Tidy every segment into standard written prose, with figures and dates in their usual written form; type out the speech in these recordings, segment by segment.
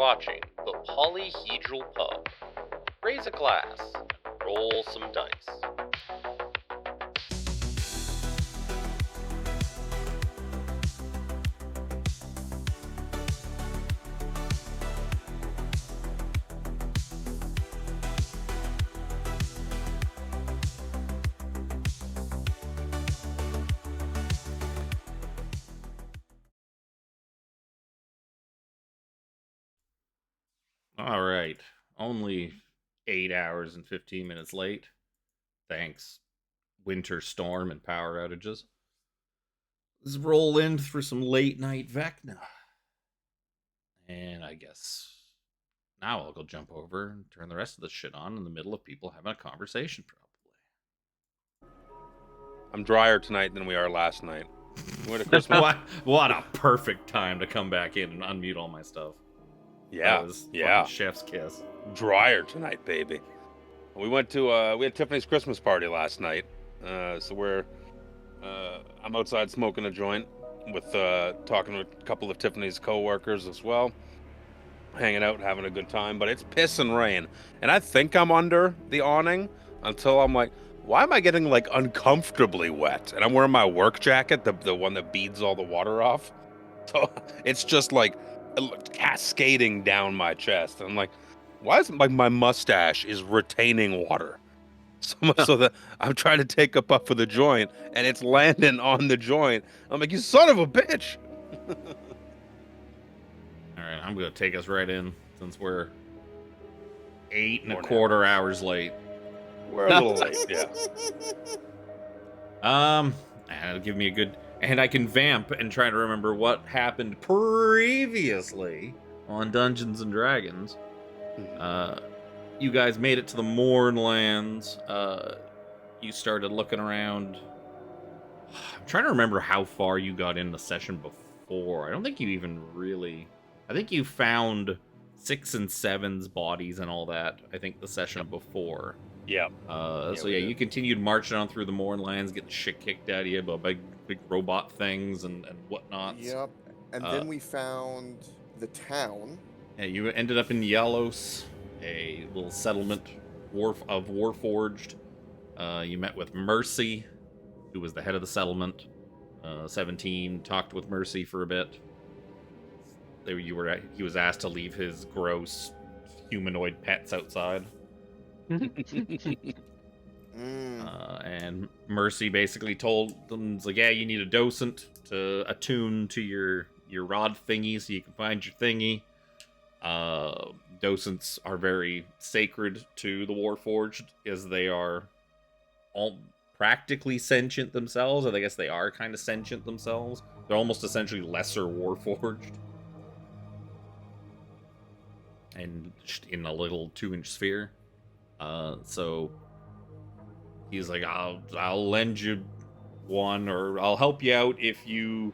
watching the Polyhedral Pub. Raise a glass and roll some dice. All right. Only 8 hours and 15 minutes late. Thanks, winter storm and power outages. Let's roll in through some late night Vecna. And I guess now I'll go jump over and turn the rest of this shit on in the middle of people having a conversation, probably. I'm drier tonight than we are last night. What a Christmas. what a perfect time to come back in and unmute all my stuff. Yeah, That was yeah. chef's kiss. Drier tonight, baby. We went to we had Tiffany's Christmas party last night. So we're I'm outside smoking a joint with talking to a couple of Tiffany's co-workers as well. Hanging out, having a good time, but it's piss and rain. And I think I'm under the awning until I'm like, why am I getting like uncomfortably wet? And I'm wearing my work jacket, the one that beads all the water off. So it's just like cascading down my chest. And I'm like, why is like my mustache is retaining water? So much so that I'm trying to take a puff of the joint and it's landing on the joint. I'm like, you son of a bitch. All right, I'm going to take us right in since we're 8.25 hours late. We're a little late, yeah. It'll give me a good, and I can vamp and try to remember what happened previously on Dungeons and Dragons. You guys made it to the Mournlands. You started looking around. I'm trying to remember how far you got in the session before. I don't think you even really. I think you found 6 and 7's bodies and all that. I think the session before. Yeah. So you continued marching on through the Mournlands, getting shit kicked out of you by big robot things and whatnot. Yep. And then we found the town. Yeah, you ended up in Yalos, a little settlement of Warforged. You met with Mercy, who was the head of the settlement. 17 talked with Mercy for a bit. He was asked to leave his gross humanoid pets outside. And Mercy basically told them, it's like, yeah, you need a docent to attune to your rod thingy so you can find your thingy. Docents are very sacred to the Warforged, as they are all practically sentient themselves. I guess they are kind of sentient themselves. They're almost essentially lesser Warforged. And in a little 2-inch sphere. So he's like, I'll lend you one, or I'll help you out if you.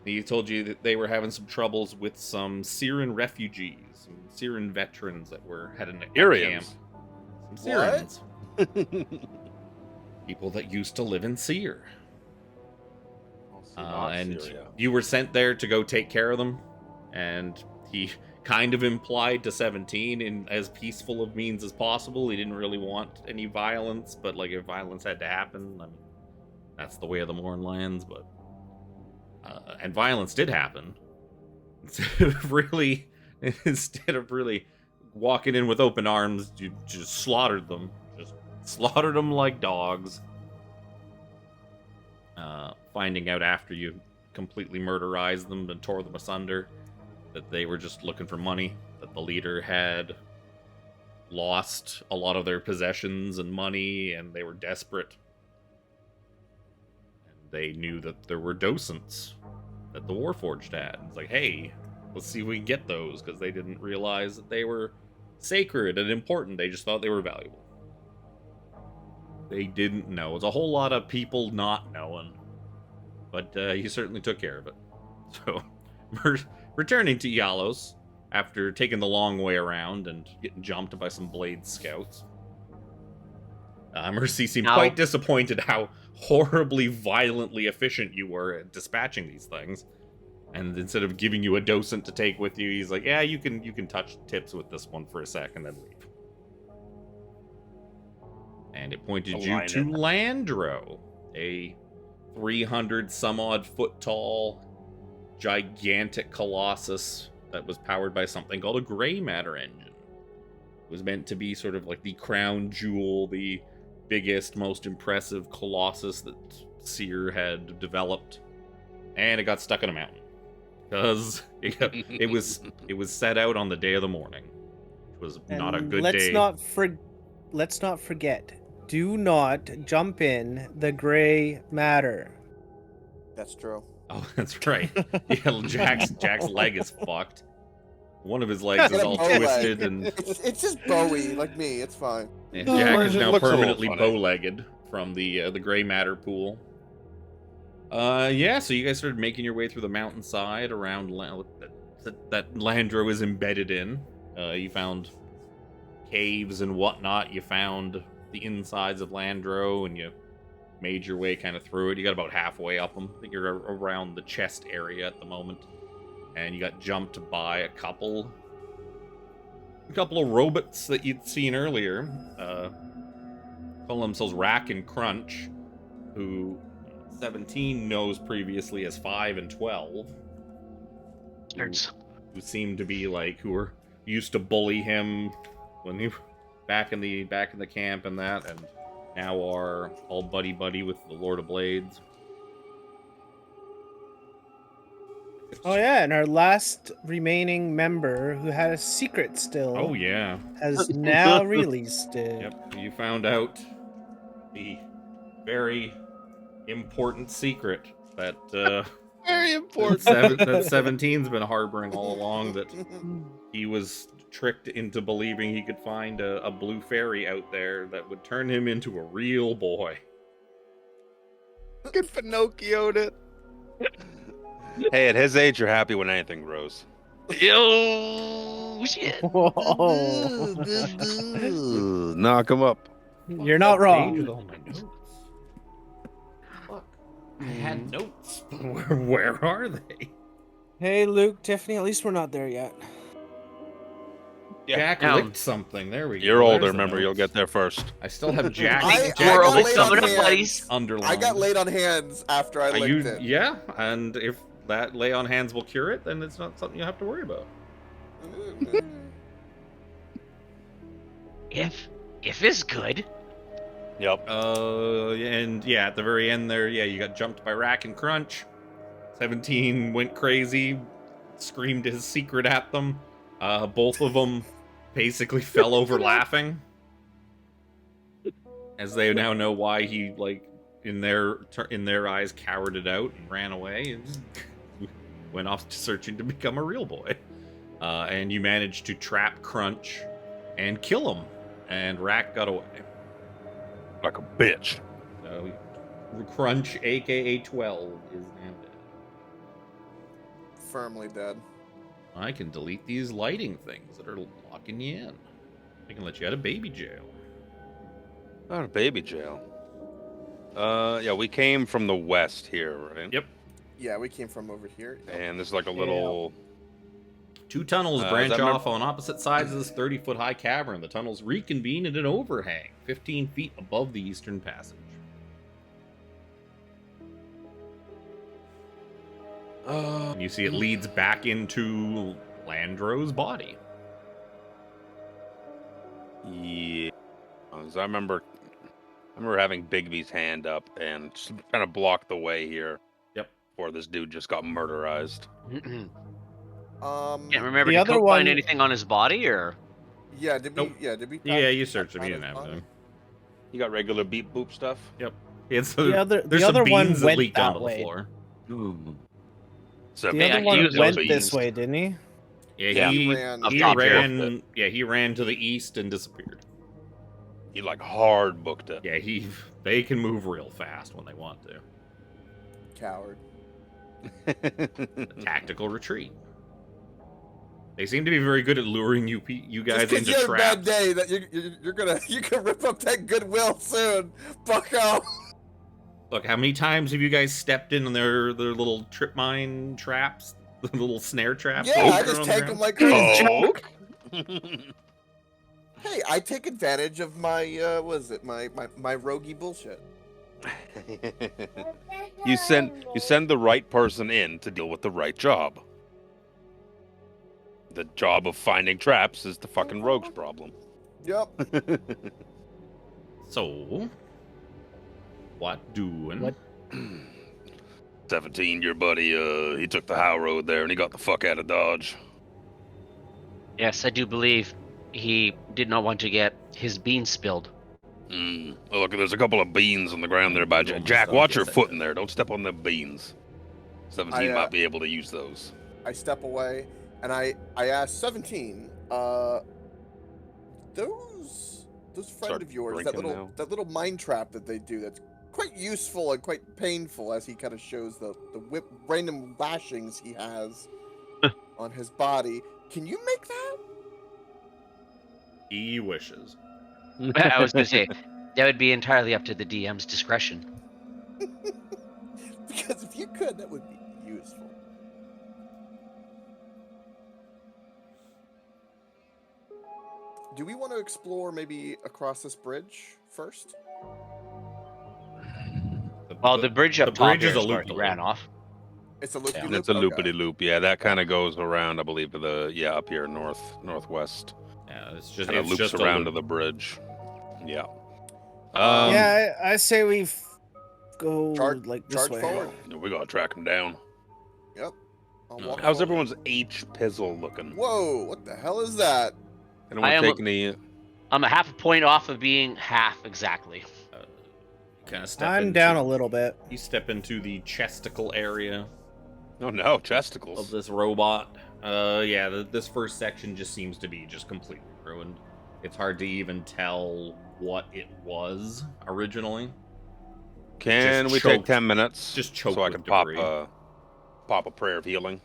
He told you that they were having some troubles with some Syrian refugees, some Syrian veterans that were heading to camp. Some Syrians. People that used to live in Syr. And Syria. You were sent there to go take care of them, and he kind of implied to 17 in as peaceful of means as possible. He didn't really want any violence, but like if violence had to happen, I mean, that's the way of the Mournlands. But and violence did happen. Instead of really walking in with open arms, you just slaughtered them. Just slaughtered them like dogs. Finding out after you completely murderized them and tore them asunder that they were just looking for money, that the leader had lost a lot of their possessions and money, and they were desperate. And they knew that there were docents that the Warforged had. It's like, hey, let's see if we can get those, because they didn't realize that they were sacred and important. They just thought they were valuable. They didn't know. It's a whole lot of people not knowing. But he certainly took care of it. So, returning to Yalos, after taking the long way around and getting jumped by some Blade scouts, Mercy seemed quite disappointed how horribly violently efficient you were at dispatching these things. And instead of giving you a docent to take with you, he's like, yeah, you can touch tips with this one for a sec and then leave. And it pointed you Align to it. Landro, a 300 some odd foot tall, gigantic colossus that was powered by something called a gray matter engine. It was meant to be sort of like the crown jewel, the biggest, most impressive colossus that Seer had developed. And it got stuck in a mountain. Because it was set out on the day of the morning. Which was not a And good let's day. Let's not forget. Do not jump in the gray matter. That's true. Oh, that's right. Yeah, Jack's leg is fucked. One of his legs is all Bow leg. twisted, and It's just Bowie, like me. It's fine. Jack is It now looks a little permanently funny. bow-legged from the gray matter pool. Yeah, so you guys started making your way through the mountainside around that Landro is embedded in. You found caves and whatnot. You found the insides of Landro, and you made your way kind of through it. You got about halfway up them. I think you're around the chest area at the moment. And you got jumped by a couple of robots that you'd seen earlier. Call themselves Rack and Crunch, who 17 knows previously as 5 and 12. Who seemed to be like, who were used to bully him when he back in the camp and that, and now are all buddy with the Lord of Blades. Oh yeah, and our last remaining member who had a secret still Oh yeah. has now released it. Yep. You found out the very important secret that Very important. that 17's been harboring all along, that he was tricked into believing he could find a blue fairy out there that would turn him into a real boy. Fucking Pinocchio'd it. Hey, at his age, you're happy when anything grows. Yo, shit. Whoa. Knock him up. You're not Page wrong. with all my notes. Fuck. I had notes. Where are they? Hey Luke, Tiffany, at least we're not there yet. Yeah. Jack Down. licked something. There we go. You're older, There's the remember, you'll notes. get there first. I still have Jack. I Jack got We're laid coming on up, hands. buddies. underlined. I got laid on hands after I Are licked you? it. Yeah, and if that lay on hands will cure it, then it's not something you have to worry about. If it's good, Yep. And yeah, at the very end there, yeah, you got jumped by Rack and Crunch. 17 went crazy, screamed his secret at them. Both of them basically fell over laughing, as they now know why he, like, in their eyes, cowered it out and ran away and went off searching to become a real boy. And you managed to trap Crunch and kill him, and Rack got away. Like a bitch. So Crunch, aka 12, is now dead. Firmly dead. I can delete these lighting things that are locking you in. I can let you out of baby jail. Not a baby jail. Yeah, we came from the west here, right? Yep. Yeah, we came from over here. And there's like a little... Two tunnels As branch I remember- off on opposite sides of this 30-foot high cavern. The tunnels reconvene at an overhang 15 feet above the eastern passage. And you see it leads back into Landro's body. Yeah. I remember having Bigby's hand up and just kind of blocked the way here. Yep. Before this dude just got murderized. can't Yeah, remember. The Did other Coke one- find anything on his body, or did we? Nope. Yeah, did we? Yeah, you searched him. You find didn't his have body? anything. You got regular beep boop stuff? It's The other there's some one beans that went leaked that onto the way. floor. So The Yeah, other he one was went also this used- way, didn't he? Yeah, Yeah. he ran. Up he top here. ran. Yeah, he ran to the east and disappeared. he like hard booked it. Yeah, they can move real fast when they want to. Coward. Tactical retreat. They seem to be very good at luring you guys Just 'cause into you had a bad traps. day, that you're gonna rip up that goodwill soon. Fuck off. Look, how many times have you guys stepped in their little trip mine traps? The little snare trap. Yeah, I just take them like crazy. Hey, I take advantage of my my roguey bullshit. You send the right person in to deal with the right job. The job of finding traps is the fucking rogue's problem. Yep. So, what doing? What? 17, your buddy, he took the high road there and he got the fuck out of Dodge. Yes, I do believe he did not want to get his beans spilled. Oh, look, there's a couple of beans on the ground there by Jack. Jack, watch your foot in there. Don't step on the beans. 17 might be able to use those. I step away and I ask 17, those friend of yours, that little mine trap that they do that's quite useful and quite painful, as he kind of shows the random lashings he has on his body. Can you make that? He wishes. I was going to say, that would be entirely up to the DM's discretion. Because if you could, that would be useful. Do we want to explore maybe across this bridge first? Well, the bridge up top is here a is where loop. he ran off. It's a loop. And it's a loopity-loop. Yeah, that kind of goes around, I believe, to the up here northwest. Yeah, it's just Kind of loops just around to the bridge. Yeah. Yeah, I say we go like this charge way. forward. We gotta track him down. Yep. I'll walk How's forward. everyone's H pizzle looking? Whoa! What the hell is that? Anyone take any? I'm a half a point off of being half exactly. Kind of step. I'm down a little bit. You step into the chesticle area Oh no, chesticles. of this robot. Yeah, this first section just seems to be just completely ruined. It's hard to even tell what it was originally. Can Just we choke. take 10 minutes? Just choke so I with can pop debris. a prayer of healing.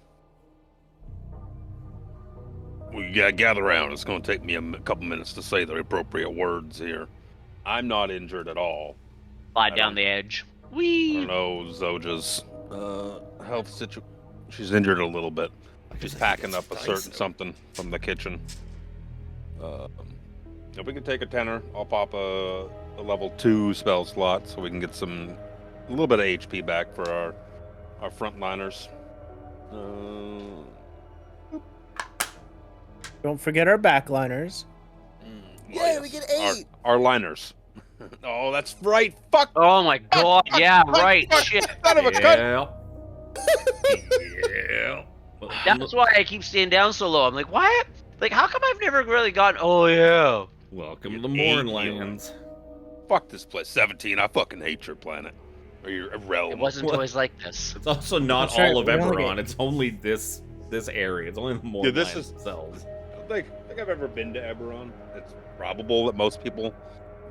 We gotta gather around. It's gonna take me a couple minutes to say the appropriate words here. I'm not injured at all. Slide down the edge. I Whee! don't know Zojja's health situation. She's injured a little bit. She's packing up a certain something from the kitchen. If we can take a tenor, I'll pop a level 2 spell slot so we can get a little bit of HP back for our frontliners. Don't forget our backliners. Yeah, we get 8. Our liners. Oh, that's right. Fuck. Oh my god, yeah, right. Shit. Son of a cunt. Yeah. Well, That's why I keep staying down so low. I'm like, why? Like, how come I've never really gotten. Oh, yeah. welcome You to hate Mornlands. Fuck this place. 17. I fucking hate your planet. Or your realm. It wasn't What? always like this. It's also not That's right, all of we only Eberron. get- It's only this area. It's only the Mornlands Yeah, this is- themselves. I don't think I've ever been to Eberron. It's probable that most people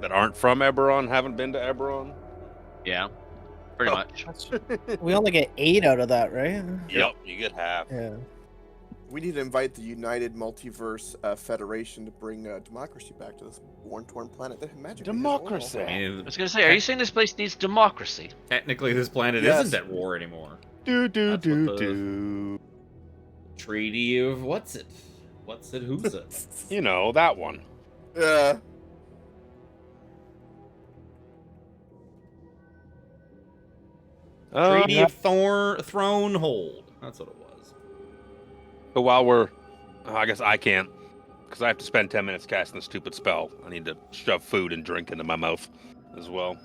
that aren't from Eberron haven't been to Eberron. Yeah, pretty Oh. much. We only get 8 out of that, right? Yep, you get half. Yeah. We need to invite the United Multiverse Federation to bring democracy back to this worn-torn planet that magically has Democracy. oil. I mean, I was gonna say, are you saying this place needs democracy? technically, this planet Yes. isn't at war anymore. Do That's what the- do. Treaty of what's it? Who's it? You know that one. Yeah. Treaty of Thronehold. That's what it was. But I guess I can't, because I have to spend 10 minutes casting the stupid spell. I need to shove food and drink into my mouth as well.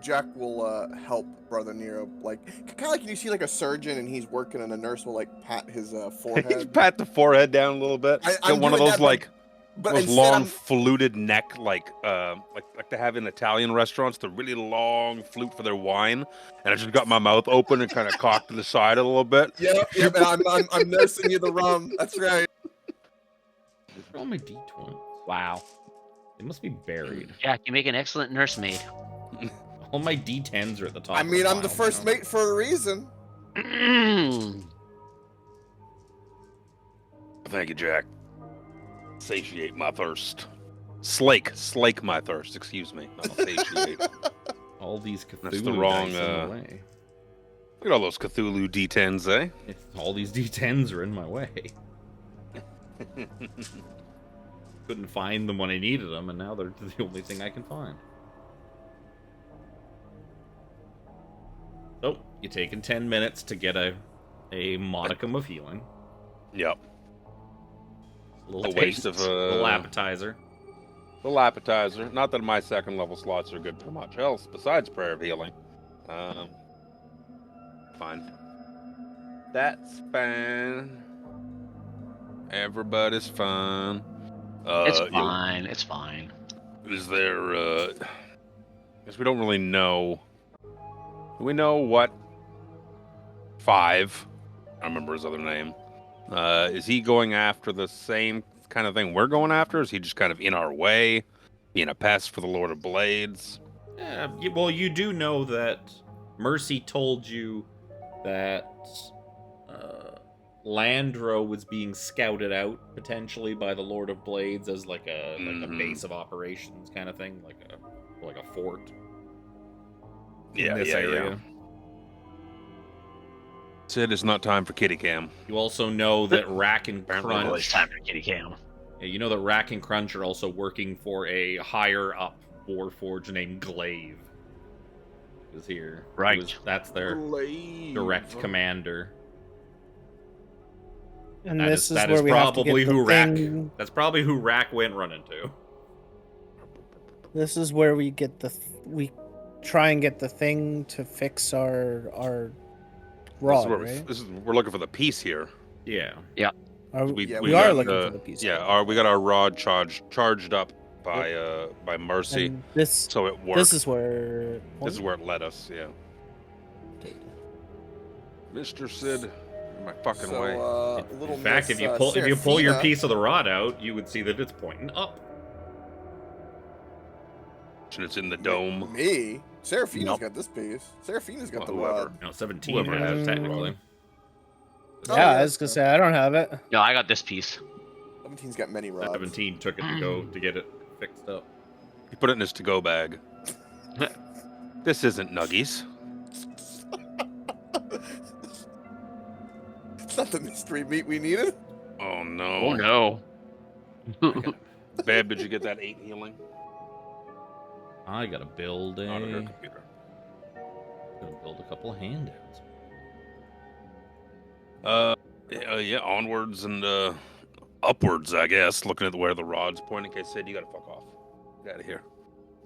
Jack will help Brother Nero, like kind of like you see like a surgeon and he's working and a nurse will like pat his Just forehead. pat the forehead down a little bit. I'm Get one of doing those that, but those instead long I'm- fluted neck, like they have in Italian restaurants, the really long flute for their wine. And I just got my mouth open and kind of cocked to the side a little bit. Yep, and I'm nursing you the rum. That's right. Where's all my D20? Wow. They must be buried. Jack, you make an excellent nursemaid. All my D10s are at the top. I of mean, I'm the pile first now. mate for a reason. Thank you, Jack. Satiate my thirst. Slake my thirst, excuse me. Not satiate. All these Cthulhu That's the wrong, dice in the way. Look at all those Cthulhu D10s, eh? All these D10s are in my way. Couldn't find them when I needed them, and now they're the only thing I can find. So, you're taking 10 minutes to get a modicum of healing. Yep. A little waste taste, of a little appetizer. little appetizer. Not that my second level slots are good for much else besides prayer of healing. Fine. That's fine. Everybody's fine. It's fine. It's fine. Is there? I guess we don't really know. Do we know what? 5. I remember his other name. Is he going after the same kind of thing we're going after? Is he just kind of in our way, being a pest for the Lord of Blades? Yeah, well, you do know that Mercy told you that Landro was being scouted out potentially by the Lord of Blades as like a base of operations kind of thing, like a fort. In this area. Sid, it's not time for kitty cam. You also know that Rack and Apparently, it's time Crunch. for kitty cam. Yeah, you know that Rack and Crunch are also working for a higher up Warforged named Glaive. Who's here? Right. That's their direct commander. And That this is is where we have to probably get the who Rack. thing. That's probably who Rack went running to. This is where we get we try and get the thing to fix our rod, right? We're looking for the piece here. Yeah. We are got looking for the piece. Yeah, we got our rod charged up by Mercy, And this so it worked. this is where it led us. Yeah. Mr. Sid, in my fucking way. Little In fact, Miss, if you pull your Seraphina- piece of the rod out, you would see that it's pointing up. And it's in the dome. Me? Seraphina's Nope. got this piece. Seraphina's got the Whoever. rod. No, 17 Whoever has has technically. Oh, Yeah, I yeah. was gonna say I don't have it. No, I got this piece. 17's got many rods. 17 took it to get it fixed up. He put it in his to-go bag. This isn't Nuggies. It's not the mystery meat we needed. Oh no. Oh no. Babe, did you get that 8 healing? I gotta build Out of her computer. Gonna build a couple of handouts. Yeah, onwards and upwards, I guess. Looking at where the rod's pointing. Okay, Sid, you gotta fuck off. Get out of here.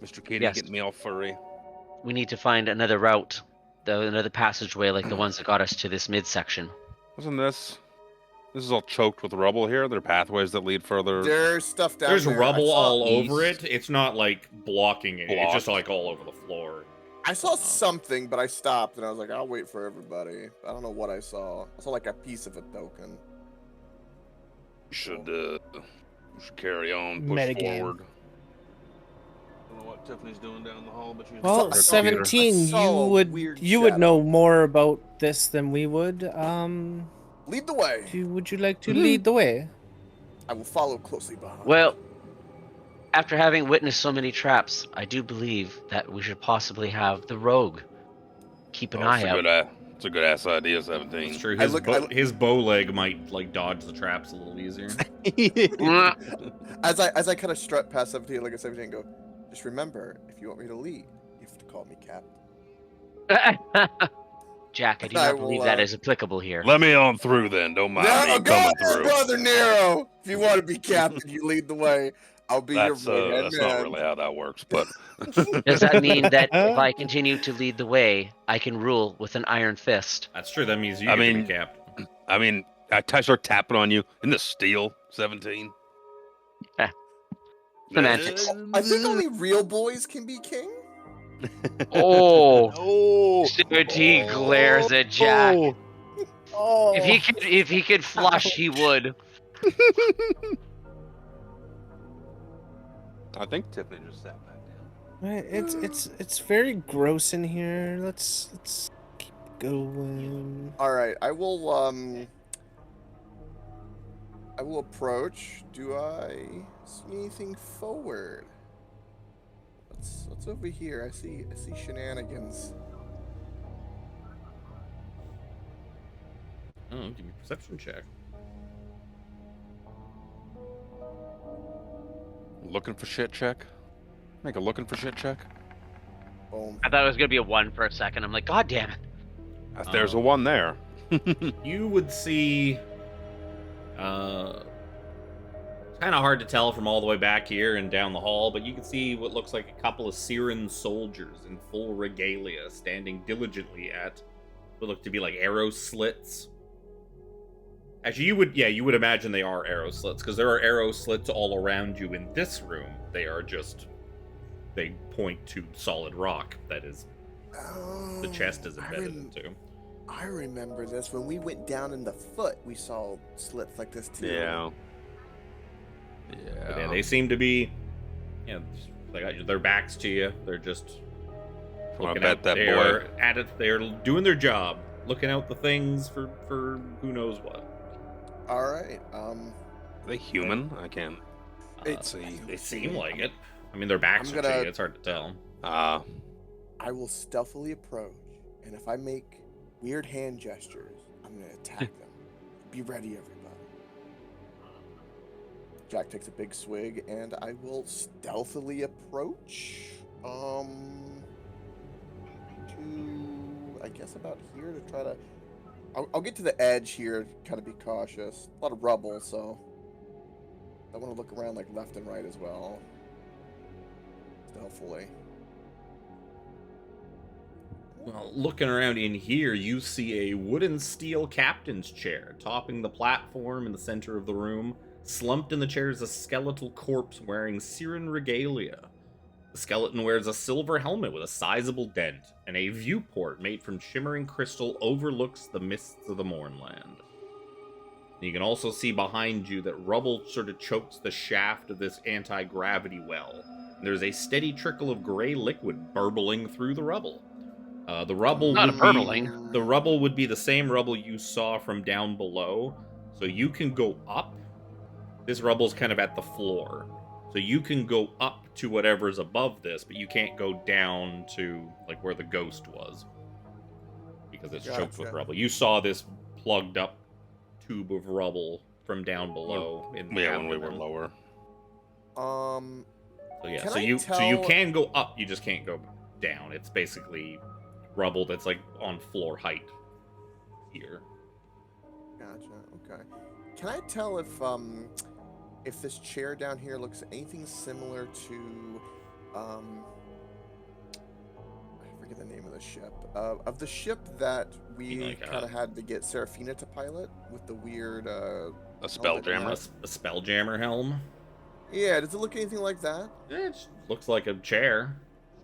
Mr. Katie, Yes. getting me all furry. We need to find another route, another passageway like the ones that got us to this midsection. Wasn't this? This is all choked with rubble here. There are pathways that lead further. There's stuff down There's there. rubble all east. over it. It's not like blocking it. It's Blocked. just like all over the floor. I saw something, but I stopped and I was like, I'll wait for everybody. I don't know what I saw. I saw like a piece of a token. We should carry on, push Metagame. forward. I don't know what Tiffany's doing down the hall, but she's Well, on her computer. 17, I saw a weird you would shadow. know more about this than we would. Lead the way. Would you like to lead the way? I will follow closely behind. Well, after having witnessed so many traps, I do believe that we should possibly have the rogue keep an eye out. It's a good ass idea, 17. It's true. I His, look- his bow leg might like dodge the traps a little easier. As I kind of strut past 17, like a 17, and go, just remember, if you want me to lead, you have to call me Captain. Jack, I do I not believe will, that is applicable here. Let me on through then. Don't mind No, me go coming ahead, through. Brother Nero. If you want to be captain, you lead the way. I'll be That's your right-hand that's not man. really how that works, but Does that mean that if I continue to lead the way, I can rule with an iron fist? That's true. That means you I get to mean- be captain. I mean, I start tapping on you in the steel, 17. Semantics. I think only real boys can be king. Oh, Oh, 17 glares at Jack. Oh, If he could flush, he would. I think Tiffany just sat back down. it's very gross in here. Let's keep going. All right, I will approach. Do I see anything forward? What's over here? I see shenanigans. Oh, give me a perception check. Looking for shit check. Make a looking for shit check. Boom. I thought it was gonna be a 1 for a second. I'm like, God damn it. There's a 1 there. You would see. Kind of hard to tell from all the way back here and down the hall, but you can see what looks like a couple of Siren soldiers in full regalia standing diligently at what look to be like arrow slits. Actually, you would imagine they are arrow slits, because there are arrow slits all around you in this room. They point to solid rock that is the chest is embedded into. I remember this. When we went down in the foot, we saw slits like this too. Yeah. But yeah, they seem to be, they got their backs to you. They're just looking out. They're at it. They're doing their job, looking out the things for who knows what. All right. Are they human? I can't. See. They seem like it. I mean, their backs are to you. It's hard to tell. I will stealthily approach, and if I make weird hand gestures, I'm gonna attack them. Be ready, everybody. Jack takes a big swig, and I will stealthily approach. To I guess about here to try to. I'll get to the edge here, kind of be cautious. A lot of rubble, so I want to look around like left and right as well. Stealthily. Well, looking around in here, you see a wooden steel captain's chair topping the platform in the center of the room. Slumped in the chair is a skeletal corpse wearing Siren regalia. The skeleton wears a silver helmet with a sizable dent, and a viewport made from shimmering crystal overlooks the mists of the Mournland. You can also see behind you that rubble sort of chokes the shaft of this anti-gravity well. And there's a steady trickle of gray liquid burbling through the rubble. The rubble would be the same rubble you saw from down below, so you can go up. This rubble's kind of at the floor. So you can go up to whatever's above this, but you can't go down to like where the ghost was. Because it's choked with rubble. You saw this plugged up tube of rubble from down below in the when we were lower. So you can go up, you just can't go down. It's basically rubble that's like on floor height here. Gotcha. Okay. Can I tell if this chair down here looks anything similar to I forget the name of the ship. Of the ship that we kind of had to get Seraphina to pilot with the weird a spelljammer. A spelljammer helm. Yeah, does it look anything like that? It looks like a chair.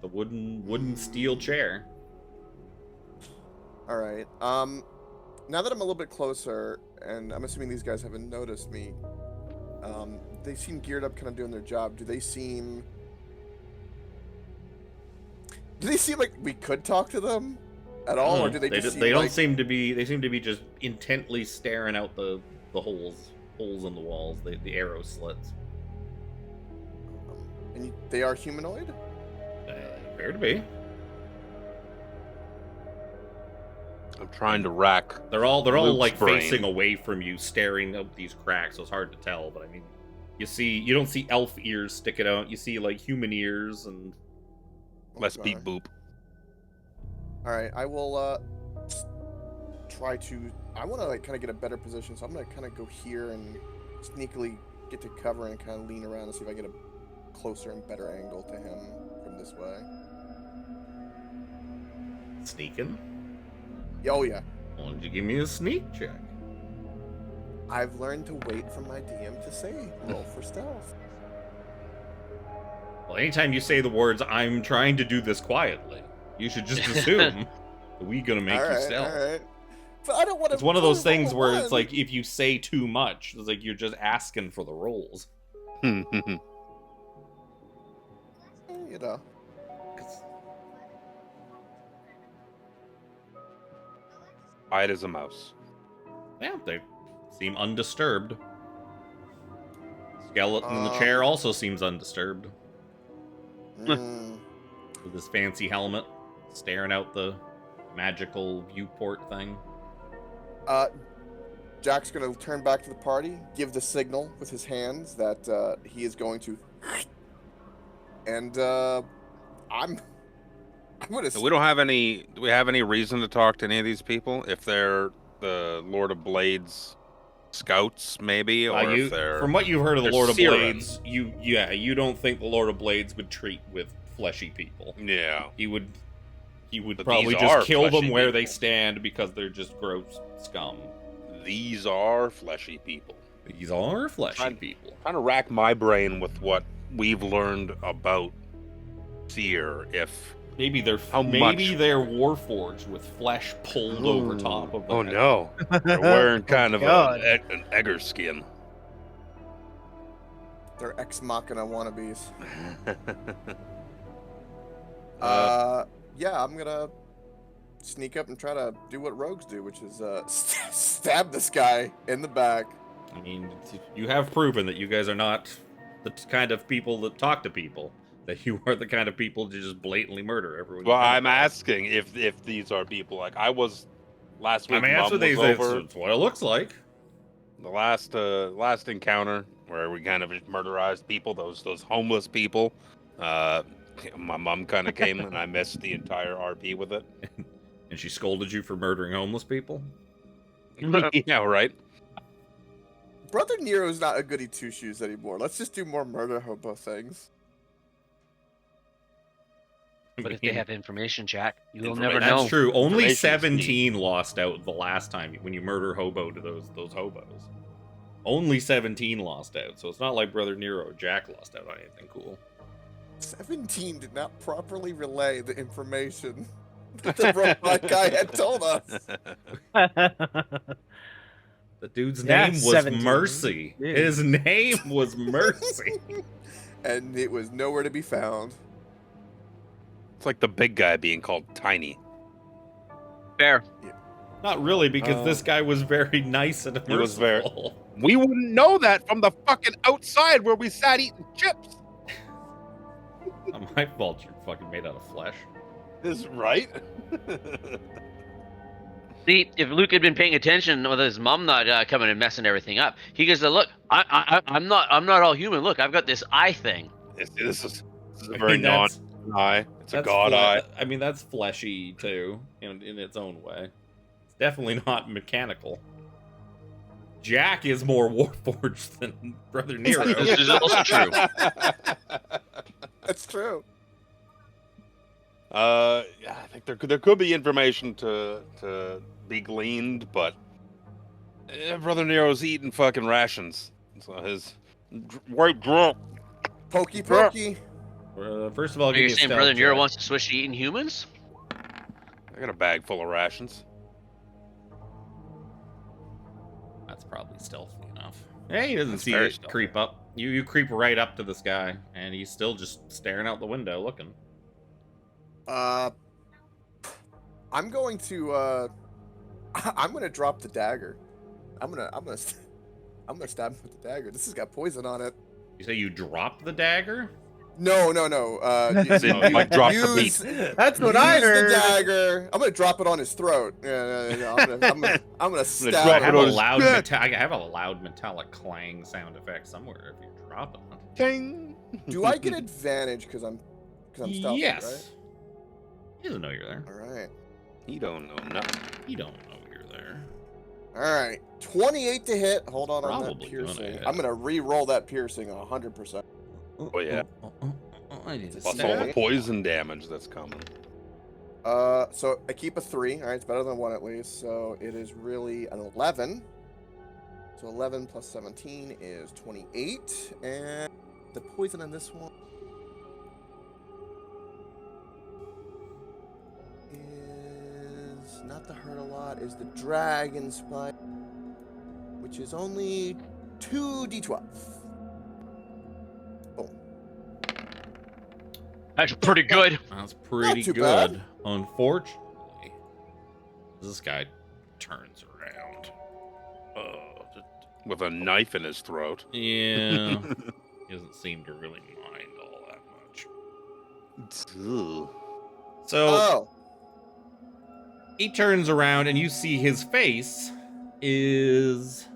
The wooden steel chair. All right. Now that I'm a little bit closer, and I'm assuming these guys haven't noticed me, they seem geared up, kind of doing their job. Do they seem like we could talk to them at all, or do they just? They don't seem to be. They seem to be just intently staring out the holes in the walls, the arrow slits. And they are humanoid? Appear to be. I'm trying to rack. They're all Luke's like brain. facing away from you, staring up these cracks. So it's hard to tell. But I mean, you don't see elf ears sticking out. You see like human ears and less beep boop. All right, I will try to. I want to like kind of get a better position, so I'm gonna kind of go here and sneakily get to cover and kind of lean around and see if I get a closer and better angle to him from this way. sneaking. Oh yeah. Why don't you give me a sneak check? I've learned to wait for my DM to say roll for stealth. Well, anytime you say the words, I'm trying to do this quietly, you should just assume that we're gonna make you stealth. All right. But I don't want to. It's one of those things where it's like, if you say too much, it's like you're just asking for the rolls. You know. Quiet as a mouse. Yeah, they seem undisturbed. Skeleton in the chair also seems undisturbed. With his fancy helmet, staring out the magical viewport thing. Jack's gonna turn back to the party, give the signal with his hands that he is going to, and I'm gonna. We don't have any. Do we have any reason to talk to any of these people? If they're the Lord of Blades scouts, maybe, or if they're from what you've heard of the they're Lord of Siren. Blades, you don't think the Lord of Blades would treat with fleshy people. Yeah. He would But probably these are just kill them fleshy where people. they stand because they're just gross scum. These are fleshy people. These are fleshy people. Trying to rack my brain with what we've learned about Seer. If Maybe they're How much? warforged with flesh pulled over top of them. oh no, they're wearing kind of God. an egger skin. They're ex machina wannabes. Yeah, I'm gonna sneak up and try to do what rogues do, which is stab this guy in the back. I mean, you have proven that you guys are not the kind of people that talk to people. That you are the kind of people to just blatantly murder everyone. Well, I'm asking if these are people like I was last week. I mean, that's Mom what was over. It's what it looks like. The last encounter where we kind of murderized people, those homeless people. My mom kind of came and I missed the entire RP with it. And she scolded you for murdering homeless people? Yeah, right. Brother Nero's not a goody two shoes anymore. Let's just do more murder hobo things. But if they have information, Jack, you will Information. never know. That's true. Only Information's 17 lost out the last time when you murder hobo to those hobos. Only 17 lost out, so it's not like Brother Nero or Jack lost out on anything cool. 17 did not properly relay the information that the robot guy had told us. The dude's Yeah, name was 17. Mercy. Yeah. His name was Mercy. And it was nowhere to be found. It's like the big guy being called Tiny. Fair. Not really, because this guy was very nice and merciful. He was very- We wouldn't know that from the fucking outside where we sat eating chips. Not my fault you're fucking made out of flesh. Is right. See, if Luke had been paying attention with his mom not coming and messing everything up, he goes, "Look, I'm not all human. Look, I've got this eye thing." This is a I very mean, that's- eye. It's a That's god eye. I mean, that's fleshy too, in its own way. It's definitely not mechanical. Jack is more warforged than Brother Nero. This is also true. That's true. Yeah, I think there could be information to be gleaned, but Brother Nero's eating fucking rations. So his white drunk. Pokey pokey. First of all, So give you're me a saying stealth Brother Nero check. wants to switch to eating humans? I got a bag full of rations. That's probably stealthy enough. Yeah, he doesn't That's see very you stealthy. creep up. You creep right up to this guy, and he's still just staring out the window, looking. I'm going to I'm gonna drop the dagger. I'm gonna stab him with the dagger. This has got poison on it. You say you drop the dagger? No. Like drop the beat. That's what I Use the heard. dagger. I'm gonna drop it on his throat. Yeah. I'm gonna stab drop I it have him. a on his loud back. I have a loud metallic clang sound effect somewhere if you drop it. Ting. Do I get advantage because I'm stealthy, Yes. He doesn't know you're there. right? All right. He don't know nothing. He don't know you're there. All right. 28 to hit. Hold on that Probably gonna piercing. hit. I'm gonna re-roll that piercing 100%. Oh, yeah. I need to Plus stab. all the poison damage that's coming. So I keep a 3. All right, it's better than 1 at least. So it is really an 11. So 11 plus 17 is 28, and the poison in this one is not the hurt a lot. Is the dragon spike, which is only 2d12. Boom. That's pretty good. That's pretty too good. bad. Unfortunately, this guy turns around. With a knife in his throat. Yeah. He doesn't seem to really mind all that much. So Oh. he turns around and you see his face is...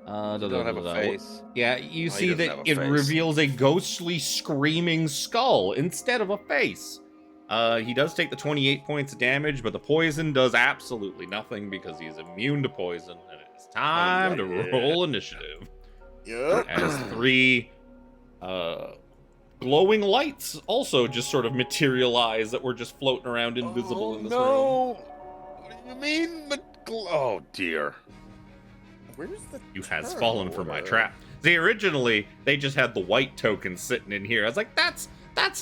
Doesn't have a face. Yeah, you Oh, he see doesn't that have a it face. reveals a ghostly screaming skull instead of a face. He does take the 28 points of damage, but the poison does absolutely nothing because he's immune to poison, and it's time to roll initiative. Yep. As 3 glowing lights also just sort of materialize that were just floating around invisible in this room. What do you mean? Oh dear. Where's the You has turn fallen for my order? trap. See, originally, they just had the white tokens sitting in here. I was like, that's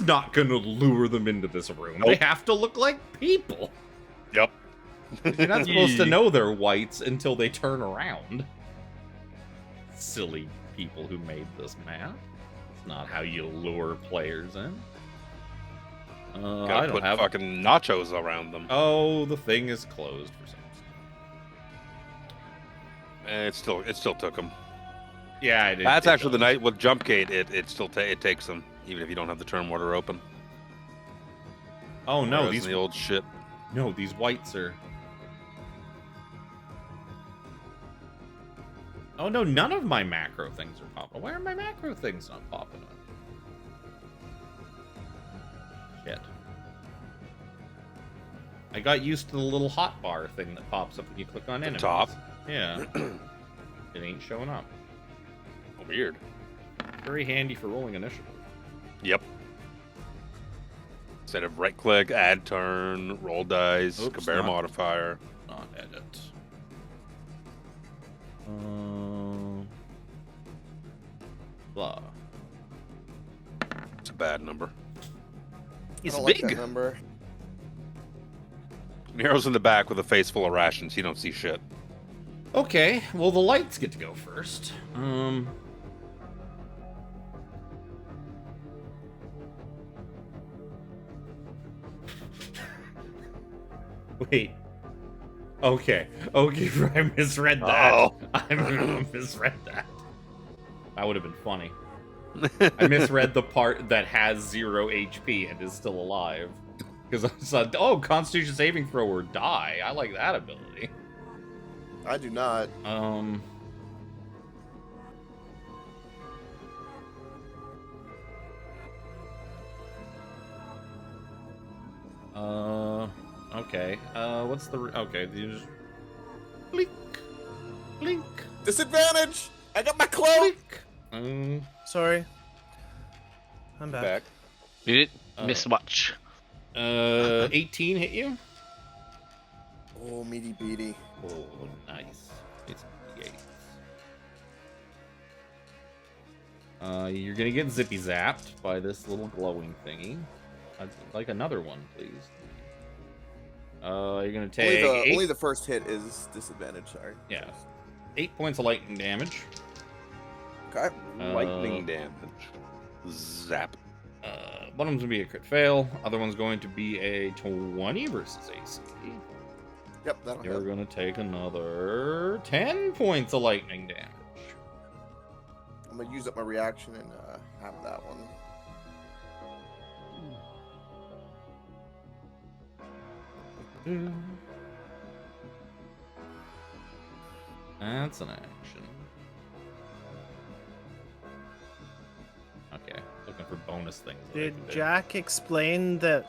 not gonna lure them into this room. Nope. They have to look like people. Yep. You're not supposed to know they're whites until they turn around. Silly people who made this map. It's not how you lure players in. I Gotta don't put have... fucking nachos around them. Oh, the thing is closed for some reason. It still took them. Yeah, it That's it actually the does. night with jump gate. It still takes them even if you don't have the turn order open. Oh no, Whereas these in the old shit. No, these whites are... Oh no, none of my macro things are popping. Why are my macro things not popping up? Shit. I got used to the little hotbar thing that pops up when you click on enemies. Top. Yeah. It ain't showing up. Weird. Very handy for rolling initiative. Yep. Instead of right click, add turn, roll dice, Oops, compare not- modifier. Not edit. Blah. It's a bad number. I don't like that number. Nero's in the back with a face full of rations. You don't see shit. Okay, well the lights get to go first. Wait. Okay, I misread that. Oh. I misread that. That would have been funny. I misread the part that has 0 HP and is still alive. Because I saw, oh, Constitution saving throw or die. I like that ability. I do not. Okay. What's the... Okay, these... Blink. Blink. Disadvantage! I got my cloak! Blink. Sorry. I'm back. You did miss much. 18 hit you? Oh, meaty beady. Oh, nice. It's 8. You're gonna get zippy zapped by this little glowing thingy. I'd like another one, please. You're gonna take Only the first hit is disadvantage, sorry. Yeah. 8 points of lightning damage. Okay. Lightning damage. Zap. One of them's gonna be a crit fail. Other one's going to be a 20 versus AC. Yep, that'll You're hit. gonna take another 10 points of lightning damage. I'm gonna use up my reaction and have that one. That's an action. Okay, looking for bonus things. that I Did can do. Jack explain that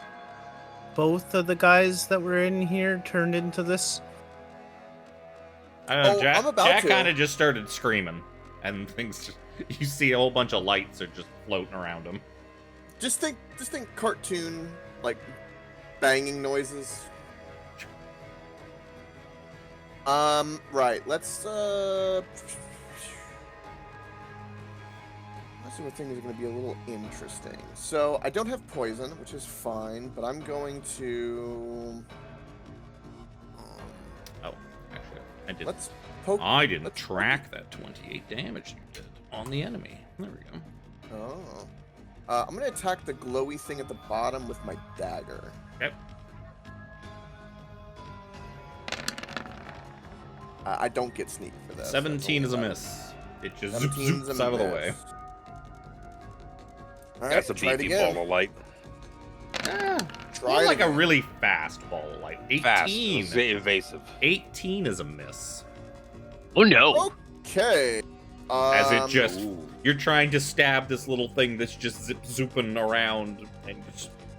both of the guys that were in here turned into this? I don't know, Oh, Jack, I'm about Jack to. kind of just started screaming, and things just, you see a whole bunch of lights are just floating around him. Just think cartoon, like, banging noises. Right, let's see what things are going to be a little interesting. So, I don't have poison, which is fine, but I'm going to... Oh, actually, I didn't. Let's poke... I didn't let's track that 28 damage you did on the enemy. There we go. Oh. I'm going to attack the glowy thing at the bottom with my dagger. Yep. I don't get sneak for this. 17 is a That's miss. It just 17's zoops out of the way. All right, That's a try it beefy again. ball of light. Try it like a again. really fast ball of light. 18. Fast. Evasive. 18 is a miss. Oh no! Okay. As it just, Ooh. you're trying to stab this little thing that's just zooping around, and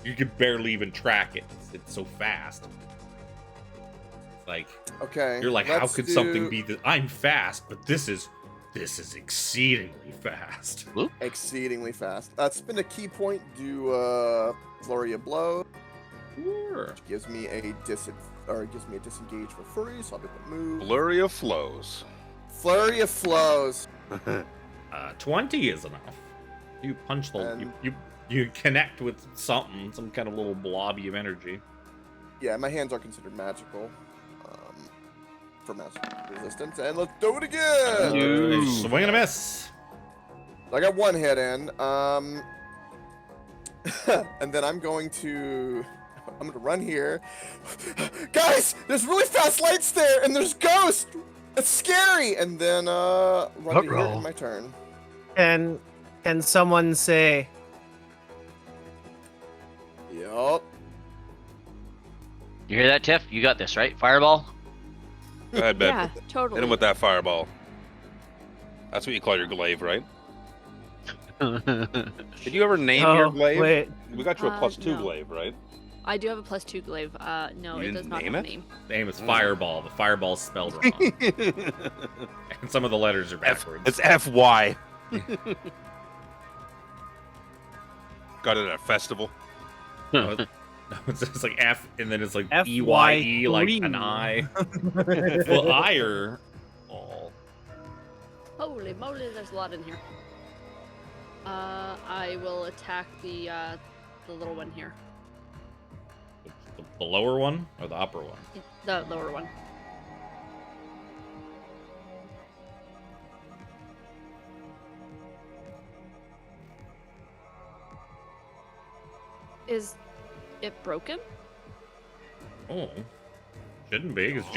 you can barely even track it. It's so fast. Like, Okay. you're like, how let's could do- something be that? I'm fast, but this is exceedingly fast. exceedingly fast. Spend a key point. Do flurry of blow. Sure. Which gives me a disengage for free, so I'll be able to move. Blurry of flows. Flurry of flows. 20 is enough. You punch the And- you connect with something, some kind of little blobby of energy. Yeah, my hands are considered magical. For magic resistance, and let's do it again. No. Swing and a miss. I got one hit in. And then I'm going to run here. Guys, there's really fast lights there, and there's ghosts. It's scary. And then run to here Uh-oh. in my turn. And can someone say, Yup. You hear that, Tiff? You got this, right? Fireball? Go ahead, Ben. Yeah, totally. Hit him with that fireball. That's what you call your glaive, right? Did you ever name your "Oh, glaive? wait, We got you a +2 no. glaive, right? I do have a +2 glaive. No, You it does didn't not name have a it? name. The name is Fireball. The Fireball's spelled wrong, and some of the letters are backwards. It's FY. Got it at a festival. No, it's like F, and then it's like FYE, EYE, like an I. Fire. Ball. Holy moly, there's a lot in here. I will attack the little one here. The lower one or the upper one? The lower one. Is it broken? Oh, shouldn't be, because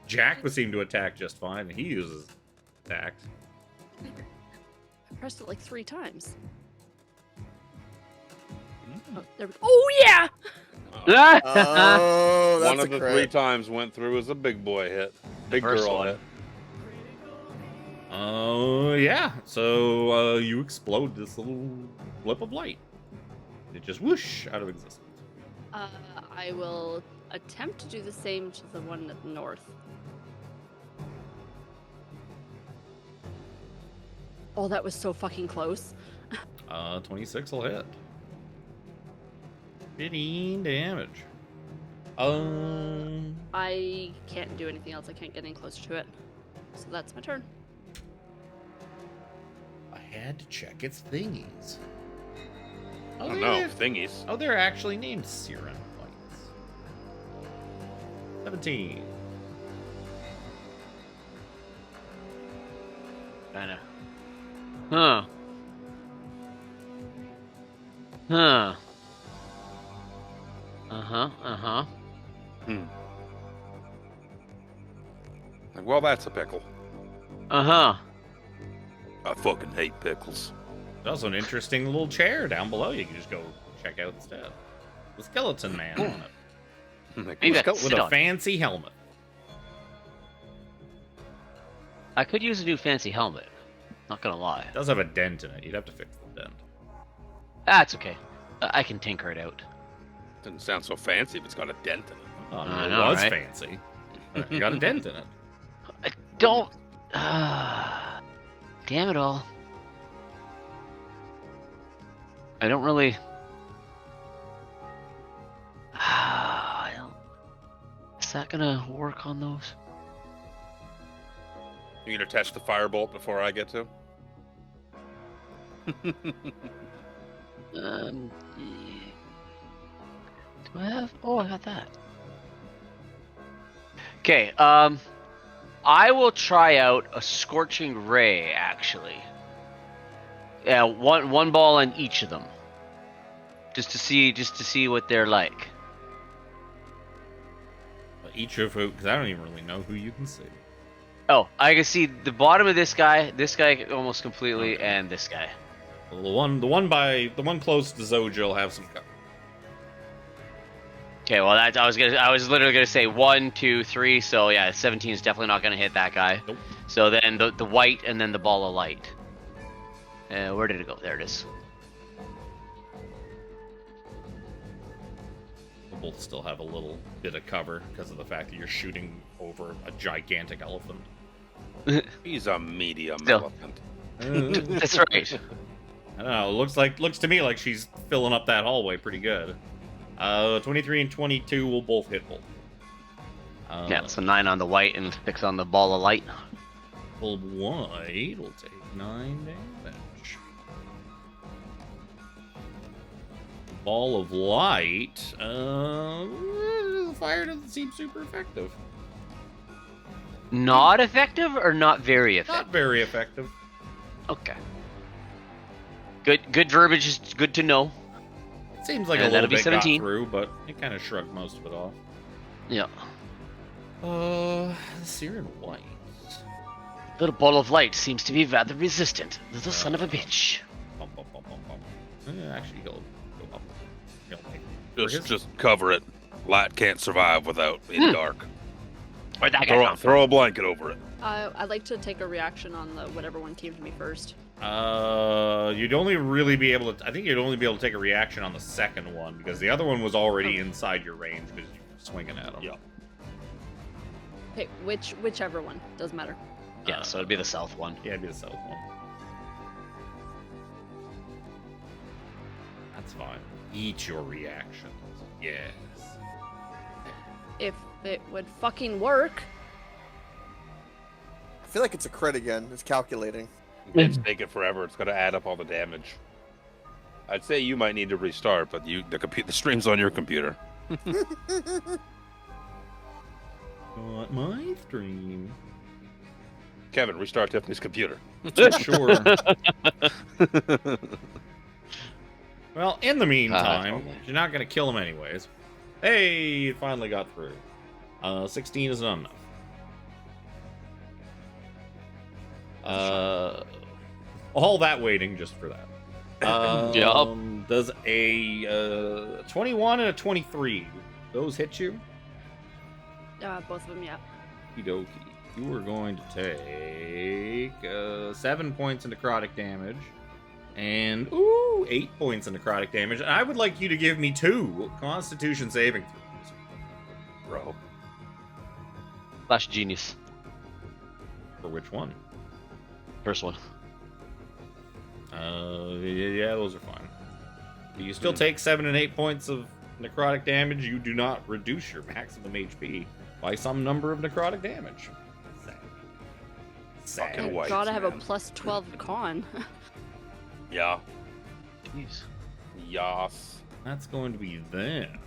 Jack would seem to attack just fine, and he uses attacks. I pressed it like 3 times. Mm. Oh, there we go. Oh yeah! Oh, that's One of a the crit. 3 times went through as a big boy hit. Big first girl one. hit. Oh, yeah. So you explode this little blip of light. It just whoosh out of existence. I will attempt to do the same to the one at the north. Oh, that was so fucking close. 26 will hit. 15 damage. I can't do anything else. I can't get any closer to it. So that's my turn. I had to check its thingies. I don't know. Thingies. Oh, they're actually named Siren lights. 17. Kinda. Huh. Huh. Uh-huh. Like, well, that's a pickle. Uh-huh. I fucking hate pickles. There's also an interesting little chair down below you can just go check out instead. The skeleton man on it. Like, Maybe I can With sit a on it. fancy helmet. I could use a new fancy helmet. Not gonna lie. It does have a dent in it. You'd have to fix the dent. That's okay. I can tinker it out. doesn't sound so fancy if it's got a dent in it. Oh, I it know, was right? fancy. You got a dent in it. I don't... damn it all. I don't really... Is that gonna work on those? You gonna test the firebolt before I get to? Do I have? Oh, I got that. Okay. I will try out a scorching ray. Actually, yeah, one ball on each of them, just to see what they're like. Each of who, because I don't even really know who you can see. Oh, I can see the bottom of this guy almost completely, Okay. and this guy. Well, the one close to Zojja will have some cover. Okay, well I was literally gonna say 1, 2, 3. So yeah, 17 is definitely not gonna hit that guy. Nope. So then the white and then the ball of light. Where did it go? There it is. We'll both still have a little bit of cover because of the fact that you're shooting over a gigantic elephant. He's a medium Still. elephant. That's right. I don't know. Looks to me like she's filling up that hallway pretty good. 23 and 22 will both hit both. Yeah, so 9 on the white and 6 on the ball of light. Full white will take 9 damage. Ball of light. The fire doesn't seem super effective. Not effective or not very effective? Not very effective. Okay. Good verbiage is good to know. It seems like And a little that'll be bit got 17. through, but it kind of shrugged most of it off. Yeah. Searing white. Little ball of light seems to be rather resistant. Little son of a bitch. Bump, bump, bump, bump, bump. Actually, he'll go up. He'll make Just cover it. Light can't survive without in dark. Where'd that guy come from? Throw a blanket over it. I'd like to take a reaction on the whatever one came to me first. You'd only really be able to. I think you'd only be able to take a reaction on the second one because the other one was already inside your range because you were swinging at him. Yeah. Okay, whichever one doesn't matter. Yeah, so it'd be the south one. Yeah, it'd be the south one. That's fine. Eat your reactions. Yes. If it would fucking work. I feel like it's a crit again. It's calculating. It's taking forever. It's got to add up all the damage. I'd say you might need to restart, but the stream's on your computer. Not my stream. Kevin, restart Tiffany's computer. Sure. Well, in the meantime, totally. you're not gonna kill him anyways. Hey, you finally got through. 16 is not enough. All that waiting just for that. Yup. Does a 21 and a 23 those hit you? Both of them, yeah. Okie dokie. You are going to take 7 points of necrotic damage. And, 8 points of necrotic damage. And I would like you to give me 2 Constitution saving throws. Bro. Flash genius. For which one? First one. Yeah, those are fine. You still take 7 and 8 points of necrotic damage. You do not reduce your maximum HP by some number of necrotic damage. Sad. Fucking white. Gotta have a man. plus 12 con. Yeah. Jeez. Yas. That's going to be then.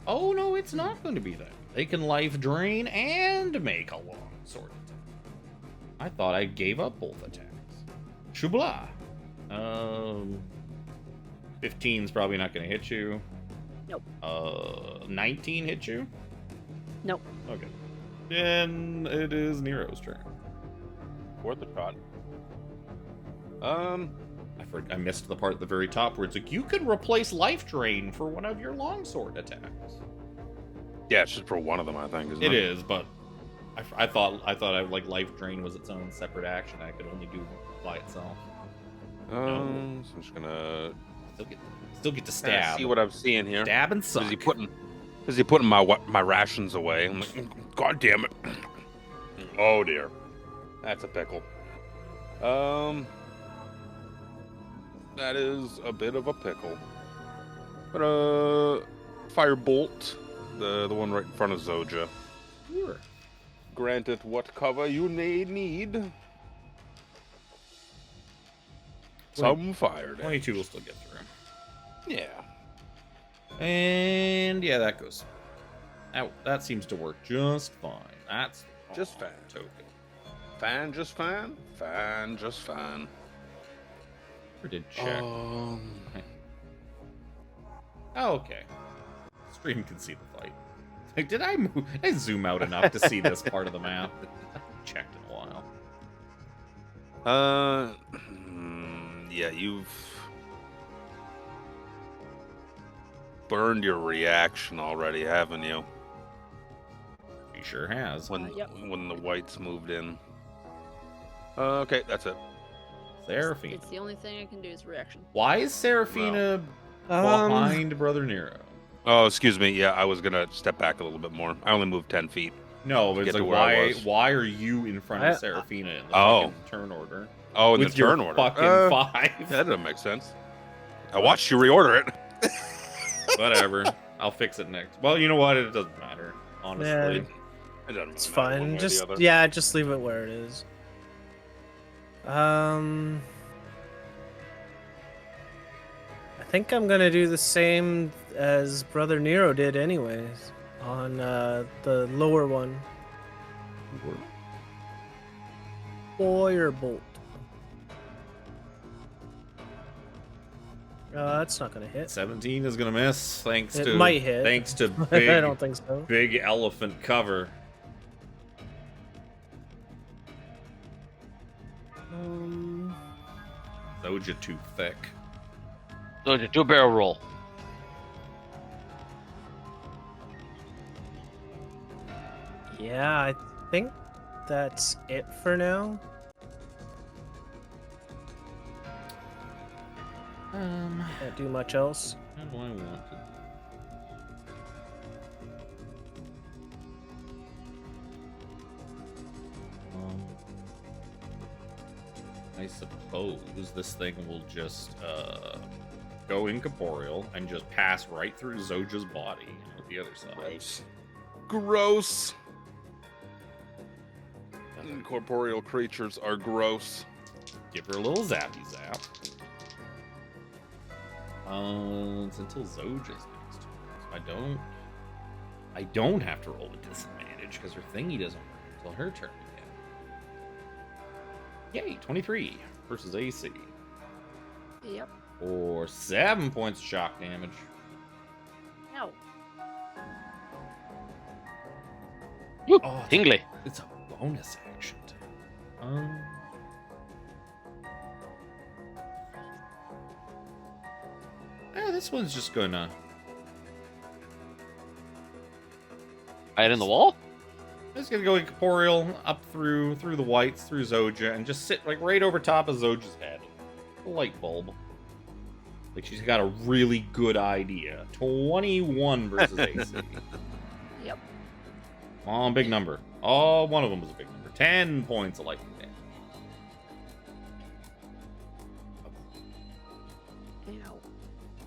Oh, no, it's not going to be that. They can life drain and make a long sword attack. I thought I gave up both attacks. Shubla. 15's probably not going to hit you. Nope. 19 hit you? Nope. Okay. Then it is Nero's turn. Fourth shot. I missed the part at the very top where it's like, you can replace life drain for one of your longsword attacks. Yeah, it's just for one of them, I think. Isn't It it is, but I thought like life drain was its own separate action. I could only do by itself. So I'm just gonna Still get to stab. see what I'm seeing here. Stab and suck. Is he putting my rations away? I'm like, God damn it! Oh dear, that's a pickle. That is a bit of a pickle. But firebolt, the one right in front of Zojja. Sure. Granteth what cover you need. Some fire damage. 22 will still get through. Yeah. And yeah, that goes. That seems to work just fine. That's Just fine. token. Fine, just fine. Fine, just fine. Or did check. Um, Oh, okay. Stream can see the fight. Like, did I zoom out enough to see this part of the map? I haven't checked in a while. yeah, you've burned your reaction already, haven't you? He sure has. When Yep. when the whites moved in. Okay, that's it. Seraphina. It's the only thing I can do is reaction. Why is Seraphina behind Brother Nero? Oh, excuse me. Yeah, I was gonna step back a little bit more. I only moved 10 feet. No, but Get it's to like where I why? was. Why are you in front of Seraphina in the fucking turn order? Oh, in with the your turn order. fucking 5. That doesn't make sense. I watched you reorder it. Whatever. I'll fix it next. Well, you know what? It doesn't matter. Honestly. Yeah. It doesn't It's matter one fine. way or the Just other. just leave it where it is. I think I'm gonna do the same as Brother Nero did, anyways, on the lower one. Firebolt. That's not gonna hit. 17 is gonna miss. Thanks It to might hit. Thanks to I big don't think so. big elephant cover. Zojja too thick. Zojja, do a barrel roll. Yeah, I think that's it for now. Can't do much else. How do I want to? I suppose this thing will just go incorporeal and just pass right through Zojja's body and out the other side. Gross. Gross. Incorporeal creatures are gross. Give her a little zappy zap. It's until Zojja's next turn. So I don't have to roll a disadvantage because her thingy doesn't work until her turn again. Yay, 23 versus AC. Yep. For 7 points of shock damage. No. Woo, Oh, tingly. It's a bonus action. This one's just gonna. Right in the wall? It's gonna go incorporeal up through the whites, through Zojja, and just sit like right over top of Zojja's head. A light bulb. Like she's got a really good idea. 21 versus AC. Yep. Oh, big number. Oh, one of them was a big number. 10 points of lightning damage. Ow.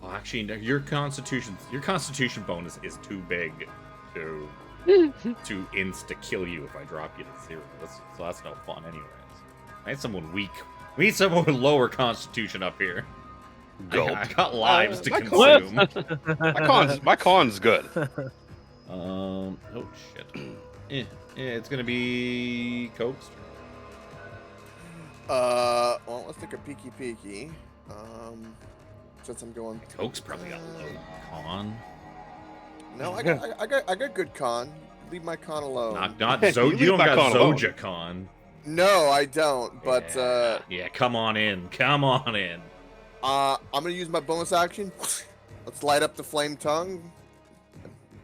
Oh, actually, no, your constitution bonus is too big to insta kill you if I drop you to 0. So that's no fun, anyways. I need someone weak. We need someone with lower constitution up here. Gulp. I got lives to my consume. My con's good. Oh shit. It's gonna be Coke's turn. Well, let's take a peeky. Since I'm going. Coke's probably got low con. No, I got good con. Leave my con alone. Not Zojja. You don't got Zojja con. No, I don't. But yeah, come on in. Come on in. I'm gonna use my bonus action. Let's light up the flame tongue.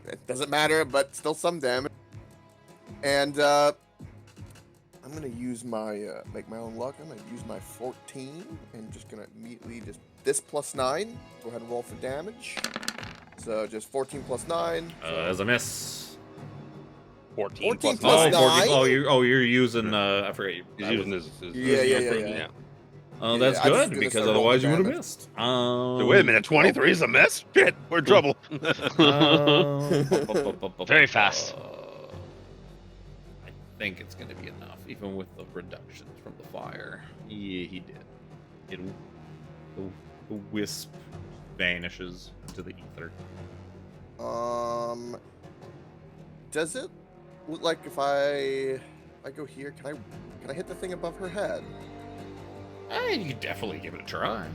It doesn't matter, but still some damage. And I'm gonna use my make my own luck. I'm gonna use my 14 and just gonna immediately just this plus 9. Go ahead and roll for damage. So just 14 plus 9. So As a miss. 14 14 plus plus 9. 9. You're using I forget. He's using his Yeah. Oh, that's I just good gonna because start rolling otherwise you would have damage. missed. Wait a minute, 23 is a miss? Shit, we're in trouble. Very fast. I think it's going to be enough, even with the reductions from the fire. Yeah, he did. The wisp vanishes into the ether. Does it look like if I go here, can I hit the thing above her head? You could definitely give it a try.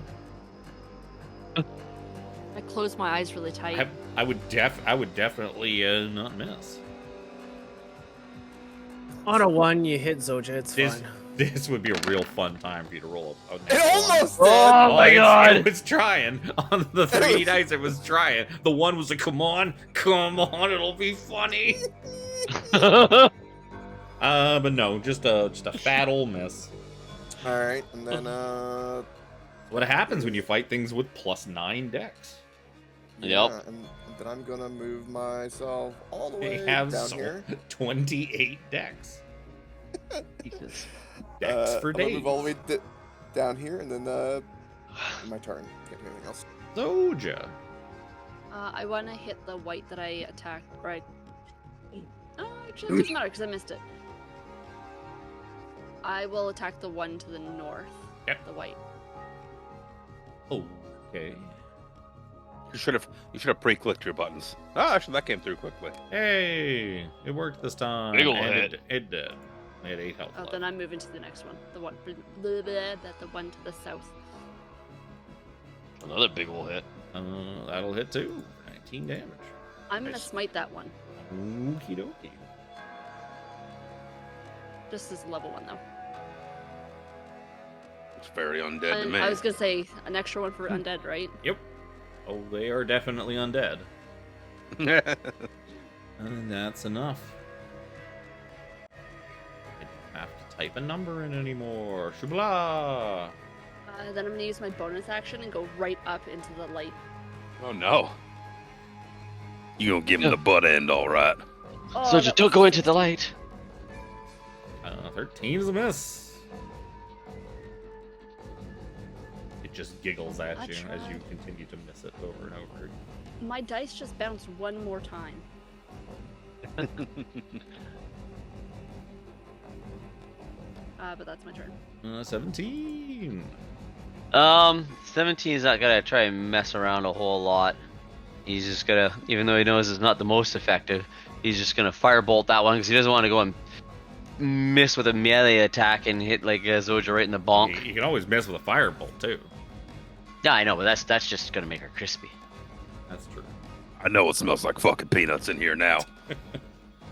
I close my eyes really tight. I would definitely not miss. On a 1, you hit Zojja, it's This fine. this would be a real fun time for you to roll a It almost did! Oh my god! It was trying. On the 3 dice, it was trying. The 1 was like, come on, it'll be funny. But no, just a fat ole miss. All right, and then What happens when you fight things with +9 dex? yeah, and then I'm gonna move myself all the way They have down here. 28 dex. Jesus. Dex for I'm gonna days. move all the way down here, and then my turn. Can't do anything else. Zojja. I want to hit the white that I attacked. Right. Actually, it doesn't matter because I missed it. I will attack the one to the north. Yep. The white. Okay. You should have pre-clicked your buttons. Oh, actually, that came through quickly. Hey, it worked this time. Big ol' and hit. it did. I had 8 health Oh, left. then I'm moving to the next one. The one, the one to the south. Another big ol' hit. That'll hit too. 19 damage. I'm gonna Nice. smite that one. Okie dokie. Just as a level one though. It's very undead to And me. I was gonna say an extra one for undead, right? Yep. Oh, they are definitely undead. And that's enough. I don't have to type a number in anymore. Shubla! Then I'm gonna use my bonus action and go right up into the light. Oh no. You gonna give him the butt end, all right? Oh, So that just don't was go into the 16. light. 13 is a miss. It just giggles at I you as you tried. continue to miss it over and over. My dice just bounced one more time. But that's my turn. 17. 17's not gonna try and mess around a whole lot. He's just gonna, even though he knows it's not the most effective, he's just gonna firebolt that one because he doesn't want to go and miss with a melee attack and hit like Zojja right in the bonk. You can always miss with a firebolt too. Yeah, I know, but that's just gonna make her crispy. That's true. I know it smells like fucking peanuts in here now.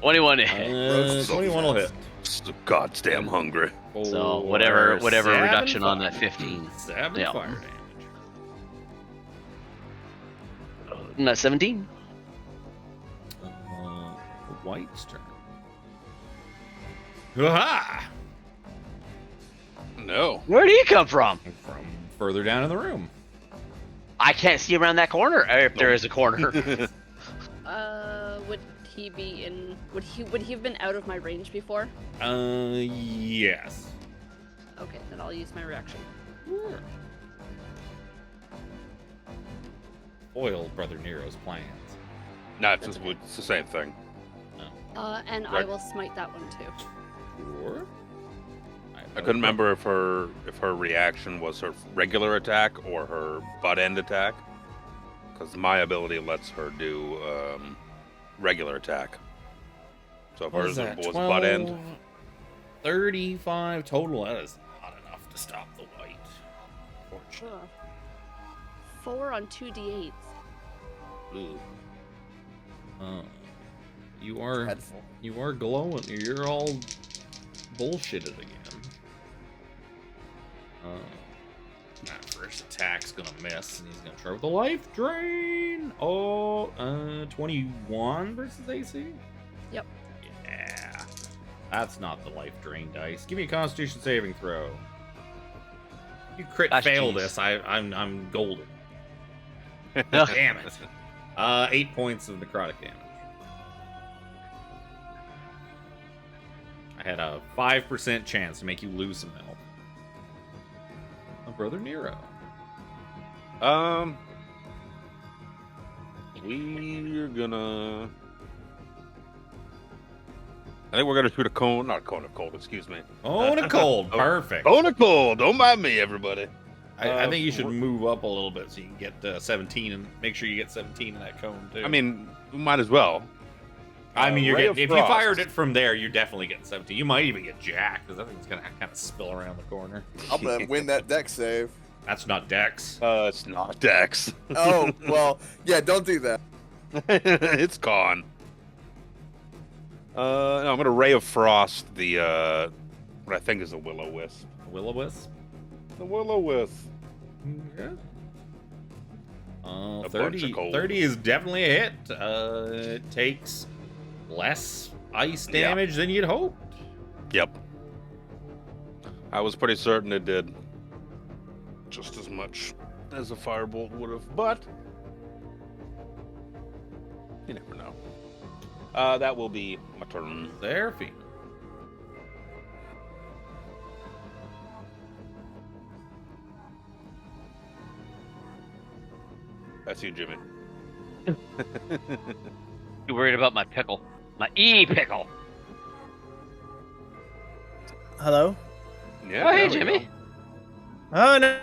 21 to hit. 21 will hit. So goddamn hungry. So whatever For 7 reduction on that fire. 15. 7 Yeah. fire damage. And that's 17. The white's turn. Aha! No. Where did he come from? From further down in the room. I can't see around that corner if there is a corner. Would he be in? Would he have been out of my range before? Yes. Okay, then I'll use my reaction. Foiled Brother Nero's plans. No, it's the same thing. And I Right. will smite that one too. Sure. I couldn't remember if her reaction was her regular attack or her butt end attack, because my ability lets her do regular attack. So if What hers is that? was butt end, 35 total. That is not enough to stop the white. Fortunately. 4 on 2d8s. Ugh. You are Dreadful. glowing. You're all bullshitted again. That first attack's gonna miss, and he's gonna try with the life drain. 21 versus AC. Yep. Yeah, that's not the life drain dice. Give me a Constitution saving throw. You crit Gosh, fail geez. this. I'm golden. Damn it. 8 points of necrotic damage. I had a 5% chance to make you lose some health. My brother Nero. we're gonna. I think we're gonna shoot a cone, not a cone of cold. Excuse me. Oh, and a cold. Perfect. Cone of cold. Don't mind me, everybody. I think you should move up a little bit so you can get 17 and make sure you get 17 in that cone too. I mean, we might as well. you're Ray getting, of if you Frost. fired it from there, you're definitely getting 17. You might even get Jack because I think it's gonna kind of spill around the corner. I'm gonna win that deck save. That's not Dex. It's not Dex. Oh well, yeah. Don't do that. It's gone. No, I'm gonna Ray of Frost the what I think is a Will-O-Wisp. Will-O-Wisp. The Will-O-Wisp. Yeah. A bunch 30, of cold. 30 is definitely a hit. It takes less ice damage than you'd hoped. Yep. I was pretty certain it did just as much as a firebolt would have, but you never know. That will be my turn. Seraphina. That's you, Jimmy. You worried about my pickle? My pickle. Hello? Yeah. Oh, hey, there we Jimmy. go. Oh, no.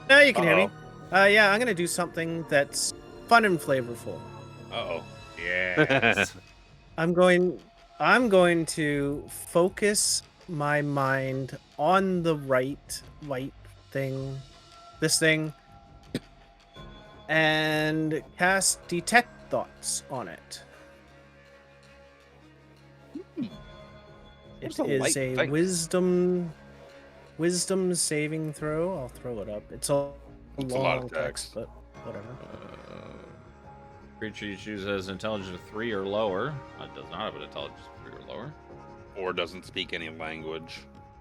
Now you can hear me. Uh-oh. Yeah, I'm going to do something that's fun and flavorful. Uh-oh. Yes. I'm going to focus my mind on the right thing, this thing, and cast detect thoughts on it. What's It a is light a thing? wisdom saving throw. I'll throw it up. It's a It's a lot long of text, text. but whatever. Creature you choose has intelligence of 3 or lower. It does not have an intelligence of 3 or lower. Or doesn't speak any language.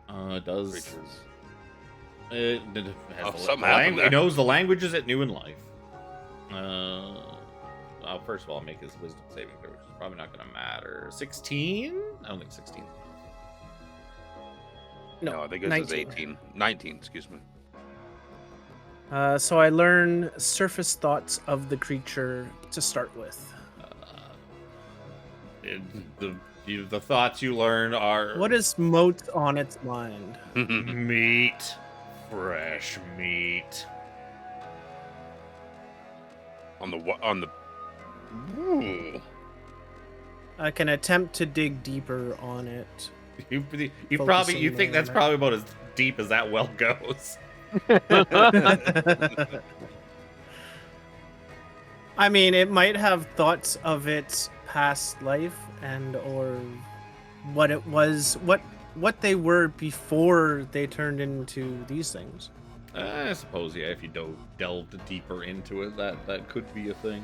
It does. Creatures. It has Oh, the something happened there. It knows the languages it knew in life. First of all, make his wisdom saving throw, which is probably not going to matter. 16? I don't think 16. No, I think it says 18. 19, excuse me. So I learn surface thoughts of the creature to start with. The thoughts you learn are What is moat on its mind? meat, fresh meat. on the Ooh. I can attempt to dig deeper on it. You Focusing think that's on it. probably about as deep as that well goes. I mean, it might have thoughts of its past life and or what it was, what they were before they turned into these things. I suppose, yeah, if you delved deeper into it, that could be a thing.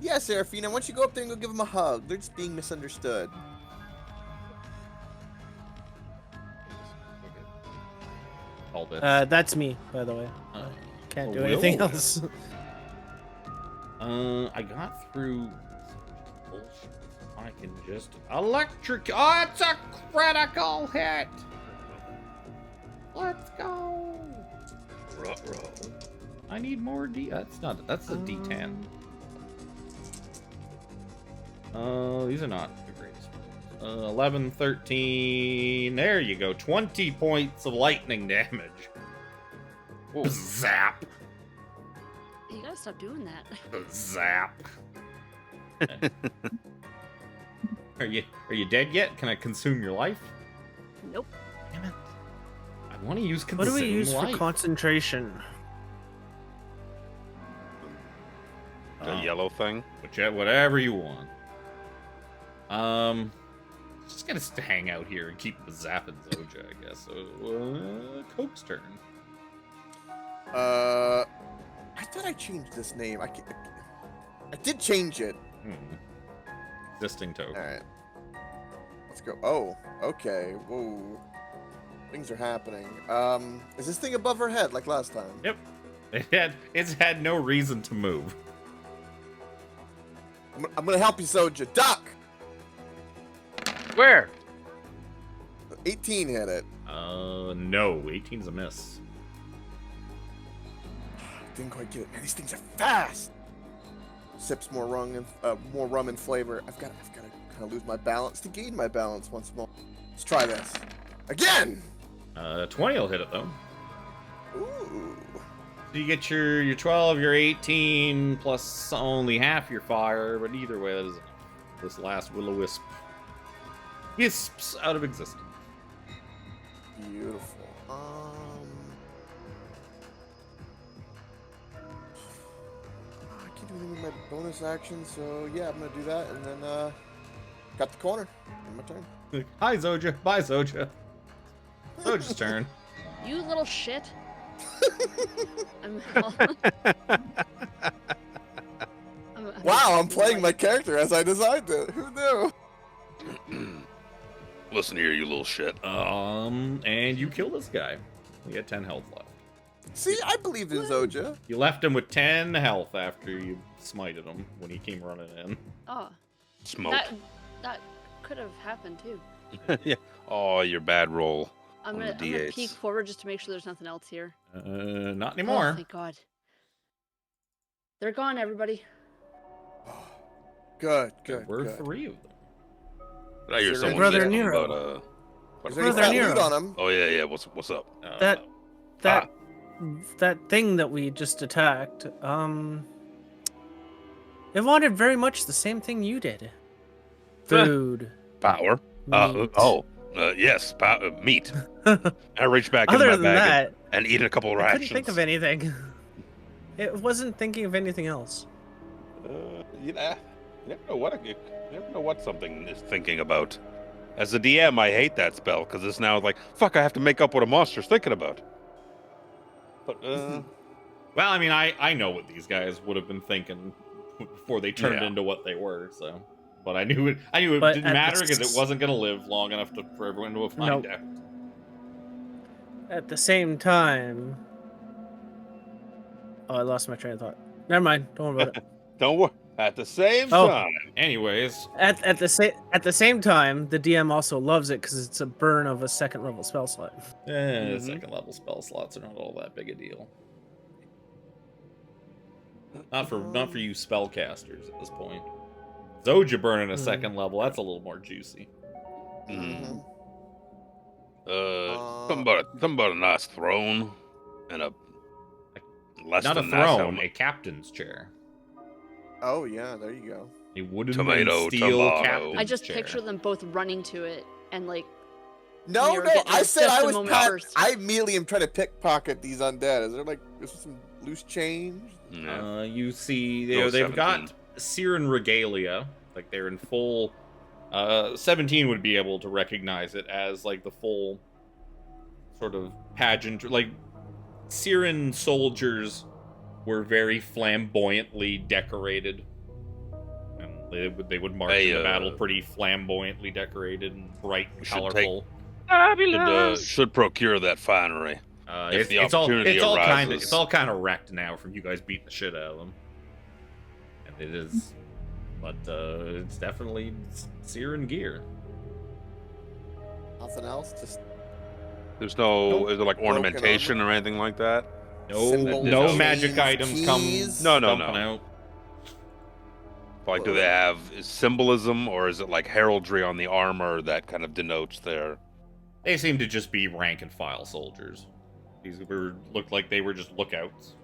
Yeah, Seraphina, why don't you go up there and go give them a hug? They're just being misunderstood. All this. That's me, by the way. Can't do anything else. I got through bullshit. I can just electric. Oh, it's a critical hit. Let's go. Ruh-roh. I need more D. That's a D10. These are not the greatest. 11, 13. There you go. 20 points of lightning damage. Ooh. Zap. You gotta stop doing that. Zap. Are you dead yet? Can I consume your life? Nope. Damn it. I want to use consume What do we use life. for concentration? The yellow thing. Whatever you want. Just gonna hang out here and keep zapping Zojja, I guess. So, Coke's turn. I thought I changed this name. I did change it. Existing token. All right. Let's go. Oh, okay. Whoa. Things are happening. Is this thing above her head like last time? Yep. It's had no reason to move. I'm gonna help you, Zojja. Duck! Where? 18 hit it. No. 18's a miss. Didn't quite get it. Man, these things are fast. Sips more rum and flavor. I've got to kind of lose my balance to gain my balance once more. Let's try this again. 20 will hit it though. Ooh. So you get your 12, your 18 plus only half your fire, but either way, that is enough. This last will-o-wisp wisps out of existence. Beautiful. I can't do anything with my bonus action, so yeah, I'm gonna do that, and then got the corner. In my turn. Hi, Zojja. Bye, Zojja. Zojja's turn. You little shit. Wow, I'm playing my character as I designed it. Who knew? Listen here, you little shit. And you kill this guy. You get 10 health left. See, I believed in Zojja. You left him with 10 health after you smited him when he came running in. Oh, Smoke. that could have happened too. Yeah. Oh, your bad roll. I'm On gonna the D8s. peek forward just to make sure there's nothing else here. Not Oh, anymore. thank God. They're gone, everybody. Good, There good, were good. 3 of them. Did I hear Is there someone Brother say something Nero. about Is there any Brother fat Nero. loot on him? Oh yeah. What's up? That thing that we just attacked, it wanted very much the same thing you did. Food. Power. Meat. Yes. Meat. I reached back into Other my than bag that, and eat a couple I rations. couldn't think of anything. It wasn't thinking of anything else. You never know what something is thinking about. As a DM, I hate that spell because it's now like, fuck, I have to make up what a monster's thinking about. But Well, I mean, I know what these guys would have been thinking before they turned Yeah. into what they were. So, but I knew it But didn't at matter the because it s- wasn't going to live long enough for everyone to find Nope. out. At the same time, oh, I lost my train of thought. Never mind. Don't worry about it. don't worry. At the same Oh. time, Anyways, At the same time, the DM also loves it because it's a burn of a 2nd level spell slot. Mhm. 2nd level spell slots are not all that big a deal. Not for you spellcasters at this point. Zojja burning a 2nd level, that's a little more juicy. something about a nice throne and a less Not a than nice throne, helmet. a captain's chair. Oh yeah, there you go. A wooden Tomato, and steel tomato. captain's I just chair. picture them both running to it and like. No, Nero no, getting I it said just I a was moment pat. first. I immediately am trying to pickpocket these undead. Is there some loose change? Yeah. You see, Go they've 17. got Siren regalia, like they're in full. 17 would be able to recognize it as like the full sort of pageant. Like Siren soldiers were very flamboyantly decorated, and they would march into battle pretty flamboyantly decorated and bright and colorful. Should procure that finery. If the opportunity arises. It's all kind of wrecked now from you guys beating the shit out of them, and it is, but it's definitely Siren gear. Nothing else. Just There's no, Nope. is there like ornamentation or anything like that? Symbols, No chains, magic items come keys. No. dumping out. Like, do they have symbolism or is it like heraldry on the armor that kind of denotes their? They seem to just be rank and file soldiers. These looked like they were just lookouts,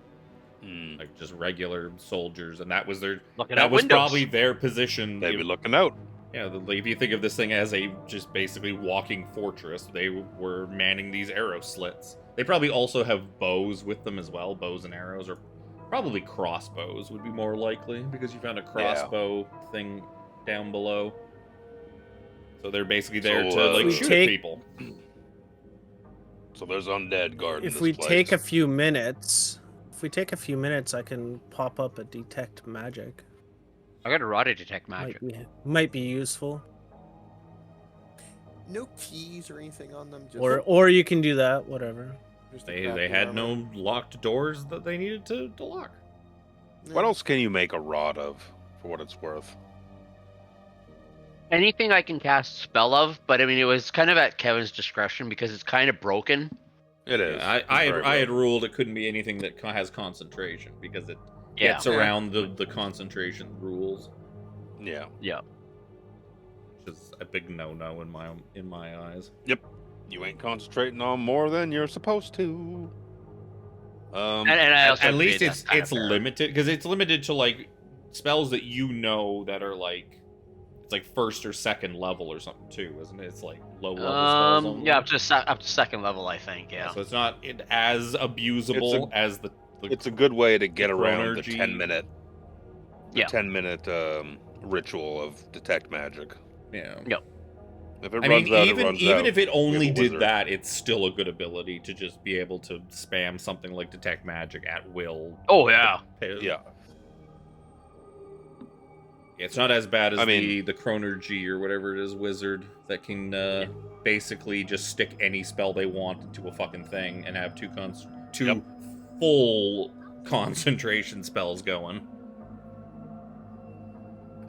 like just regular soldiers, and that was their. That was probably their position. They'd be looking out. Yeah, if you think of this thing as a just basically walking fortress, they were manning these arrow slits. They probably also have bows with them as well, bows and arrows, or probably crossbows would be more likely because you found a crossbow thing down below. So they're basically there to like shoot at people. So there's undead guarding If this we place. take a few minutes, I can pop up a detect magic. I got a raw to detect magic. Might be useful. no keys or anything on them. Just Or you can do that, whatever. just a They crappy had armor. no locked doors that they needed to lock. What else can you make a rod of, for what it's worth? Anything I can cast spell of, but I mean, it was kind of at Kevin's discretion because it's kind of broken. It is. Yeah, It's I very had good. ruled it couldn't be anything that has concentration because it Yeah. gets around the concentration rules, Yeah. Yeah. which is a big no-no in my eyes. You ain't concentrating on more than you're supposed to. And I also At least agree that's kind it's of fair. limited because it's limited to like spells that you know that are like it's like 1st or 2nd level or something too, isn't it? It's like low level spells. Only. Yeah, up to 2nd level, I think. Yeah. So it's not as abusable as the It's a good way to get around the Chronergy. 10-minute. Yeah. 10-minute ritual of detect magic. yeah. Yep. If it I runs mean, out, even it runs even out. if it only a did wizard. that, it's still a good ability to just be able to spam something like detect magic at will. Oh yeah. Yeah. It's not as bad as I mean- the Chronergy or whatever it is wizard that can basically just stick any spell they want into a fucking thing and have two Yep. full concentration spells going.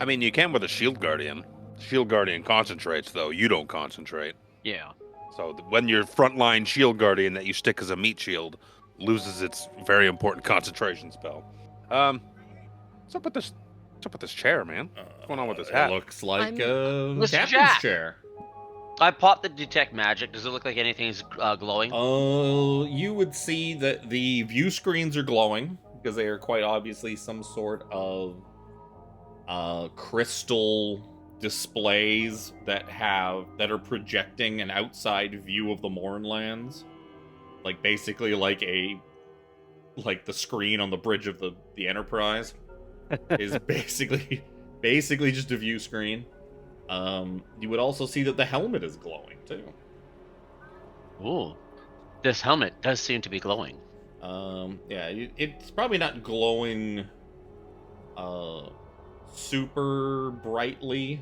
I mean, you can with a Shield Guardian. Shield Guardian concentrates, though. You don't concentrate. Yeah. So when your frontline Shield Guardian that you stick as a meat shield loses its very important concentration spell. What's up with this chair, man? What's going on with this hat? It looks like I'm- Mr. captain's Jack. chair. I popped the detect magic. Does it look like anything's glowing? You would see that the view screens are glowing because they are quite obviously some sort of crystal displays that are projecting an outside view of the Mournlands, like basically like the screen on the bridge of the Enterprise is basically just a view screen. You would also see that the helmet is glowing too. Ooh. This helmet does seem to be glowing. Yeah, it's probably not glowing super brightly,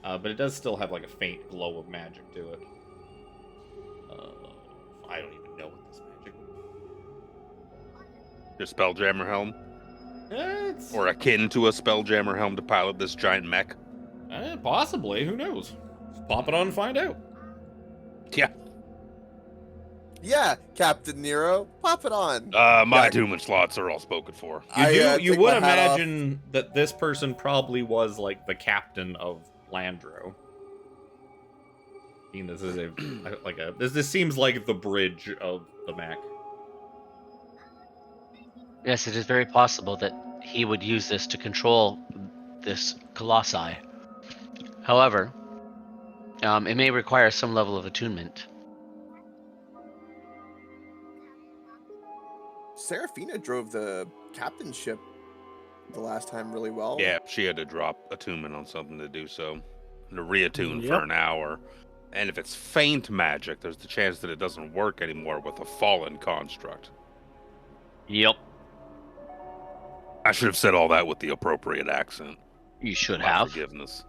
but it does still have like a faint glow of magic to it. I don't even know what this magic Your Spelljammer helm? is. Or akin to a Spelljammer helm to pilot this giant mech? Possibly, who knows? Just pop it on and find out. Yeah. Yeah, Captain Nero, pop it on. My Yeah. attunement slots are all spoken for. You take would my hat off. imagine that this person probably was like the captain of Landro. I mean, this is this seems like the bridge of the mech. Yes, it is very possible that he would use this to control this colossi. However, it may require some level of attunement. Seraphina drove the captain ship the last time really well. Yeah, she had to drop attunement on something to do so. To reattune for Yep. an hour. And if it's faint magic, there's the chance that it doesn't work anymore with a fallen construct. Yep, I should have said all that with the appropriate accent. you should My have. forgiveness.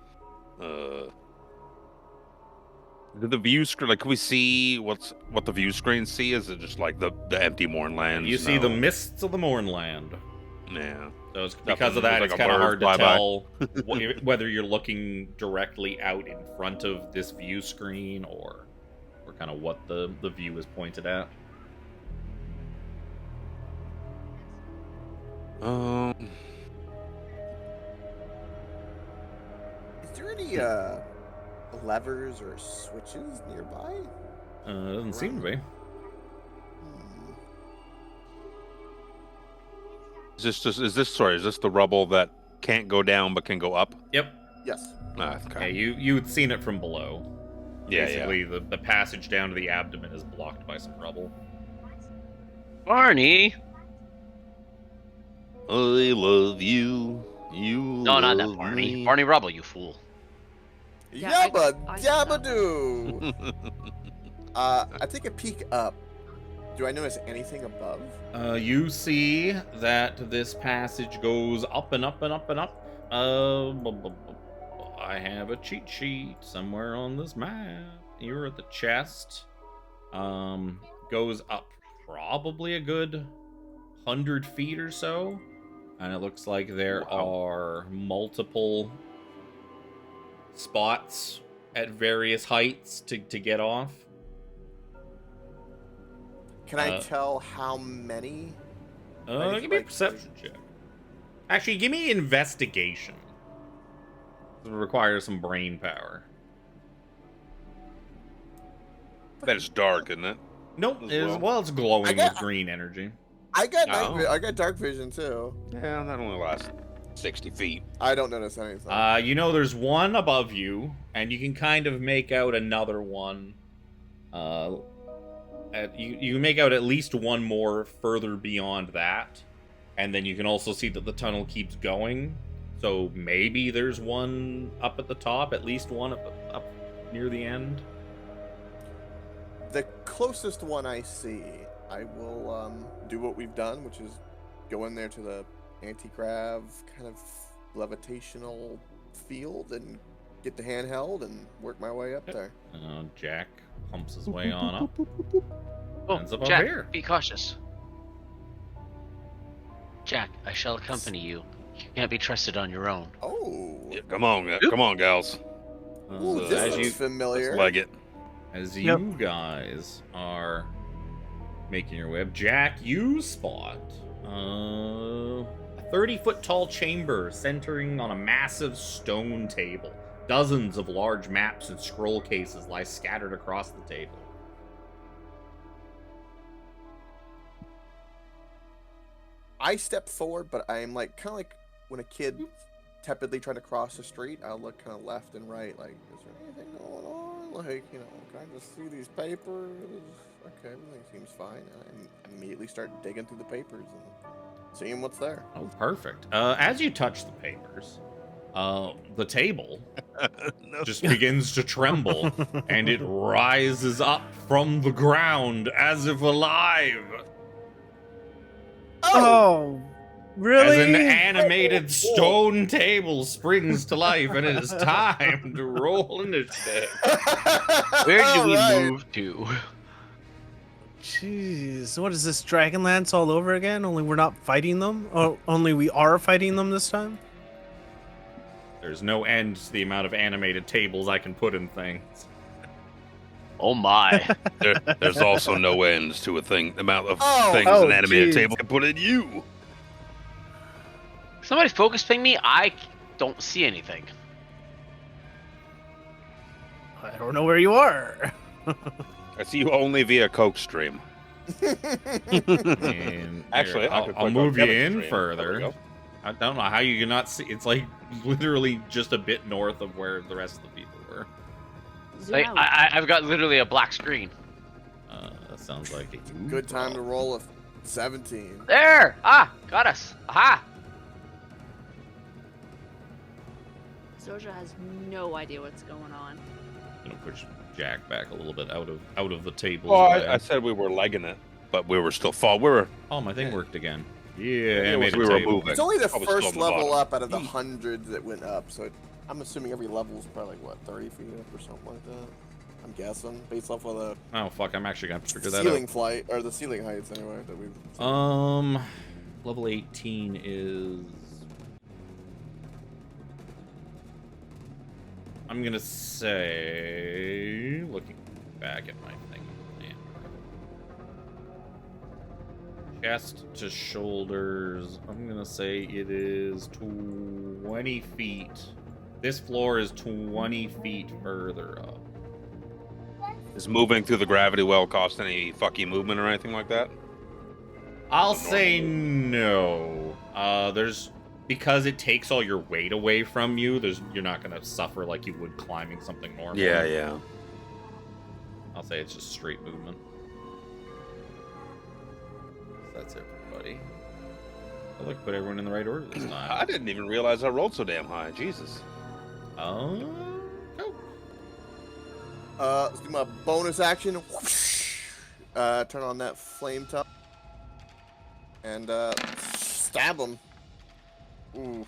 The view screen, like, can we see what the view screens see? Is it just like the empty Mournlands? You see the mists of the Mournland. Yeah. So it's, Nothing- because of that, there's it's like a kind of bird hard to fly by. tell whether you're looking directly out in front of this view screen or kind of what the view is pointed at. Is there any levers or switches nearby? Doesn't seem to be. Hmm. Is this the rubble that can't go down but can go up? Yep. Yes. Ah, Yeah, okay. you'd seen it from below. Yeah, Basically, the passage down to the abdomen is blocked by some rubble. Barney! I love you. You No, not that love Barney. me. Barney Rubble, you fool. Yeah, I Yabba got dabba that. doo. I take a peek up. Do I notice anything above? You see that this passage goes up and up and up and up. I have a cheat sheet somewhere on this map. You're at the chest. Goes up probably a good 100 feet or so. And it looks like there are multiple spots at various heights to get off. Can I tell how many? Give me a perception check. Actually, give me investigation. It requires some brain power. That is dark, isn't it? Nope. As well? It's glowing I got- with green energy. I got Oh. I got dark vision too. Yeah, that only lasts 60 feet. I don't notice anything. You know, there's one above you, and you can kind of make out another one. You make out at least one more further beyond that, and then you can also see that the tunnel keeps going. So maybe there's one up at the top, at least one up near the end. The closest one I see, I will do what we've done, which is go in there to the anti-grav kind of levitational field and get the handheld and work my way up there. Jack pumps his way on up. Oh, Ends up Jack, here. be cautious. Jack, I shall accompany you. You can't be trusted on your own. Oh. Yeah, come on, gals. Ooh, this as looks you familiar. Let's leg it. as you guys are making your way up, Jack, you spot a 30-foot tall chamber centering on a massive stone table. Dozens of large maps and scroll cases lie scattered across the table. I step forward, but I'm like kind of like when a kid tepidly trying to cross the street. I'll look kind of left and right, like, is there anything going on? Like, you know, can I just see these papers? Okay, everything seems fine. And I immediately start digging through the papers and seeing what's there. Oh, perfect. As you touch the papers, the table just begins to tremble, and it rises up from the ground as if alive. Oh, really? As an animated stone table springs to life, and it is time to roll initiative. Where do we Alright. move to? Jeez, what is this, Dragonlance all over again? Only we're not fighting them? Oh, only we are fighting them this time? There's no end to the amount of animated tables I can put in things. Oh my. There's also no ends to the amount of Oh, things oh, an animated geez. table can put in you. Somebody focus ping me? I don't see anything. I don't know where you are. I see you only via Coke stream. And Actually, here, I could I'll click move on you Kevin's in stream. There we further. go. I don't know how you cannot see. It's like literally just a bit north of where the rest of the people were. Zoom Like, out. I've got literally a black screen. That sounds like a Good time to roll a 17. There! Ah! Got us! Aha! Zojja has no idea what's going on. I'm gonna push Jack back a little bit out of the table. Well, I said we were legging it, but we were still fall. We were. Oh, my thing worked again. Yeah, It was- animated we were table. moving. It's only the Probably still first on the level bottom. up out of the hundreds that went up, so I'm assuming every level is probably like, what, 30 feet up or something like that. I'm guessing, based off of the Oh fuck! I'm actually gonna have to figure that ceiling out. flight or the ceiling heights anyway that we've. Level 18 is. I'm gonna say, looking back at my thing, chest to shoulders. I'm gonna say it is 20 feet. This floor is 20 feet further up. Is moving through the gravity well cost any fucking movement or anything like that? I'll The say normal no. There's because it takes all your weight away from you. You're not gonna suffer like you would climbing something normal. Yeah. I'll say it's just straight movement. That's everybody. I like put everyone in the right order this I time. didn't even realize I rolled so damn high. Jesus. Go. Let's do my bonus action. Whoosh. Turn on that flame top and stab him. Ooh.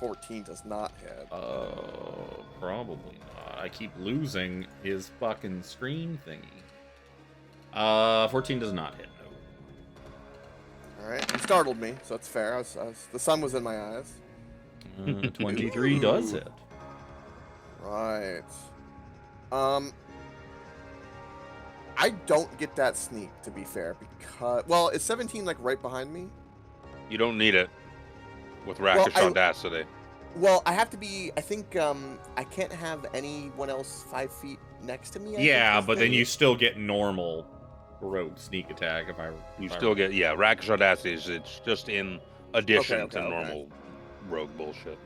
14 does not hit. Probably not. I keep losing his fucking screen thingy. 14 does not hit. No. All right, he startled me, so that's fair. The sun was in my eyes. 23 does hit. Right. I don't get that sneak, to be fair, because well, is 17 like right behind me? You don't need it with Rakish Audacity. Well, I have to be. I think I can't have anyone else 5 feet next to me. I Yeah, think, is but the- then you still get normal rogue sneak attack if I. You if I still get Rakish Audacity. It's just in addition Okay, to okay. normal rogue bullshit.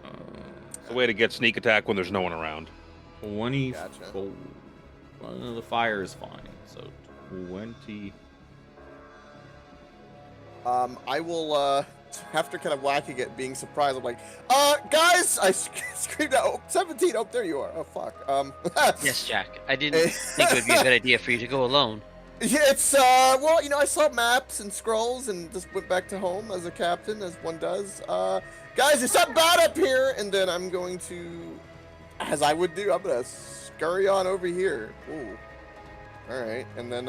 It's a way to get sneak attack when there's no one around. 24. Gotcha. The fire is fine. So 20. I will after kind of whacking it, being surprised. I'm like, guys! I screamed out, oh, 17. Oh, there you are. Oh, fuck. Yes, Jack. I didn't think it would be a good idea for you to go alone. Yeah, it's well, I saw maps and scrolls and just went back to home as a captain, as one does. guys, it's not bad up here. And then I'm going to, as I would do, I'm gonna scurry on over here. Ooh. All right, and then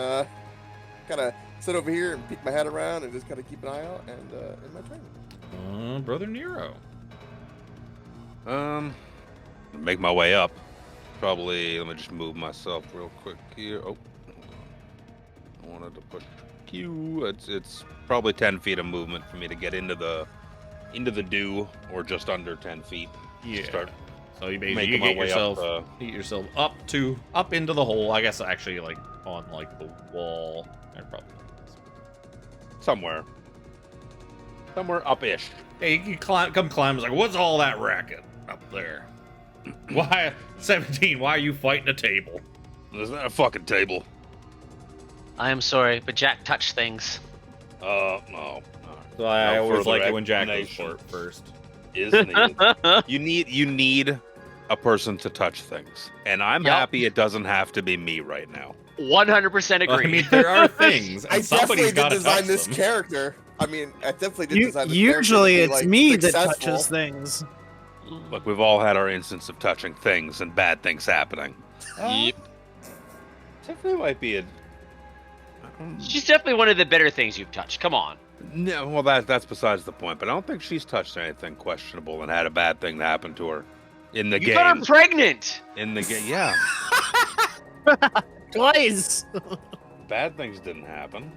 kind of sit over here and peek my head around and just kind of keep an eye out and in my turn. Brother Nero. Make my way up. Probably, let me just move myself real quick here. Oh, I wanted to put Q. It's probably 10 feet of movement for me to get into the dew, or just under 10 feet. Yeah. Start So you basically making get my way yourself up. up into the hole. I guess actually like on like the wall. Or probably somewhere up-ish. Hey, you can come climb. It's like, what's all that racket up there? Why, 17? Why are you fighting a table? There's not a fucking table. I am sorry, but Jack touched things. No. So I No always like further it when Jack goes explanation. for it first. Is needed. You need a person to touch things, and I'm Yep. happy it doesn't have to be me right now. 100% agree. Well, I mean, there are things, and I somebody's definitely got did to design touch this them. character. I mean, I definitely did design this Usually character. it's to be, me like, that successful. touches things. Look, we've all had our instance of touching things and bad things happening. Yep. Tiffany might be a. She's definitely one of the better things you've touched. Come on. No, well, that's besides the point. But I don't think she's touched anything questionable and had a bad thing happen to her in the You game. got her pregnant. In the game, yeah. Twice. Bad things didn't happen.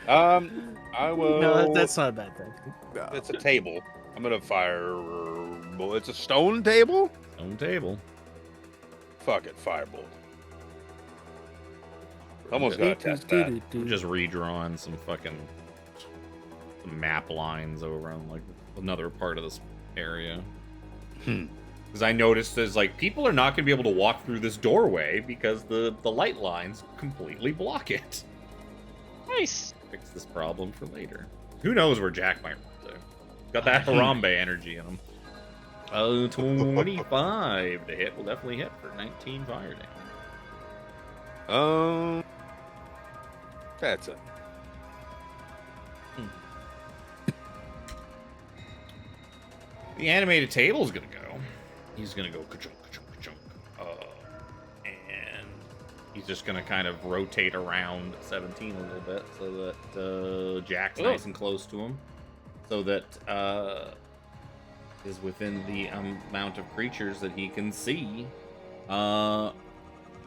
I will. No, that's not a bad thing. No. It's a table. I'm gonna fire. Well, it's a stone table. On table. Fuck it, firebolt. Almost gotta test that. I'm just redrawing some fucking map lines over on like another part of this area. Because I noticed there's like people are not gonna be able to walk through this doorway because the light lines completely block it. Nice. Fix this problem for later. Who knows where Jack might run to? Got that Harambe energy in him. 25 to hit will definitely hit for 19 fire damage. That's it. The animated table's gonna go. He's gonna go ka-chunk, ka-chunk, ka-chunk. And he's just gonna kind of rotate around 17 a little bit so that Jack's nice and close to him. So that is within the amount of creatures that he can see.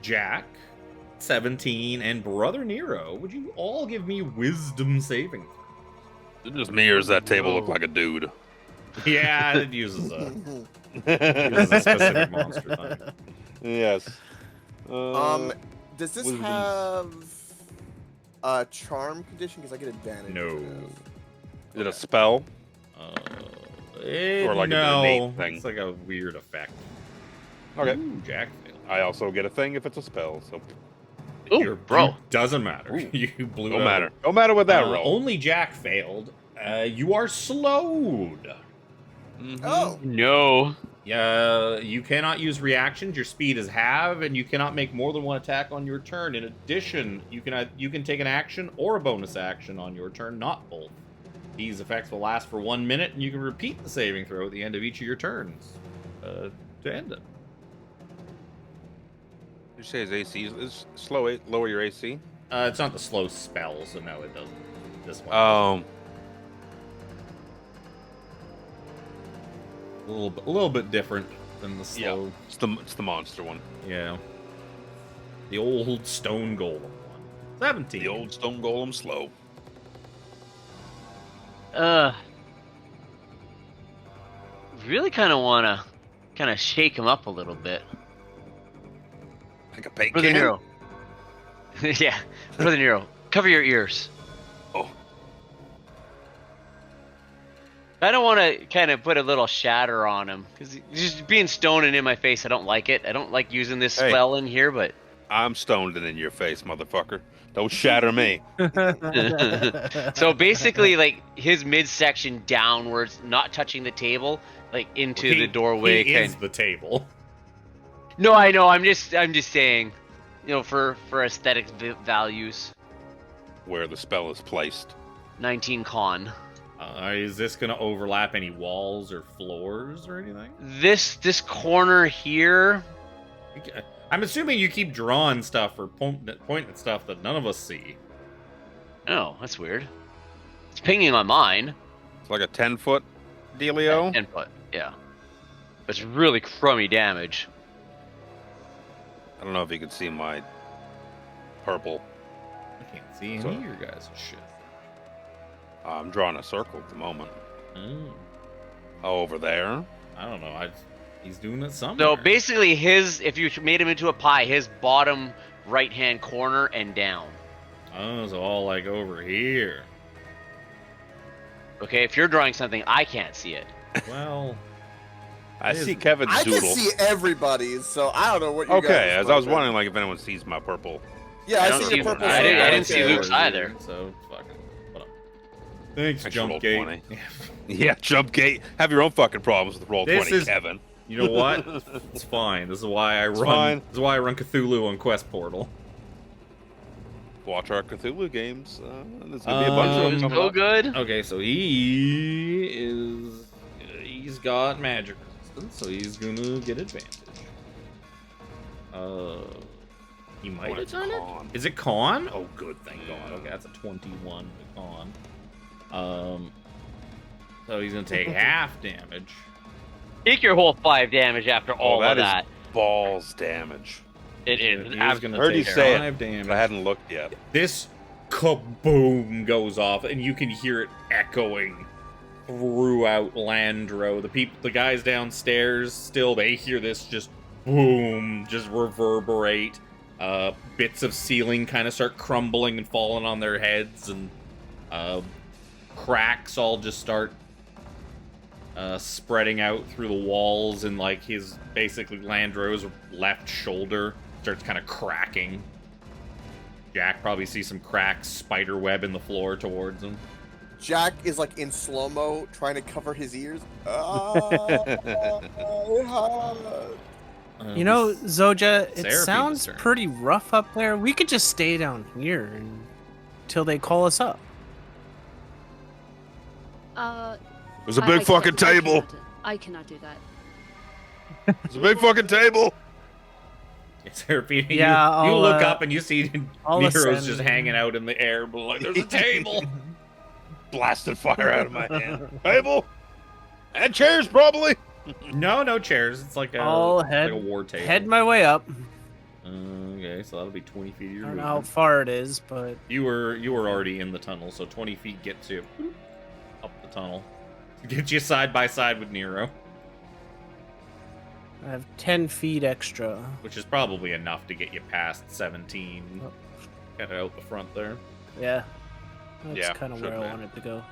Jack, 17, and Brother Nero, would you all give me wisdom saving throws? Is it just me, or does that table look like a dude? Yeah, it uses a specific monster thing. Yes. Does this wisdom. have a charm condition? Because I get advantage. No. Is it a spell? Or like an no, innate thing? it's like a weird effect. Okay. Ooh, Jack failed. I also get a thing if it's a spell. So Ooh, bro. Doesn't matter. Ooh. You blew no it matter. out. No matter what that roll. Only Jack failed. You are slowed. Oh. No. You cannot use reactions. Your speed is halved, and you cannot make more than one attack on your turn. In addition, you can take an action or a bonus action on your turn, not both. These effects will last for 1 minute, and you can repeat the saving throw at the end of each of your turns to end it. You say his AC is slow. Lower your AC. It's not the slow spell, so no, it doesn't. This one. A little bit different than the slow. Yeah, it's the monster one. Yeah. The old stone golem one. 17. The old stone golem slow. Really kind of want to shake him up a little bit. Like a paint Brother can. Nero. Yeah, Brother Nero, cover your ears. Oh. I don't want to kind of put a little shatter on him because just being stoned and in my face, I don't like it. I don't like using this Hey. spell in here, but I'm stoned and in your face, motherfucker. Don't shatter me. so basically, like his midsection downwards, not touching the table, like into the doorway. He is the table. No, I know. I'm just saying, for aesthetic values. Where the spell is placed. 19 con. Is this gonna overlap any walls or floors or anything? This corner here. I'm assuming you keep drawing stuff or pointing at stuff that none of us see. Oh, that's weird. It's pinging on mine. It's like a 10-foot dealio. 10 foot, yeah. It's really crummy damage. I don't know if you can see my purple. I can't see any So- of your guys' shit. I'm drawing a circle at the moment. Mm, Oh, over there. I don't know. He's doing it somewhere. So basically, if you made him into a pie, his bottom right-hand corner and down. Oh, it's all like over here. Okay, if you're drawing something, I can't see it. Well, I It see is- Kevin's I doodle. can see everybody's, so I don't know what you guys. Okay, as I was but- wondering, like, if anyone sees my purple. Yeah, I I don't see see- the purple. I didn't- I didn't circle. see Luke's either. So fucking. Whatever. Thanks, I should roll Jump Gate. 20. Yeah, jump gate. Have your own fucking problems with roll This 20, is- Kevin. You know what? It's fine. This is why I It's run. fine. This is why I run Cthulhu on Quest Portal. Watch our Cthulhu games. There's gonna be a bunch of them Um, coming So up. good. Okay, so he's got magic resistance, so he's gonna get advantage. He might. It's on it. con. Is it con? Oh, good, thank God. Okay, that's a 21 to con. So he's gonna take half damage. Take your whole 5 damage after all that of is that. balls damage. It is. He's gonna Heard you take say it, 5 damage. But I hadn't looked yet. This kaboom goes off, and you can hear it echoing throughout Landro. The guys downstairs still, they hear this just boom, just reverberate. Bits of ceiling kind of start crumbling and falling on their heads, and cracks all just start spreading out through the walls, and like his basically Landro's left shoulder starts kind of cracking. Jack probably sees some cracks, spider web in the floor towards him. Jack is like in slow mo, trying to cover his ears. You know, Zojja, it Seraphina's sounds turn. pretty rough up there. We could just stay down here until they call us up. There's a big fucking table. I cannot do that. There's a big fucking table. Seraphina, Yeah, you I'll, look up and you see I'll Nero's ascend. just hanging out in the air, but like, there's a table. Blasted fire out of my hand. Table. And chairs, probably. No chairs. It's like a, I'll it's like a war table. Head my way up. Okay, so that'll be 20 feet of I your don't know how movement. far it is, but You were already in the tunnel, so 20 feet gets you up the tunnel. Get you side by side with Nero, I have 10 feet extra. which is probably enough to get you past 17. Oh. Get out the front there. Yeah. That's Yeah, kind of should where be. I wanted to go.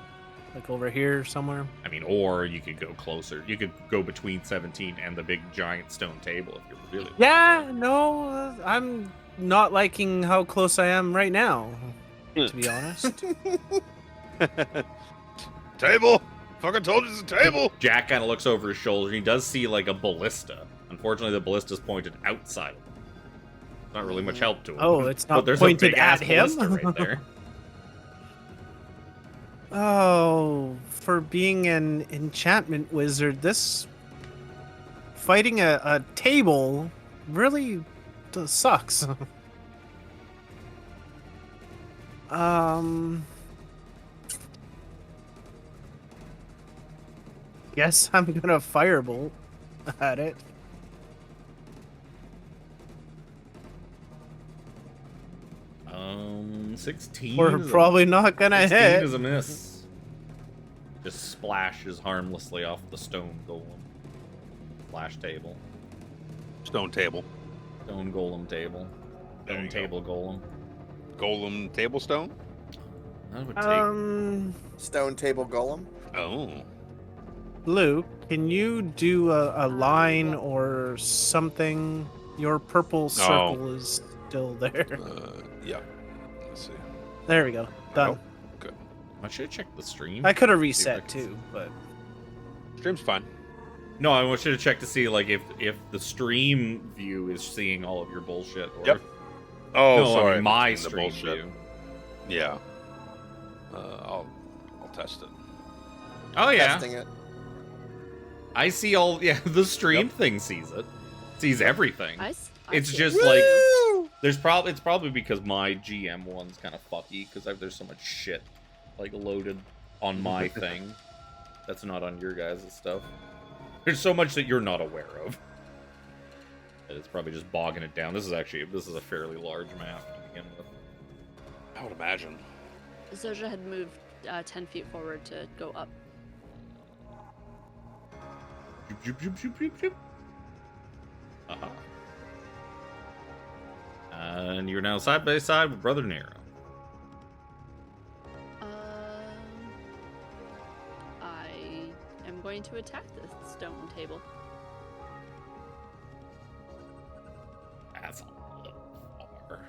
Like over here somewhere. I mean, or you could go closer. You could go between 17 and the big giant stone table if you're really. Yeah, no, I'm not liking how close I am right now, to be honest. Table. Fucking told you it's a table. Jack kind of looks over his shoulder. And he does see like a ballista. Unfortunately, the ballista's pointed outside. Not really much help to him. Oh, it's But not there's pointed a big-ass at him? ballista right there. Oh, for being an enchantment wizard, this fighting a table really sucks. Guess I'm gonna firebolt at it. 16. We're is a- probably not gonna 16 hit. is a miss. Just splashes harmlessly off the stone golem. Flash table. Stone table. Stone golem table. There Stone you go. table golem. Golem table stone. That would take. Stone table golem. Oh. Luke, can you do a line or something? Your purple circle is still there. Yeah. Let's see. There we go. Done. I should have checked the stream. I could have See if I reset can see. too, but Stream's fine. No, I should have checked to see like if the stream view is seeing all of your bullshit. Or, Yep. Oh, no, I sorry. mean, my the stream bullshit. view. Yeah. I'll test it. Oh yeah. testing it. I see all. Yeah, the stream thing sees it. Sees everything. It's see just it. like Woo! it's probably because my GM one's kind of fucky because there's so much shit like loaded on my thing that's not on your guys' stuff. There's so much that you're not aware of. It's probably just bogging it down. This is a fairly large map to begin with. I would imagine. Zojja had moved 10 feet forward to go up. Uh-huh. And you're now side by side with Brother Nero. I am going to attack the stone table. That's a little far.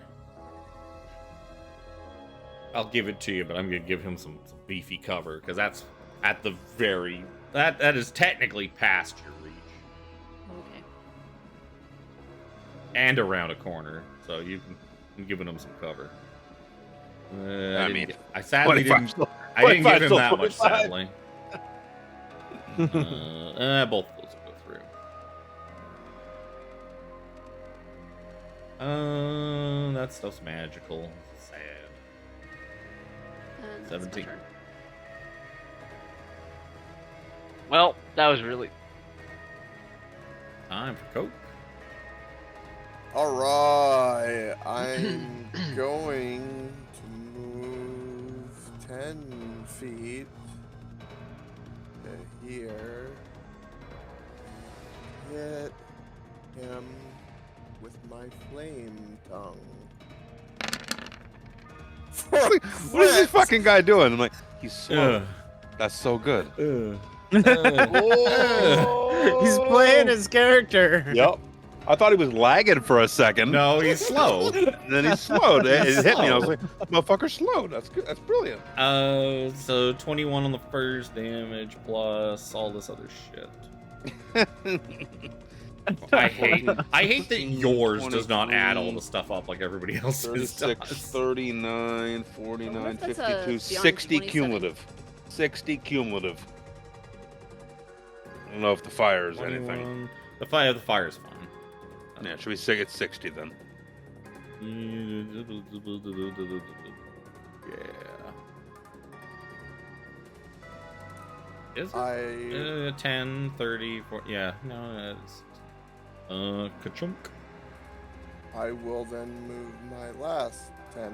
I'll give it to you, but I'm gonna give him some beefy cover because that's at the very that is technically past your reach Okay. and around a corner, so I'm giving him some cover. I sadly didn't give him that much. Sadly, both of those will go through. That stuff's magical. Sad. And that's my 17. turn. Well, that was really. Time for Coke. Alright, I'm going to move 10 feet to here. Hit him with my flame tongue. What is this fucking guy doing? I'm like, he's slow. Ugh. That's so good. He's playing his character. Yep. I thought he was lagging for a second. No, he's slow. Then he slowed. It hit me. I was like, motherfucker slowed. That's good. That's brilliant. So 21 on the first damage plus all this other shit. I hate that yours does not add all the stuff up like everybody else's 36, does. 39, 49, That's 52, beyond 60 27. cumulative. 60 cumulative. I don't know if the fire is 21. anything. The fire's fine. Yeah, it should be sick. It's 60 then. Yeah. Is it? 10, 30, 40. Yeah, no, it's. Ka-chunk. I will then move my last 10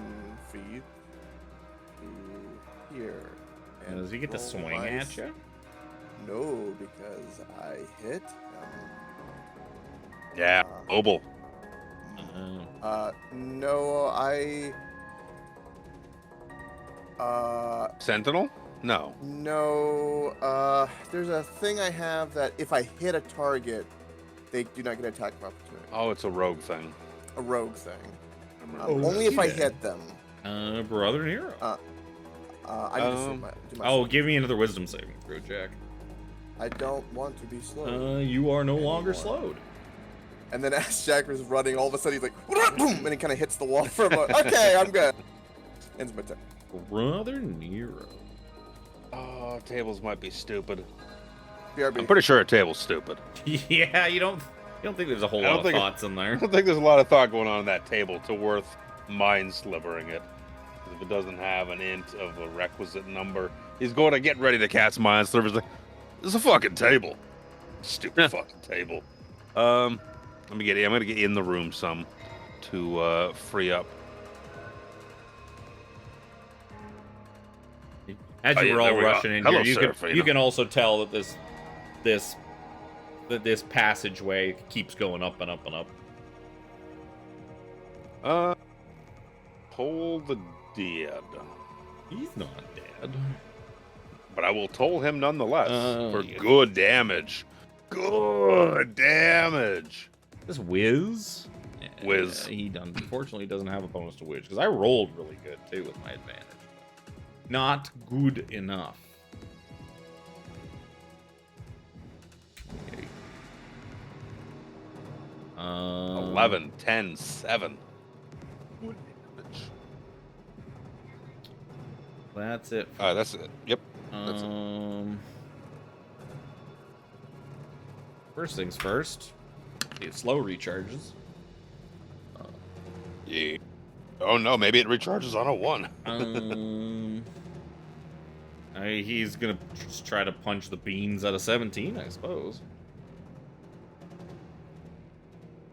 feet to here. And Does he get to roll swing my at you? No, because I hit him. Yeah, mobile. No, I. Sentinel? No. No, there's a thing I have that if I hit a target, they do not get an attack of opportunity. Oh, it's a rogue thing. A rogue thing. Oh, Only if I yeah. hit them. Brother Nero. I need to do my Oh, give me another wisdom saving throw, Jack. I don't want to be slow. You are no longer Anymore. slowed. And then as Jack was running, all of a sudden he's like, boom, and he kind of hits the wall for a moment. Okay, I'm good. Ends my turn. Brother Nero. Oh, tables might be stupid. BRB. I'm pretty sure a table's stupid. Yeah, you don't think there's a whole lot of thoughts in I there. don't think there's a lot of thought going on in that table to worth mind slivering it. If it doesn't have an int of a requisite number, he's going to get ready to cast mind sliver. He's like, this is a fucking table. Stupid fucking table. I'm gonna get in the room some to free up. As Oh, you yeah, were there all we go. rushing in Hello, here, Seraphina. you can also tell that this passageway keeps going up and up and up. Toll the dead. He's not dead. But I will toll him nonetheless for yeah. good damage. Good damage. This whiz. Whiz. Unfortunately doesn't have a bonus to whiz because I rolled really good too with my advantage. Not good enough. Okay. 11, 10, 7. Good damage. That's it. That's it. Yep. That's it. First things first. It slow recharges. Yeah. Oh no, maybe it recharges on a 1. He's gonna just try to punch the beans out of 17, I suppose.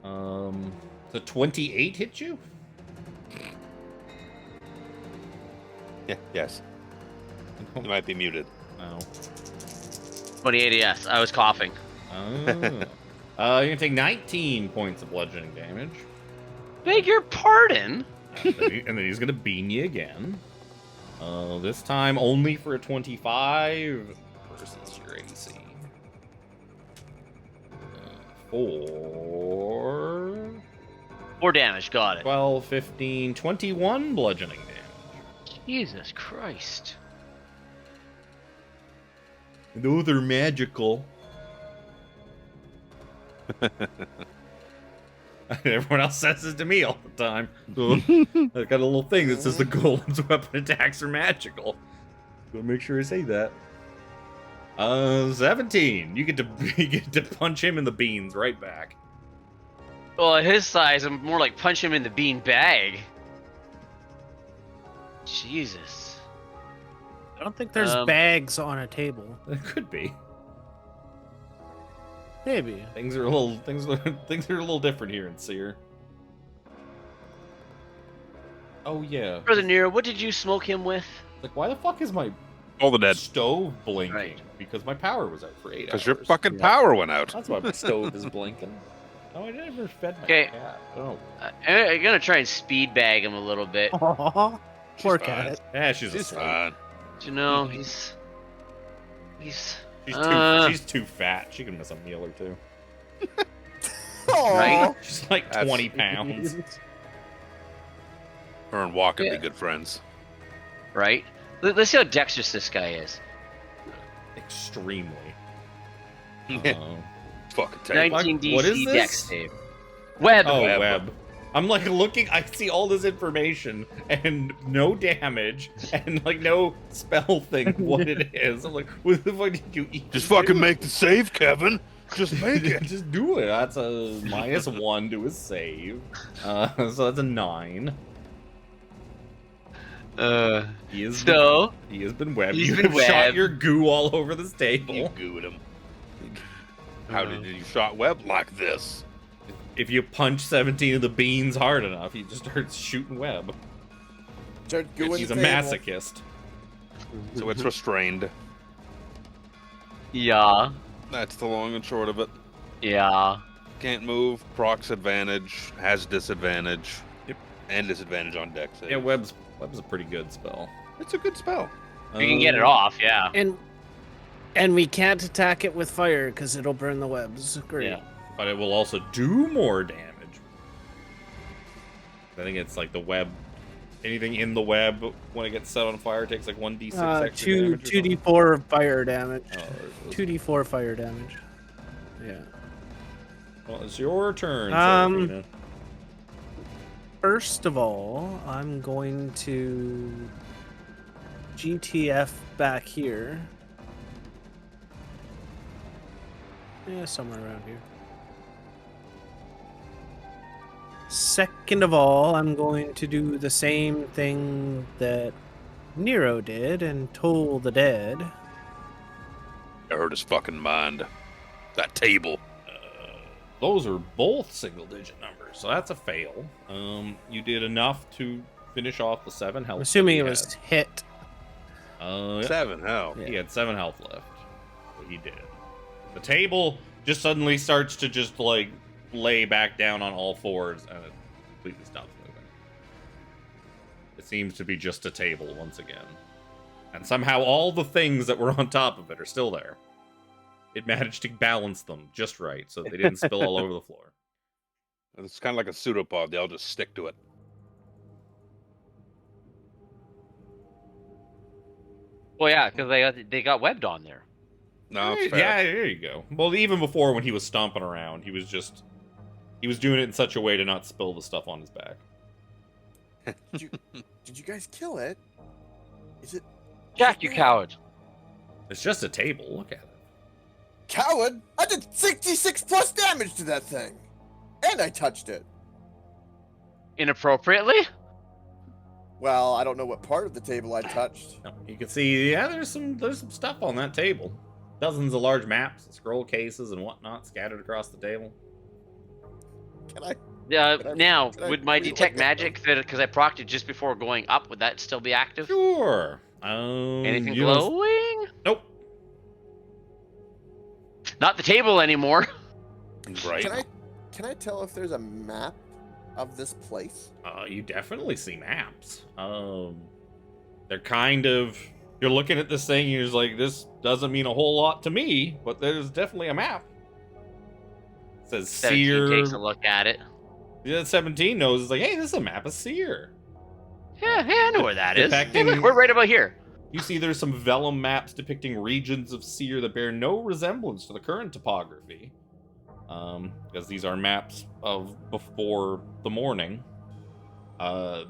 The 28 hit you? Yeah, yes. You might be muted. No. 28, yes. I was coughing. You're gonna take 19 points of bludgeoning damage. Beg your pardon? And then he's gonna bean you again. This time only for a 25 versus your AC. 4 damage, got it. 12, 15, 21 bludgeoning damage. Jesus Christ. Those are magical. Everyone else says this to me all the time. So I've got a little thing that says the golem's weapon attacks are magical. Gotta make sure I say that. 17. You get to punch him in the beans right back. Well, at his size, I'm more like punch him in the bean bag. Jesus. I don't think there's bags on a table. It could be. Maybe. Things are a little different here in Seer. Oh yeah. Brother Nero, what did you smoke him with? Like, why the fuck is my All the dead. stove blinking? Right. Because my power was out for 8 hours. Because your fucking power went out. That's why my stove is blinking. Oh, I never fed my Okay. cat. Oh. I'm gonna try and speed bag him a little bit. Aw, poor fine. cat. Yeah, she's She's asleep. fine. You know, he's She's too fat. She can miss a meal or two. right. She's like That's- 20 pounds. Her and Walker Yeah. be good friends. Right. Let's see how dexterous this guy is. Extremely. Yeah. Fucking take. 19 What is DC this? dex save. Web. Oh, Web. web. I'm like looking, I see all this information and no damage and like no spell thing of what it is. I'm like, what the fuck did you eat? Just fucking make the save, Kevin. Just make it. Just do it. That's a -1 to his save. So that's a 9. He has been webbed. he's You been have shot webbed. your goo all over this table. You gooed him. How did you shot web like this? If you punch 17 of the beans hard enough, he just starts shooting web. Start gooing He's the a table. masochist. So it's restrained. Yeah. That's the long and short of it. Yeah. Can't move, procs advantage, has disadvantage. Yep. And disadvantage on deck save. Yeah, web's a pretty good spell. It's a good spell. You can get it off, yeah. And we can't attack it with fire because it'll burn the webs. Great. Yeah. But it will also do more damage. I think it's like the web. Anything in the web when it gets set on fire takes like 1d6 extra damage. 2d4 fire damage. Oh, 2d4 fire damage. Yeah. well, it's your turn, Um, Seraphina. First of all, I'm going to GTF back here. Yeah, somewhere around here. Second of all, I'm going to do the same thing that Nero did and toll the dead. I hurt his fucking mind. That table. Those are both single-digit numbers, so that's a fail. You did enough to finish off the 7 health. I'm assuming that it he was hit. had. 7, hell. He had 7 health left. So he did. The table just suddenly starts to just like lay back down on all fours and it completely stops moving. It seems to be just a table once again. And somehow all the things that were on top of it are still there. It managed to balance them just right so they didn't spill all over the floor. It's kind of like a pseudopod. They all just stick to it. Well, yeah, because they got webbed on there. No, it's fair. Yeah, there you go. Well, even before when he was stomping around, he was doing it in such a way to not spill the stuff on his back. Did you guys kill it? Is it? Jack, you coward. It's just a table. Look at it. coward! I did 66 plus damage to that thing! And I touched it. Inappropriately? Well, I don't know what part of the table I touched. You can see, yeah, there's some stuff on that table. Dozens of large maps, scroll cases, and whatnot scattered across the table. Can I? Now, would my read detect what they- magic, because I procced it just before going up, would that still be active? Sure. Anything you know- glowing? Nope. Not the table anymore. Right. Can I tell if there's a map of this place? You definitely see maps. They're kind of. You're looking at this thing, and you're just like, this doesn't mean a whole lot to me, but there's definitely a map. It says 17 Seer. takes a look at it. Yeah, 17 knows. It's like, hey, this is a map of Seer. Yeah, I know where that is. Hey, Depicting- look, we're right about here. You see there's some vellum maps depicting regions of Seer that bear no resemblance to the current topography. Because these are maps of before the morning.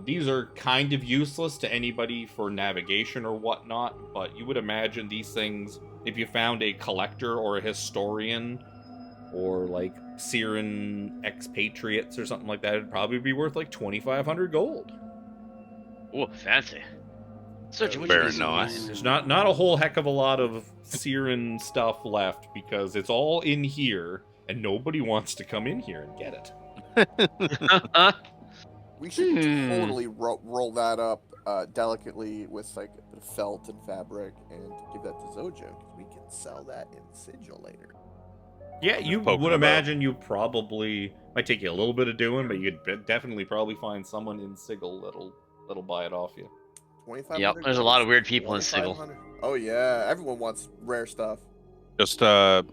These are kind of useless to anybody for navigation or whatnot, but you would imagine these things, if you found a collector or a historian, or like Seeran expatriates or something like that, it'd probably be worth like 2,500 gold. Ooh, fancy. Such a Very nice. There's not a whole heck of a lot of Seeran stuff left because it's all in here, and nobody wants to come in here and get it. We should totally roll that up delicately with like a bit of felt and fabric and give that to Zojja because we can sell that in sigil later. Yeah, you Poking would about. imagine you probably might take you a little bit of doing, but you'd definitely probably find someone in Sigil that'll buy it off you. 2,500. Yep, there's a lot of weird people in Sigil. 2,500. Oh yeah, everyone wants rare stuff. Just can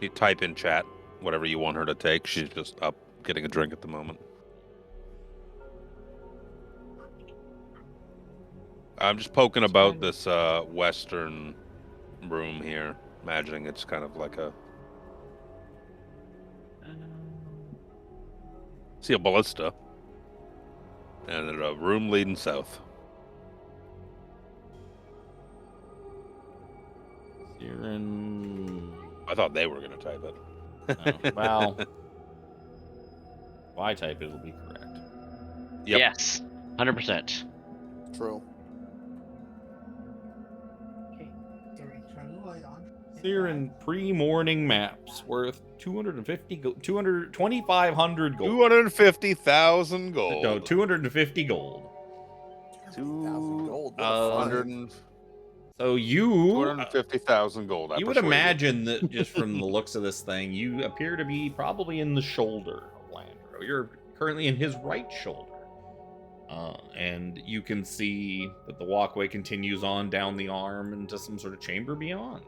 you type in chat whatever you want her to take? She's just up getting a drink at the moment. I'm just poking about this western room here, imagining it's kind of like a. See a ballista and a room leading south. Seeran. I thought they were gonna type it. Oh, well, if I type it'll be correct. Yep. Yes, 100%. True. Seeran pre-morning maps worth 2,500 gold. 250,000 gold. No, 250 gold. 2,000 gold. What a Uh, find. So you 250,000 gold. I You would persuade imagine that just from the looks of this thing, you appear to be probably in the shoulder of Landro. You're currently in his right shoulder. And you can see that the walkway continues on down the arm into some sort of chamber beyond.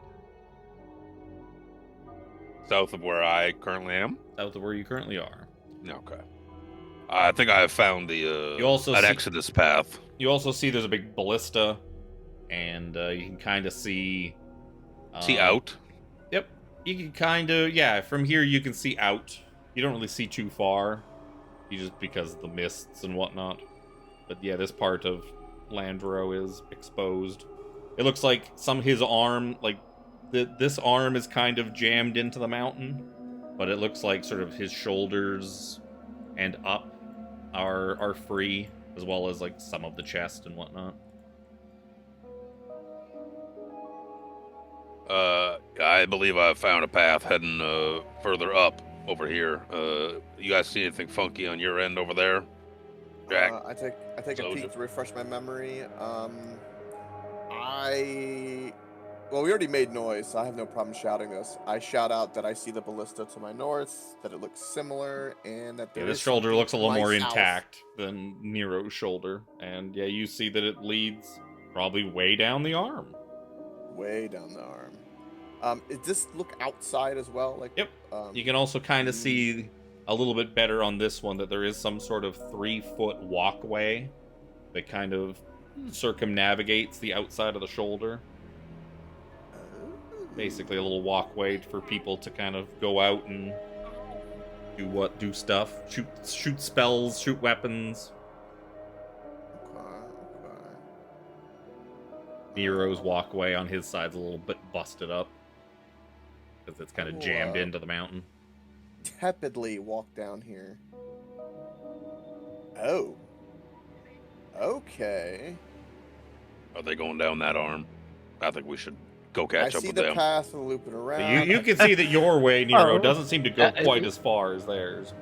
South of where I currently am. South of where you currently are. Okay. I think I have found the You also an see- exodus path. You also see there's a big ballista, and you can kind of see... See out. Yep. You can kind of... Yeah, from here you can see out. You don't really see too far. You just because of the mists and whatnot. But yeah, this part of Landro is exposed. It looks like his arm, like this arm is kind of jammed into the mountain, but it looks like sort of his shoulders and up are free, as well as like some of the chest and whatnot. I believe I found a path heading further up over here. You guys see anything funky on your end over there? Jack. I take a Zojja. peek to refresh my memory. Well, we already made noise, so I have no problem shouting this. I shout out that I see the ballista to my north, that it looks similar, and that there Yeah, this is shoulder something looks a little to my more south. intact than Nero's shoulder, and yeah, you see that it leads probably way down the arm. Way down the arm. Does this look outside as well? Like, Yep. You can also kind of Mm. see a little bit better on this one that there is some sort of 3-foot walkway that kind of circumnavigates the outside of the shoulder. Basically a little walkway for people to kind of go out and do stuff, shoot spells, shoot weapons. Okay. Nero's walkway on his side's a little bit busted up. because it's kind of jammed into the mountain. Tepidly walk down here. Oh. Okay. Are they going down that arm? I think we should go catch up with them. I see the path and looping around. You can see that your way, Nero, doesn't seem to go quite as far as theirs.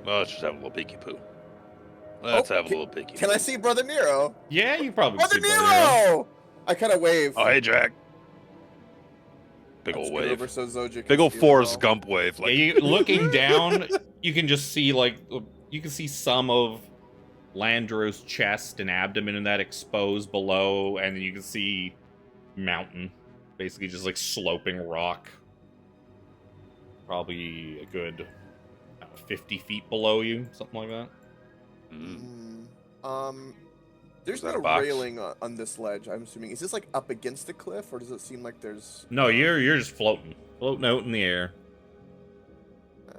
Well, let's just have a little peeky poo. Let's have a little peeky. Can I see Brother Nero? Yeah, you probably Brother see Nero! Brother Nero. I kind of wave. Oh, hey, Jack. Big old wave. Over so Zojja can Big old see Forrest well. Gump wave. Like... Yeah, looking down, you can just see you can see some of Landro's chest and abdomen and that exposed below, and then you can see mountain, basically just like sloping rock. Probably a good 50 feet below you, something like that. There's no railing on this ledge, I'm assuming. Is this like up against the cliff, or does it seem like there's... No, you're just floating out in the air.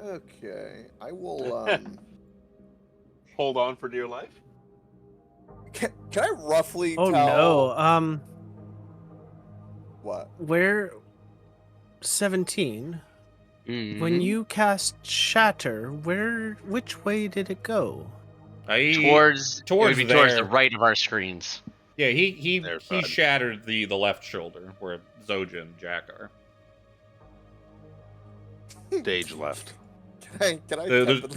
Okay, I will hold on for dear life. Can I roughly Oh tell... no. What? Where 17? Mm-hmm. When you cast Shatter, which way did it go? Towards the right of our screens. Yeah, he side. shattered the left shoulder where Zojja and Jack are. Stage left. Can I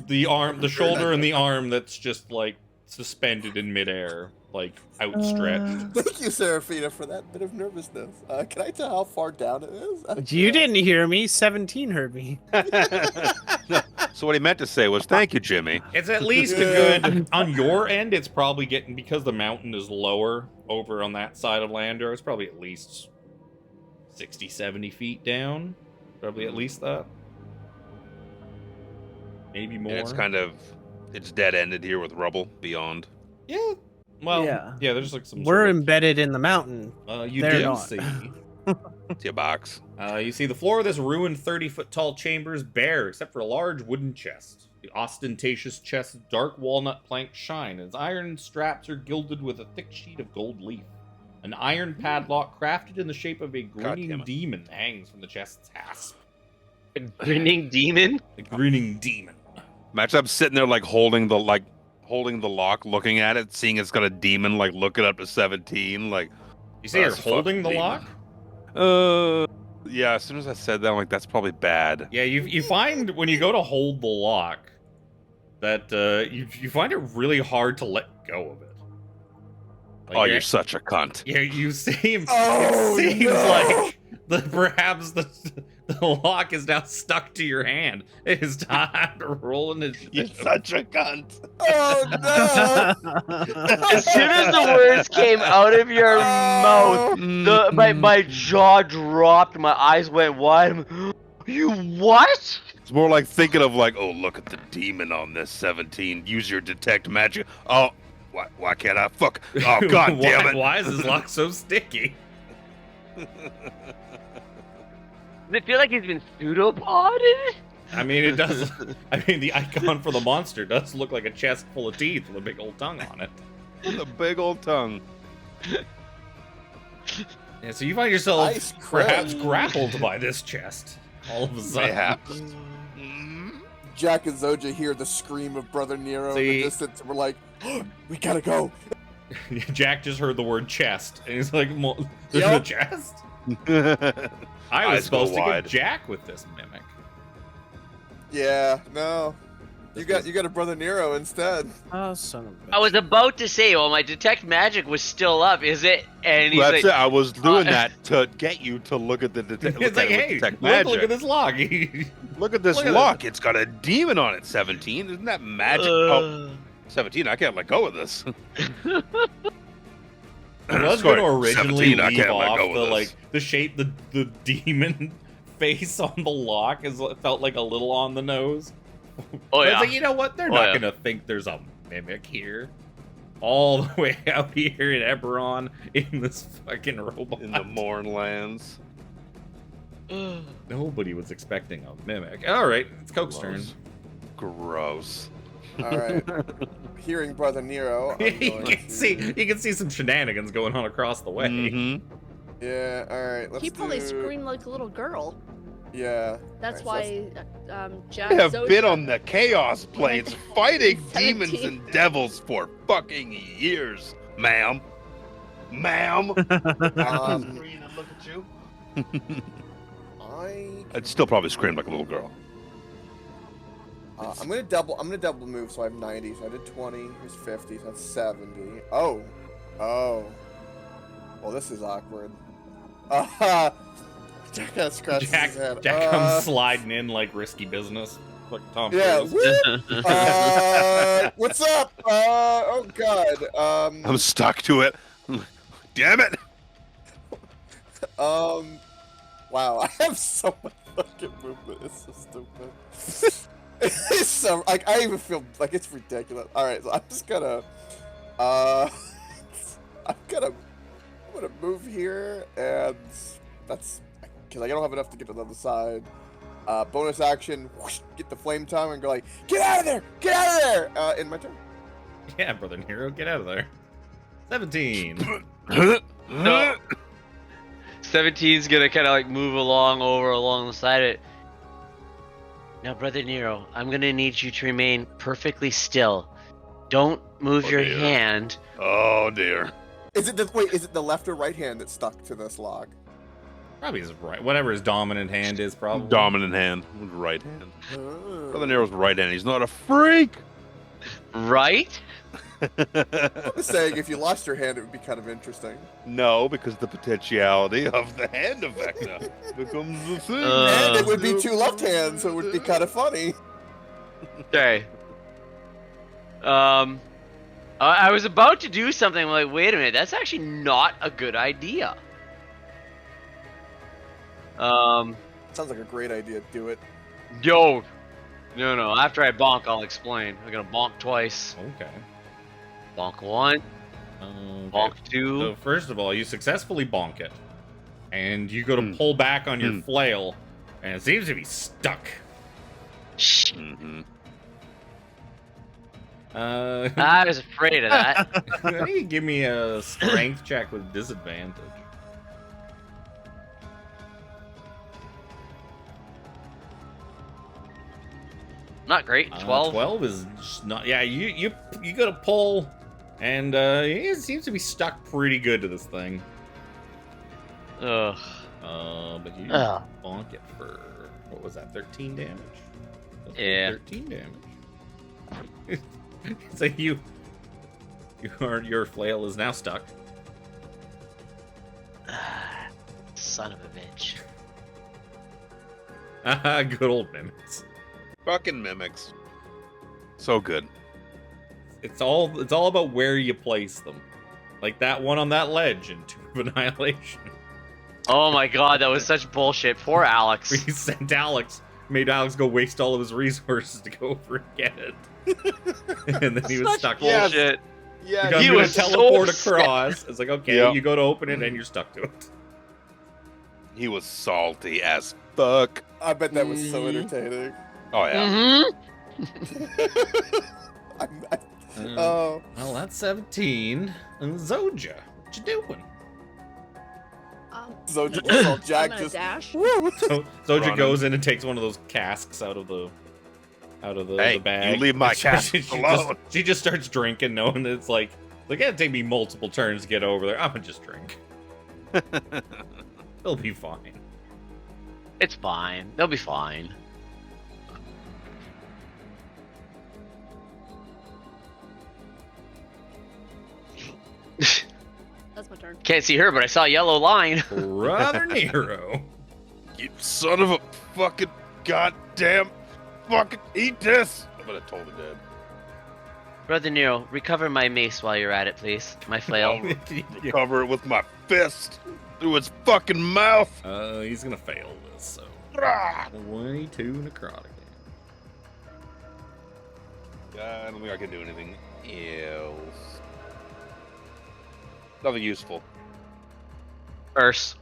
the arm, the shoulder, and the arm that's just like suspended in midair, like outstretched. Thank you, Seraphina, for that bit of nervousness. Can I tell how far down it is? You didn't hear me. 17 heard me. So what he meant to say was, thank you, Jimmy. It's at least a good, on your end, it's probably getting, because the mountain is lower over on that side of Landor, it's probably at least 60, 70 feet down. Probably at least that. Maybe more. And it's dead-ended here with rubble beyond. Yeah. Well, Yeah. there's like some We're embedded in the mountain. You They're do not. see. It's your box. You see the floor of this ruined 30-foot-tall chamber is bare, except for a large wooden chest. The ostentatious chest's dark walnut planks shine, and its iron straps are gilded with a thick sheet of gold leaf. An iron padlock crafted in the shape of a grinning demon hangs from the chest's hasp. A grinning demon? A grinning demon. Imagine I'm sitting there holding the lock, looking at it, seeing it's got a demon looking up to 17. You say you're holding the lock? Yeah. As soon as I said that, I'm like, that's probably bad. Yeah, you find when you go to hold the lock that you find it really hard to let go of it. You're such a cunt. Yeah, you seem. Oh, it seems no. like perhaps the lock is now stuck to your hand. It is time to roll in You're such a cunt. Oh no! As soon as the words came out of your mouth, my jaw dropped, my eyes went wide. You what? It's more like thinking of oh, look at the demon on this 17. Use your detect magic. Oh, why can't I? Fuck. Oh, god damn it. Why is this lock so sticky? Does it feel like he's been pseudopodded? I mean, it does. I mean, the icon for the monster does look like a chest full of teeth with a big old tongue on it. With a big old tongue. Yeah, so you find yourself Nice perhaps crit. grappled by this chest all of a sudden. Mayhaps. Jack and Zojja hear the scream of Brother Nero in the distance, and we're like, oh, we gotta go. Jack just heard the word chest, and he's like, there's a chest? I was supposed to go Jack with this mimic. Yeah, no. You got a Brother Nero instead. Oh, son of a bitch. I was about to say, well, my detect magic was still up, is it? And he's That's like, it. I was doing that to get you to look at the detect. It's like, hey, look at this lock. Look at this lock. It's got a demon on it. 17. Isn't that magic? 17. I can't let go of this. I was going to originally 17, I leave can't let off go of this. the shape, the demon face on the lock felt like a little on the nose. Oh, It's yeah. like, you know what? They're not going to think there's a mimic here. All the way out here in Eberron in this fucking robot. In the Mornlands. Nobody was expecting a mimic. All right, it's Coke's turn. Gross. All right. Hearing Brother Nero, I'm you going can see some shenanigans going on across the way. Mm-hmm. Yeah. All right. Let's He probably do... screamed like a little girl. Yeah. That's Alright, why Jack I have Zojja been on the Chaos Planes fighting 17. demons and devils for fucking years, ma'am. Ma'am. Um, Screen and look at you. I'd still probably scream like a little girl. I'm gonna double move, so I have 90. So I did 20. Here's 50. So that's 70. Oh. Well, this is awkward. Jack kind of scratches his head. Jack comes sliding in like risky business, like Tom Yeah. Cruise. What's up? Oh God. I'm stuck to it. Damn it. Wow. I have so much fucking movement. It's so stupid. It's so like I even feel like it's ridiculous. All right, so I'm just gonna, I'm gonna move here, and that's because I don't have enough to get to the other side. Bonus action, whoosh, get the flame tongue and go like, get out of there, get out of there. In my turn. Yeah, brother Nero, get out of there. 17. No. 17's gonna kind of like move along the side of it. Now, Brother Nero, I'm gonna need you to remain perfectly still. Don't move your hand. Oh dear. Is it the left or right hand that's stuck to this log? Probably his right, whatever his dominant hand is, probably. Dominant hand, with right hand. Oh. Brother Nero's right hand. He's not a freak. Right? I'm just saying, if you lost your hand, it would be kind of interesting. No, because the potentiality of the hand of Vecna becomes the thing. And it would be two left hands, so it would be kind of funny. Okay. I was about to do something like, wait a minute, that's actually not a good idea. Sounds like a great idea. Do it. Yo. No. After I bonk, I'll explain. I'm gonna bonk twice. Okay. Bonk one. Bonk two. So first of all, you successfully bonk it, and you go to pull back on your flail, and it seems to be stuck. Mm-hmm. I was afraid of that. Why don't you give me a strength check with disadvantage? Not great. 12. 12 is just not. Yeah, you go to pull, and it seems to be stuck pretty good to this thing. Ugh. But you bonk it for what was that? 13 damage. Yeah. 13 damage. So your flail is now stuck. Son of a bitch. Good old mimics. Fucking mimics. So good. It's all about where you place them. Like that one on that ledge in Tomb of Annihilation. Oh my god, that was such bullshit. Poor Alex. He sent Alex, made Alex go waste all of his resources to go over and get it. And then he was Such stuck. bullshit. Yeah, Because he you was teleport so across. It's like, okay, Yep. you go to open it and you're stuck to it. he was salty as fuck. I bet that was so entertaining. Oh yeah. Mm-hmm. Oh. Well, that's 17. And Zojja, what you doing? Zojja just saw I'm Jack gonna just. dash. So Zojja Running. goes in and takes one of those casks out of the Hey, bag. you leave my cask she alone. She just starts drinking, knowing that it's like it'll take me multiple turns to get over there. I'm gonna just drink. It'll be fine. It's fine. They'll be fine. That's my turn. Can't see her, but I saw a yellow line. Brother Nero. You son of a fucking goddamn fucking eat this. I'm gonna told the dead. Brother Nero, recover my mace while you're at it, please. My flail. Cover it with my fist through its fucking mouth. He's gonna fail this, so Ah! 22 necrotic. I don't think I can do anything else. Nothing useful. Curse.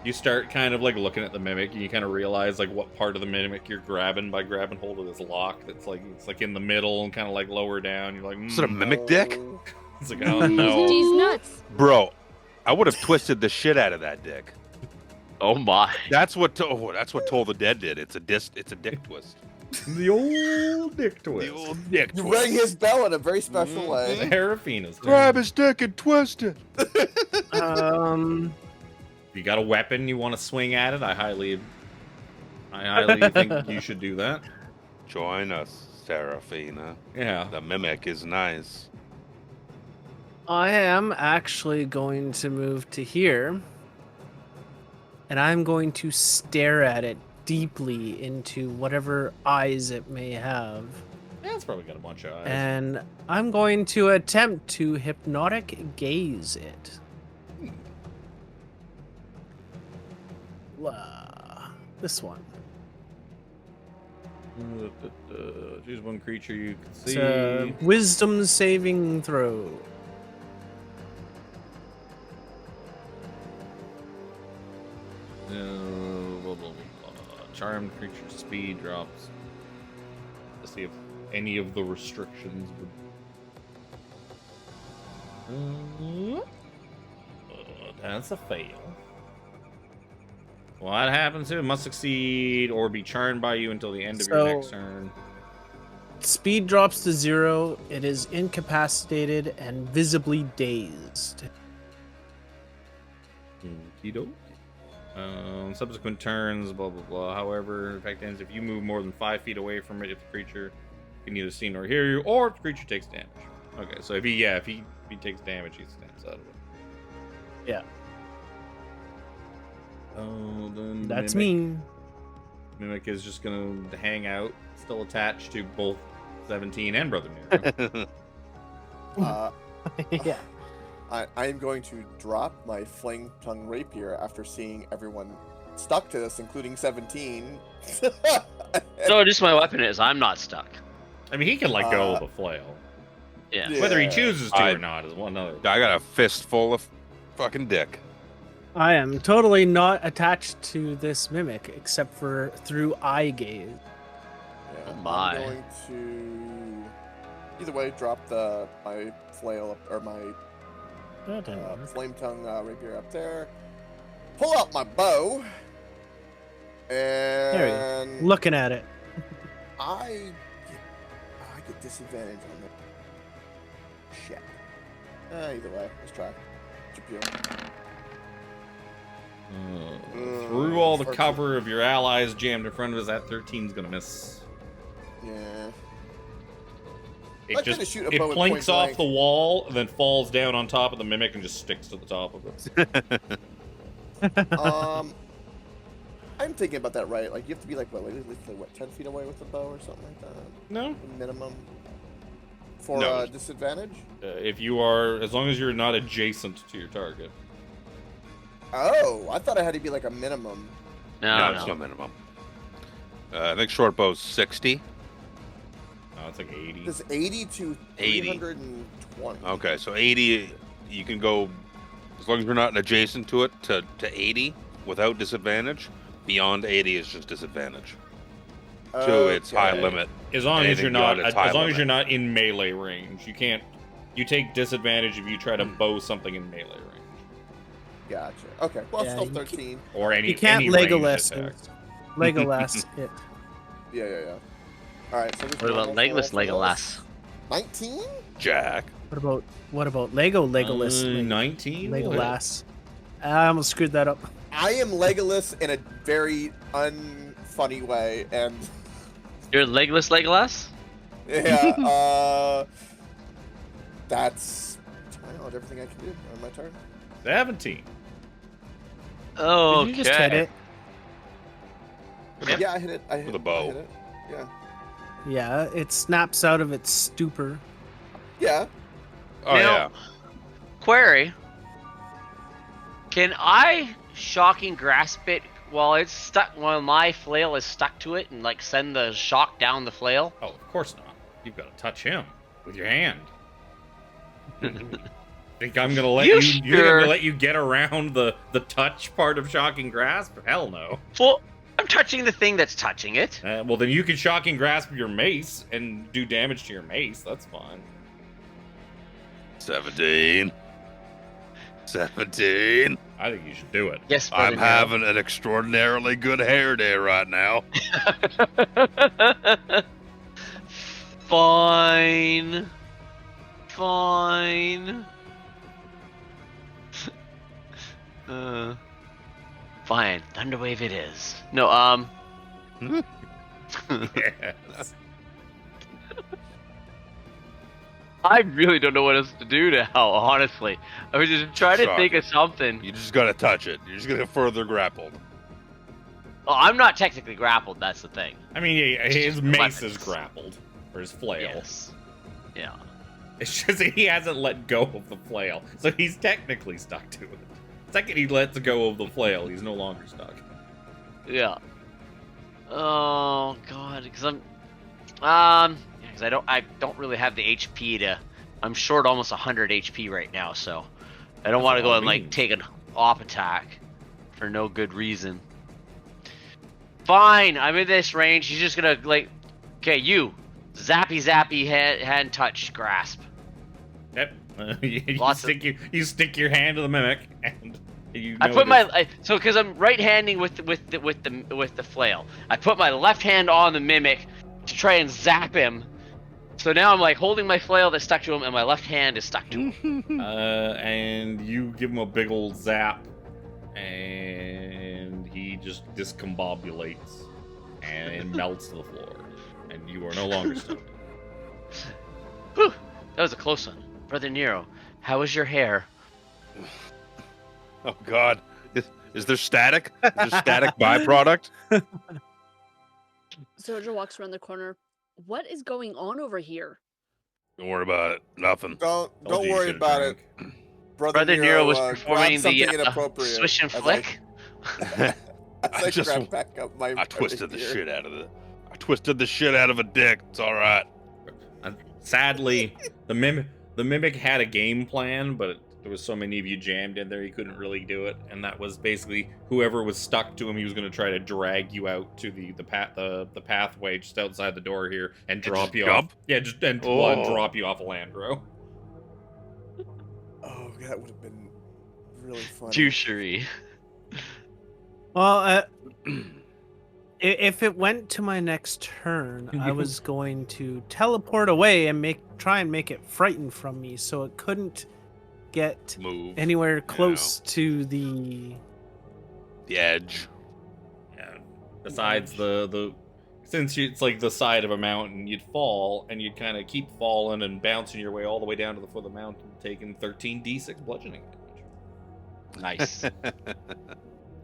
You start kind of like looking at the mimic, and you kind of realize like what part of the mimic you're grabbing by grabbing hold of this lock that's like it's like in the middle and kind of like lower down. You're like, Is it a mimic dick? It's like, oh no. These nuts. Bro, I would have twisted the shit out of that dick. Oh my. That's what Toll the Dead did. It's a dick twist. The old dick twist. The old dick You twist. rang his bell in a very special way. Seraphina's turn. Grab his dick and twist it. If you got a weapon you want to swing at it, I highly think you should do that. Join us, Seraphina. Yeah. The mimic is nice. I am actually going to move to here. And I'm going to stare at it deeply into whatever eyes it may have. Yeah, it's probably got a bunch of eyes. And I'm going to attempt to hypnotic gaze it. This one. Choose one creature you can see. It's a wisdom saving throw. Charmed creature speed drops. Let's see if any of the restrictions would. That's a fail. What happens to it? Must succeed or be charmed by you until the end of your next turn. Speed drops to 0. It is incapacitated and visibly dazed. Okey-doke. Subsequent turns, blah blah blah. However, effect ends if you move more than 5 feet away from it. If the creature can neither see nor hear you, or if the creature takes damage. Okay, so if he takes damage, he stands out of it. Yeah. Oh, then That's Mimic. me. Mimic is just gonna hang out, still attached to both 17 and Brother Nero. Yeah. I am going to drop my flame tongue rapier after seeing everyone stuck to this, including 17. So just my weapon is I'm not stuck. I mean, he can let go of the flail. Yeah. Whether he chooses to I- or not is one other. I got a fistful of fucking dick. I am totally not attached to this mimic except for through eye gaze. Yeah, Oh my. I'm going to either way drop my flail or my flame tongue rapier up there. Pull out my bow, There and Looking at it. I get disadvantage on that. Shit. Either way, let's try. Through all the 14. cover of your allies jammed in front of us, that 13's gonna miss. Yeah. It I'm just gonna shoot a bow at planks point off blank. the wall and then falls down on top of the mimic and just sticks to the top of it. I'm thinking about that right. Like you have to be like what 10 feet away with the bow or something like that. No. Minimum. For No. Disadvantage. If you are, as long as you're not adjacent to your target. Oh, I thought it had to be like a minimum. No, It's no minimum. I think short bow's 60. No, it's like 80. Does 80 to 80. 320. Okay, so 80, you can go, as long as you're not adjacent to it, to 80 without disadvantage. Beyond 80 is just disadvantage. To its high Okay. limit. As long as Anything you're not, beyond its high as long as limit. you're not in melee range, you can't. You take disadvantage if you try to bow something in melee range, Gotcha. Okay. Well, Yeah, still you 13. or any. You can't any ranged Legolas attack. it. Legolas it. Yeah. All right. So this What about normal Legolas roll for Legolas? this. 19? Jack. What about Legolas? 19. Legolas. I almost screwed that up. I am Legolas in a very unfunny way, and You're Legolas Legolas? yeah, that's everything I can do on my turn. 17. Oh, Did you just hit it? Yeah, I hit it. I hit With a bow. I hit it. Yeah. Yeah, it snaps out of its stupor. Yeah. Oh, Now- yeah. Query. Can I shocking grasp it while it's stuck, while my flail is stuck to it, and like send the shock down the flail? Oh, of course not. You've got to touch him with your hand. Think I'm gonna let You you? You're sure? gonna let you get around the touch part of shocking grasp? Hell no. Well, I'm touching the thing that's touching it. Well, then you can shocking grasp your mace and do damage to your mace. That's fine. 17. 17. I think you should do it. Yes, I'm Brother having an extraordinarily good hair day right now. Nero. Fine. Fine. Fine. Thunderwave it is. No, Yes. I really don't know what else to do now, honestly. I was just trying to think of something. You just gotta touch it. You're just gonna further grappled. Oh, I'm not technically grappled, that's the thing. I mean, his mace is grappled, or his flail. Yes. Yeah. It's just he hasn't let go of the flail, so he's technically stuck to it. The second he lets go of the flail, he's no longer stuck. Yeah. Oh god, because because I don't really have the HP to. I'm short almost 100 HP right now, so I don't want to go and like take an off attack for no good reason. Fine, I'm in this range. He's just gonna like, okay, you, zappy hand touch grasp. Yep. You stick your hand to the mimic, and you. I put my so because I'm right-handing with the flail. I put my left hand on the mimic to try and zap him. So now I'm like holding my flail that's stuck to him, and my left hand is stuck to him. And you give him a big old zap, and he just discombobulates and melts to the floor, and you are no longer stuck. Whew, that was a close one. Brother Nero, how is your hair? Oh God, is there static? Is there static byproduct? Zojja walks around the corner. What is going on over here? Don't worry about it. Nothing. Don't Told you you worry should've about drank. it. Brother Nero was grab performing something the inappropriate swish and as flick. I just grab back up my I twisted the gear. shit out of it. I twisted the shit out of a dick. It's all right. Sadly, the mimic had a game plan, but there was so many of you jammed in there, he couldn't really do it. And that was basically whoever was stuck to him, he was going to try to drag you out to the pathway just outside the door here and drop you off. Yeah, just drop you off a Landro. Oh, that would have been really funny. Douchery. Well, if it went to my next turn, I was going to teleport away and try and make it frightened from me, so it couldn't get Move anywhere close to the edge. Yeah. Besides since it's like the side of a mountain, you'd fall and you'd kind of keep falling and bouncing your way all the way down to the foot of the mountain, taking 13d6 bludgeoning damage. Nice.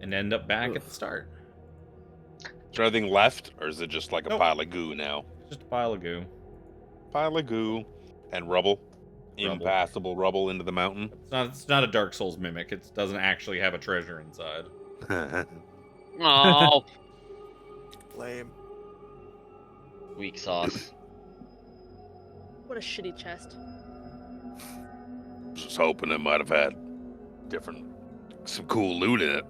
And end up back at the start. Is there anything left, or is it just like a Nope. pile of goo now? Just a pile of goo. Pile of goo and rubble. Impassable rubble into the mountain. It's not a Dark Souls mimic. It doesn't actually have a treasure inside. Oh, Lame. weak sauce. What a shitty chest. Just hoping it might have had some cool loot in it.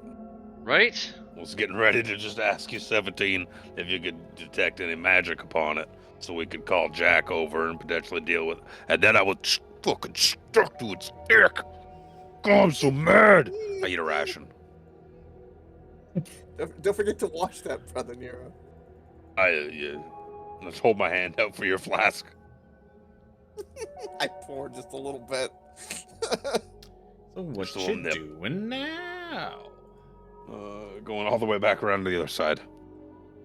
Right? I was getting ready to just ask you, 17, if you could detect any magic upon it, so we could call Jack over and potentially deal with it. And then I would fucking stuck to its dick. God, I'm so mad. I eat a ration. Don't forget to wash that, Brother Nero. Let's hold my hand out for your flask. I poured just a little bit. So what Just a little you nip. doing now? Going all the way back around to the other side,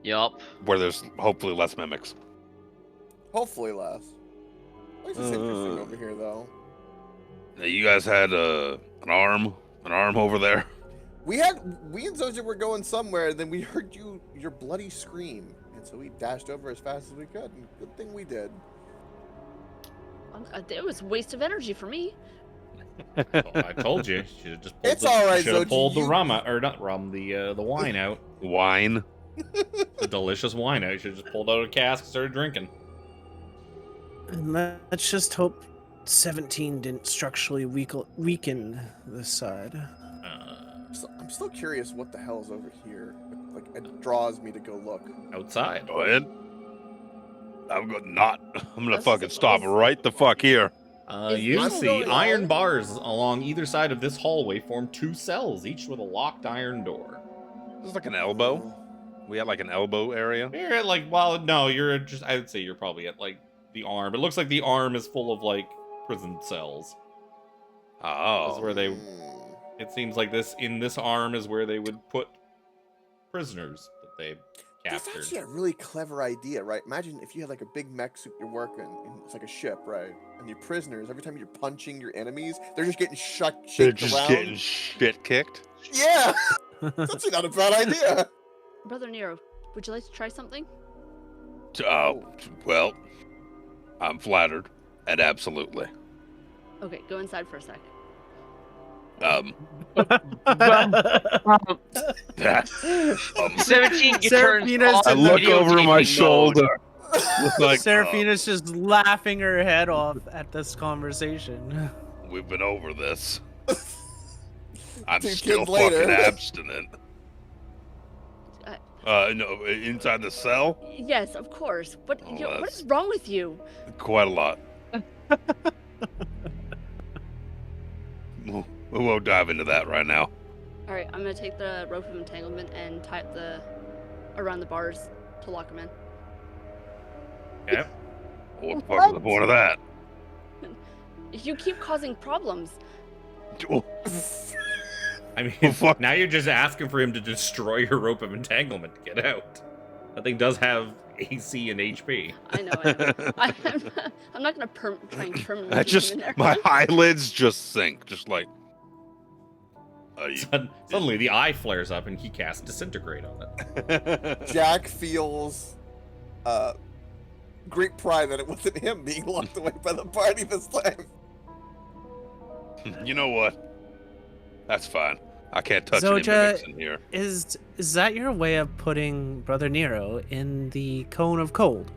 Yup. where there's hopefully less mimics. Hopefully less. At least it's interesting over here, though. Now, you guys had an arm over there. We and Zojja were going somewhere, and then we heard your bloody scream, and so we dashed over as fast as we could. And good thing we did. It was a waste of energy for me. Well, I told you. Should have just pulled It's all right, should have Zojja, pulled the you- rum out, or not rum, the wine out. Wine. The delicious wine out. You should have just pulled out a cask and started drinking. And let's just hope 17 didn't structurally weaken this side. I'm still curious what the hell is over here. Like, it draws me to go look. Outside. Go ahead. I'm gonna That's fucking stop right the fuck here. You this see going iron on? bars along either side of this hallway form 2 cells, each with a locked iron door. This is like an elbow. We had like an elbow area. You're at like, well, no, you're just, I would say you're probably at like the arm. It looks like the arm is full of like prison cells. That's Oh. where they, it seems like in this arm is where they would put prisoners that they That's captured. actually a really clever idea, right? Imagine if you had like a big mech suit you're working, and it's like a ship, right? And your prisoners, every time you're punching your enemies, they're just getting They're shaked just around. getting shit kicked. Yeah, that's actually not a bad idea. Brother Nero, would you like to try something? Well, I'm flattered, and absolutely. Okay, go inside for a sec. That, 17 turns Seraphina's off. I in look the over my videotaping mode. shoulder. Look like Seraphina's just laughing her head off at this conversation. we've been over this. I'm 2 still kids later. fucking abstinent. No, inside the cell, Yes, of course. What, Oh, what that's- is wrong with you? quite a lot. We won't dive into that right now. All right, I'm gonna take the rope of entanglement and tie it around the bars to lock him in. Okay. What the fuck is the point of that? You keep causing problems. I mean, Oh, fuck. now you're just asking for him to destroy your rope of entanglement to get out. That thing does have AC and HP. I know. I'm not gonna try and permanently I keep him just in there. my eyelids just sink, just like. Suddenly, the eye flares up and he casts Disintegrate on it. Jack feels great pride that it wasn't him being locked away by the party this time. You know what? That's fine. I can't touch Zojja, any mimics in here. Is that your way of putting Brother Nero in the cone of cold?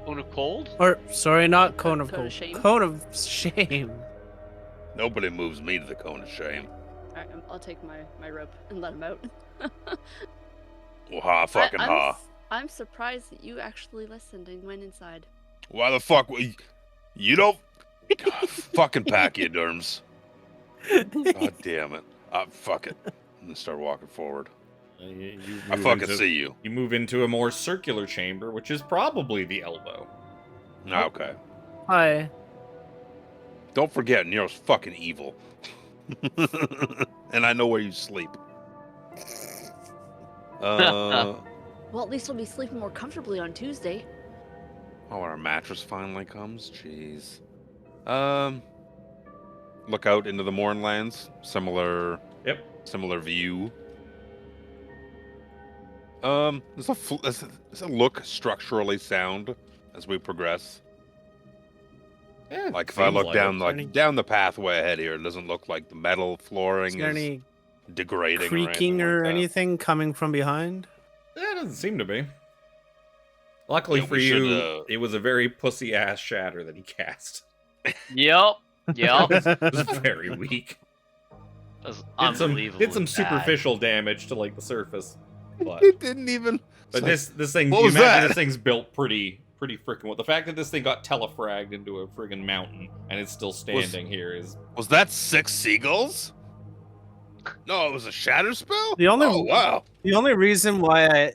Cone of cold? Or sorry, not cone of Cone of cold. shame? Cone of shame. Nobody moves me to the cone of shame. All right, I'll take my rope and let him out. Well, ha, fucking ha. I'm surprised that you actually listened and went inside. Why the fuck? You don't. God, fucking pachyderms. God damn it. Fuck it. I'm gonna start walking forward. You I move fucking into- see you. You move into a more circular chamber, which is probably the elbow. Okay. Hi. Don't forget, Nero's fucking evil. And I know where you sleep. Well, at least we'll be sleeping more comfortably on Tuesday. Oh, our mattress finally comes. Jeez. Look out into the Mournlands. Similar view. Does it look structurally sound as we progress? Yeah, Like if I seems look down it. down the pathway ahead here, it doesn't look like the metal Is flooring there is any degrading creaking or or anything like that. anything coming from behind? It doesn't seem to be. Luckily Yeah, for we you, should, it was a very pussy ass shatter that he cast. Yep. Yep. It was very weak. That's Did some unbelievable. superficial damage to like the surface, but It didn't even. but this thing, What you was imagine that? this thing's built pretty freaking well. The fact that this thing got telefragged into a friggin' mountain and it's still standing here is Was that 6 seagulls? No, it was a shatter spell. The only Oh wow. the only reason why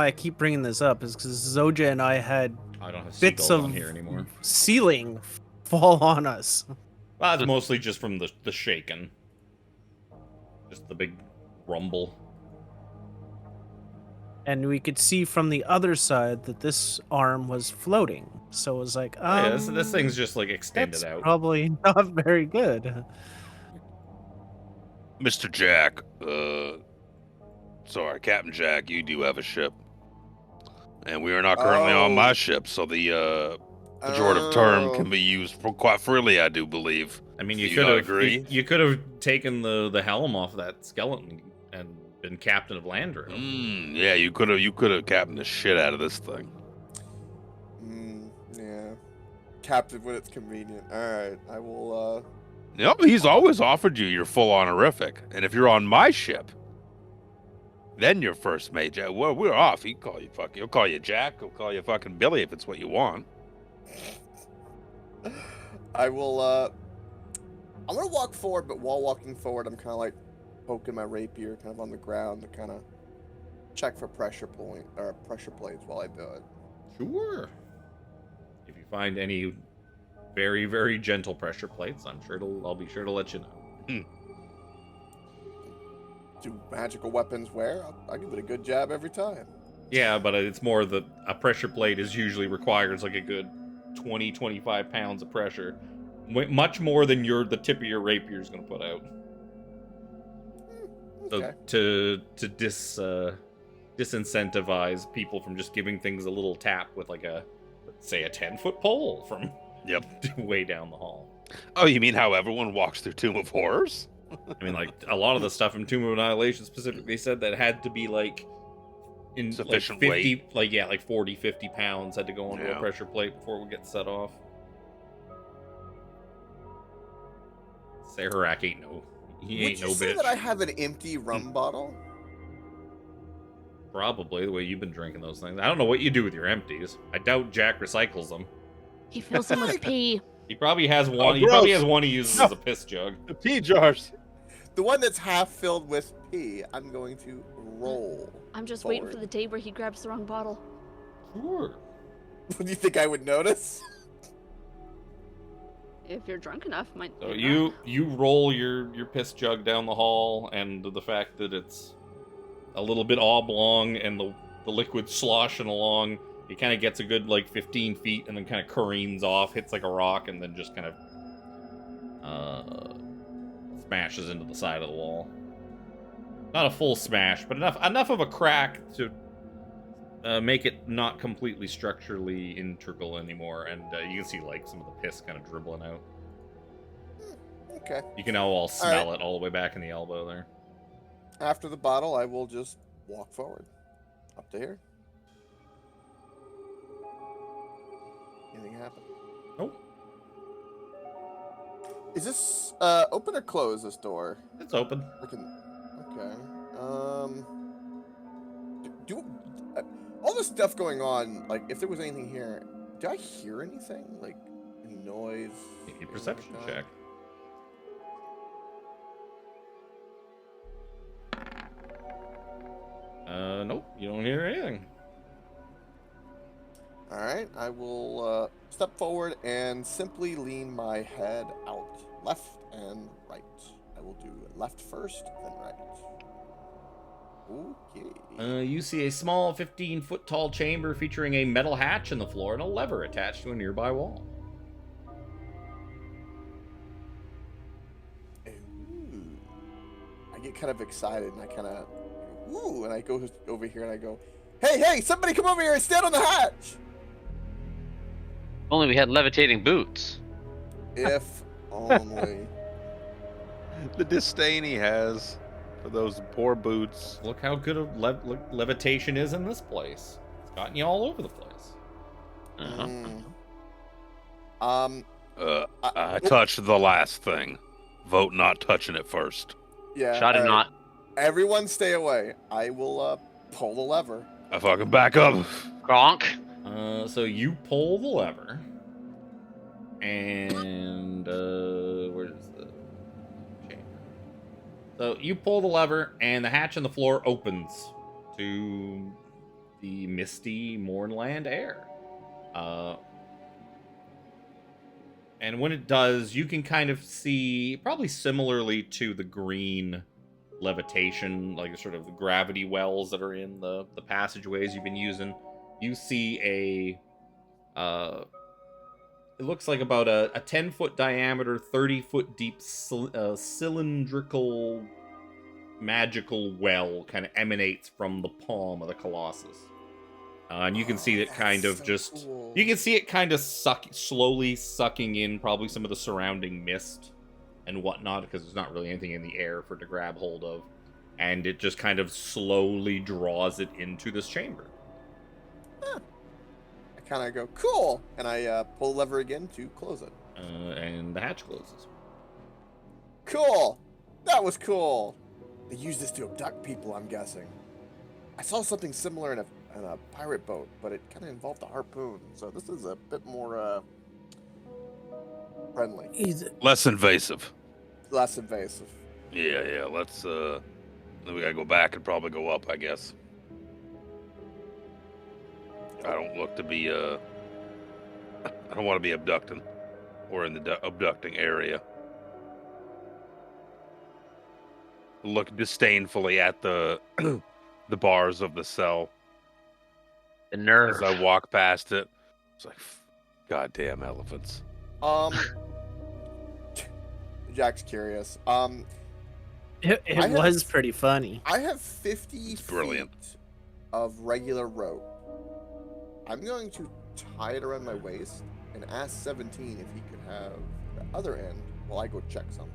I keep bringing this up is because Zojja and I had I don't have bits seagulls of on here anymore. ceiling fall on us. Well, it's mostly just from the shaking, just the big rumble. And we could see from the other side that this arm was floating. So it was like, Yeah, this thing's just like extended that's out. probably not very good. Mr. Jack, sorry, Captain Jack, you do have a ship. And we are not currently on my ship, so the pejorative term can be used quite freely, I do believe. I mean, Do you you could not have agree? you could have taken the helm off that skeleton and been captain of Landrum. Yeah, you could have captained the shit out of this thing. Yeah. Captive when it's convenient. Alright, I will, No, he's always offered you your full honorific, and if you're on my ship, then you're first mate. Well, we're off. He'll call you Jack. He'll call you fucking Billy if it's what you want. I will. I'm gonna walk forward, but while walking forward, I'm kind of like poking my rapier kind of on the ground to kind of check for pressure plates while I do it. Sure. If you find any very, very gentle pressure plates, I'll be sure to let you know. Do magical weapons wear? I give it a good jab every time. Yeah, but it's more that a pressure plate is usually requires like a good 20, 25 pounds of pressure. Much more than the tip of your rapier is going to put out. Okay. So to disincentivize people from just giving things a little tap with like let's say a 10-foot pole from way down the hall. Oh, you mean how everyone walks through Tomb of Horrors? I mean, like, a lot of the stuff in Tomb of Annihilation specifically said that had to be, like, in sufficient like 50, weight. like 40, 50 pounds had to go onto a pressure plate before it would get set off. Seraphina ain't no Would you say bitch. that I have an empty rum bottle? Probably, the way you've been drinking those things. I don't know what you do with your empties. I doubt Jack recycles them. He fills them with pee. He probably has one. Oh, he probably gross. has one he uses as a piss jug. The pea jars. The one that's half filled with pee, I'm going to roll. I'm just forward. waiting for the day where he grabs the wrong bottle. Sure. Do you think I would notice? If you're drunk enough, might. So you roll your piss jug down the hall, and the fact that it's a little bit oblong and the liquid sloshing along, it kind of gets a good like 15 feet and then kind of careens off, hits like a rock, and then just kind of smashes into the side of the wall. Not a full smash, but enough of a crack to make it not completely structurally integral anymore, and you can see like some of the piss kind of dribbling out. Okay. You can now all smell it all the way back in the elbow there. After the bottle, I will just walk forward. Up to here. Anything happen? Nope. Is this open or closed, this door? It's open. Okay. All this stuff going on, like, if there was anything here, do I hear anything? Like, any noise? A perception check. Nope, you don't hear anything. Alright, I will step forward and simply lean my head out left and right. I will do left first, then right. Okay. You see a small 15-foot tall chamber featuring a metal hatch in the floor and a lever attached to a nearby wall. Ooh. I get kind of excited and I kind of, ooh, and I go over here and I go, hey, somebody come over here and stand on the hatch! Only we had levitating boots. If only. The disdain he has for those poor boots. Look how good a levitation is in this place. It's gotten you all over the place. I touched the last thing. Vote not touching it first. Yeah. Shot him not. Everyone stay away. I will pull the lever. I fucking back up. Gronk. So you pull the lever, and where's the chamber? So you pull the lever, and the hatch in the floor opens to the misty Mornland air. And when it does, you can kind of see, probably similarly to the green levitation, like sort of the gravity wells that are in the passageways you've been using. You see it looks like about a 10-foot diameter, 30-foot deep cylindrical magical well kind of emanates from the palm of the Colossus. And you can see it kind of cool. You can see it kind of slowly sucking in probably some of the surrounding mist and whatnot, because there's not really anything in the air for it to grab hold of. And it just kind of slowly draws it into this chamber. Huh. I kind of go, cool, and I pull the lever again to close it. And the hatch closes. Cool! That was cool! They use this to abduct people, I'm guessing. I saw something similar in a pirate boat, but it kind of involved a harpoon, so this is a bit more friendly. Less invasive. Less invasive. Yeah. Let's then we gotta go back and probably go up, I guess. I don't look to be I don't want to be abducting or in the abducting area. Look disdainfully at the the bars of the cell The nerve. as I walk past it. It's like, goddamn elephants. Jack's curious. It was pretty funny. I have 50 brilliant. feet of regular rope. I'm going to tie it around my waist and ask 17 if he could have the other end while I go check something.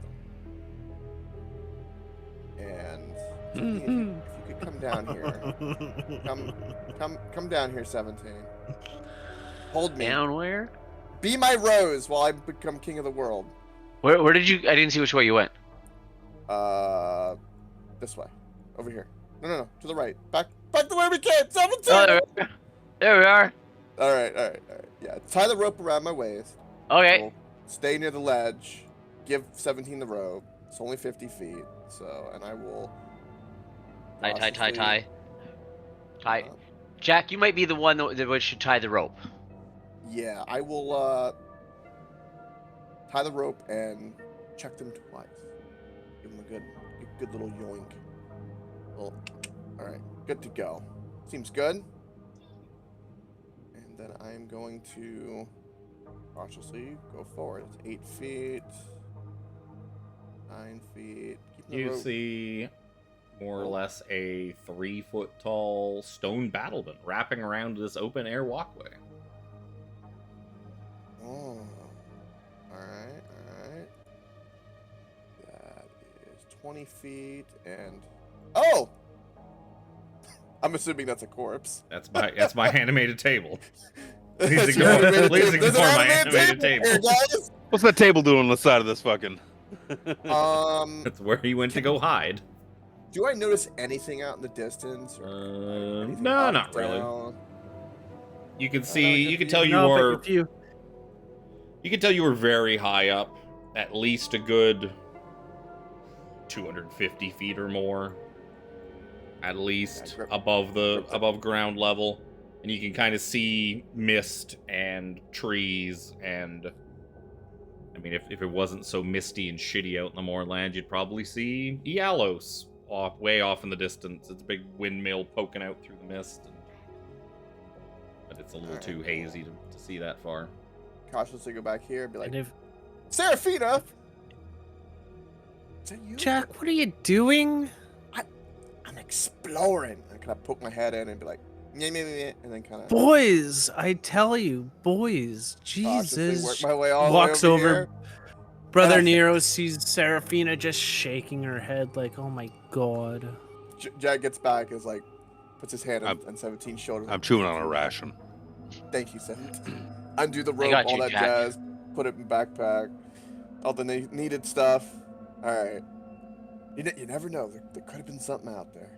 And 17, if you could come down here. Come down here, 17. Hold me. Down where? Be my rose while I become king of the world. Where did you? I didn't see which way you went. This way. Over here. No, to the right. Back the way we came. 17. Oh, there we are. All right. Yeah, tie the rope around my waist. Okay. We'll stay near the ledge. Give 17 the rope. It's only 50 feet. So, and I will. Tie. Jack, you might be the one that should tie the rope. Yeah, I will tie the rope and check them twice. Give them a good little yoink. All right, good to go. Seems good. And then I'm going to cautiously go forward. It's 8 feet, 9 feet. You see more or less a 3-foot tall stone battlement wrapping around this open air walkway. Oh, all right. That is 20 feet and I'm assuming that's a corpse. That's my animated table. There's Please ignore my animated table. here, guys. What's that table doing on the side of this fucking? That's where he went to go hide. Do I notice anything out in the distance? Anything No, up, not really. down? You can see. You can tell you No, but were. if you- You can tell you were very high up, at least a good 250 feet or more, at least above ground level, and you can kind of see mist and trees. And I mean, if it wasn't so misty and shitty out in the moorland, you'd probably see Ialos way off in the distance. It's a big windmill poking out through the mist, but it's a little too hazy to see that far. Cautiously go back here and be like, and if- Seraphina! Is that you? Jack, what are you doing? I'm exploring. I kind of poke my head in and be like, yeah, and then kind of Boys, I tell you, boys, Jesus. work my way all Walks the way over over. here. Brother Ah. Nero sees Seraphina just shaking her head like, oh my god. Jack gets back, is like, puts his hand I'm- on 17's shoulder. I'm chewing on a ration. Thank you, 17. Undo the rope, got all you, that Jack. jazz. Put it in backpack. All the needed stuff. All right. You never know. There could have been something out there.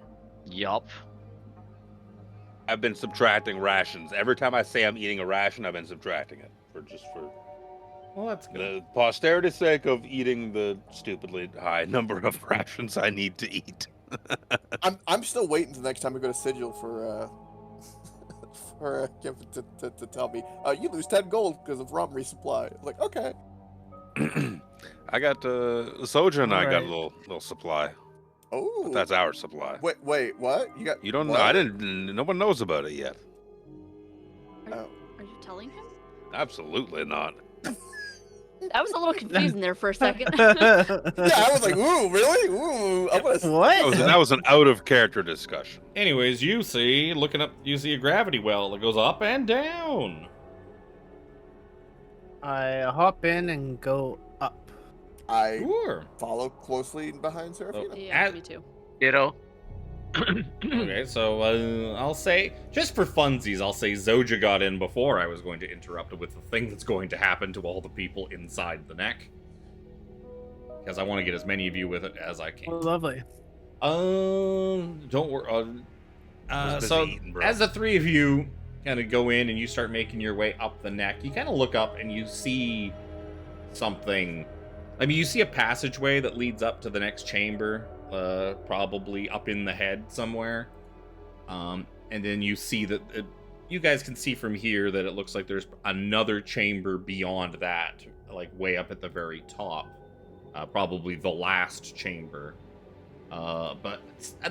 Yup. I've been subtracting rations. Every time I say I'm eating a ration, I've been subtracting it for Well, that's good. the posterity's sake of eating the stupidly high number of rations I need to eat. I'm still waiting the next time I go to Sigil for to tell me you lose 10 gold because of rum resupply. Like, okay. I got Zojja and I got a Alright. little supply. Oh, But that's our supply. wait, what? You got? You don't know? what? I didn't. No one knows about it yet. Oh. Are you telling him? Absolutely not. I was a little confused there for a second. Yeah, I was like, ooh, really? Ooh, I'm gonna. What? That was an out of character discussion. Anyways, you see a gravity well that goes up and down. I hop in and go up. I Sure. follow closely behind Seraphina. Yeah, me too. Ditto. Okay, so I'll say, just for funsies, I'll say Zojja got in before I was going to interrupt with the thing that's going to happen to all the people inside the neck. Because I want to get as many of you with it as I can. Lovely. Don't worry. busy So, eating, bro. as the three of you kind of go in and you start making your way up the neck, you kind of look up and you see something. I mean, you see a passageway that leads up to the next chamber, probably up in the head somewhere. And then you see that you guys can see from here that it looks like there's another chamber beyond that, like way up at the very top. Probably the last chamber. But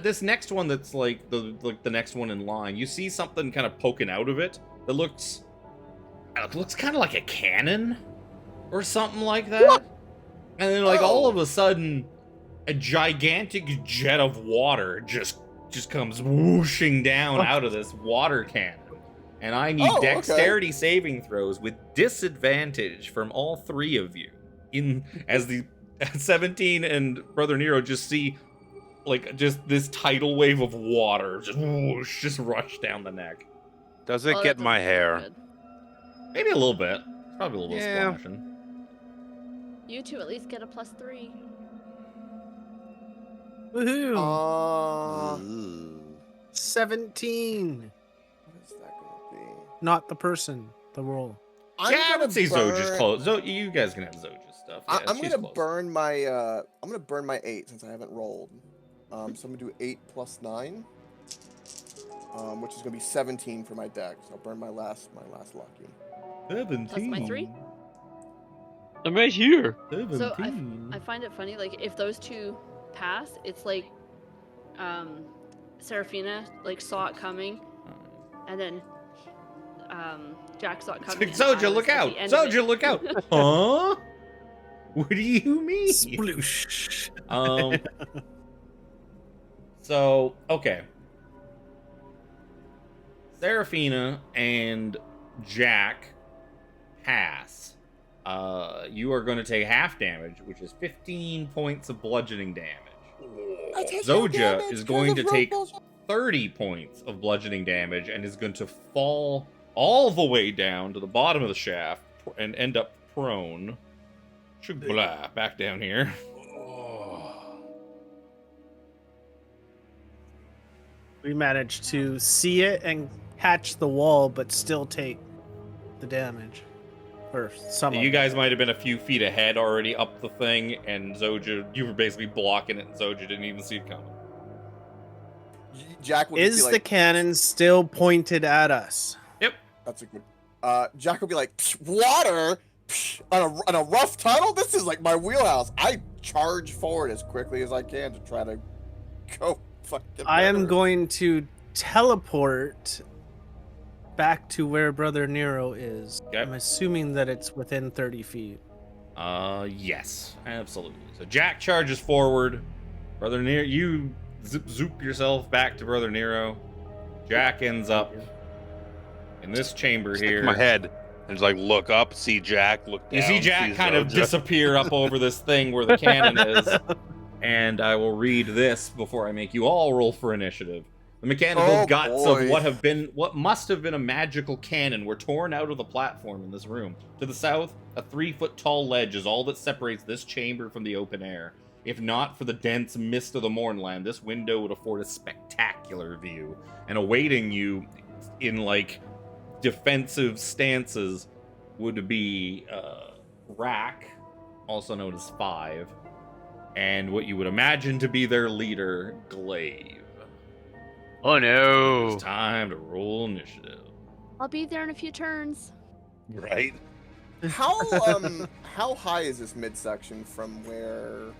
this next one that's like the next one in line, you see something kind of poking out of it that looks kind of like a cannon or something like that. What? And then like all of a sudden a gigantic jet of water just comes whooshing down out of this water cannon. And I need dexterity saving throws with disadvantage from all three of you. As the 17 and Brother Nero just see like just this tidal wave of water just whoosh, just rush down the neck. Does it get my hair? Maybe a little bit. Probably a little bit splashing. You two at least get a +3. Woohoo! 17. What is that gonna be? Not the person, the roll. I would say Zojja's close. You guys can have Zojja's stuff. Yeah, I'm gonna burn my 8 since I haven't rolled. So I'm gonna do 8 + 9, which is gonna be 17 for my dex. I'll burn my last lucky. 17. Plus my 3. I'm right here. 17. So I find it funny, like if those two pass, it's like Seraphina like saw it coming, and then Jack saw it coming. Zojja, look out! Zojja, look out! Huh? What do you mean? Sploosh. So, okay. Seraphina and Jack pass. You are going to take half damage, which is 15 points of bludgeoning damage. Zojja is going to take 30 points of bludgeoning damage and is going to fall all the way down to the bottom of the shaft and end up prone. Blah, back down here. We managed to see it and catch the wall, but still take the damage. Or some of You it. guys might have been a few feet ahead already up the thing, and Zojja, you were basically blocking it, and Zojja didn't even see it coming. Jack would Is be like, the cannon still pointed at us? Yep. That's a good. Jack will be like, water on a rough tunnel. This is like my wheelhouse. I charge forward as quickly as I can to try to go. Fucking I am better. going to teleport back to where Brother Nero is. Okay. I'm assuming that it's within 30 feet. Yes, absolutely. So Jack charges forward. Brother Nero, you zoop yourself back to Brother Nero. Jack ends up in this chamber here. My head. And just like look up, see Jack, look down. You see Jack kind of Zojja. disappear up over this thing where the cannon is. And I will read this before I make you all roll for initiative. The mechanical guts of what must have been a magical cannon were torn out of the platform in this room. To the south, a 3-foot-tall ledge is all that separates this chamber from the open air. If not for the dense mist of the Mournland, this window would afford a spectacular view. And awaiting you in, like, defensive stances would be Rack, also known as 5, and what you would imagine to be their leader, Glaive. Oh no! It's time to roll initiative. I'll be there in a few turns. Right? How high is this midsection from where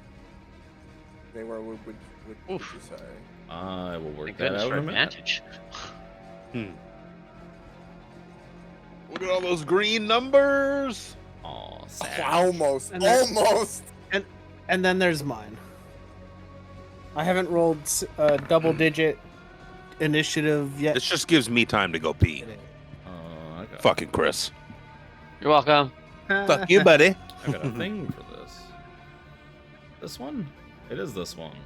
they were? Would you say? I will work Thank that goodness out for in a minute. advantage. Look at all those green numbers. Aw, sad. Almost. And then- Almost. And then there's mine. I haven't rolled double-digit initiative yet. This just gives me time to go pee. I got, Fucking Chris. You're welcome. Fuck you, buddy. I got a thing for this. This one? It is this one.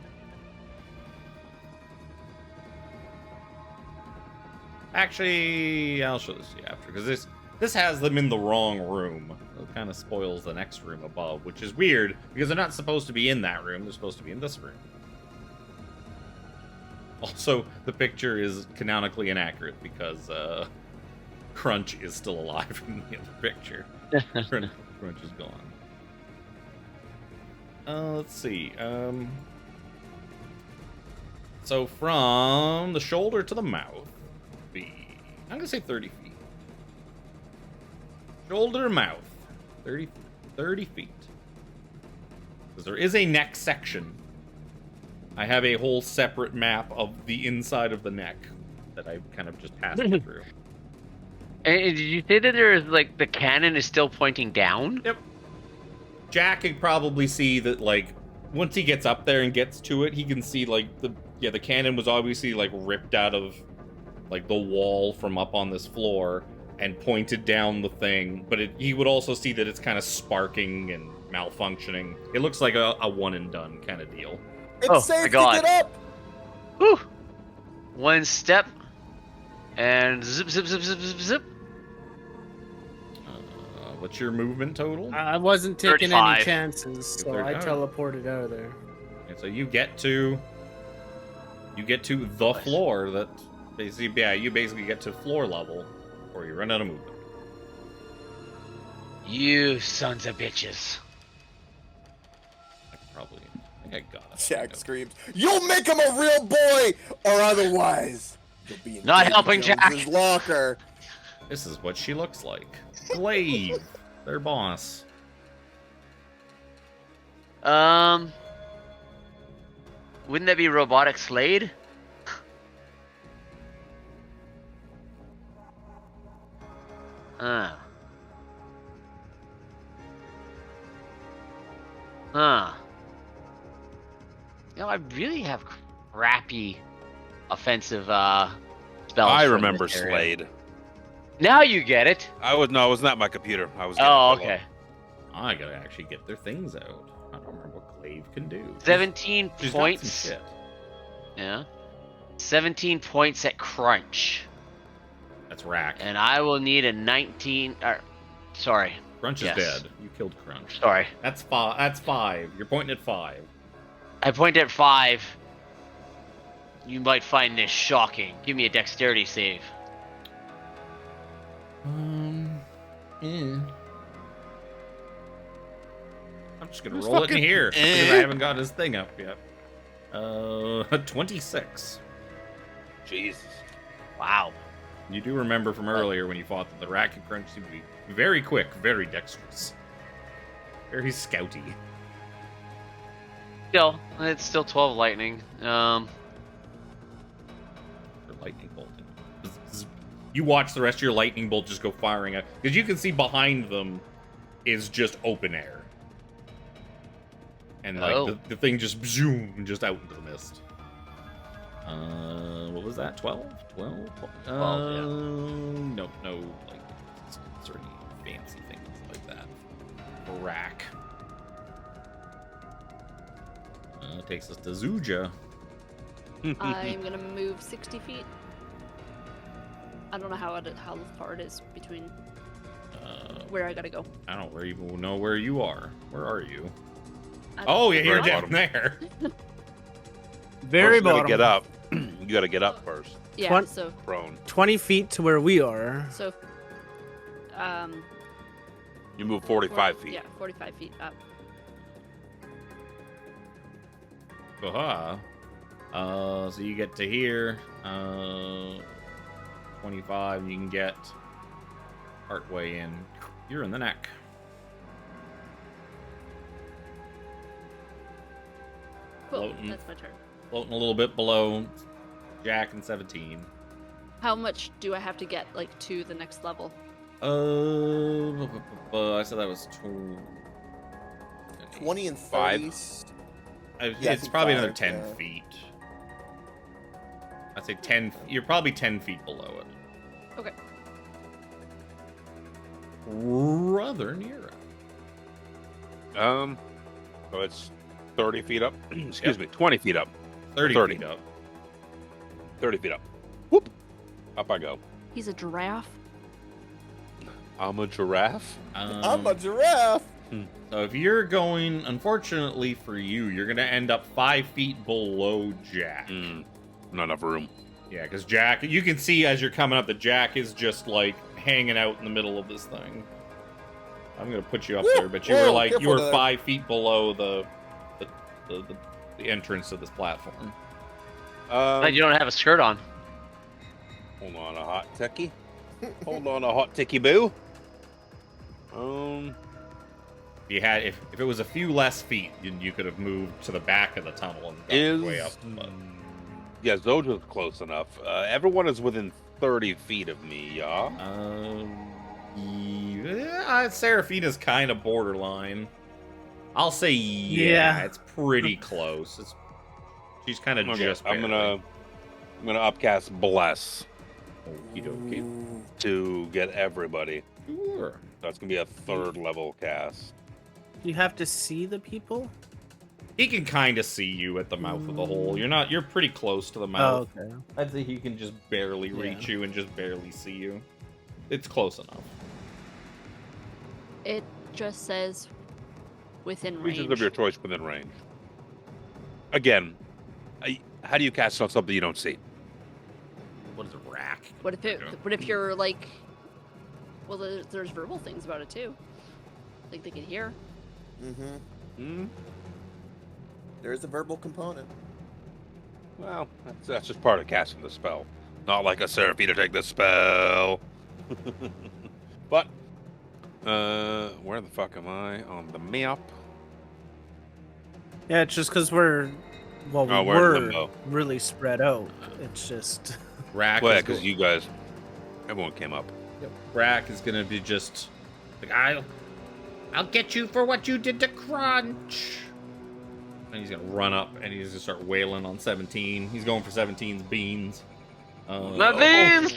Actually, I'll show this to you after, because this has them in the wrong room. It kind of spoils the next room above, which is weird, because they're not supposed to be in that room. They're supposed to be in this room. Also, the picture is canonically inaccurate, because Crunch is still alive in the other picture. Crunch is gone. Let's see. So from the shoulder to the mouth, I'm gonna say 30 feet. Shoulder to mouth, 30 feet. Because there is a neck section. I have a whole separate map of the inside of the neck that I kind of just passed through. And did you say that there's like the cannon is still pointing down? Yep. Jack can probably see that, like, once he gets up there and gets to it, he can see, like, the cannon was obviously, like, ripped out of, like, the wall from up on this floor and pointed down the thing. But he would also see that it's kind of sparking and malfunctioning. It looks like a one and done kind of deal. It's safe to get up! Whew. One step. And zip, zip, zip, zip, zip, zip. What's your movement total? I wasn't taking 35. any chances, so I teleported out of there. And so you get to the floor that basically, you basically get to floor level or you run out of movement. You sons of bitches. I think I got it. Jack screams, "You'll make him a real boy, or otherwise you'll be in Not Davy helping, Jones's Jack. locker." This is what she looks like. Slave, their boss. Wouldn't that be robotic Slade? Huh. You know, I really have crappy offensive spells. I from remember this area. Slade. Now you get it. It was not my computer. I was. Oh, getting okay. I gotta actually get their things out. I don't remember what Clave can do. 17 She's got points. some shit. Yeah. 17 points at crunch. That's rack. And I will need a 19. Sorry. Crunch is dead. You killed Crunch. Sorry. That's 5. That's 5. You're pointing at 5. I point at 5. You might find this shocking. Give me a dexterity save. I'm just gonna roll it in here because I haven't got his thing up yet. 26. Jesus. Wow. You do remember from earlier when you fought that the Rack and Crunch seem to be very quick, very dexterous, very scouty. Still, it's still 12 lightning. For lightning bolt. You watch the rest of your lightning bolt just go firing out because you can see behind them is just open air, and like the thing just zoom just out into the mist. What was that? 12? 12? 12, yeah. No, like or any fancy things like that. Rack. Takes us to Zojja. I'm gonna move 60 feet. I don't know how far it is between where I gotta go. I don't even know where you are. Where are you? Oh yeah, you're Very down bottom. there. Very First, you bottom. gotta get up. You gotta get up first. Yeah, Twen- so 20 feet to where we are. You move 45 feet. Yeah, 45 feet up. Aha. So you get to here. 25. You can get partway in. You're in the neck. Cool, Floating. that's my turn. Floating a little bit below Jack and 17. How much do I have to get, like, to the next level? I said that was 20 and 30. 5. It's probably another 5, 10 yeah. feet. I'd say 10. You're probably 10 feet below it. Okay. Rather near it. So it's 30 feet up. Excuse me, 20 feet up. 30 30. feet up. 30 feet up. Whoop. Up I go. He's a giraffe. I'm a giraffe. I'm a giraffe. So if you're going, unfortunately for you, you're going to end up 5 feet below Jack. Not enough room. Yeah, because Jack, you can see as you're coming up that Jack is just like hanging out in the middle of this thing. I'm going to put you up there, but you were like, you were 5 feet below the the entrance to this platform. Glad you don't have a skirt on. Hold on, a hot techie. Hold on, a hot techie boo. If it was a few less feet, you could have moved to the back of the tunnel and gone way up. But... Yeah, Zojja's close enough. Everyone is within 30 feet of me, yeah? Seraphina's kind of borderline. I'll say it's pretty close. She's kind of just barely. I'm gonna upcast Bless. Okie dokie. To get everybody. Sure. That's gonna be a 3rd level cast. You have to see the people? He can kind of see you at the mouth of the hole. You're pretty close to the mouth. Oh, okay. I'd say he can just barely reach you and just barely see you. It's close enough. It just says within range. Regions of your choice within range. Again, how do you cast on something you don't see? What is a rack? What if you're like, well, there's verbal things about it too. Like they can hear. There is a verbal component. Well, that's just part of casting the spell. Not like a Seraphina take the spell. But, where the fuck am I on the map? Yeah, it's just because we're really spread out. It's just... Rack Well, because you guys, everyone came up. Yep. Rack is gonna be just like, I'll get you for what you did to Crunch. And he's gonna run up and he's gonna start wailing on 17. He's going for 17's beans. Not beans!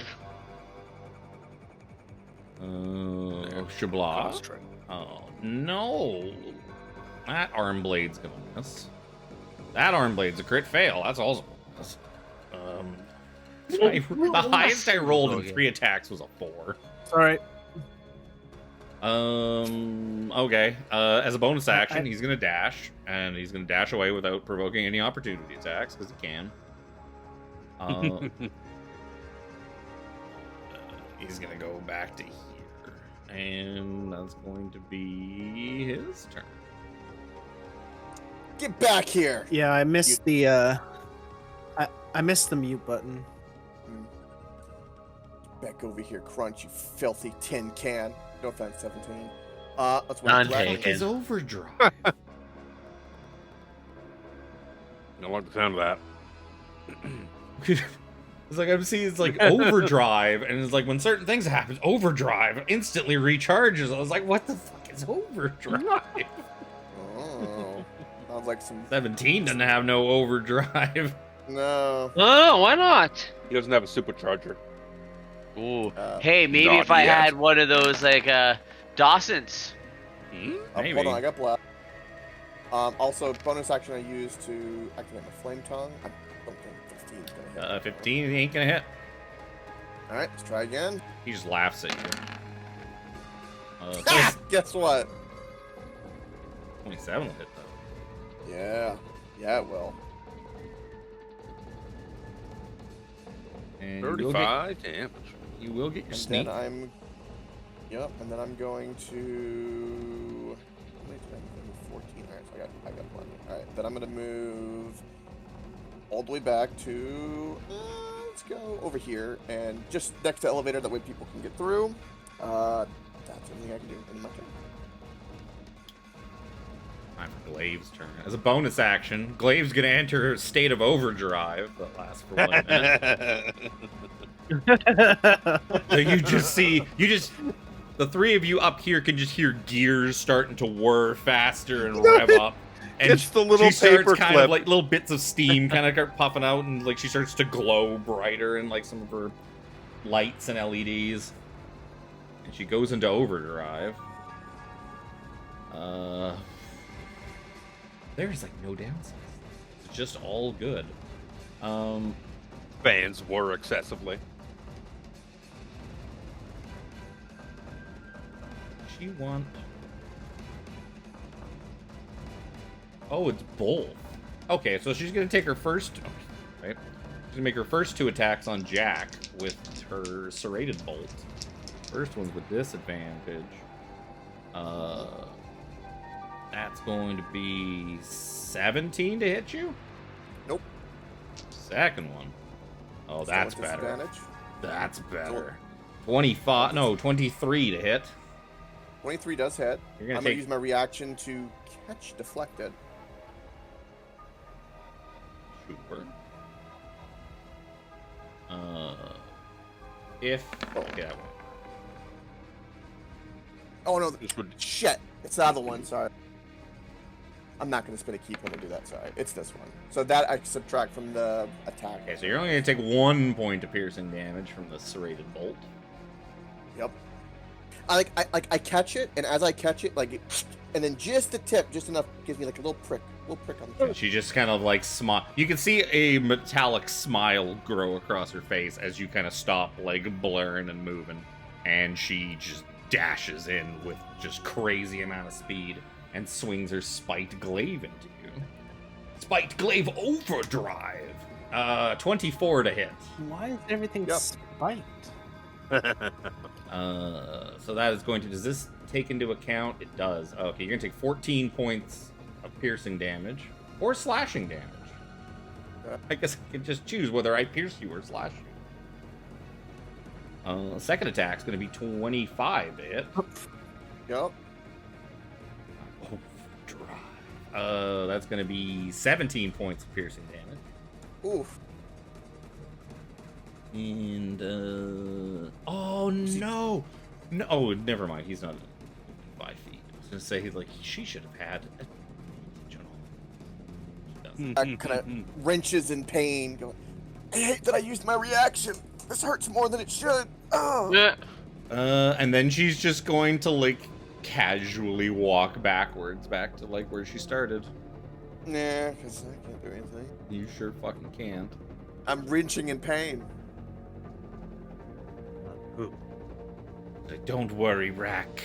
Shabla. Oh no. That arm blade's gonna miss. That arm blade's a crit fail. That's also a miss. The highest I rolled in 3 attacks was a 4. Alright. Okay. As a bonus action, he's gonna dash, and he's gonna dash away without provoking any opportunity attacks, because he can. He's gonna go back to here, and that's going to be his turn. Get back here! Yeah, I missed the I missed the mute button. Back over here, Crunch, you filthy tin can. No offense, 17. Let's wait. None Black taken. is overdrive. I don't like the sound of that. It's like I'm seeing it's like overdrive, and it's like when certain things happen, overdrive instantly recharges. I was like, what the fuck is overdrive? Oh, sounds like some 17 doesn't have no overdrive. no. Oh, why not? He doesn't have a supercharger. Ooh. Hey, maybe not if I yet. had one of those like Dawson's. Maybe. Hold on, I got black. Also, bonus action I use to activate my flame tongue. I don't think 15 is gonna hit. 15 ain't gonna hit. All right, let's try again. He just laughs at you. Ah, guess what? 27 will hit though. Yeah, it will. And 35 damage. You will get your And sneak. then and then I'm going to. How many did I move? 14. All right, so I got plenty. All right, then I'm gonna move all the way back to. Let's go over here and just next to the elevator. That way people can get through. That's everything I can do in my turn. Time for Glaive's turn. As a bonus action, Glaive's gonna enter a state of overdrive that lasts for 1 minute. So the three of you up here can just hear gears starting to whir faster and rev up. And It's the little she starts paper kind clip. of like little bits of steam kind of start puffing out, and like she starts to glow brighter in like some of her lights and LEDs. And she goes into overdrive. There's like no downsides. It's just all good. Fans were excessively. She want. Oh, it's both. Okay, so she's gonna take her first. Right, she's gonna make her first 2 attacks on Jack with her serrated bolt. First one's with disadvantage. That's That's going to be 17 to hit you? Nope. Second one. Oh, Still that's with better. disadvantage. That's better. 25, no, 23 to hit. 23 does hit. You're gonna I'm gonna take- use my reaction to catch deflected. Sure. If yeah, Oh no, This would shit! It's the other one. Sorry. I'm not gonna spin a key point to do that. Sorry, it's this one. So that I subtract from the attack. okay, so you're only gonna take 1 point of piercing damage from the serrated bolt. Yep. I catch it, and as I catch it, and then just the tip, just enough, gives me like a little prick on the chin. She just kind of like smile. You can see a metallic smile grow across her face as you kind of stop like blurring and moving, and she just dashes in with just crazy amount of speed and swings her spiked glaive into you. Spiked glaive overdrive. 24 to hit. Why is everything Yep. spiked? So that is going to. Does this take into account? It does. Okay, you're gonna take 14 points of piercing damage or slashing damage. I guess I can just choose whether I pierce you or slash you. Second attack's gonna be 25 to hit. Yep. Overdrive. That's gonna be 17 points of piercing damage. Oof. And oh no, no! Oh, never mind. He's not 5 feet. I was gonna say she should have had. I kind of wrenches in pain. Going, I hate that I used my reaction. This hurts more than it should. Oh. Yeah. And then she's just going to casually walk backwards back to where she started. Nah, because I can't do anything. You sure fucking can't. I'm wrenching in pain. Don't worry, Rack.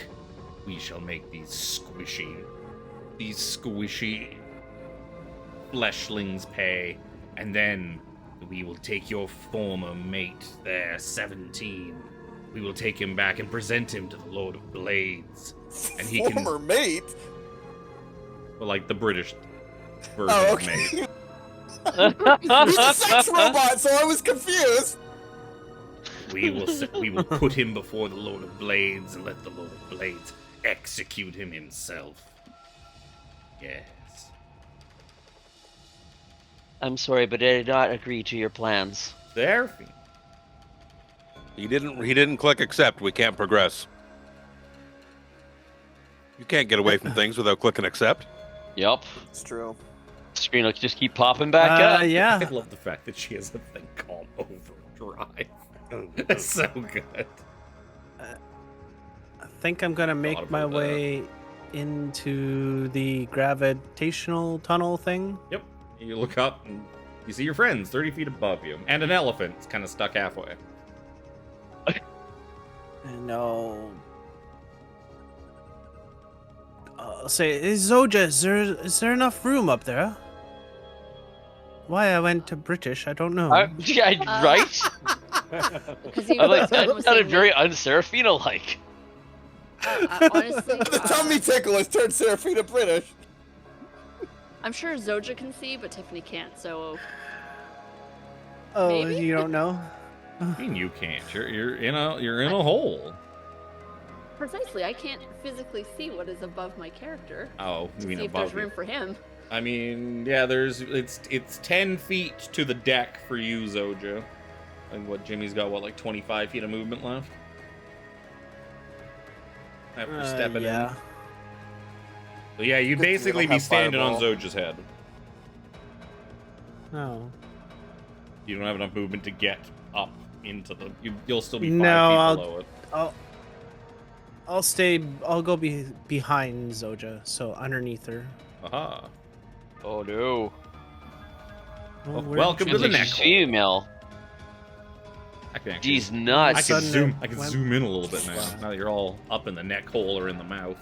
We shall make these squishy fleshlings pay, and then we will take your former mate there, 17. We will take him back and present him to the Lord of Blades. And he Former mate? Well, the British version Oh, of okay. mate. He's a sex robot, so I was confused. We will put him before the Lord of Blades and let the Lord of Blades execute him himself. Yes. I'm sorry, but I did not agree to your plans. Seraphina. He didn't click accept. We can't progress. You can't get away from things without clicking accept. Yep. It's true. Screen will just keep popping back up. Yeah. I love the fact that she has a thing called overdrive. That's so good. I think I'm gonna Thought make my about that. way into the gravitational tunnel thing. Yep. You look up and you see your friends 30 feet above you, and an elephant is kind of stuck halfway. And I'll say, hey, Zojja, is there enough room up there? Why I went to British, I don't know. Right? Because you I'm someone that was sounded saying, very un-Seraphina-like. honestly, The tummy tickle has turned Seraphina British. I'm sure Zojja can see, but Tiffany can't. So Oh, maybe? you don't know? I mean, you can't. You're in a hole. precisely, I can't physically see what is above my character. Oh, To you mean see if there's above room you? for him. I mean, yeah. It's 10 feet to the deck for you, Zojja. And what Jimmy's got? What, 25 feet of movement left? After stepping yeah. in. So yeah, you'd Good thing we basically don't be have standing on fireball. Zojja's head. Oh. You don't have enough movement to get up into the. You'll still be 5 No, feet below it. I'll go behind Zojja, so underneath her. Aha. Oh no. Oh, where welcome did to you the She's go? neck a hole. female. I can actually. She's nuts. I can Sudden zoom. I can went- zoom in a little bit now. Wow. Now that you're all up in the neck hole or in the mouth.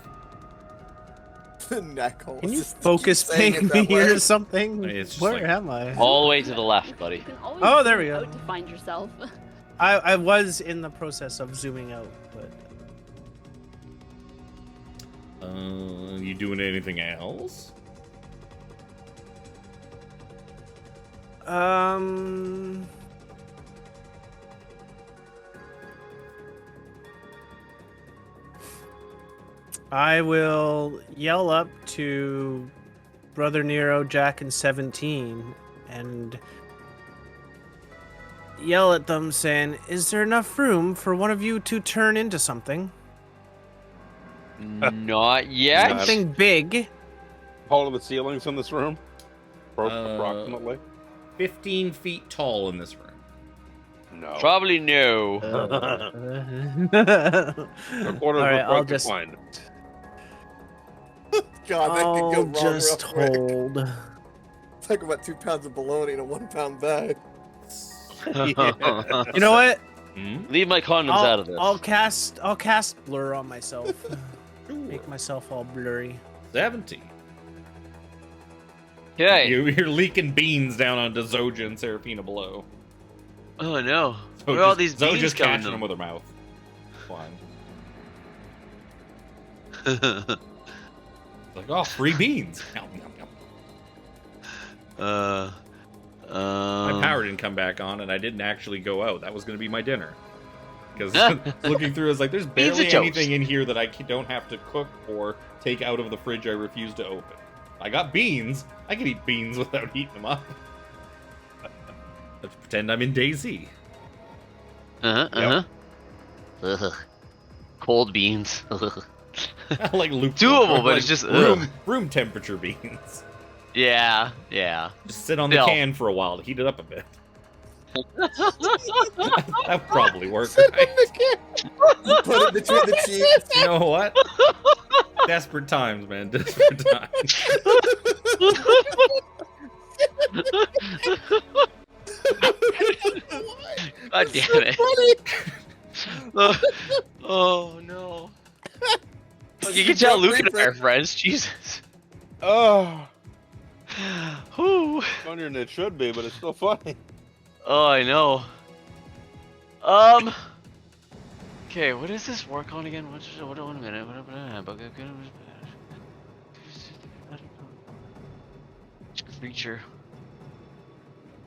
The neck hole. Can you Just keep focus saying ping it that me way. or something? It's just Where like- am I? All the way to the left, You buddy. can always Oh, there we zoom go. out to find yourself. I was in the process of zooming out, but You doing anything else? I will yell up to Brother Nero, Jack, and 17 and yell at them saying, is there enough room for one of you to turn into something? Not yet. Something big. All of the ceilings in this room? Approximately? 15 feet tall in this room. No. Probably no. A quarter All of right, a I'll foot just. declined. God, that could go I'll wrong just real quick. hold. Talk about 2 pounds of bologna in a 1 pound bag. You know what? Leave my condoms out of this. I'll cast blur on myself. Make myself all blurry. 70. Okay. You're leaking beans down onto Zojja and Seraphina below. Oh no. So Where are all these beans Zojja's coming catching them from? with her mouth. Fine. Like, oh, free beans. Yum, yum, yum. My power didn't come back on, and I didn't actually go out. That was going to be my dinner. Because looking through, I was like, there's barely anything in here that I don't have to cook or take out of the fridge I refuse to open. I got beans. I can eat beans without heating them up. Let's pretend I'm in DayZ. Ugh. Cold beans. Like Doable, but it's just room temperature beans. Yeah. Just sit on the can for a while to heat it up a bit. That would probably work. Right? Put it between the cheeks. You know what? Desperate times, man. Desperate times. God damn it. Oh no. You can tell Luke and I are friends. Jesus. Oh, Whew. funnier than it should be, but it's still funny. Oh, I know. Okay, what does this work on again? What a minute. Creature.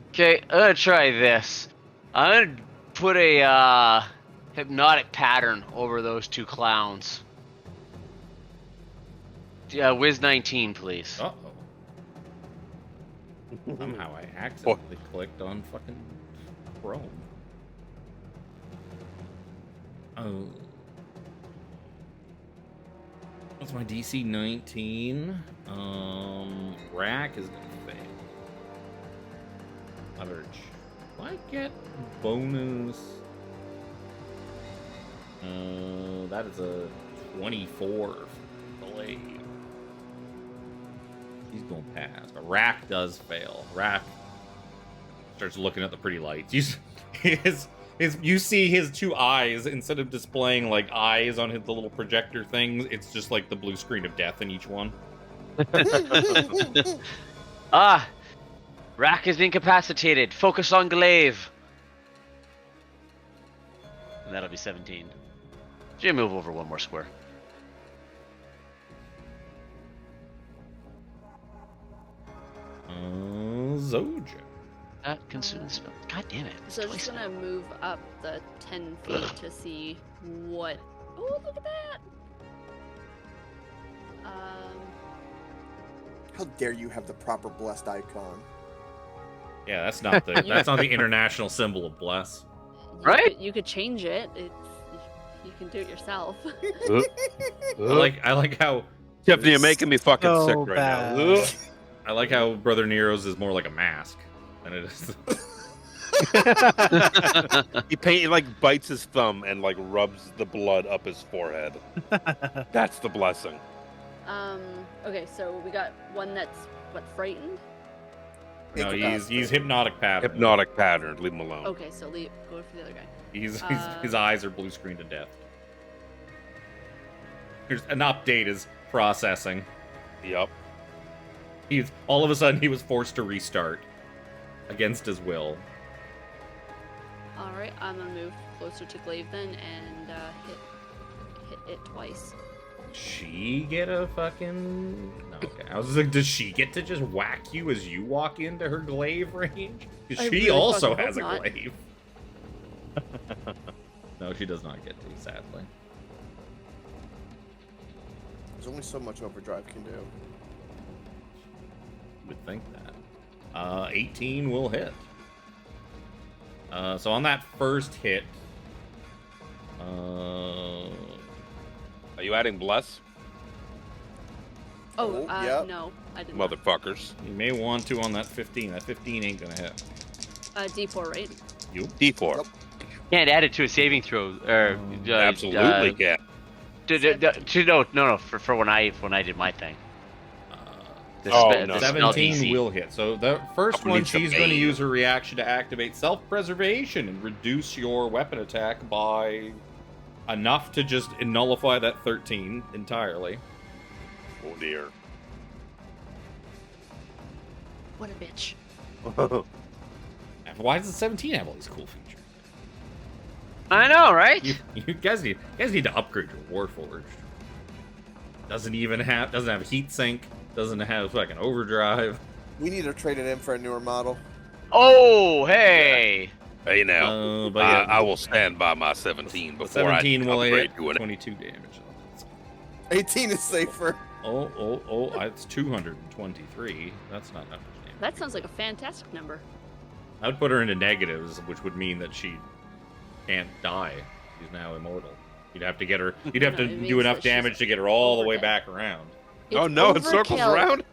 Okay, I'm gonna try this. I'm gonna put a hypnotic pattern over those two clowns. Yeah, Wiz 19, please. Uh-oh. Somehow I accidentally clicked on fucking Chrome. Oh. What's my DC? 19. Rack is gonna fail. Average. Do I get bonus? That is a 24 delay. He's going past. A Rack does fail. Rack starts looking at the pretty lights. You see his two eyes, instead of displaying like eyes on the little projector things, it's just like the blue screen of death in each one. Rack is incapacitated. Focus on glaive. And that'll be 17. Jim, move over one more square. Zojja. That consumes spell. God damn it. So I'm just gonna move up the 10 feet to see what. Oh, look at that! How dare you have the proper blessed icon? Yeah, that's not the international symbol of bless. Right? You could change it. You can do it yourself. I like how Tiffany, you're making me fucking So sick right bad. now. I like how Brother Nero's is more like a mask than it is. He like bites his thumb and like rubs the blood up his forehead. That's the blessing. Okay, so we got one that's frightened. No, he's hypnotic pattern. Hypnotic pattern. Leave him alone. Okay, so go for the other guy. His eyes are blue screened to death. There's an update is processing. Yep. All of a sudden he was forced to restart against his will. All right, I'm gonna move closer to glaive then and hit it twice. she get a fucking... No, okay. I was like, does she get to just whack you as you walk into her glaive range? Because I she really also fucking has a hope not. glaive. No, she does not get to, sadly. There's only so much overdrive can do. You would think that. 18 will hit. So on that first hit... Are you adding bless? Oh, yep. no, I did not. Motherfuckers. You may want to on that 15. That 15 ain't gonna hit. D4, right? You? D4. Nope. Can't add it to a saving throw. Or Absolutely can. No. For when I did my thing. The Oh, spe- no. the spell 17 DC. will hit. So the first I'm one, gonna she's need going to some use her reaction to activate self-preservation and reduce your weapon attack by enough to just nullify that 13 entirely. Oh dear. What a bitch. And why does the 17 have all these cool features? I know, right? You guys need to upgrade your Warforged. Doesn't have heat sink. Doesn't have fucking overdrive. We need to trade it in for a newer model. Oh, hey. Hey now, But yeah, I will stand by my 17 the before 17 I will upgrade hit to an 22 damage. 18 is safer. Oh, it's 223. That's not that much damage. That sounds like a fantastic number. I would put her into negatives, which would mean that she can't die. She's now immortal. You'd have to get her. You'd have No, to it do means enough that she's damage to get her all the way overdead. back around. Oh It's no, it circles overkill. around.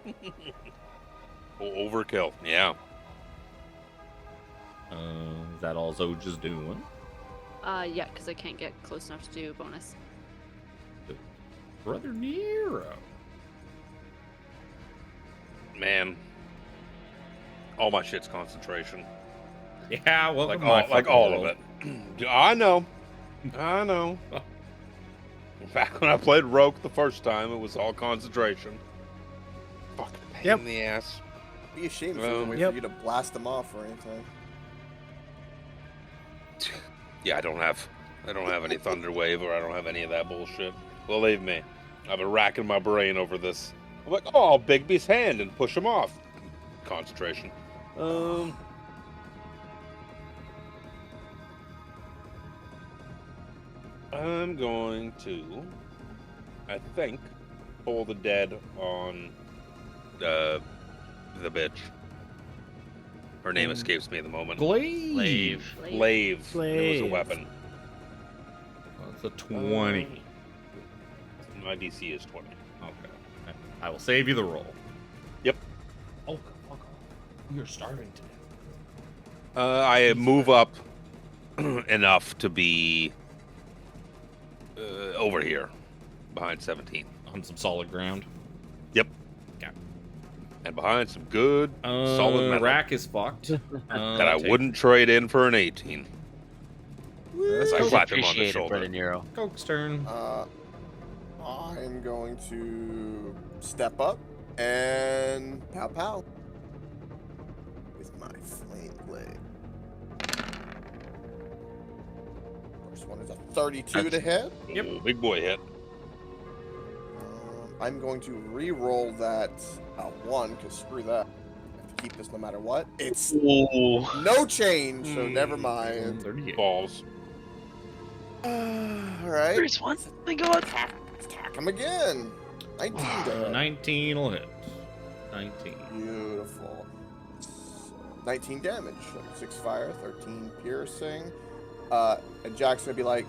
Overkill. Yeah. Is that all Zojja's doing? Yeah, because I can't get close enough to do a bonus. Brother Nero. Man. All my shit's concentration. Yeah, welcome Like all of it. I know. Back when I played Rogue the first time, it was all concentration. Fucking pain Yep. in the ass. Be ashamed if there's a way Yep. for you to blast them off or anything. Yeah, I don't have any Thunder Wave, or I don't have any of that bullshit. Believe me, I've been racking my brain over this. I'm like, oh, I'll Bigby's hand and push him off. Concentration. I'm going to, I think, pull the dead on the bitch. Her name escapes me at the moment. Glaive. Glaive. It was a Glaive. weapon. That's a 20. My DC is 20. Okay. I will save you the roll. Yep. Oh, fuck off. You're starving to death. I move up enough to be over here, behind 17. On some solid ground. Yep. Okay. And behind some good, solid metal Rack is fucked. that I wouldn't trade in for an 18. As I Much clap him on the appreciated, shoulder. Brother Nero. Coke's turn. I'm going to step up and pow pow with my flame blade. First one is a 32 to hit. Yep. Ooh, big boy hit. I'm going to re-roll that 1 because screw that. I have to keep this no matter what. It's Ooh. no change, so never mind. 38. Balls. All right. There's one. My God. Attack him again. 19 to hit. 19 will hit. 19. Beautiful. 19 damage. 6 fire, 13 piercing. And Jack's gonna be like,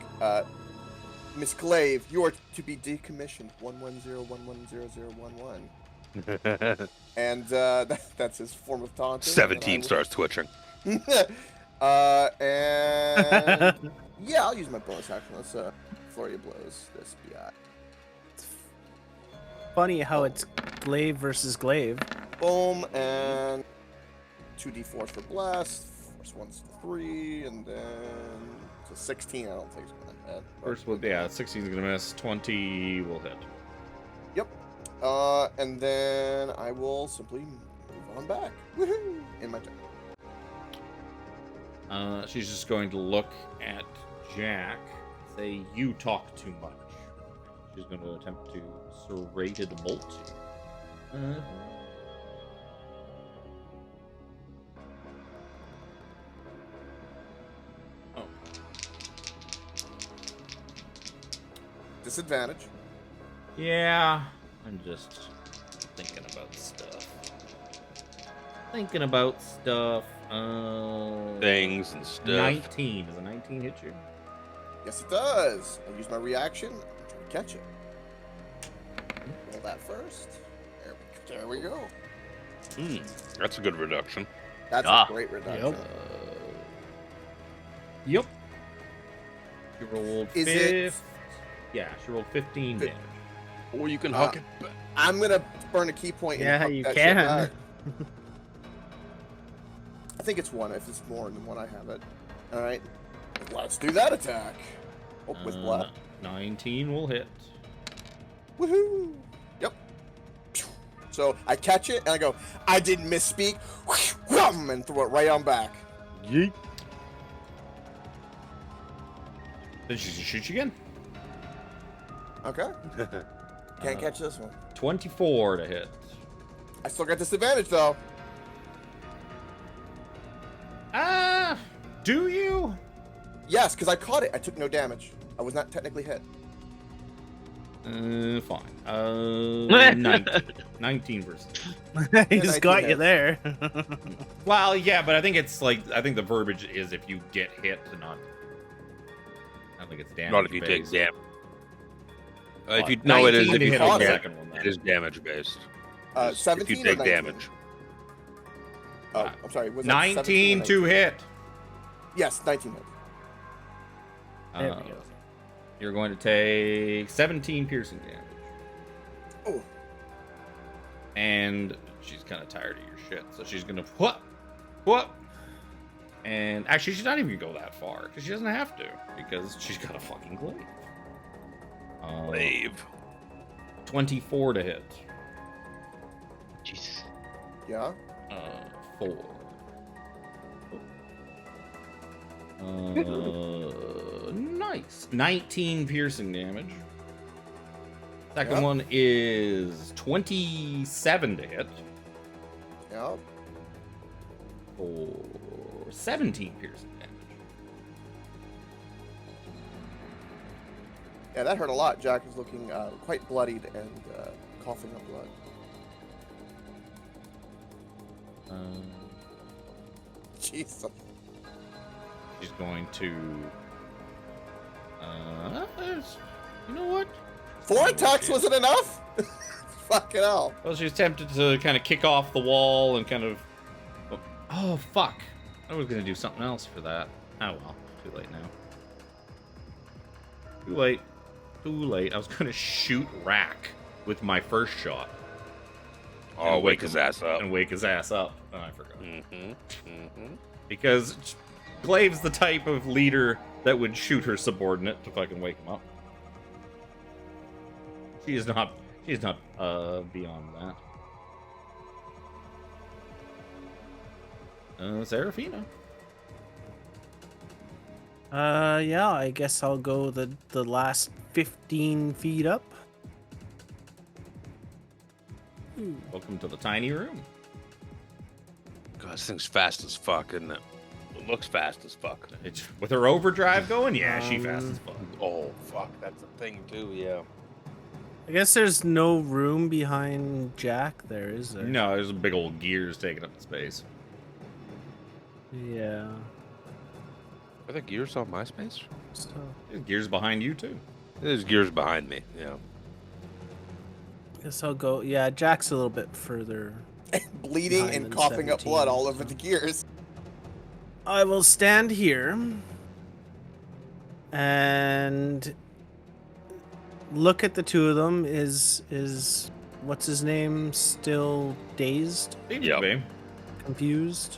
Miss Glaive, you are to be decommissioned. 110110011. And that's his form of taunting. 17 starts twitching. And yeah, I'll use my bonus action. Let's flurry of blows. This BI. Funny how it's glaive versus glaive. Boom, and 2d4 for blast. First one's 3, and then so 16. I don't think it's gonna hit. First one, yeah, 16 is gonna miss. 20 will hit. Yep. And then I will simply move on back. Woohoo! In my turn. She's just going to look at Jack, say, "You talk too much." she's going to attempt to serrated bolt. Oh. Disadvantage. Yeah, I'm just thinking about stuff. Things and stuff. 19. Does a 19 hit you? Yes, it does. I'll use my reaction and try to catch it. Roll that first. There we go. That's a good reduction. That's a great reduction. Yep. She rolled Is it? Yeah, she rolled 15 damage. Or you can hook it. I'm gonna burn a key point. Yeah, and hook you that shit can. back. I think it's one. If it's more than one, I have it. All right. Let's do that attack. Oh, with what? 19 will hit. Woohoo! Yep. So I catch it and I go, I didn't misspeak, and throw it right on back. Yeet. Then she can shoot you again. Okay. Can't catch this one. 24 to hit. I still got disadvantage though. Do you? Yes, because I caught it. I took no damage. I was not technically hit. Fine. 19 versus. He just got you there. Well, yeah, but I think it's like the verbiage is if you get hit, not. I don't think it's damage. Not if you based. take damage. If you no, it is 19 if you to take hit the it. second one. It is damage based. 17 if you or take 19? damage. Oh, I'm sorry. Was that 19 to hit. Yes, 19 hit. There we go. You're going to take 17 piercing damage. Oh. And she's kind of tired of your shit, so she's gonna whoop. And actually, she's not even gonna go that far because she doesn't have to because she's got a fucking glaive. Glaive. 24 to hit. Jesus. Yeah. 4. Nice. 19 piercing damage. Second one is 27 to hit. Yeah. For 17 piercing damage. Yeah, that hurt a lot. Jack is looking quite bloodied and coughing up blood. Jesus. She's going to. You know what? 4 attacks wasn't enough? Fucking hell. Well, she's tempted to kind of kick off the wall and kind of. Oh, fuck. I was going to do something else for that. Oh, well. Too late now. Too late. Too late. I was going to shoot Rack with my first shot. Oh, wake his ass up. And wake his ass up. Oh, I forgot. Because Glaive's the type of leader that would shoot her subordinate to fucking wake him up. She is not beyond that. Seraphina. Yeah, I guess I'll go the last 15 feet up. Welcome to the tiny room. God, this thing's fast as fuck, isn't it? It looks fast as fuck. It's, with her overdrive going, yeah, she fast as fuck. Oh, fuck. That's a thing, too, yeah. I guess there's no room behind Jack there, is there? No, there's a big old gears taking up the space. Yeah. Are there gears on my space? So, There's gears behind you, too. There's gears behind me, yeah. guess I'll go. Yeah, Jack's a little bit further. Bleeding Behind and them coughing up 17, blood all over so. the gears. I will stand here and look at the two of them. Is what's his name still dazed? Yep. Confused?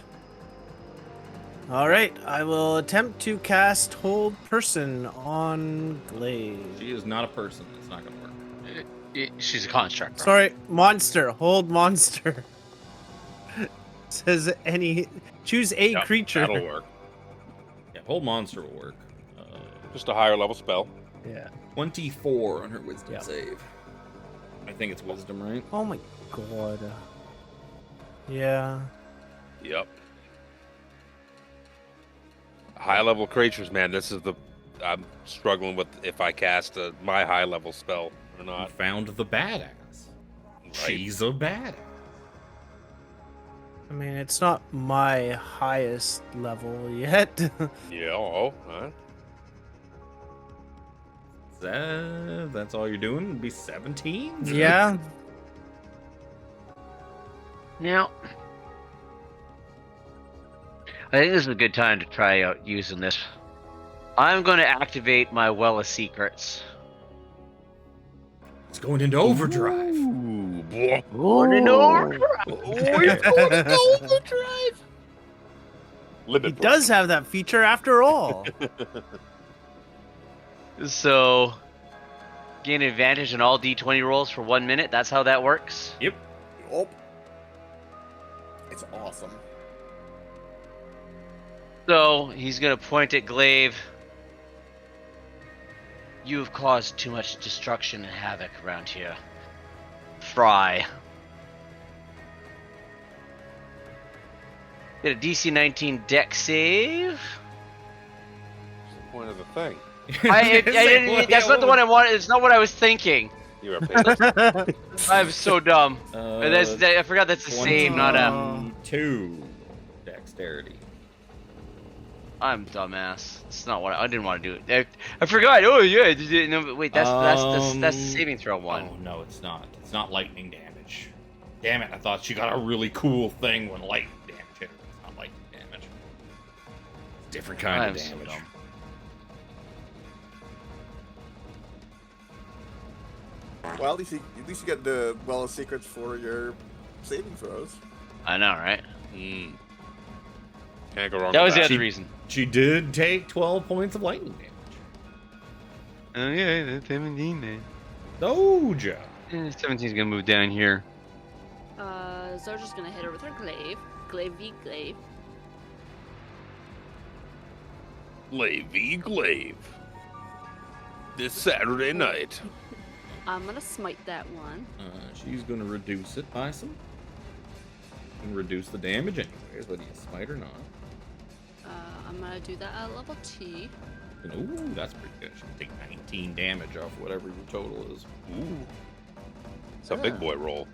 All right, I will attempt to cast Hold Person on Glaive. She is not a person. It's not going to work. She's a construct. Bro. Sorry, monster. Hold monster. Says choose a Yep, creature. That'll work. Yeah, hold monster will work. Just a higher level spell. Yeah. 24 on her wisdom Yep. save. I think it's wisdom, right? Oh my god. Yeah. Yep. High level creatures, man. This is the. I'm struggling with if I cast my high level spell or You not. found the badass. Right? She's a badass. I mean, it's not my highest level yet. Yeah. Oh. Huh? That's all you're doing? It'd be 17? Yeah. Now, I think this is a good time to try out using this. I'm going to activate my Well of Secrets. It's going into overdrive. Ooh, boy. Going into overdrive. Limit He break. does have that feature after all. So, gain advantage on all D20 rolls for 1 minute. That's how that works. Yep. Oh. It's awesome. So, he's going to point at Glaive. You have caused too much destruction and havoc around here. Fry. Did a DC 19 deck save. What's the point of the thing? I didn't. That's not the one I wanted. It's not what I was thinking. You're a pain. I'm so dumb. I forgot that's a save, not a. 22 dexterity. I'm dumbass. It's not what I didn't want to do it. I forgot. Oh yeah. No, but wait. That's the saving throw one. Oh no, it's not. It's not lightning damage. Damn it! I thought she got a really cool thing when lightning damage hit her. It's not lightning damage. It's different kind I'm of so damage. dumb. Well, at least you get the Well of Secrets for your saving throws. I know, right? Can't go wrong. That with was the other reason. She did take 12 points of lightning damage. Oh yeah, that's 17 then. Zojja. 17's gonna move down here. Zojja's gonna hit her with her glaive. Glaive v glaive. Glaive. This Saturday night. I'm gonna smite that one. She's gonna reduce it by some. And reduce the damage anyways, whether you smite or not. I'm gonna do that at level 2. Ooh, that's pretty good. She'll take 19 damage off whatever your total is. Ooh. It's a big boy roll.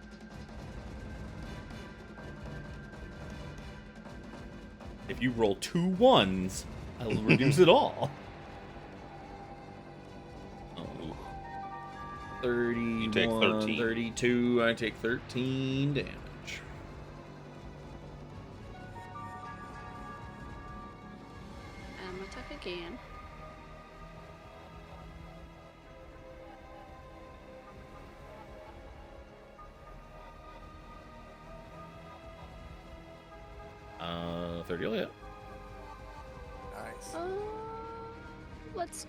If you roll 2 1s, I'll reduce it all. Oh. 31, You take 13. 32, I take 13 damage. I'm gonna attack again. Uh, 30 will hit. Nice. Let's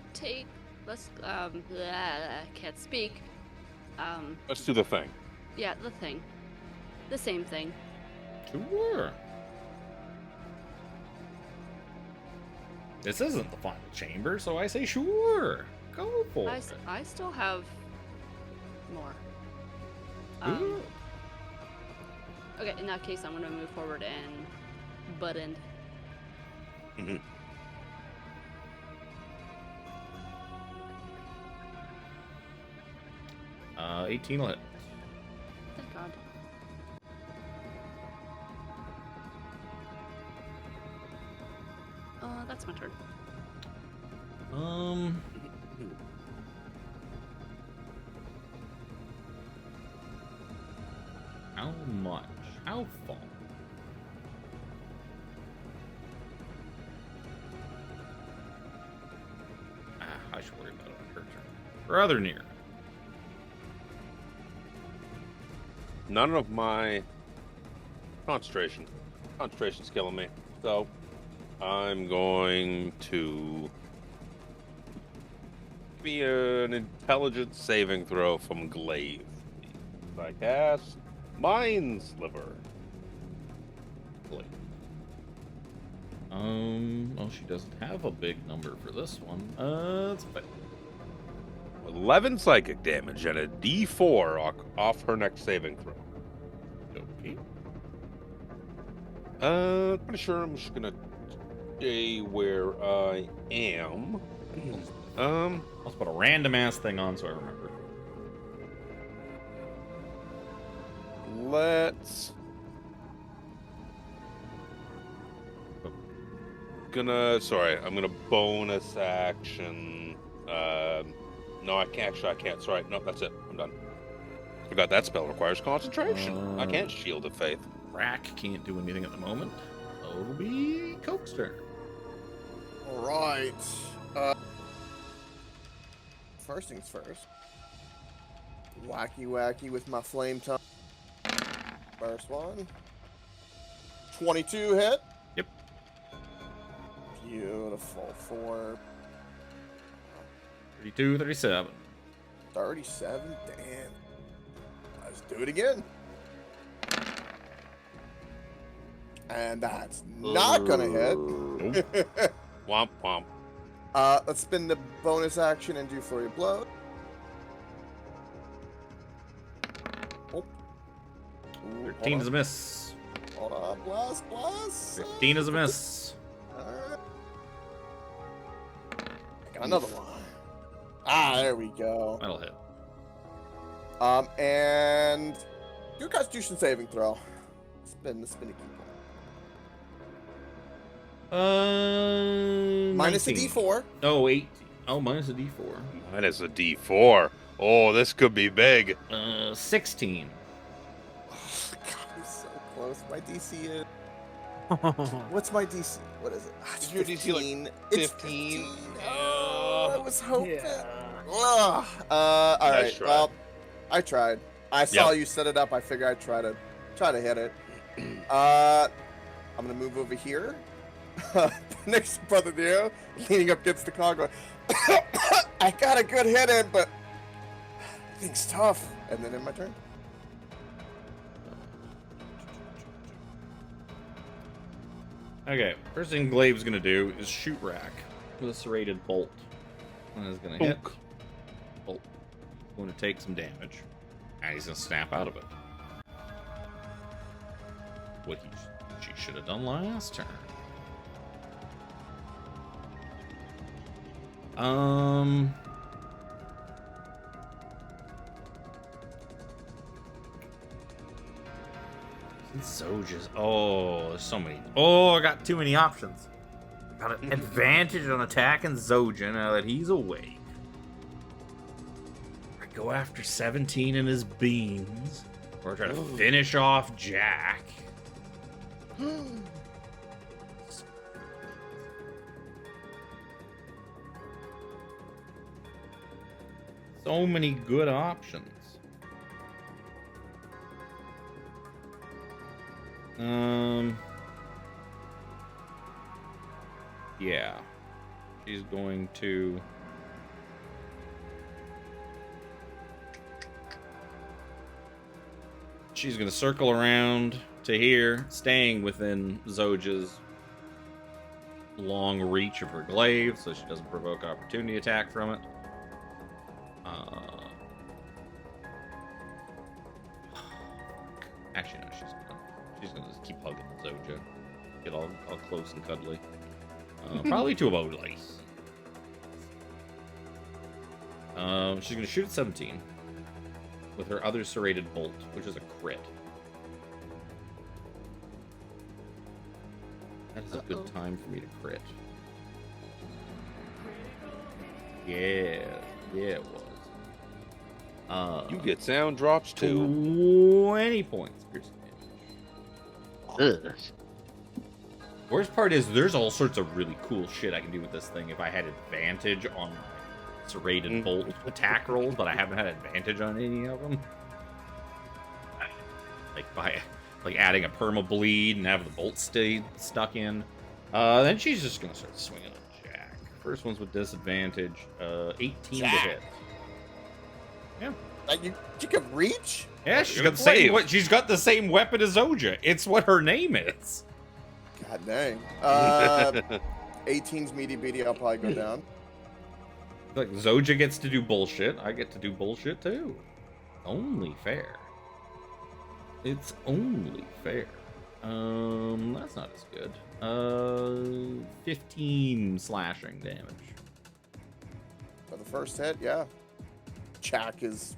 I can't speak. Let's do the thing. Yeah, the thing. The same thing. Sure. This isn't the final chamber, so I say sure. Go for it. I still have more. Ooh. Okay, in that case, I'm gonna move forward and butt end. 18 will hit. Thank God. That's my turn. How much? How far? I should worry about it on her turn. Rather near. None of my concentration's killing me. So I'm going to be an intelligence saving throw from Glaive. I cast Mind Sliver. Glaive. Well, she doesn't have a big number for this one. That's fine. 11 psychic damage and a D4 off her next saving throw. Okay. Pretty sure I'm just gonna stay where I am. Let's put a random ass thing on so I remember. Let's. I'm gonna bonus action. No, I can't. Actually, I can't. Sorry, no, that's it. I'm done. Forgot that spell requires concentration. I can't Shield of Faith. Rack can't do anything at the moment. So it'll be Coke's turn. All right. First things first. Wacky with my flame tongue. First one. 22 hit. Yep. Beautiful. 4. 32, 37. 37. Damn. Let's do it again. And that's not gonna hit. Nope. Womp womp. Let's spin the bonus action and do Flurry of Blow. Oh. Ooh, 13 is a miss. Hold on, blast. 15 is a miss. Alright. I got another one. There we go. That'll hit. And do a Constitution saving throw. Spin the spinny key. Minus a 19. D4. Oh, 18. Oh, minus a D4. Minus a D4. Oh, this could be big. 16. Oh, God, I'm so close. My DC is. What's my DC? What is it? It's Is your DC like 15. It's 15? Oh, I was hoping. Yeah. Ugh. All right. Nice try. Well, I tried. I saw Yep. you set it up. I figured I'd try to hit it. I'm gonna move over here. Next to Brother Neo, leaning up against the car, going, I got a good hit in, but thing's tough. And then in my turn. Okay, first thing Glave's gonna do is shoot Rack with a serrated bolt. And it's gonna hit. Bolt. Going to take some damage. And he's gonna snap out of it. What she should have done last turn. Zojja's. Oh, there's so many. Oh, I got too many options. Got an advantage on attacking Zojja now that he's awake. I go after 17 and his beans, or try to finish off Jack. So many good options. Yeah. She's going to... She's going to circle around to here, staying within Zojja's long reach of her glaive, so she doesn't provoke opportunity attack from it. Actually, no, she's gonna just keep hugging Zojja. Get all close and cuddly. Probably to about like. She's gonna shoot at 17 with her other serrated bolt, which is a crit. That is a good time for me to crit. Yeah, it was. You get sound drops too. 20 points. Worst part is there's all sorts of really cool shit I can do with this thing if I had advantage on serrated bolt attack rolls, but I haven't had advantage on any of them. Like adding a perma bleed and have the bolt stay stuck in. Then she's just gonna start swinging on Jack. First one's with disadvantage. 18 Jack. to hit. Yeah. You can reach? Yeah, she's got the same weapon as Zojja. It's what her name is. God dang. 18's meaty beady. I'll probably go down. Like Zojja gets to do bullshit, I get to do bullshit too. Only fair. It's only fair. That's not as good. 15 slashing damage. For the first hit, yeah. Jack is...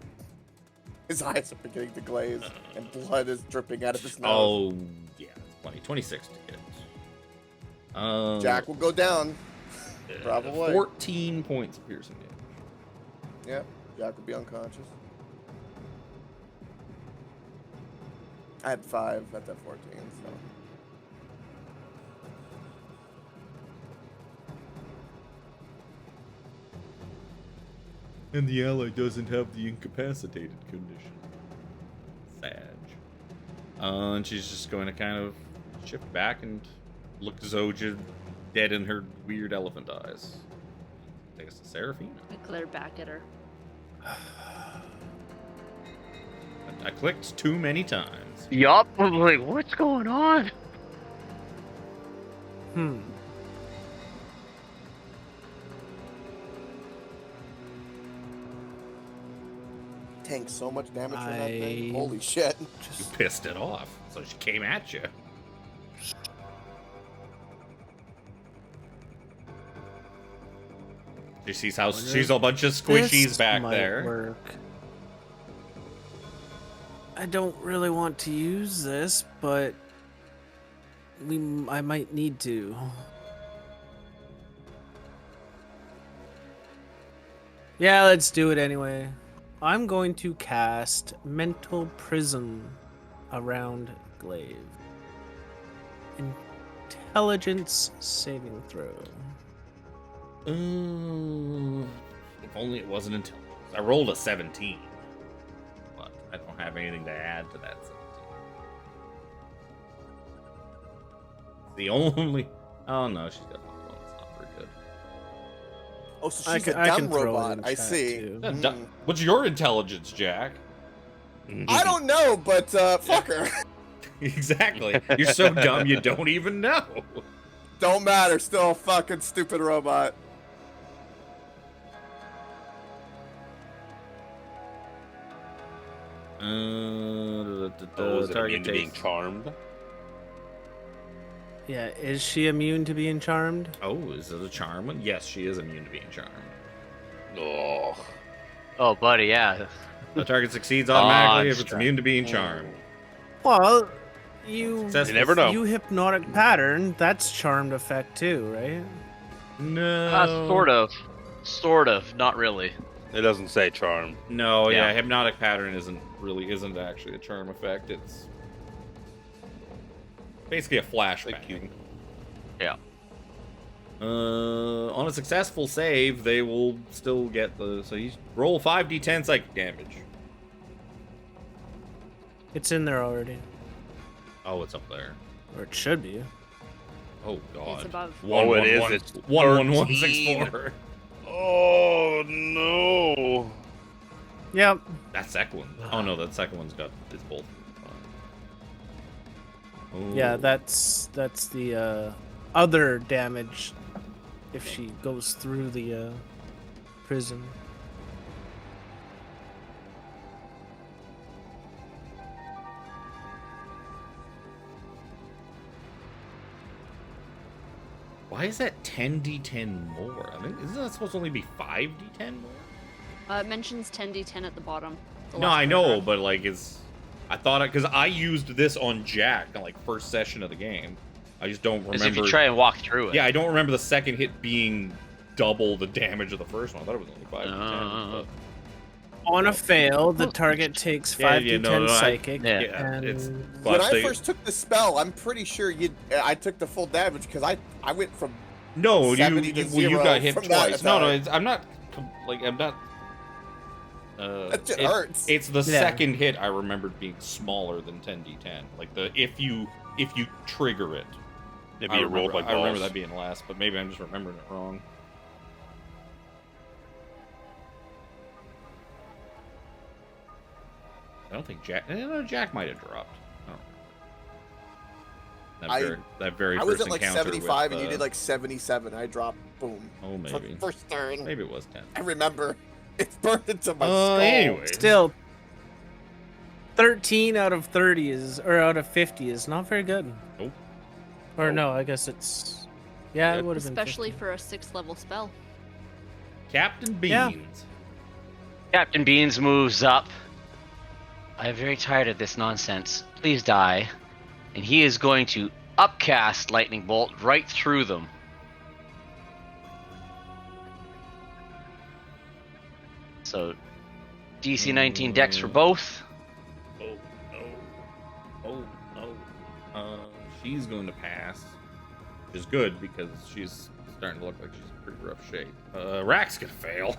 His eyes are beginning to glaze, and blood is dripping out of his nose. Oh, yeah, that's plenty. 26 to hit. Jack will go down. Probably. 14 points of piercing damage. Yep, Jack will be unconscious. I had 5 at that 14, so... And the ally doesn't have the incapacitated condition. Sag. And she's just going to kind of shift back and look Zojja dead in her weird elephant eyes. Take us to Seraphina. I glare back at her. I clicked too many times. Yup. I'm like, what's going on? Tanked so much damage from that thing. Holy shit. You pissed it off, so she came at you. She sees how she's a bunch of squishies This back might there. Work. I don't really want to use this, but I might need to. Yeah, let's do it anyway. I'm going to cast Mental Prison around Glaive. Intelligence saving throw. If only it wasn't until I rolled a 17. But I don't have anything to add to that 17. The only... Oh no, she's got another one. It's not very good. Oh, so she's a dumb robot. I see. What's your intelligence, Jack? I don't know, but fuck her. Exactly. You're so dumb you don't even know. Don't matter. Still a fucking stupid robot. Is it immune to being charmed? Yeah, is she immune to being charmed? Oh, is it a charm one? Yes, she is immune to being charmed. Oh. Oh, buddy, yeah. The target succeeds automatically if it's immune to being charmed. Well, you never know. You hypnotic pattern, that's charmed effect too, right? No. Sort of, not really. It doesn't say charm. No, Yeah. yeah, hypnotic pattern isn't actually a charm effect. It's basically a flashbang. Yeah. On a successful save, they will still get the... So you roll 5d10 psychic damage. It's in there already. Oh, it's up there. Or it should be. Oh, God. It's above. Oh, it is. It's 11164. Oh, no. Yep. That second one. Oh, no, that second one's got... It's both. Oh. Yeah, that's the other damage if she goes through the prison. Why is that 10d10 more? I mean, isn't that supposed to only be 5d10 more? It mentions 10d10 at the bottom. The No, last I know, paragraph. but like I thought it because I used this on Jack on like first session of the game. I just don't remember. As if you try and walk through it. Yeah, I don't remember the second hit being double the damage of the first one. I thought it was only 5d10. On a fail, the target takes 5d10 psychic. Yeah, it's. When I first took the spell, I'm pretty sure I took the full damage because I went from No, 70 to you got 0 hit from that twice. No, attack. I'm not. I'm not. That shit hurts. It's the second hit I remembered being smaller than 10d10. Like if you trigger it. Maybe you rolled like balls. I remember that being less, but maybe I'm just remembering it wrong. I don't think Jack. No, Jack might have dropped. That very I was first at like encounter 75 with, and you did like 77. I dropped, boom. Oh, maybe. First turn. Maybe it was 10. I remember. It's burned into my skull. Anyway. Still, 13 out of 30 out of 50 is not very good. Nope. Or no, I guess it's... Yeah, it would have been Especially 50. for a 6th level spell. Captain Beans. Yeah. Captain Beans moves up. I'm very tired of this nonsense. Please die. And he is going to upcast Lightning Bolt right through them. So, DC 19 Dex for both. She's going to pass, which is good because she's starting to look like she's in pretty rough shape. Rack's gonna fail.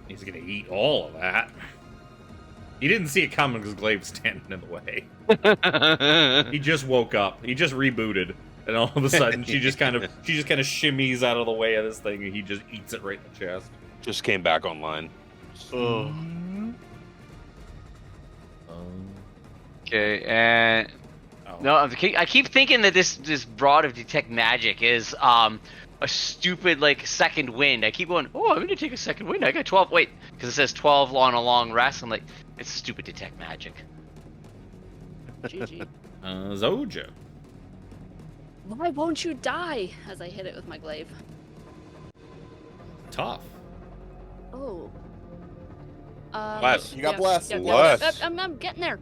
He's gonna eat all of that. He didn't see it coming because Glaive's standing in the way. He just woke up. He just rebooted, and all of a sudden she just kind of shimmies out of the way of this thing, and he just eats it right in the chest. Just came back online. Okay, and no, I keep thinking that this broad of detect magic is a stupid like second wind. I keep going, oh, I'm gonna take a second wind. I got 12. Wait, because it says 12 on a long rest. I'm like, it's stupid detect magic. GG. Zojja. Why won't you die? As I hit it with my glaive. Tough. Oh. Bless. You got blessed. Yeah, Bless. I'm getting there.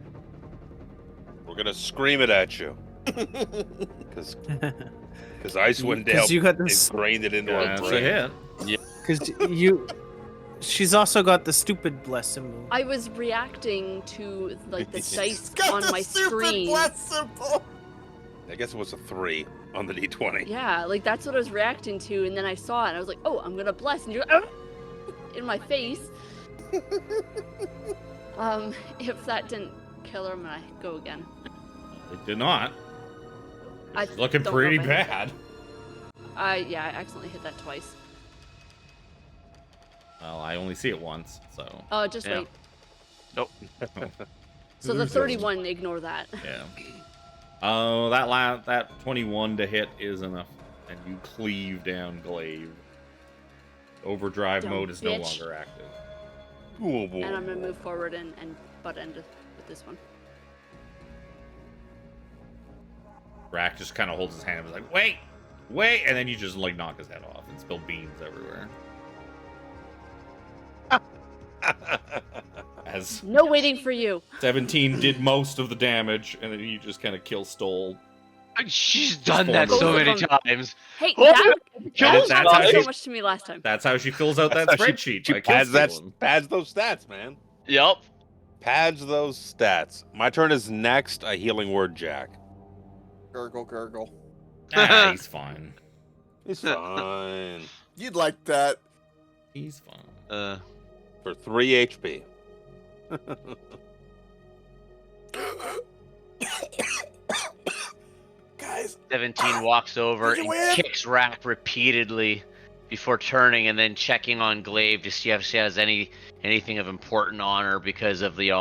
We're gonna scream it at you. Because Icewind Dale you got this... ingrained it into our That's a brain. hit. Because she's also got the stupid bless symbol. I was reacting to like the dice Got on the my stupid screen. bless symbol. I guess it was a 3 on the D20. Yeah, like that's what I was reacting to, and then I saw it, and I was like, "Oh, I'm gonna bless," and you're in my face. If that didn't kill her, I'm gonna go again. It did not. I It's looking don't know pretty if I hit bad. that. I accidentally hit that twice. Well, I only see it once, so. Oh, just Yeah. wait. Nope. So the 31, ignore that. Yeah. Oh, that 21 to hit is enough, and you cleave down Glaive. Overdrive Dumb mode is no bitch. longer active. And I'm gonna move forward and butt end with this one. Rack just kind of holds his hand and is like, wait, and then you just like knock his head off and spill beans everywhere. As No waiting for you. 17 did most of the damage, and then you just kind of kill Stole. She's done that so many times. Hey, Oh, that that's meant how so she's- much to me last time. That's how she fills out that That's how spreadsheet. She by kill stealing. pads those stats, man. Yep. Pads those stats. My turn is next. A healing word, Jack. Gurgle, gurgle. Ah, he's fine. He's fine. You'd like that. He's fine. For 3 HP. Guys, 17 walks over Did you and win? kicks Rack repeatedly before turning and then checking on Glaive to see if she has anything of important on her because of the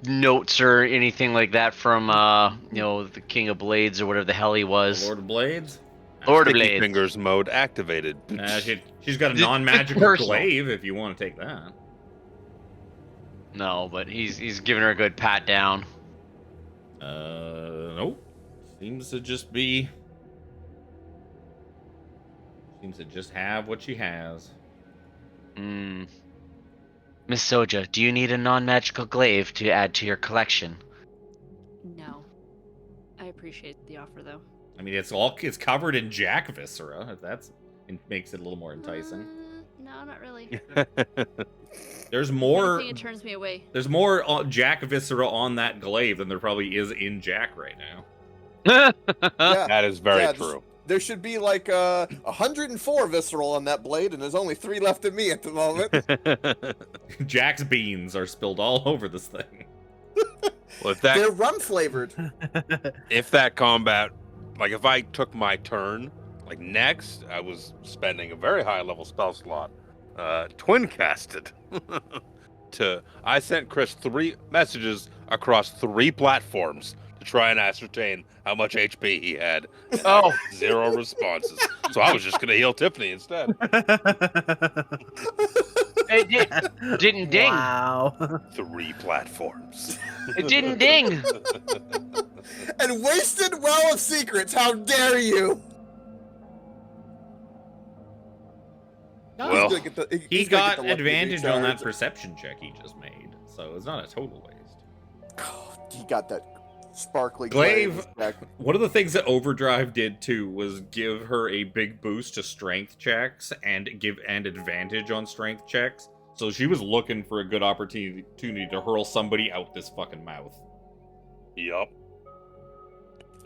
notes or anything like that from the King of Blades or whatever the hell he was. Lord of Blades? Lord of Sticky Blades. fingers mode activated. She's got a It's non-magical personal. glaive if you want to take that. No, but he's giving her a good pat down. Nope. Seems to just have what she has. Miss Zojja, do you need a non-magical glaive to add to your collection? No. I appreciate the offer, though. I mean, it's covered in Jack Viscera. If it makes it a little more enticing. No, not really. There's I more. think it turns me away. There's more Jack Viscera on that glaive than there probably is in Jack right now. yeah, That is very Yeah, true. there should be like 104 visceral on that blade, and there's only 3 left of me at the moment. Jack's beans are spilled all over this thing. Well, They're rum flavored. if that combat, like if I took my turn, like next, I was spending a very high level spell slot, twin casted. I sent Chris 3 messages across 3 platforms to try and ascertain how much HP he had. Oh. 0 responses. So I was just gonna heal Tiffany instead. It didn't ding. Wow. 3 platforms. It didn't ding. And wasted Well of Secrets. How dare you? Well, He got advantage on that perception check he just made, so it's not a total waste. He got that sparkly Glaive, check. one of the things that Overdrive did too was give her a big boost to strength checks and advantage on strength checks. So she was looking for a good opportunity to hurl somebody out this fucking mouth. Yup.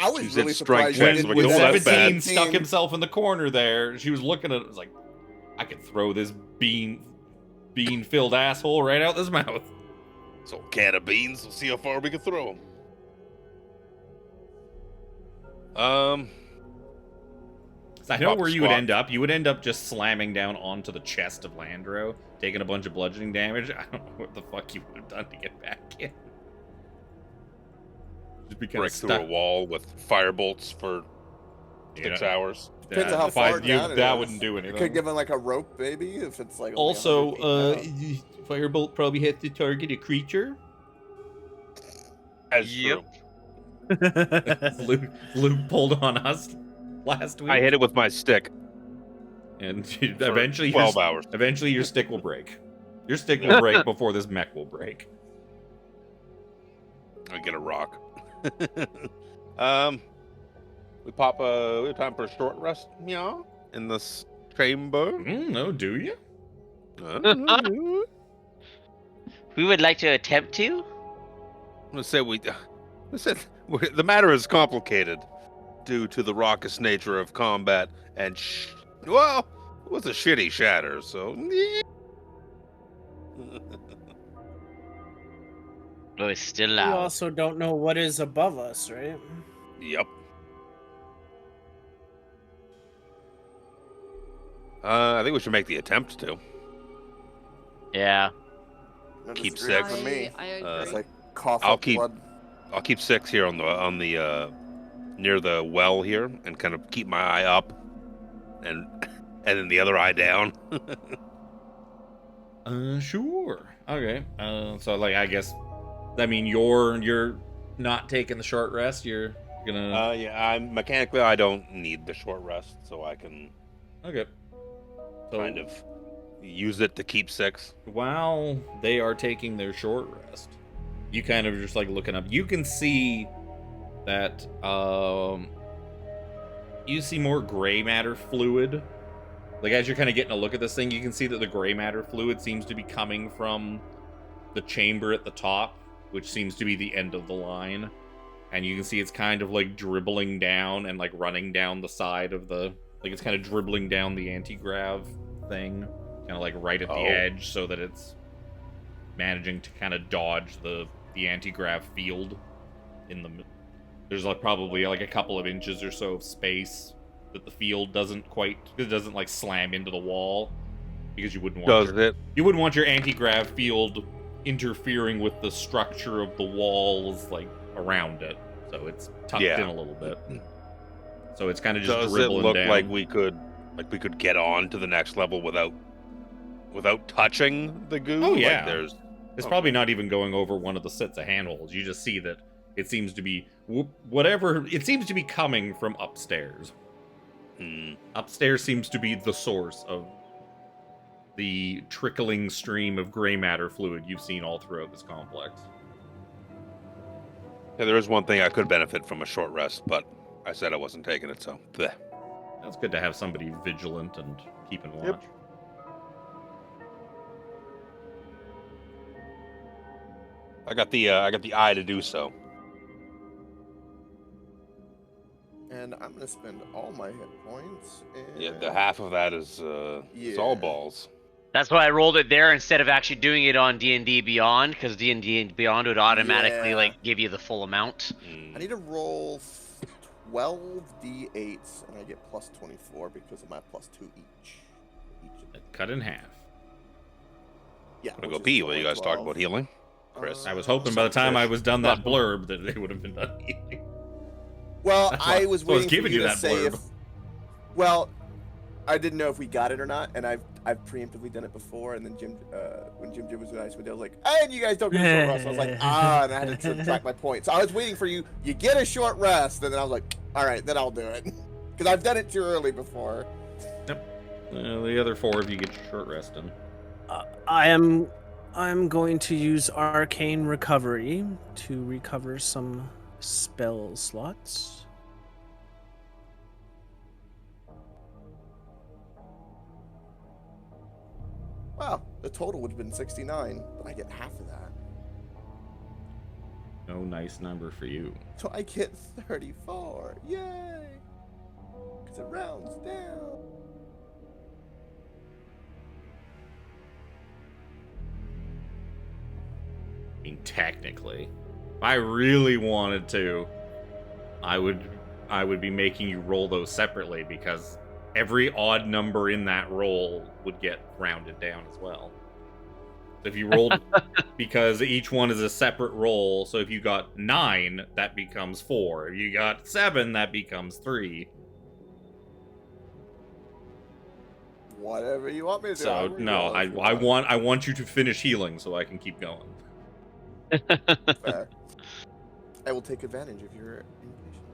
I was She's really at strength surprised checks, you but didn't you do know that. that's bad. 17 stuck himself in the corner there. She was looking at it, was like, I could throw this bean-filled asshole right out this mouth. So can of beans. We'll see how far we can throw them. I know where you would end up. You would end up just slamming down onto the chest of Landro, taking a bunch of bludgeoning damage. I don't know what the fuck you would have done to get back in. Just be Break through a wall with fire bolts for 6 hours. Depends on how far down it that is. wouldn't do anything. You could give him like a rope, maybe, if it's like. Also, firebolt probably hits to target a creature. As true. Luke pulled on us last week. I hit it with my stick. And eventually, 12 hours. Eventually, your stick will break. Your stick will break before this mech will break. I get a rock. We have time for a short rest, yeah, in this chamber. No, do you? We would like to attempt to. Let's say the matter is complicated due to the raucous nature of combat and well, it was a shitty shatter, so. But it's still We loud. also don't know what is above us, right? Yep. I think we should make the attempt to. Yeah. No Keep disagreement 6. for me. I agree. Uh, It's like cough I'll up keep- blood. I'll keep 6 here on the near the well here, and kind of keep my eye up, and then the other eye down. Sure. Okay. So like, I guess, I mean, you're not taking the short rest. You're gonna. Yeah. I don't need the short rest, so I can Okay. So kind of use it to keep 6. while they are taking their short rest, you kind of just like looking up. You can see that you see more gray matter fluid. Like, as you're kind of getting a look at this thing, you can see that the gray matter fluid seems to be coming from the chamber at the top, which seems to be the end of the line. And you can see it's kind of like dribbling down and like running down the side of the, like it's kind of dribbling down the anti-grav thing, kind of like right at the edge, so that it's managing to kind of dodge the anti-grav field in the. There's like probably like a couple of inches or so of space that the field doesn't like slam into the wall, because you wouldn't want you wouldn't want your anti-grav field interfering with the structure of the walls like around it, so it's tucked in a little bit. So it's kind of just Does it dribbling look down. like we could get on to the next level without touching the goo? Oh, yeah. Like It's probably not even going over one of the sets of handholds. You just see that it seems to be whatever. It seems to be coming from upstairs. Upstairs seems to be the source of the trickling stream of gray matter fluid you've seen all throughout this complex. Yeah, there is one thing I could benefit from a short rest, but I said I wasn't taking it, so bleh. That's good to have somebody vigilant and keeping watch. Yep. I got the eye to do so. And I'm gonna spend all my hit points. And... Yeah, the half of that is all balls. That's why I rolled it there instead of actually doing it on D&D Beyond, because D&D Beyond would automatically like give you the full amount. I need to roll 12 d8s, and I get plus 24 because of my plus 2 each. Cut in half. Yeah. I'm gonna go pee while you guys talk about healing. Chris. I was hoping by the time I was done that blurb that they would have been done healing. Well, That's why- I was so I was waiting for giving you you to that say blurb. if. Well, I didn't know if we got it or not, and I've preemptively done it before. And then when Jim was with Ice, I was like, "Hey, you guys don't get a short rest." I was like, and I had to subtract my point. So I was waiting for you. You get a short rest, and then I was like, "All right, then I'll do it," because I've done it too early before. The other 4 of you get your short rest in. I'm going to use Arcane Recovery to recover some spell slots. Wow, the total would have been 69, but I get half of that. No nice number for you. So I get 34. Yay! Because it rounds down. I mean, technically, if I really wanted to, I would be making you roll those separately, because every odd number in that roll would get rounded down as well. So if you rolled, because each one is a separate roll, so if you got 9, that becomes 4. If you got 7, that becomes 3. Whatever you want me to do. So no, I want you to finish healing so I can keep going. Fair. I will take advantage of your impatience,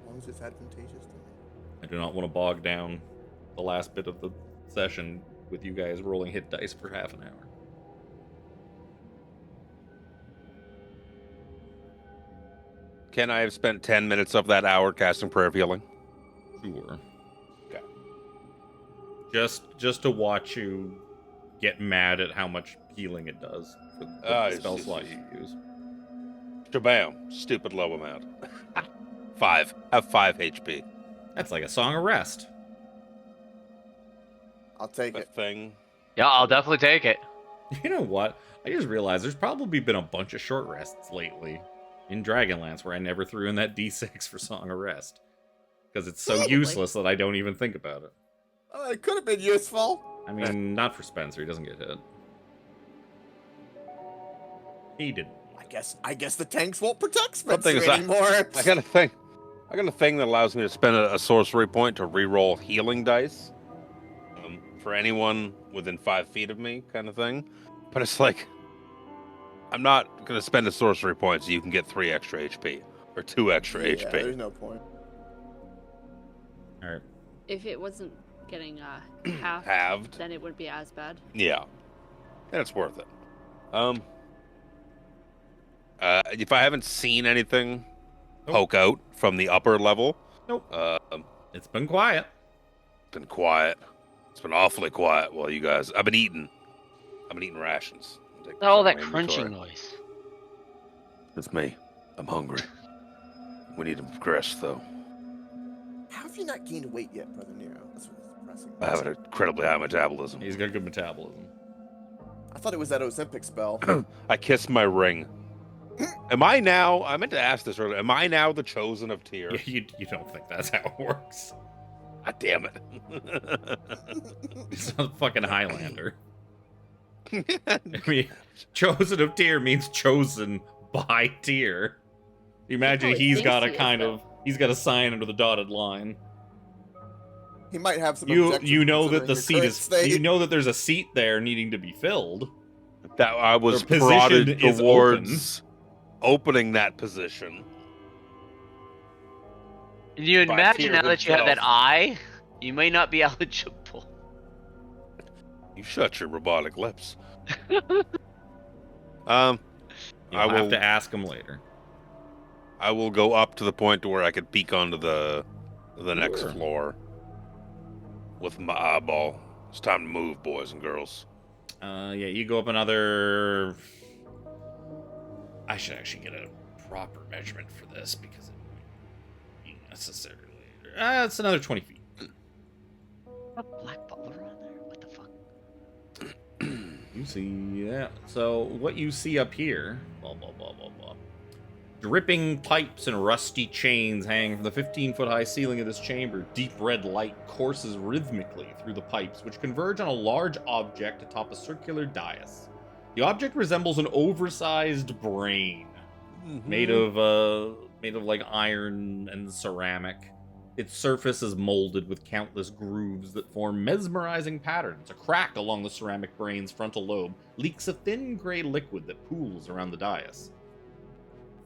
as long as it's advantageous to me. I do not want to bog down the last bit of the session with you guys rolling hit dice for half an hour. Can I have spent 10 minutes of that hour casting Prayer of Healing? Sure. Okay. Just to watch you get mad at how much healing it does for the spell slot you use. Shabam. Stupid low amount. 5. Have 5 HP. That's like a Song of Rest. I'll take The it. thing. Yeah, I'll definitely take it. You know what? I just realized there's probably been a bunch of short rests lately in Dragonlance where I never threw in that D6 for Song of Rest. Because it's so Probably. useless that I don't even think about it. Oh, it could have been useful. I mean, not for Spencer. He doesn't get hit. He didn't. I guess the tanks won't protect Something Spencer is that- anymore. I got a thing. I got a thing that allows me to spend a sorcery point to re-roll healing dice for anyone within 5 feet of me, kind of thing. But it's like, I'm not gonna spend a sorcery point so you can get 3 extra HP or 2 extra Yeah, HP. there's no point. All right. If it wasn't getting Halved. then it wouldn't be as bad. Yeah, and it's worth it. If I haven't seen anything poke out from the upper level, Nope. It's been quiet. been quiet. It's been awfully quiet while you guys. I've been eating rations. All that My crunching inventory. noise. It's me. I'm hungry. We need to progress, though. How have you not gained weight yet, Brother Nero? That's what's depressing. I have an incredibly high metabolism. He's got good metabolism. I thought it was that Ozempic spell. I kissed my ring. Am I now? I meant to ask this earlier. Am I now the chosen of Tyr? Yeah, you don't think that's how it works. God damn it. He's a fucking Highlander. I mean, chosen of Tyr means chosen by Tyr. Imagine probably he's thinks got a he is, kind though. of he's got a sign under the dotted line. He might have some. You know that the objections seat considering is your current you state. know that there's a seat there needing to be filled. That I was Their position prodded is towards opening that position. Can you By imagine Tyr now that you have that himself. eye? You may not be eligible. You shut your robotic lips. You'll I have will. to ask him later. I will go up to the point to where I could peek onto the next Sure. floor with my eyeball. It's time to move, boys and girls. Yeah, you go up another. I should actually get a proper measurement for this because it wouldn't be necessarily. It's another 20 feet. A black butler on there? What the fuck? You see that? So what you see up here, blah blah blah blah blah. Dripping pipes and rusty chains hang from the 15-foot high ceiling of this chamber. Deep red light courses rhythmically through the pipes, which converge on a large object atop a circular dais. The object resembles an oversized brain made of like iron and ceramic. Its surface is molded with countless grooves that form mesmerizing patterns. A crack along the ceramic brain's frontal lobe leaks a thin gray liquid that pools around the dais.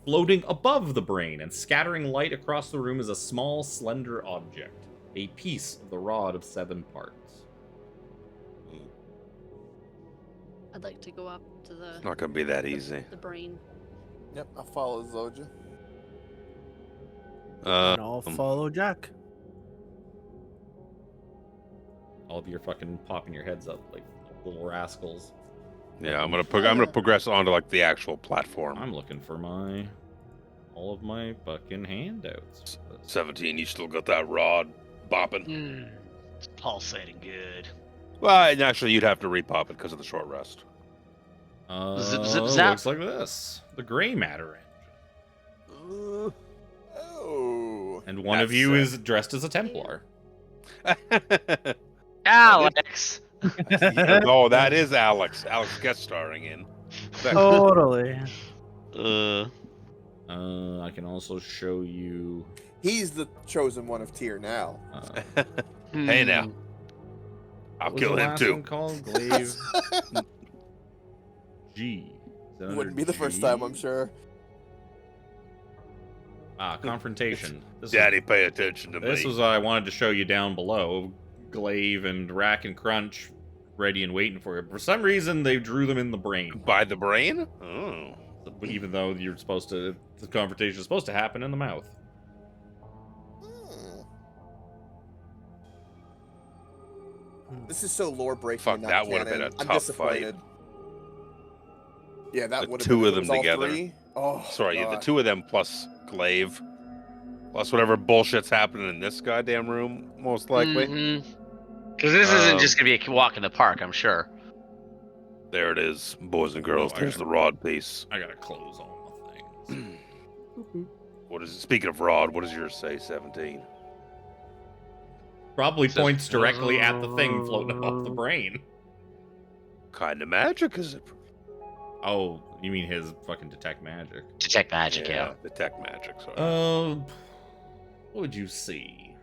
Floating above the brain and scattering light across the room is a small, slender object, a piece of the rod of 7 parts. I'd like to go up to the. It's not gonna be that easy. The brain. Yep, I follow Zojja. And I'll follow Jack. All of you are fucking popping your heads up like little rascals. Yeah, I'm gonna progress onto like the actual platform. I'm looking for all of my fucking handouts. 17, you still got that rod bopping. It's pulsating good. Well, and actually, you'd have to repop it because of the short rest. Zip, zip, zap. Looks like this. The gray matter engine. Oh. And one of you is dressed as a Templar. Alex. Oh, that is Alex. Alex guest starring in. Totally. I can also show you. He's the chosen one of Tyr now. Hey now. I'll kill him too. One called Glaive G. Wouldn't be the first time, I'm sure. Confrontation. Daddy, pay attention to me. This was what I wanted to show you down below. Glaive and Rack and Crunch ready and waiting for you. For some reason, they drew them in the brain. By the brain? Oh. Even though the confrontation is supposed to happen in the mouth. This is so lore breaking. Fuck, that would have been a I'm tough disappointed. fight. Yeah, that would have two been. of them together. Oh, sorry, God. the 2 of them plus Glaive, plus whatever bullshit's happening in this goddamn room, most likely. Because this isn't just gonna be a walk in the park, I'm sure. There it is, boys and girls. There's the rod piece. I gotta close all my things. What is it? Speaking of rod, what does yours say? 17. Probably points directly at the thing floating above the brain. Kind of magic, is it? Oh, you mean his fucking detect magic? Detect magic, yeah. Detect magic. Sorry. What would you see?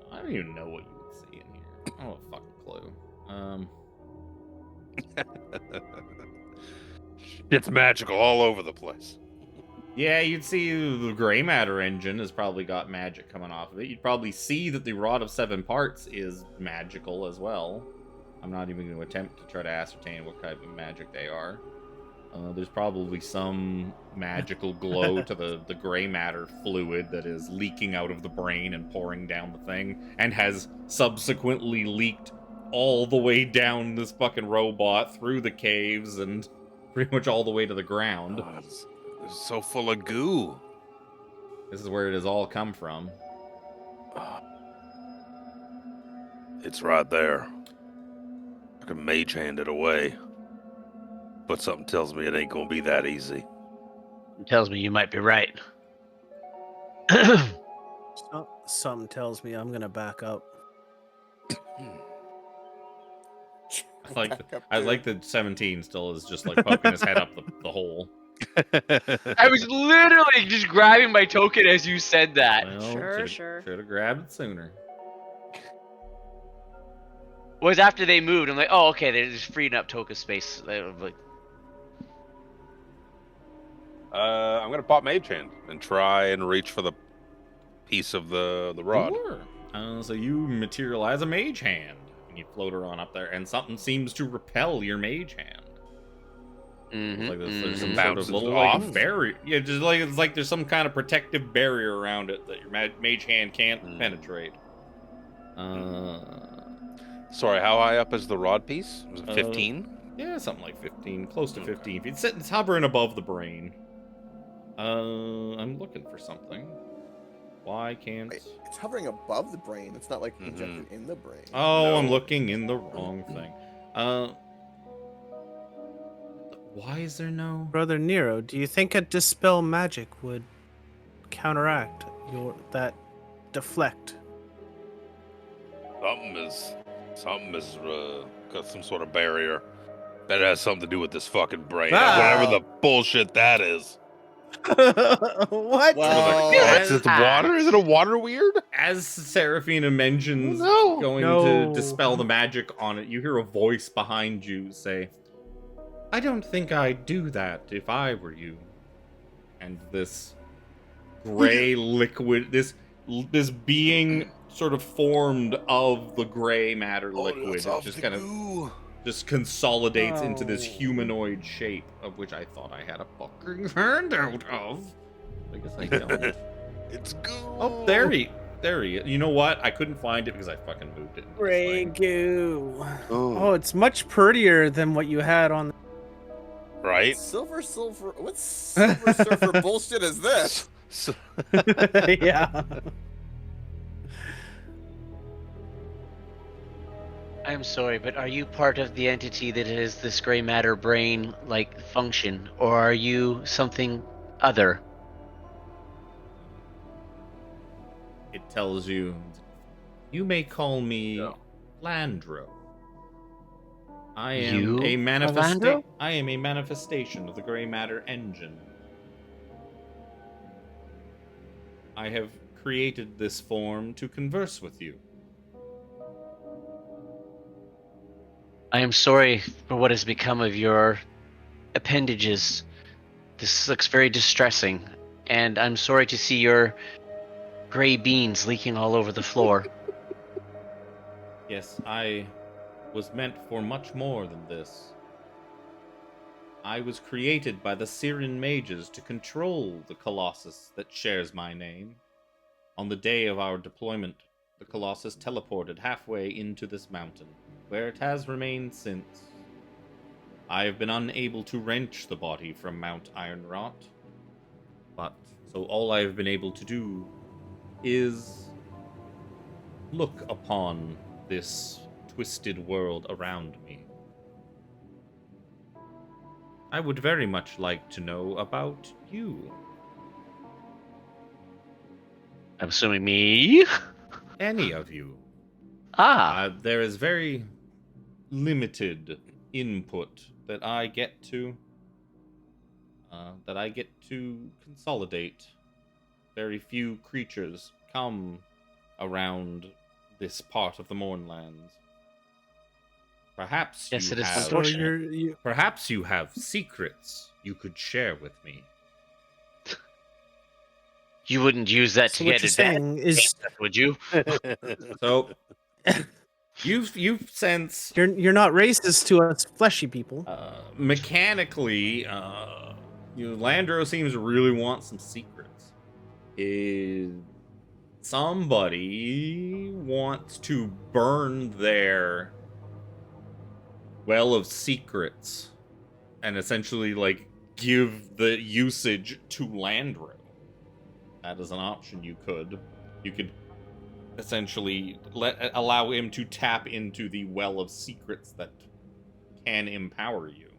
I don't even know what you would see in here. I don't have a fucking clue. It's magical all over the place. Yeah, you'd see the gray matter engine has probably got magic coming off of it. You'd probably see that the rod of 7 parts is magical as well. I'm not even going to attempt to try to ascertain what type of magic they are. There's probably some magical glow to the gray matter fluid that is leaking out of the brain and pouring down the thing, and has subsequently leaked all the way down this fucking robot through the caves and pretty much all the way to the ground. Oh, it's so full of goo. This is where it has all come from. It's right there. I can mage hand it away. But something tells me it ain't gonna be that easy. It tells me you might be right. Something tells me I'm gonna back up. I like that 17 still is just like poking his head up the hole. I was literally just grabbing my token as you said that. Well, Sure. Should have grabbed it sooner. Was after they moved, I'm like, oh, okay, they're just freeing up token space. Like, I'm gonna pop mage hand and try and reach for the piece of the rod. Sure. So you materialize a mage hand, and you float her on up there, and something seems to repel your mage hand. Like there's some sort of little like barrier. Yeah, just like it's like there's some kind of protective barrier around it that your mage hand can't penetrate. Sorry, how high up is the rod piece? Was it 15? Yeah, something like 15, close to 15 feet. It's hovering above the brain. I'm looking for something. Why can't... Wait, it's hovering above the brain. It's not like injected in the brain. Oh, No. I'm looking in the wrong thing. Why is there no... Brother Nero, do you think a dispel magic would counteract that deflect? Something is got some sort of barrier. Better have something to do with this fucking brain. Ah. Whatever the bullshit that is. What? Well, It's just water? Is it a water weird? As Seraphina mentions No. going No. to dispel the magic on it, you hear a voice behind you say, I don't think I'd do that if I were you. And this gray liquid, this being sort of formed of the gray matter liquid, just kind of just consolidates into this humanoid shape, of which I thought I had a fucking handout of. I guess I don't. It's goo. Oh, there he is. You know what? I couldn't find it because I fucking moved it. Gray goo. Oh, it's much prettier than what you had on. Right? Silver. What Silver Surfer bullshit is this? Yeah. I'm sorry, but are you part of the entity that is this gray matter brain like function, or are you something other? It tells you, you may call me Landro. I am You a Landro? I am a manifestation of the gray matter engine. I have created this form to converse with you. I am sorry for what has become of your appendages. This looks very distressing, and I'm sorry to see your gray beans leaking all over the floor. Yes, I was meant for much more than this. I was created by the Syrian mages to control the Colossus that shares my name. On the day of our deployment, the Colossus teleported halfway into this mountain, where it has remained since. I have been unable to wrench the body from Mount Ironrot, so all I have been able to do is look upon this twisted world around me. I would very much like to know about you. I'm assuming me? Any of you. There is very limited input that I get to consolidate. Very few creatures come around this part of the Mournlands. Perhaps Yes, you it is have, unfortunate. perhaps you have secrets you could share with me. You wouldn't use that to what get you're advantage, saying is would you? So you've sensed you're not racist to us fleshy people. mechanically, Landro seems to really want some secrets. Somebody wants to burn their well of secrets and essentially give the usage to Landro. That is an option you could essentially allow him to tap into the well of secrets that can empower you.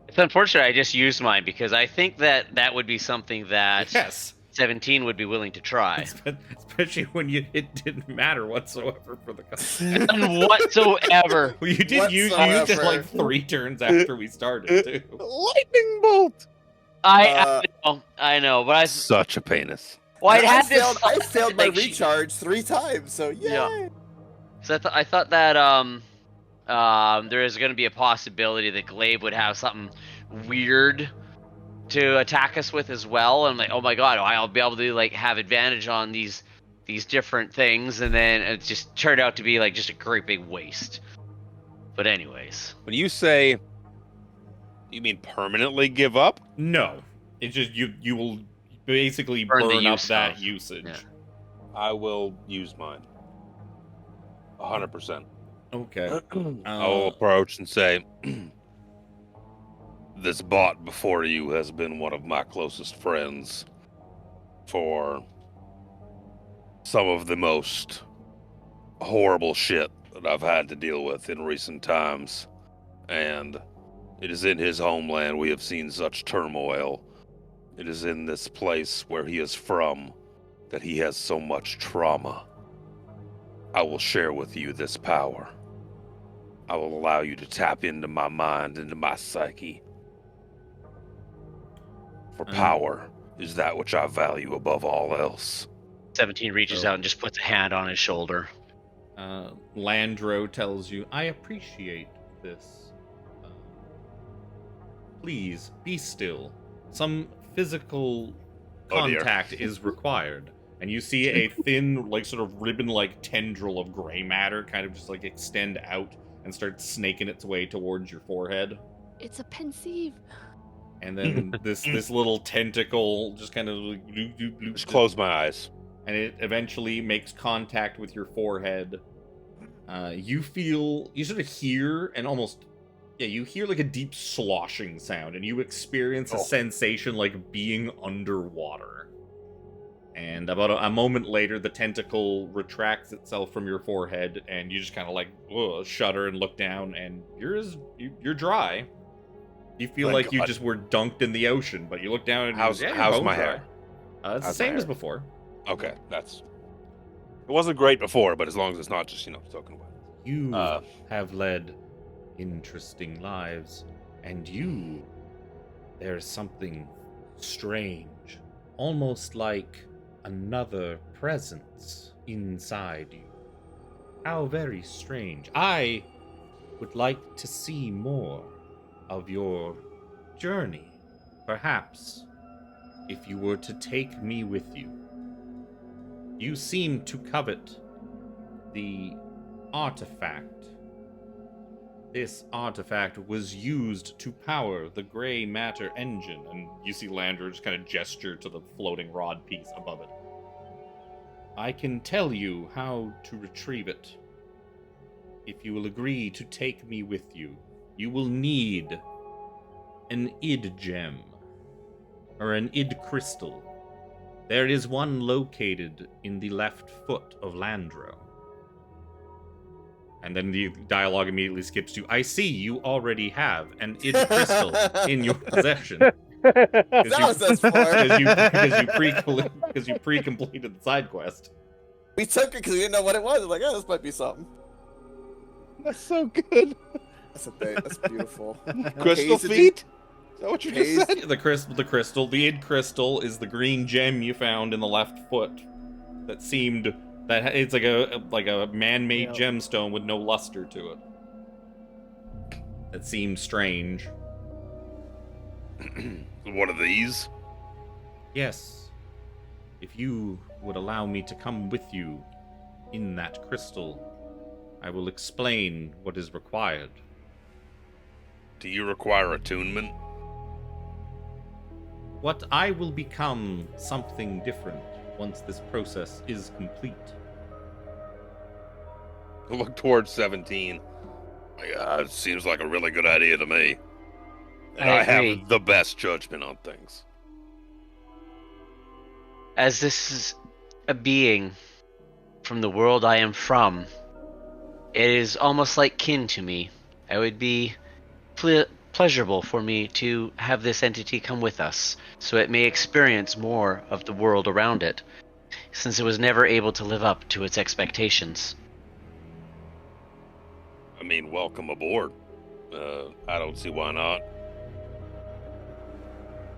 It's unfortunate I just used mine because I think that would be something that Yes. 17 would be willing to try. Especially when it didn't matter whatsoever for the customer. None whatsoever. Well, you used it like 3 turns after we started, too. Lightning bolt! I know, but Such a penis. well, I failed my recharge 3 times, so yay! Yeah. So I thought that there is going to be a possibility that Glaive would have something weird to attack us with as well. And I'm like, oh my god, I'll be able to have advantage on these different things, and then it just turned out to be just a great big waste. But anyways, When you say, you mean permanently give up? No. It's just you will basically Burn the burn up use that of. usage. Yeah. I will use mine. 100%. Okay. I'll approach and say, this bot before you has been one of my closest friends for some of the most horrible shit that I've had to deal with in recent times. And it is in his homeland we have seen such turmoil. It is in this place where he is from that he has so much trauma. I will share with you this power. I will allow you to tap into my mind, into my psyche. For power is that which I value above all else. 17 reaches out and just puts a hand on his shoulder. Landro tells you, I appreciate this. Please, be still. Some physical contact is required. And you see a thin, like, sort of ribbon-like tendril of gray matter kind of just, like, extend out and start snaking its way towards your forehead. It's a pensieve. And then this little tentacle just kind of like, just close my eyes. And it eventually makes contact with your forehead. You sort of hear and almost, you hear like a deep sloshing sound, and you experience a sensation like being underwater. And about a moment later, the tentacle retracts itself from your forehead, and you just kind of like shudder and look down, and you're dry. You feel like you just were dunked in the ocean, but you look down and how's my hair? It's the same as before. Okay, it wasn't great before, but as long as it's not just soaking wet. You have led interesting lives, and there's something strange, almost like another presence inside you. How very strange. I would like to see more of your journey. Perhaps, if you were to take me with you. You seem to covet the artifact. This artifact was used to power the gray matter engine, and you see Landro just kind of gesture to the floating rod piece above it. I can tell you how to retrieve it. If you will agree to take me with you, you will need an id gem, or an id crystal. There is one located in the left foot of Landro. And then the dialogue immediately skips to, I see you already have an id crystal in your possession. Because you pre-completed the side quest. We took it because we didn't know what it was. Like, this might be something. That's so good. That's beautiful. Crystal feet? Is that what you just said? The id crystal is the green gem you found in the left foot. It's like a man-made gemstone with no luster to it. That seemed strange. One of these? Yes. If you would allow me to come with you in that crystal, I will explain what is required. Do you require attunement? What I will become something different once this process is complete. Look towards 17. It seems like a really good idea to me. And I have the best judgment on things. As this is a being from the world I am from, it is almost like kin to me. It would be pleasurable for me to have this entity come with us, so it may experience more of the world around it, since it was never able to live up to its expectations. I mean, welcome aboard. I don't see why not.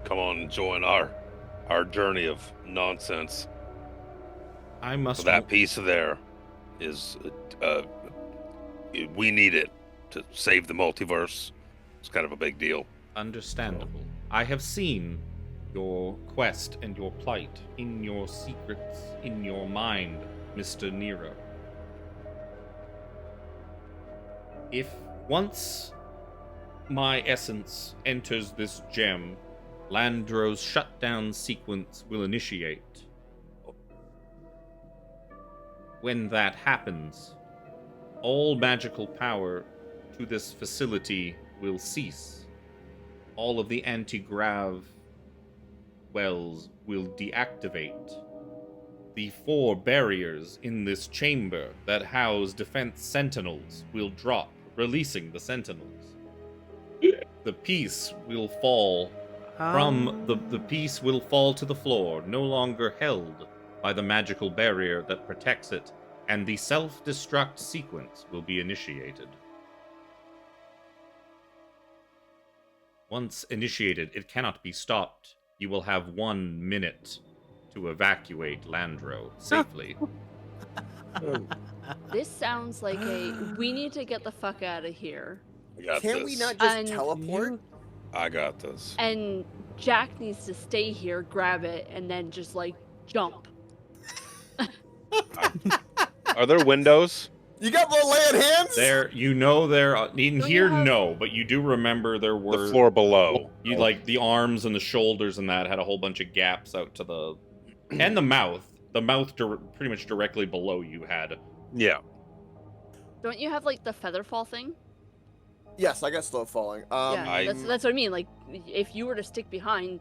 Come on and join our journey of nonsense. That piece there is we need it to save the multiverse. It's kind of a big deal. Understandable. I have seen your quest and your plight in your secrets, in your mind, Mr. Nero. If once my essence enters this gem, Landro's shutdown sequence will initiate. When that happens, all magical power to this facility will cease. All of the anti-grav wells will deactivate. The 4 barriers in this chamber that house defense sentinels will drop, releasing the sentinels. The piece will fall the piece will fall to the floor, no longer held by the magical barrier that protects it, and the self-destruct sequence will be initiated. Once initiated, it cannot be stopped. You will have 1 minute to evacuate Landro safely. This sounds like we need to get the fuck out of here. Can we not just And teleport? I got this. And Jack needs to stay here, grab it, and then just like jump. Are there windows? You got more land hands? There, in Don't here, you have- no, but you do remember there were The floor below. You like the arms and the shoulders and that had a whole bunch of gaps out to the, and the mouth. The mouth pretty much directly below you had. Yeah. Don't you have like the feather fall thing? Yes, I got slow falling. Yeah, that's what I mean. Like, if you were to stick behind,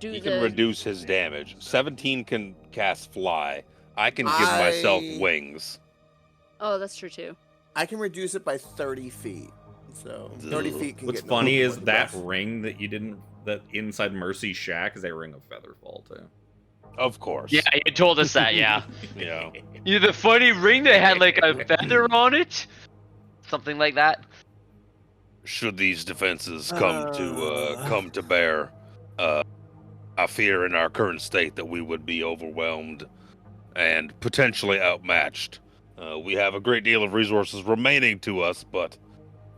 He can reduce his damage. 17 can cast fly. I can give myself wings. Oh, that's true too. I can reduce it by 30 feet. So 30 feet can What's get funny no is that breath. ring that you didn't, that inside Mercy's shack is a ring of Featherfall too. Of course. Yeah, you told us that. Yeah. Yeah. You the funny ring that had like a feather on it, something like that. Should these defenses come to bear, I fear in our current state that we would be overwhelmed and potentially outmatched. We have a great deal of resources remaining to us, but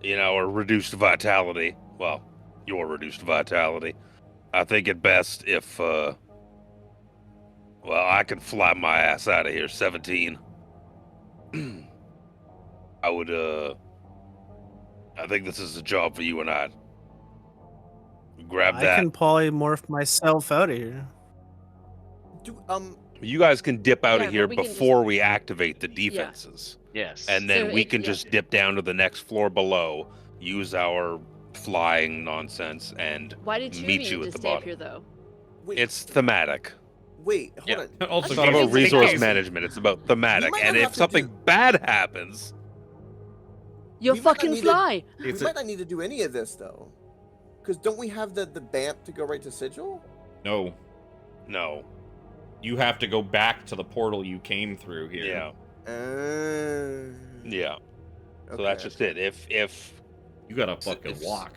in our reduced vitality, well, your reduced vitality, I think it best if, well, I can fly my ass out of here, 17. I would, I think this is a job for you and I. Grab I that. can polymorph myself out of here. You guys can dip out Yeah, of here but we can just- before we activate the defenses. Yes. And then So we it- can yeah. just dip down to the next floor below, use our flying nonsense, and Why did you meet need you to at the stay up bottom. here though? Wait, It's thematic. wait, hold Yeah. on. Also, It's Okay, not about it's resource okay. management, it's about thematic. might And not if have to something do- bad happens, You'll We might not fucking need to- fly. We might not need to do any of this though, because don't we have the BAMP to go right to Sigil? no, no. you have to go back to the portal you came through here. Yeah. Yeah. So Okay. that's just it. If You gotta fucking It's- walk.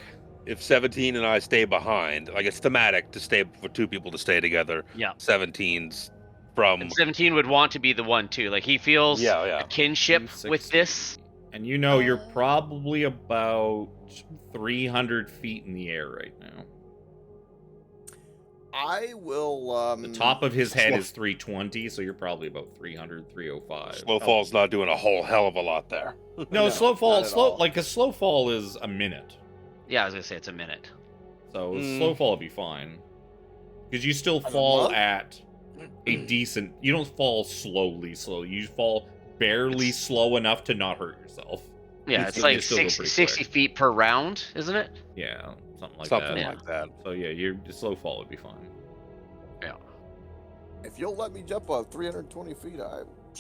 17 and I stay behind, like it's thematic to stay for two people to stay together. Yeah. 17's from And 17 would want to be the one too. Like he feels a kinship with 260. this. And you know you're probably about 300 feet in the air right now. I will. The top of his head Slow- is 320, so you're probably about 300, 305. Slowfall's not doing a whole hell of a lot there. No, slow fall, not at all. a slow fall is a minute. Yeah, I was gonna say it's a minute. So Mm. slow fall would be fine. Because you still As a fall monk? at a decent, you don't fall slowly, you fall barely slow enough to not hurt yourself. Yeah, You it's still- like you still go 60, pretty 60 quick. feet per round, isn't it? Yeah, something like Something that. like that. So yeah, your slow fall would be fine. If you'll let me jump 320 feet,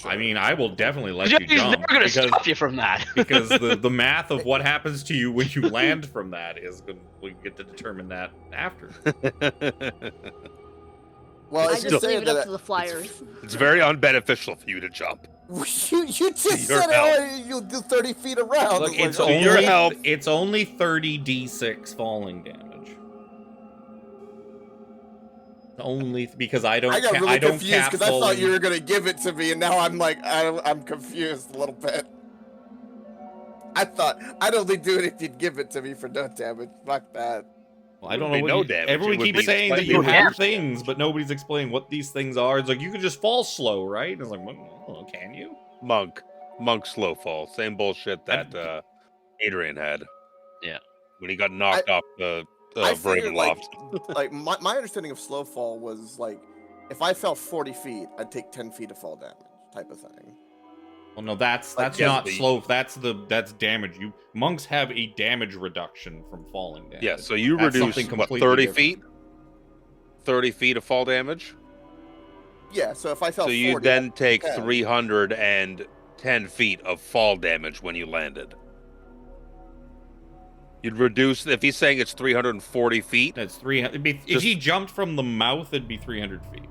I mean, I will definitely let He's you jump never gonna because stop you from that. because the math of what happens to you when you land from that is good. We get to determine that after. Well, I it's just saying leave it up that to the flyers. It's very unbeneficial for you to jump. you just Your said help. you'll do 30 feet around. Look, it's to only your help. it's only 30 d6 falling damage. Only because I don't. I got really I don't confused cap because I thought falling- you were gonna give it to me, and now I'm like, I'm confused a little bit. I thought I'd only do it if you'd give it to me for no damage. Fuck that. Well, I don't Would know be what no you- damage. Everyone It would keeps be saying that slightly you have reduced. things, but nobody's explained what these things are. It's like you could just fall slow, right? It's like, well, can you? Monk slow fall. Same bullshit that Adrian had. Yeah. When he got knocked off the I figured Ravenloft. like my understanding of slow fall was like, if I fell 40 feet, I'd take 10 feet of fall damage, type of thing. Well, no, that's Like, not the- slow. That's damage. Monks have a damage reduction from falling damage. Yeah, so you That's reduce, something what, completely 30 different. feet? 30 feet of fall damage? Yeah, so if I fell So 40, you then take 10. 310 feet of fall damage when you landed. You'd reduce, if he's saying it's 340 feet. That's 300. If Just- he jumped from the mouth, it'd be 300 feet.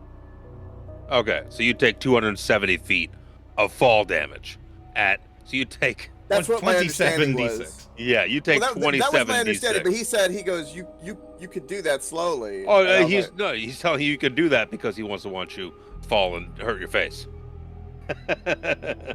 Okay, so you take 270 feet of fall damage. So you take That's what my understanding was. Yeah, you take 27 That was my understanding, D6. but he goes, you could do that slowly. Oh, And I was he's like, no, he's telling you could do that because he wants to watch you fall and hurt your face.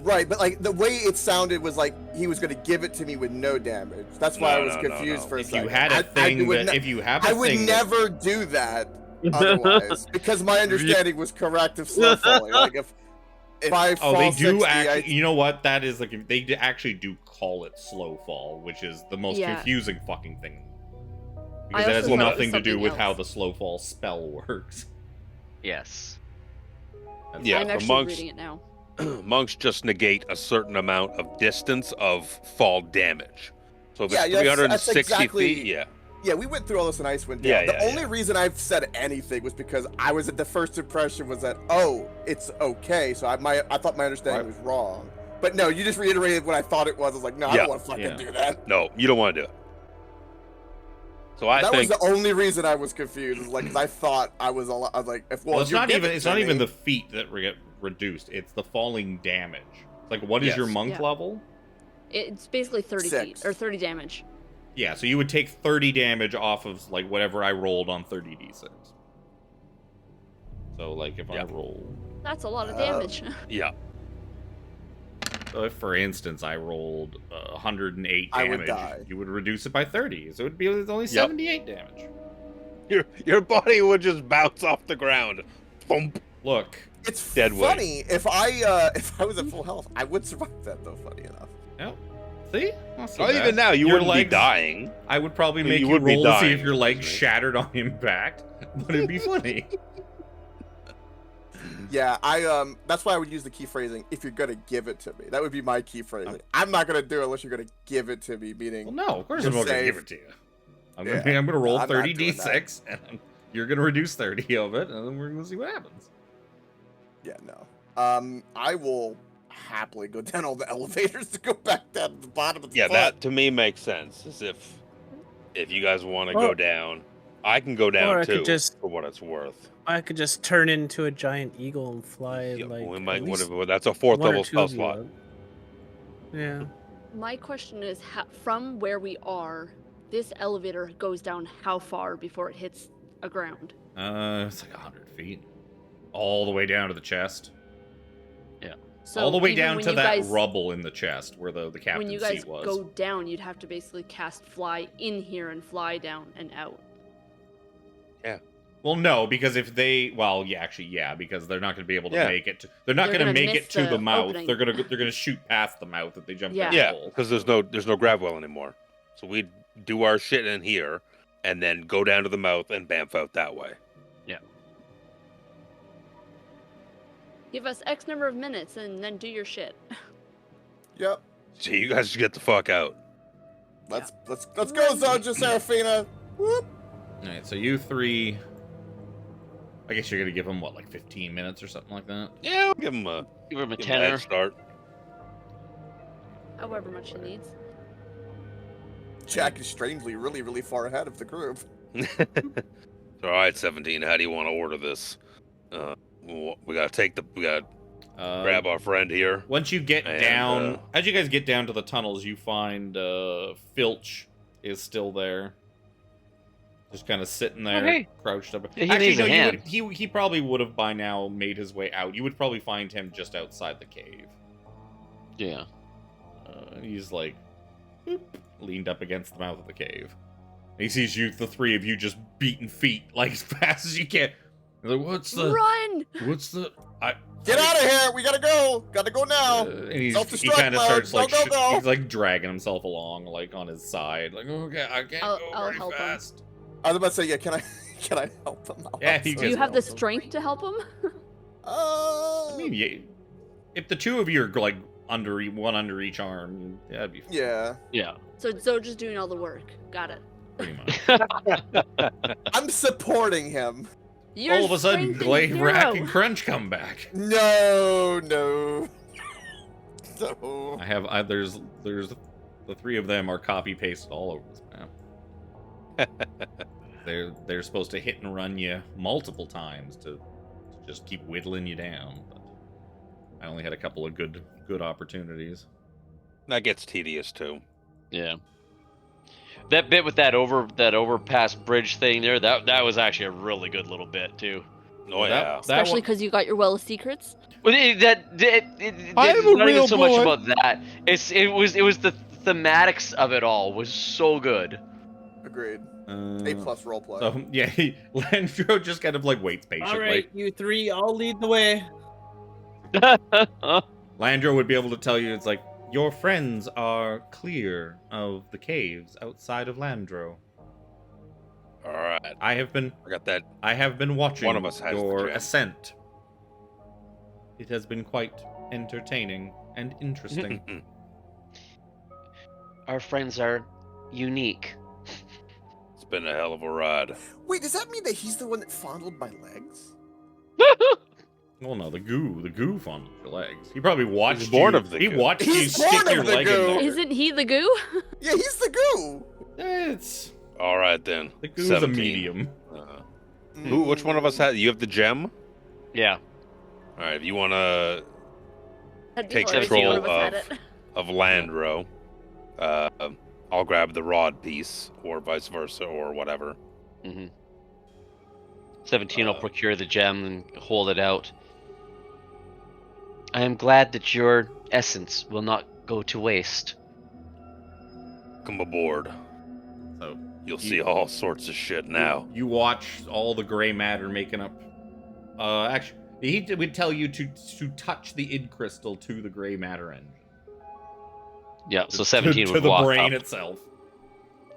right, but like the way it sounded was like he was going to give it to me with no damage. That's why I was confused for a second. If you had a thing I would never do that otherwise because my understanding was correct of slow falling. Like if I fall they do 60, actually. You know what? That is like they actually do call it slow fall, which is the most confusing fucking thing. Because it has nothing to do with how the slow fall spell works. Yes. Yeah, I'm actually reading it now. Monks just negate a certain amount of distance of fall damage. So if it's 360 exactly, feet, Yeah, we went through all this in Icewind Dale. The only reason I've said anything was because I was at the first impression was that, oh, it's okay. So I thought my understanding was wrong. But no, you just reiterated what I thought it was. I was like, no, I don't want to fucking do that. No, you don't want to do it. So that was the only reason I was confused. Was like, 'cause I thought I was like, it's not even the feet that get reduced. It's the falling damage. It's like, what is your monk level? It's basically 30 feet or 30 damage. Yeah, so you would take 30 damage off of like whatever I rolled on 30d6. So like if I roll, that's a lot of damage. Yeah. So if, for instance, I rolled 108 damage, you would reduce it by 30, so it would be only 78 damage. Your body would just bounce off the ground. Thump. Look, it's dead funny. If I was at full health, I would survive that though. Funny enough. Yep. See? Oh, even now you wouldn't be dying. I would probably make you roll to see if your legs shattered on impact, but it'd be funny. Yeah, that's why I would use the key phrasing, if you're gonna give it to me. That would be my key phrasing. I'm not gonna do it unless you're gonna give it to me, meaning... Well, no, of course I'm not gonna give it to you. I'm gonna roll 30 d6, and you're gonna reduce 30 of it, and then we're gonna see what happens. Yeah, no. I will happily go down all the elevators to go back down to the bottom of the foot. That to me makes sense. As if you guys want to go down, I can go down too, for what it's worth. I could just turn into a giant eagle and fly we might that's a 4th level spell slot. Yeah. My question is, from where we are, this elevator goes down how far before it hits a ground? It's like 100 feet. All the way down to the chest. Yeah. So all the way down to that rubble in the chest where the captain's when you guys seat was. go down, you'd have to basically cast fly in here and fly down and out. Yeah. Well, no, because if they, because they're not going to be able to make it. They're not going to make it to the mouth. Opening. They're going to shoot past the mouth if they jump down Yeah, the hole. because there's no grav well anymore. So we do our shit in here, and then go down to the mouth and bamf out that way. Yeah. Give us X number of minutes and then do your shit. Yep. So you guys should get the fuck out. Let's go, Zojja, Seraphina. Whoop. All right, so you three. I guess you're gonna give him like 15 minutes or something like that. Yeah, we'll give him a tenner. Start. However much he needs. Jack is strangely really, really far ahead of the group. All right, 17. How do you want to order this? We gotta grab our friend here. Once you get down, as you guys get down to the tunnels, you find Filch is still there. Just kind of sitting there, crouched up. Yeah, needs a hand. He probably would have by now made his way out. You would probably find him just outside the cave. Yeah. He's like leaned up against the mouth of the cave. He sees you, the three of you, just beating feet like as fast as you can. He's like, Run! Get out of here! We gotta go! Gotta go now! And he kind of starts like he's like dragging himself along, like on his side, like okay, I can't go very fast. I was about to say, yeah, can I help him? Yeah, do you have the strength to help him? I mean, yeah, if the two of you are like one under each arm, that'd be fine. Yeah. So Zojja's doing all the work. Got it. Pretty much. I'm supporting him. All of a sudden, Glaive, Rack, and Crunch come back. No. There's the three of them are copy pasted all over this map. They're supposed to hit and run you multiple times to just keep whittling you down. But I only had a couple of good opportunities. That gets tedious too. Yeah. That bit with that overpass bridge thing there, that was actually a really good little bit too. Oh yeah. Especially because you got your well of secrets. Well, it's not even so much about that. It was the thematics of it all was so good. Agreed. A+ roleplay. So yeah, Landro just kind of like waits patiently. All right, you three, I'll lead the way. Landro would be able to tell you, it's like, your friends are clear of the caves outside of Landro. All right. I have been watching One of us has your the gem. ascent. It has been quite entertaining and interesting. Our friends are unique. It's been a hell of a ride. Wait, does that mean that he's the one that fondled my legs? Well, no, the goo fondled your legs. He probably watched He's born you. of the He goo. watched He's you born stick your of the leg in goo. there. Isn't he the goo? Yeah, he's the goo. It's All right then. the goo's 17. a medium. Who? Which one of us has? You have the gem. Yeah. All right. If you want to That'd be take hilarious if control one of us had it. of Landro, I'll grab the rod piece, or vice versa, or whatever. 17 will procure the gem and hold it out. I am glad that your essence will not go to waste. Come aboard. So You'll see all sorts of shit now. You watch all the gray matter making up. Actually, he would tell you to touch the id crystal to the gray matter engine. Yeah, so 17 to would the walk brain up. itself.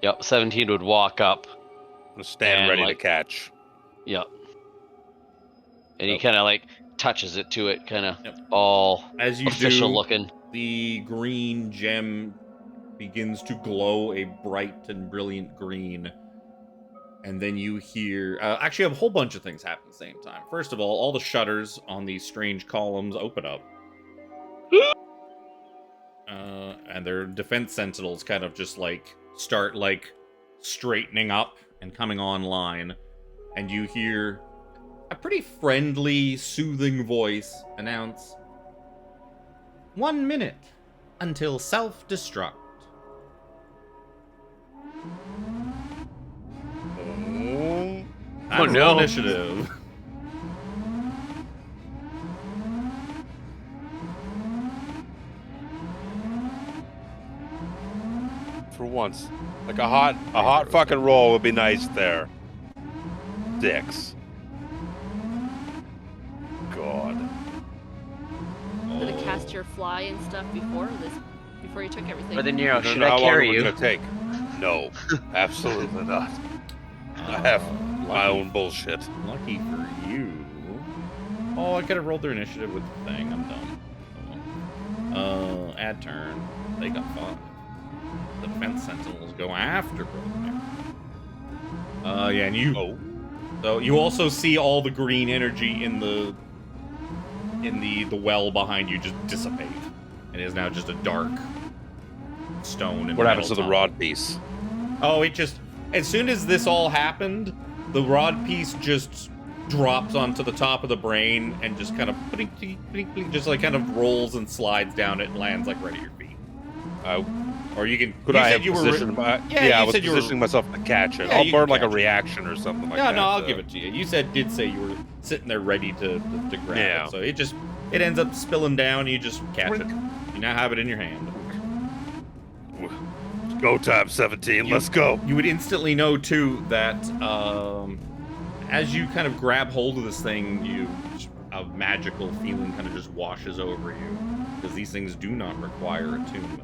Yep, 17 would walk up. Stand And, ready like- to catch. Yep. And he Yep. kind of like touches it to it, kind of Yep. all As you official do, looking. the green gem begins to glow a bright and brilliant green. And then you hear... actually, a whole bunch of things happen at the same time. First of all the shutters on these strange columns open up. And their defense sentinels kind of just, like, start, like, straightening up and coming online. And you hear a pretty friendly, soothing voice announce, 1 minute until self-destruct. Oh, no. Initiative. For once, like a hot fucking roll would be nice there. 6. God. Did it cast your fly and stuff before you took everything? But then, Nero, I don't should know I how long carry it you? was gonna take. No, absolutely not. I have my own bullshit. Lucky for you. Oh, I could have rolled their initiative with the thing. I'm dumb. Add turn. They got 5. The defense sentinels go after Brother. Yeah, and you. Oh. So you also see all the green energy in the well behind you just dissipate. It is now just a dark stone. And What happens to metal the top. rod piece? Oh, it just, as soon as this all happened, the rod piece just drops onto the top of the brain and just kind of, just like kind of rolls and slides down it and lands like right at your feet. Or you can, Could you I said have you were, positioned yeah, I you was said you were- positioning myself to catch it. Yeah, I'll you burn can like a catch it. reaction or something like that. no, I'll so- give it to you. You did say you were sitting there ready to grab Yeah. it. So it ends up spilling down, you just catch it. You now have it in your hand. Go time 17, let's go. You would instantly know too that as you kind of grab hold of this thing, a magical feeling kind of just washes over you, because these things do not require attunement.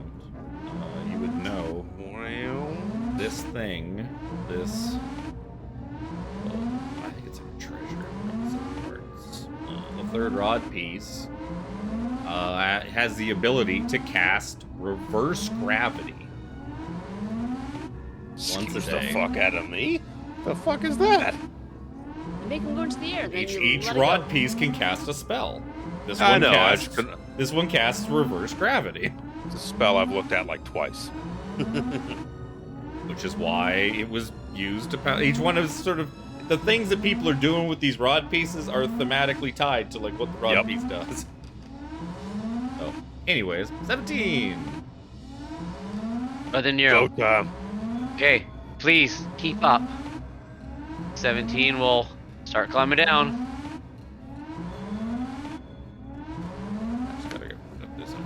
You would know this thing, I think it's a treasure. The third rod piece has the ability to cast reverse gravity. Excuse a the day. fuck out of me? The fuck is that? Make them go into the air. And then you Each let it rod go. piece can cast a spell. This I one know, I casts, just couldn't- this one casts reverse gravity, It's a spell I've looked at like twice. which is why it was used to. Each one is sort of the things that people are doing with these rod pieces are thematically tied to like what the rod Yep. piece does. So, anyways, 17. Brother Nero. Go time. Okay, please keep up. 17 will start climbing down. Just gotta get this up.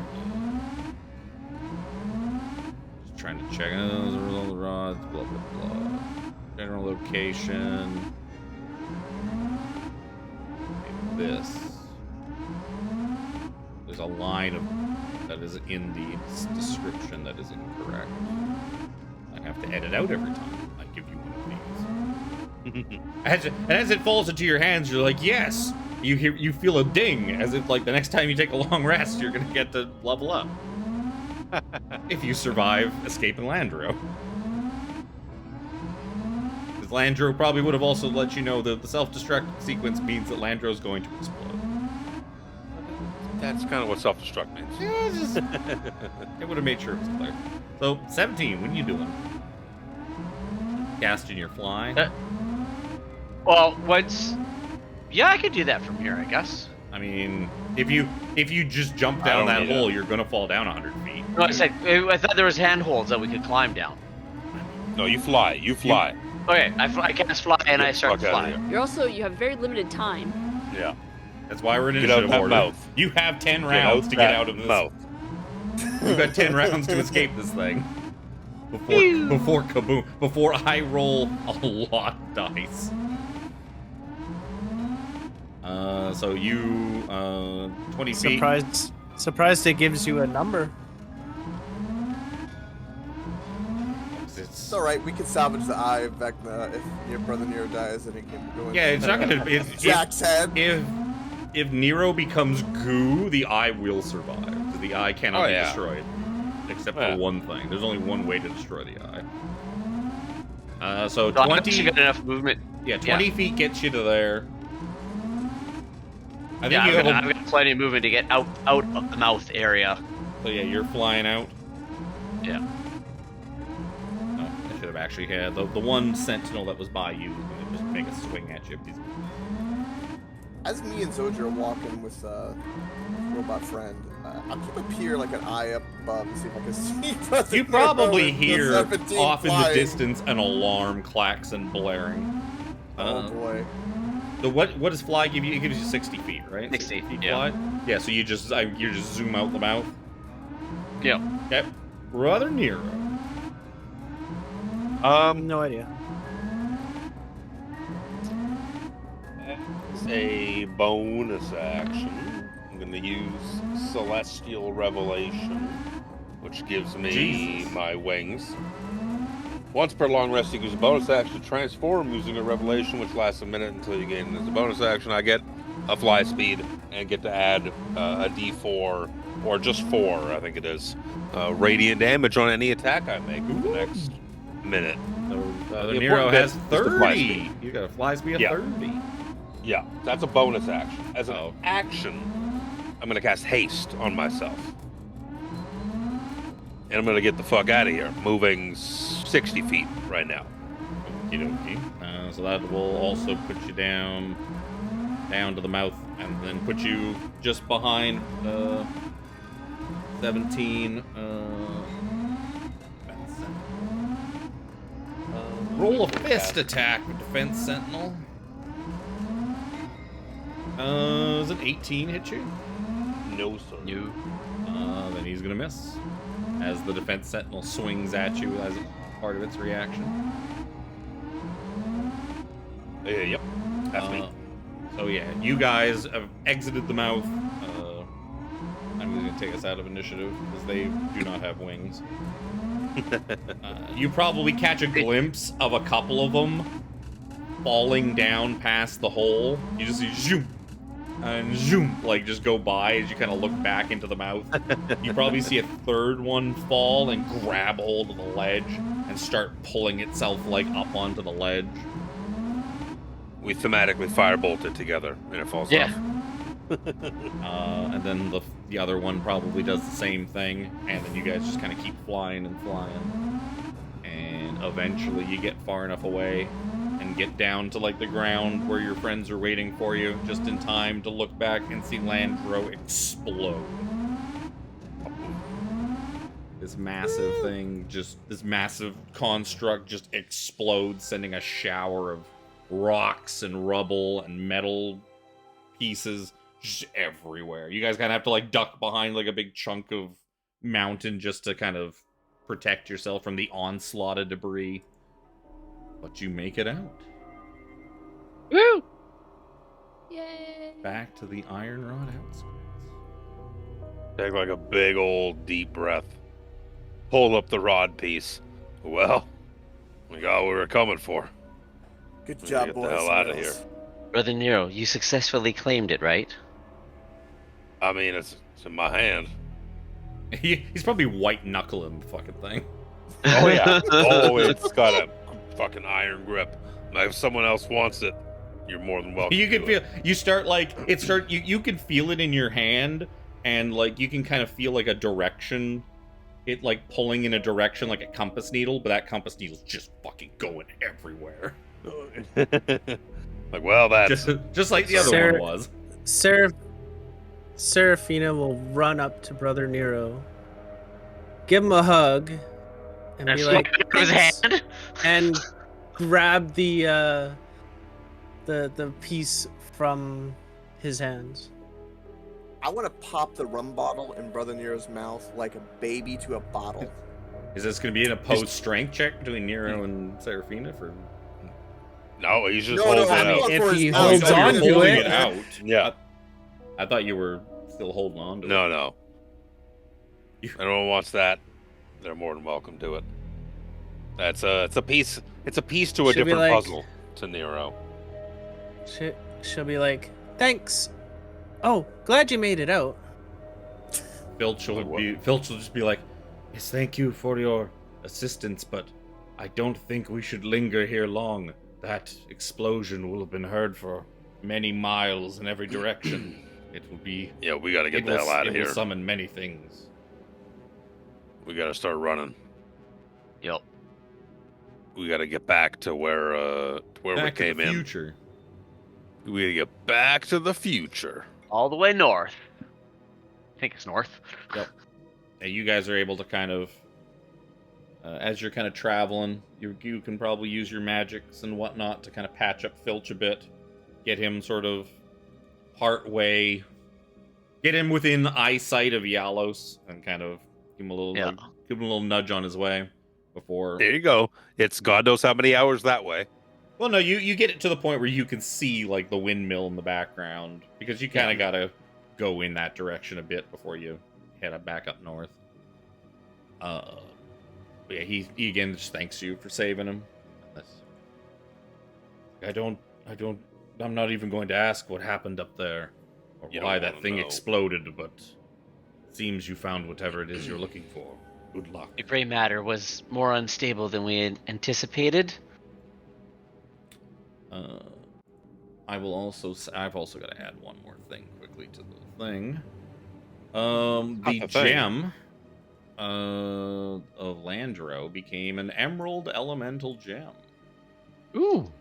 Just trying to check those all the rods, blah blah blah. General location. Maybe this. There's a line of that is in the description that is incorrect. I have to edit out every time I give you one of these. as it falls into your hands, you're like, yes. You feel a ding, as if like the next time you take a long rest, you're gonna get to level up. If you survive escaping Landro. Because Landro probably would have also let you know that the self-destruct sequence means that Landro's going to explode. That's kind of what self-destruct means. Yeah, just, it would have made sure it was clear. So, 17, what are you doing? Casting your fly? Well, yeah, I could do that from here, I guess. I mean, if you just jump down that hole, you're gonna fall down 100 feet. No, I thought there was handholds that we could climb down. No, you fly. You fly. Okay, I cast fly and I start to fly. You have very limited time. Yeah. That's why we're in Get out initiative that order. mouth. You have 10 rounds to get out of this. Mouth. You've got 10 rounds to escape this thing. Before kaboom. Before I roll a lot of dice. So you, 20 feet. Surprised it gives you a number. It's alright, we can salvage the eye of Vecna if your brother Nero dies and he can go in. Yeah, it's not gonna. Jack's head. If Nero becomes goo, the eye will survive. The eye cannot be destroyed, except for one thing. There's only one way to destroy the eye. So 20. You got enough movement. Yeah, 20 feet gets you to there. I think I've got plenty of movement to get out of the mouth area. So yeah, you're flying out. Yeah. Oh, I should have actually had the one sentinel that was by you was gonna just make a swing at you. As me and Zojja are walking with robot friend, I'll keep up here like an eye up above and see if I can see. You probably hear off in the distance an alarm klaxon blaring. Oh boy. What does fly give you? It gives you 60 feet, right? 60 feet yeah. Fly? Yeah, so you just zoom out the mouth. Yeah. Yep. Brother Nero. No idea. As a bonus action, I'm going to use Celestial Revelation, which gives me my wings. Once per long rest, you use a bonus action to transform using a revelation, which lasts a minute until you gain it as a bonus action. I get a fly speed and get to add a d4, or just 4, I think it is, radiant damage on any attack I make for the next minute. So Nero has 30. You got a fly speed of 30. Yeah, that's a bonus action. As an action, I'm going to cast haste on myself. And I'm going to get the fuck out of here, moving 60 feet right now. Okie dokie. So that will also put you down to the mouth, and then put you just behind 17. Roll a fist attack with Defense Sentinel. Does an 18 hit you? No, sir. No. Then he's gonna miss, as the Defense Sentinel swings at you as part of its reaction. Yep, that's me. So yeah, you guys have exited the mouth. I'm going to take us out of initiative because they do not have wings. You probably catch a glimpse of a couple of them falling down past the hole. You just see zoom and zoom, like just go by as you kind of look back into the mouth. You probably see a third one fall and grab hold of the ledge and start pulling itself like up onto the ledge. We thematically firebolt it together and it falls off. And then the other one probably does the same thing, and then you guys just kind of keep flying and flying, and eventually you get far enough away and get down to like the ground where your friends are waiting for you, just in time to look back and see Landro explode. This massive thing, this massive construct just explodes, sending a shower of rocks and rubble and metal pieces just everywhere. You guys kind of have to like duck behind like a big chunk of mountain just to kind of protect yourself from the onslaught of debris. But you make it out. Woo! Yay! Back to the Iron Rod outskirts. Take like a big old deep breath. Pull up the rod piece. Well, we got what we were coming for. Good We job, get the boys. hell out of Girls. here. Brother Nero, you successfully claimed it, right? I mean, it's in my hand. He's probably white knuckling the fucking thing. Oh yeah. Oh, it's got a fucking iron grip. If someone else wants it, you're more than welcome. You can to feel. it. You start like it. Start. You can feel it in your hand, and like you can kind of feel like a direction. It like pulling in a direction like a compass needle, but that compass needle's just fucking going everywhere. Like, well, that's Just like the other one was. Seraphina will run up to Brother Nero, give him a hug, and be like, his "Thanks," hand. and grab the piece from his hands. I want to pop the rum bottle in Brother Nero's mouth like a baby to a bottle. Is this going to be an opposed strength check between Nero and Seraphina for? no. He's just No, holding no, it I'm out. going If for his he mouth. holds Oh, you're on to holding it. out. Yeah. I thought you were still holding on to it. No. Anyone wants that, they're more than welcome to it. It's a piece. It's a piece to a Should be different like- puzzle to Nero. She'll be like, "Thanks. Oh, glad you made it out." Filch will just be like, "Yes, thank you for your assistance, but I don't think we should linger here long. That explosion will have been heard for many miles in every direction. It will be. Yeah, we got to get the hell out of It will here. summon many things." We got to start running. Yep. We got to get back to where we Back to came the in. future. We got to get back to the future. All the way north. I think it's north. And you guys are able to kind of, as you're kind of traveling, you can probably use your magics and whatnot to kind of patch up Filch a bit, get him sort of part way, get him within eyesight of Yalos, and kind of give him a little, give him a little nudge on his way before. There you go. It's God knows how many hours that way. Well, no, you get it to the point where you can see like the windmill in the background because you kind of gotta go in that direction a bit before you head back up north. But yeah, he again just thanks you for saving him. I'm not even going to ask what happened up there or You why don't that wanna thing know. exploded, but it seems you found whatever it is you're looking for. Good luck. The gray matter was more unstable than we had anticipated. I've also got to add one more thing quickly to the thing. The gem of Landro became an emerald elemental gem. Ooh.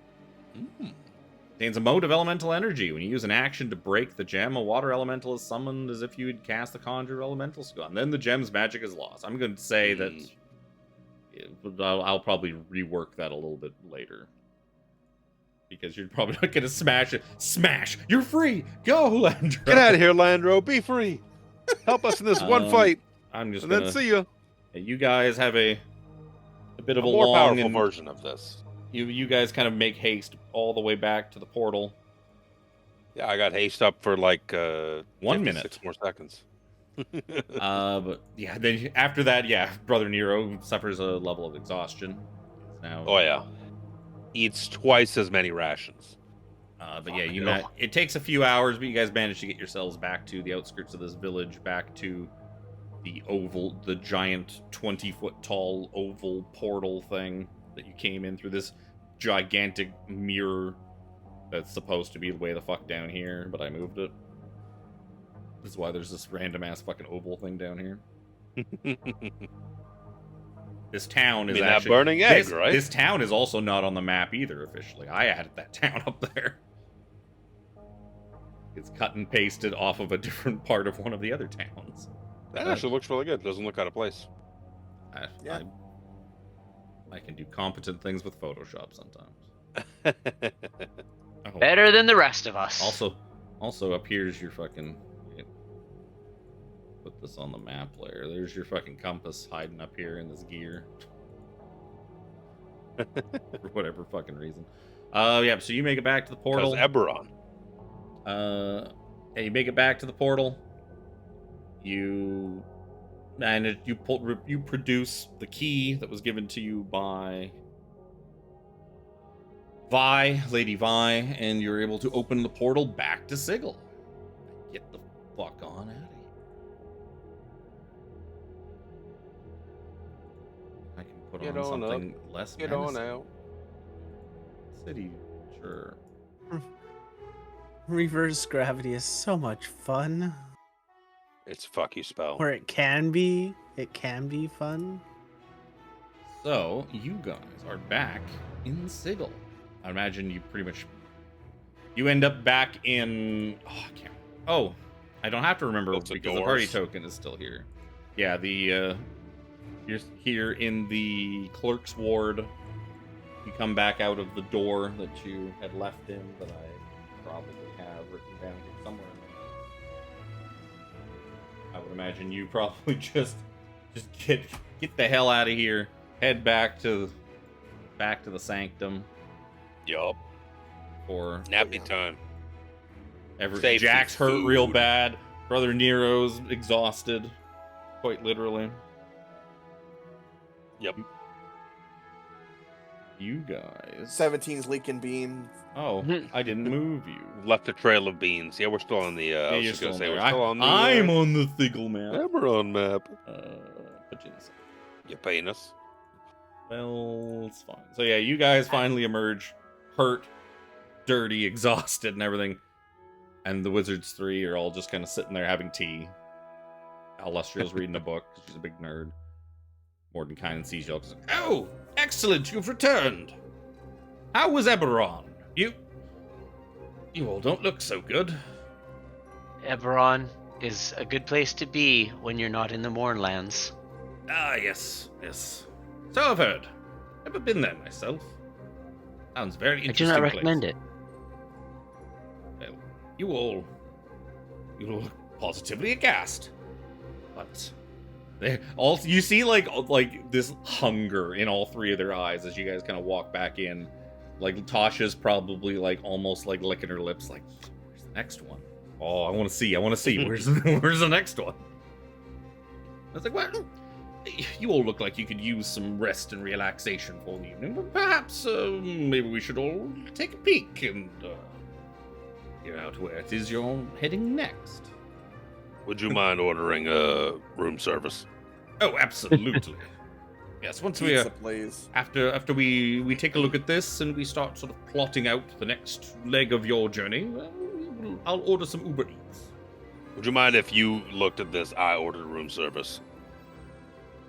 Contains a mode of elemental energy. When you use an action to break the gem, a water elemental is summoned as if you had cast the conjure elemental skill. And then the gem's magic is lost. I'm going to say that I'll probably rework that a little bit later. Because you're probably not going to smash it. Smash! You're free! Go, Landro! Get out of here, Landro. Be free. Help us in this one fight. I'm just And gonna then see ya. You guys have a bit of a more long powerful and version of this. you guys kind of make haste all the way back to the portal. Yeah, I got haste up for like 1 minute. 6 more seconds. But yeah, then after that, yeah, Brother Nero suffers a level of exhaustion. Now, Oh yeah. Eats twice as many rations. but yeah, it takes a few hours, but you guys manage to get yourselves back to the outskirts of this village, back to the giant 20-foot tall oval portal thing that you came in through, this gigantic mirror that's supposed to be the way the fuck down here, but I moved it. This is why there's this random ass fucking oval thing down here. This town is that burning egg, right? This town is also not on the map either officially. I added that town up there. It's cut and pasted off of a different part of one of the other towns. That actually looks really good. Doesn't look out of place. Yeah. I can do competent things with Photoshop sometimes. Oh. Better than the rest of us. Also up here's your fucking. Put this on the map layer. There's your fucking compass hiding up here in this gear. For whatever fucking reason. Yeah. So you make it back to the portal. Because Eberron. Yeah, you make it back to the portal. You produce the key that was given to you by Lady Vi, and you're able to open the portal back to Sigil. Get the fuck on out of here. I can put Get on on something less Get menacing. on out. City, sure. Reverse gravity is so much fun. It's a fuck you spell. Or it can be fun. So, you guys are back in Sigil. I imagine you pretty much... You end up back in... I don't have to remember Lots of because the party doors. token is still here. Yeah, you're here in the clerk's ward. You come back out of the door that you had left in that I probably have written down here somewhere. I would imagine you probably just get the hell out of here, head back to the sanctum Yup. for Nappy time. Save Jack's some hurt real food. bad. Brother Nero's exhausted, quite literally. Yep. You guys. 17's leaking beam. Oh, I didn't move you. Left a trail of beans. Yeah, we're still on the. I was you're just gonna still say there. we're still on the. I'm on the Thiggle map. Eberron map. Put you in a second. You paying us? Well, it's fine. So yeah, you guys finally emerge, hurt, dirty, exhausted, and everything. And the Wizards 3 are all just kind of sitting there having tea. Alustriel's reading a book because she's a big nerd. Mordenkainen sees you all. Oh, excellent! You've returned. How was Eberron? You all don't look so good. Eberron is a good place to be when you're not in the Mournlands. Ah, yes. So I've heard. Never been there myself. Sounds very I interesting. do not place. recommend it. Well, you all look positively aghast. But you see like this hunger in all three of their eyes as you guys kind of walk back in. Like Tasha's probably like almost like licking her lips, like, where's the next one? Oh, I want to see. Where's the next one? I was like, well, you all look like you could use some rest and relaxation for the evening. But perhaps maybe we should all take a peek and figure out where it is you're heading next. Would you mind ordering room service? Oh, absolutely. Yes, once we Pizza, please. after we take a look at this and we start sort of plotting out the next leg of your journey, I'll order some Uber Eats. Would you mind if you looked at this? I ordered room service.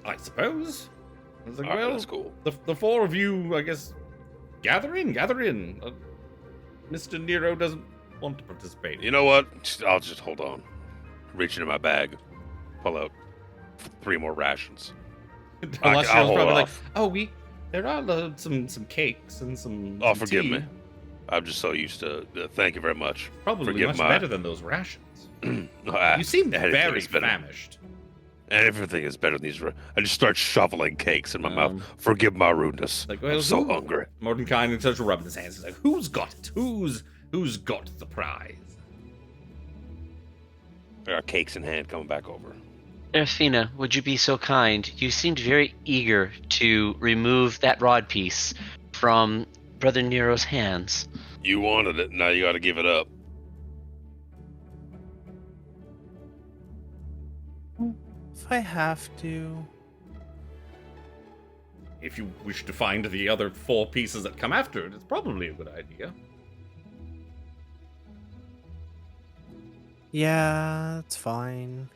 I suppose. I was like, All right, well, that's cool. the four of you, I guess, gather in. Mr. Nero doesn't want to participate. You know what? I'll just hold on. Reach into my bag, pull out 3 more rations. Alastriel's I'll hold probably off. like, there are some cakes and some. Oh, some forgive tea. me. I'm just so used to. Thank you very much. Probably Forgive much my- better than those rations. Ah, You seem anything very is better. famished. Everything is better than these. I just start shoveling cakes in my mouth. Forgive my rudeness. Like, I'm well, so who- hungry. Mordenkainen starts rubbing his hands. He's like, who's got it? Who's got the prize? I got cakes in hand coming back over. Seraphina, would you be so kind? You seemed very eager to remove that rod piece from Brother Nero's hands. You wanted it. Now you got to give it up. If I have to. If you wish to find the other 4 pieces that come after it, it's probably a good idea. Yeah, it's fine.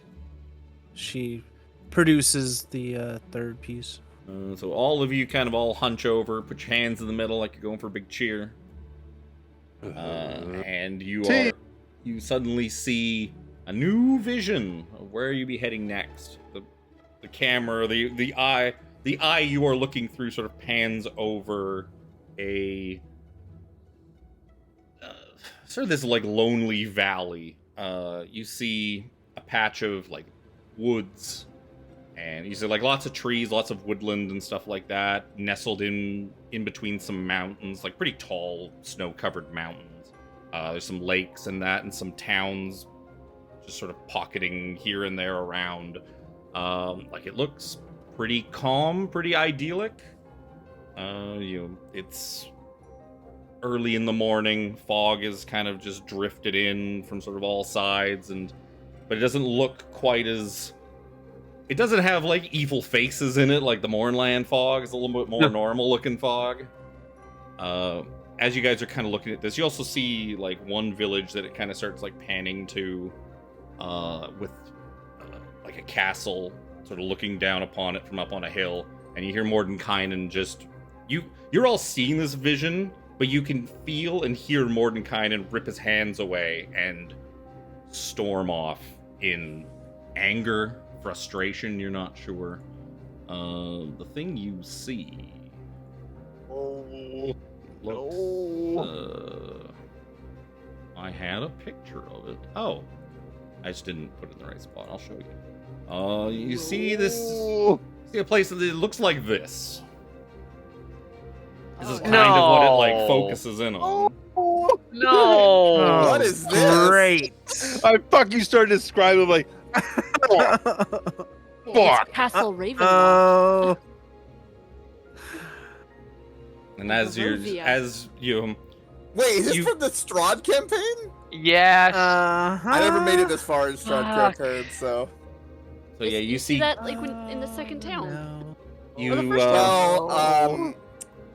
She produces the third piece. So all of you kind of all hunch over, put your hands in the middle like you're going for a big cheer. And you suddenly see a new vision of where you be heading next. The camera, the eye you are looking through sort of pans over a sort of this like lonely valley. You see a patch of like woods, and you see like lots of trees, lots of woodland and stuff like that, nestled in between some mountains, like pretty tall, snow-covered mountains. There's some lakes and that, and some towns just sort of pocketing here and there around. Like it looks pretty calm, pretty idyllic. It's early in the morning. Fog is kind of just drifted in from sort of all sides, but it doesn't look quite as. It doesn't have like evil faces in it like the Mornland fog. It's a little bit more normal looking fog. As you guys are kind of looking at this, you also see like one village that it kind of starts like panning to, with like a castle sort of looking down upon it from up on a hill, and you hear Mordenkainen just you're all seeing this vision, but you can feel and hear Mordenkainen rip his hands away and storm off in anger, frustration, you're not sure. The thing you see looks, I had a picture of it. Oh, I just didn't put it in the right spot. I'll show you. You see this? See a place that it looks like this. This is kind of what it like focuses in on. No. What is this? Great. I fucking started describing like. It's Castle Ravenloft. Oh. And as you Wait, is this from the Strahd campaign? Yes. I never made it as far as Strahd campaign, so. So yeah, you see that like in the second town. No. you. Or the first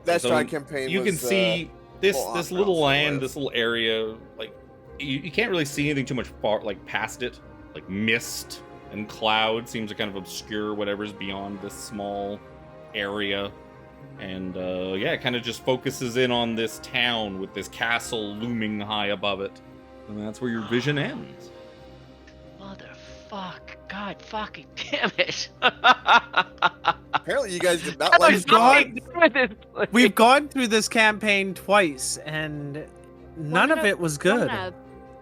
That So Strahd campaign. you was, can see this full-on little Brownsville land, with. this little area. Like you can't really see anything too much far, like past it. Like mist and cloud seems to kind of obscure whatever's beyond this small area. And yeah, it kind of just focuses in on this town with this castle looming high above it. And that's where your vision ends. Motherfuck. God fucking damn it. Apparently, you guys did not like We've Strahd. We've gone through this campaign twice, and none of it was good.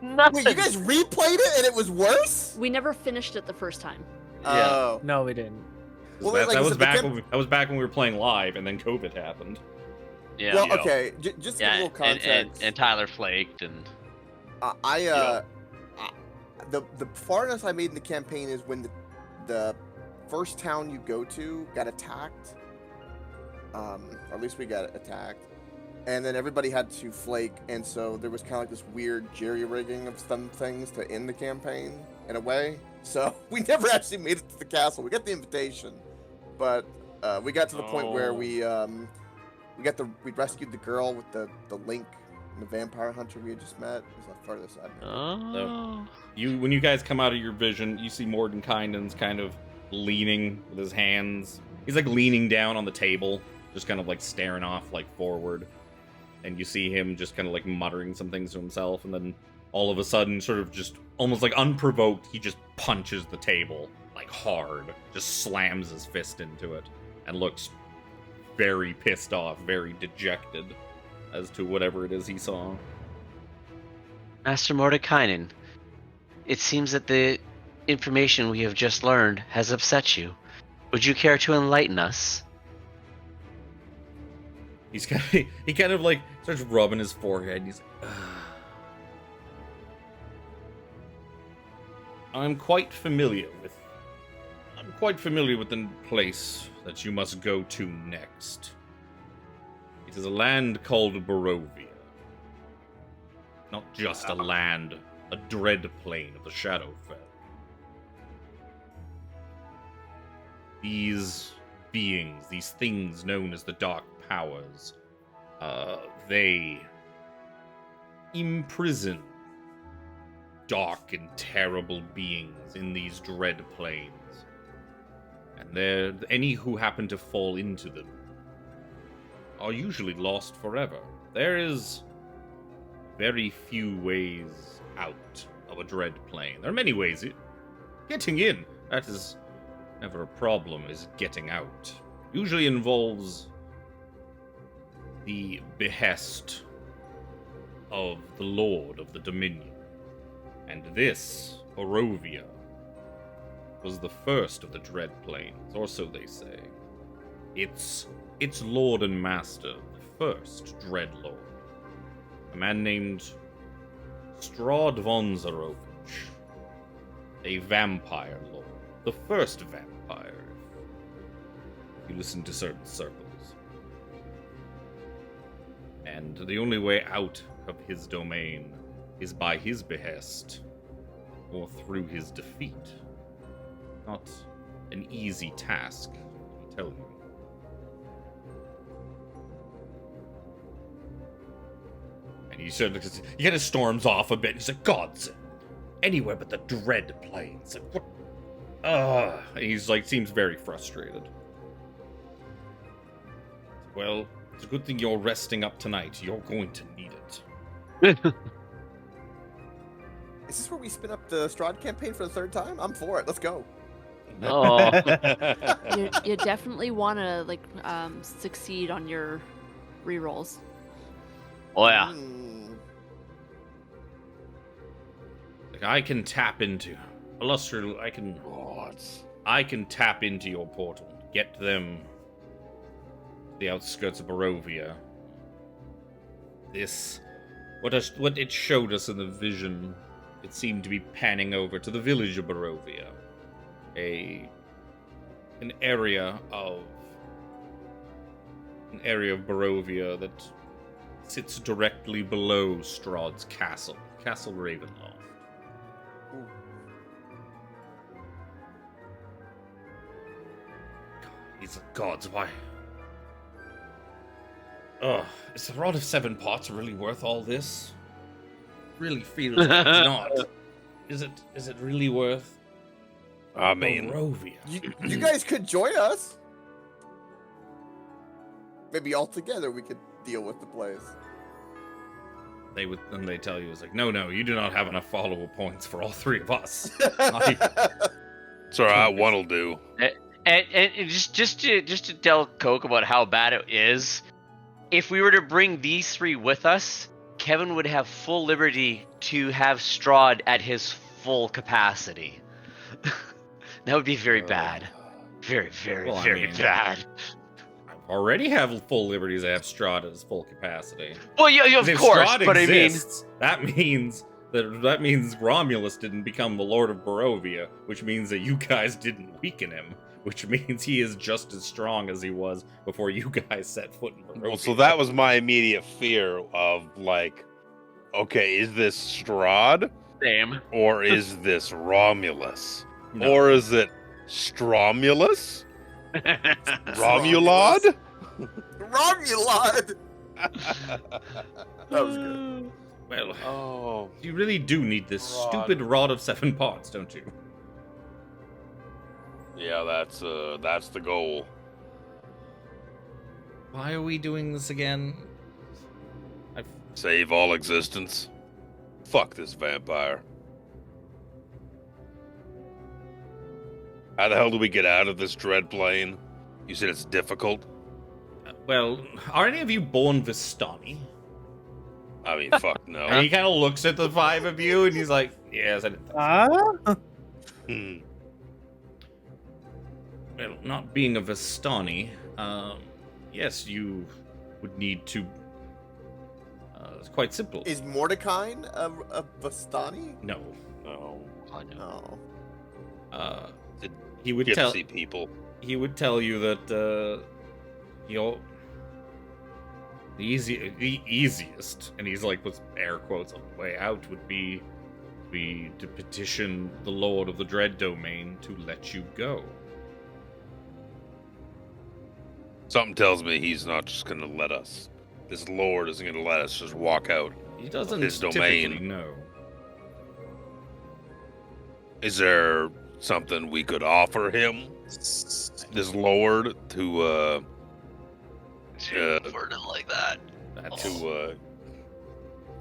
Wait, you guys replayed it and it was worse? We never finished it the first time. Oh. No, we didn't. Well, that, like that I was said, back when we were playing live, and then COVID happened. Yeah. Well, okay, just a little context. And Tyler flaked, and the farthest I made in the campaign is when the first town you go to got attacked. Or at least we got attacked, and then everybody had to flake, and so there was kind of like this weird jerry-rigging of some things to end the campaign in a way. So we never actually made it to the castle. We got the invitation, but we got to the point where we rescued the girl with the link and the vampire hunter we had just met. It was the farthest I made. So when you guys come out of your vision, you see Mordenkainen's kind of leaning with his hands. He's like leaning down on the table, just kind of like staring off like forward. And you see him just kind of like muttering some things to himself, and then all of a sudden, sort of just almost like unprovoked, he just punches the table like hard, just slams his fist into it, and looks very pissed off, very dejected as to whatever it is he saw. Master Mordekainen, it seems that the information we have just learned has upset you. Would you care to enlighten us? He kind of like starts rubbing his forehead, and he's like, ugh. I'm quite familiar with the place that you must go to next. It is a land called Barovia. Not just a land, a dread plane of the Shadowfell. These beings, these things known as the Dark Powers, they imprison dark and terrible beings in these dread planes. And any who happen to fall into them are usually lost forever. There is very few ways out of a dread plane. There are many ways. Getting in, that is never a problem is getting out. Usually involves the behest of the Lord of the Dominion. And this, Barovia, was the first of the Dread Plains, or so they say. Its lord and master, the first Dread Lord, a man named Strahd von Zarovich, a vampire lord, the first vampire, if you listen to certain circles. And the only way out of his domain is by his behest, or through his defeat. Not an easy task, I tell you. And he kind of storms off a bit. He's like, "Gods, anywhere but the Dread Plains. Like, what? And he's like, seems very frustrated. Well, it's a good thing you're resting up tonight. You're going to need it." Is this where we spin up the Strahd campaign for the third time? I'm for it. Let's go. Oh. You definitely want to succeed on your rerolls. Oh yeah. Like, I can tap into Illustrious. I can tap into your portal, get them to the outskirts of Barovia. What it showed us in the vision, it seemed to be panning over to the village of Barovia, an area of Barovia that sits directly below Strahd's castle, Castle Ravenloft. He's the gods, why? Is the Rod of Seven Pots really worth all this? Really feels like it's not. Is it really worth? I mean, Barovia. You guys could join us. Maybe all together we could deal with the place. They tell you, it's like, no, you do not have enough follower points for all three of us. it's alright, one'll do. And just to tell Coke about how bad it is, if we were to bring these three with us, Kevin would have full liberty to have Strahd at his full capacity. That would be very bad. Very, very, very bad. I already have full liberties. I have Strahd at his full capacity. Well, yeah, of course, Strahd but exists, that means Romulus didn't become the Lord of Barovia, which means that you guys didn't weaken him, which means he is just as strong as he was before you guys set foot in Barovia. Well, so that was my immediate fear of, like, okay, is this Strahd? Same. Or is this Romulus? No. Or is it Stromulus? Romulad? Romulad! That was good. Well, you really do need this stupid Rod of Seven Pots, don't you? Yeah, that's the goal. Why are we doing this again? Save all existence. Fuck this vampire. How the hell do we get out of this dread plane? You said it's difficult? Well, are any of you born Vistani? I mean, fuck no. And he kind of looks at the five of you and he's like, yes, I didn't think so. Well, not being a Vistani, yes, you would need to... it's quite simple. Is Mordecai a Vistani? No. No. I know. Oh. He would tell people. He would tell you that the easiest, and he's like with air quotes on the way out, would be to petition the Lord of the Dread Domain to let you go. Something tells me he's not just gonna let us. This Lord isn't gonna let us just walk out. He doesn't his typically domain. know. Is there something we could offer him, this Lord, to word it like that.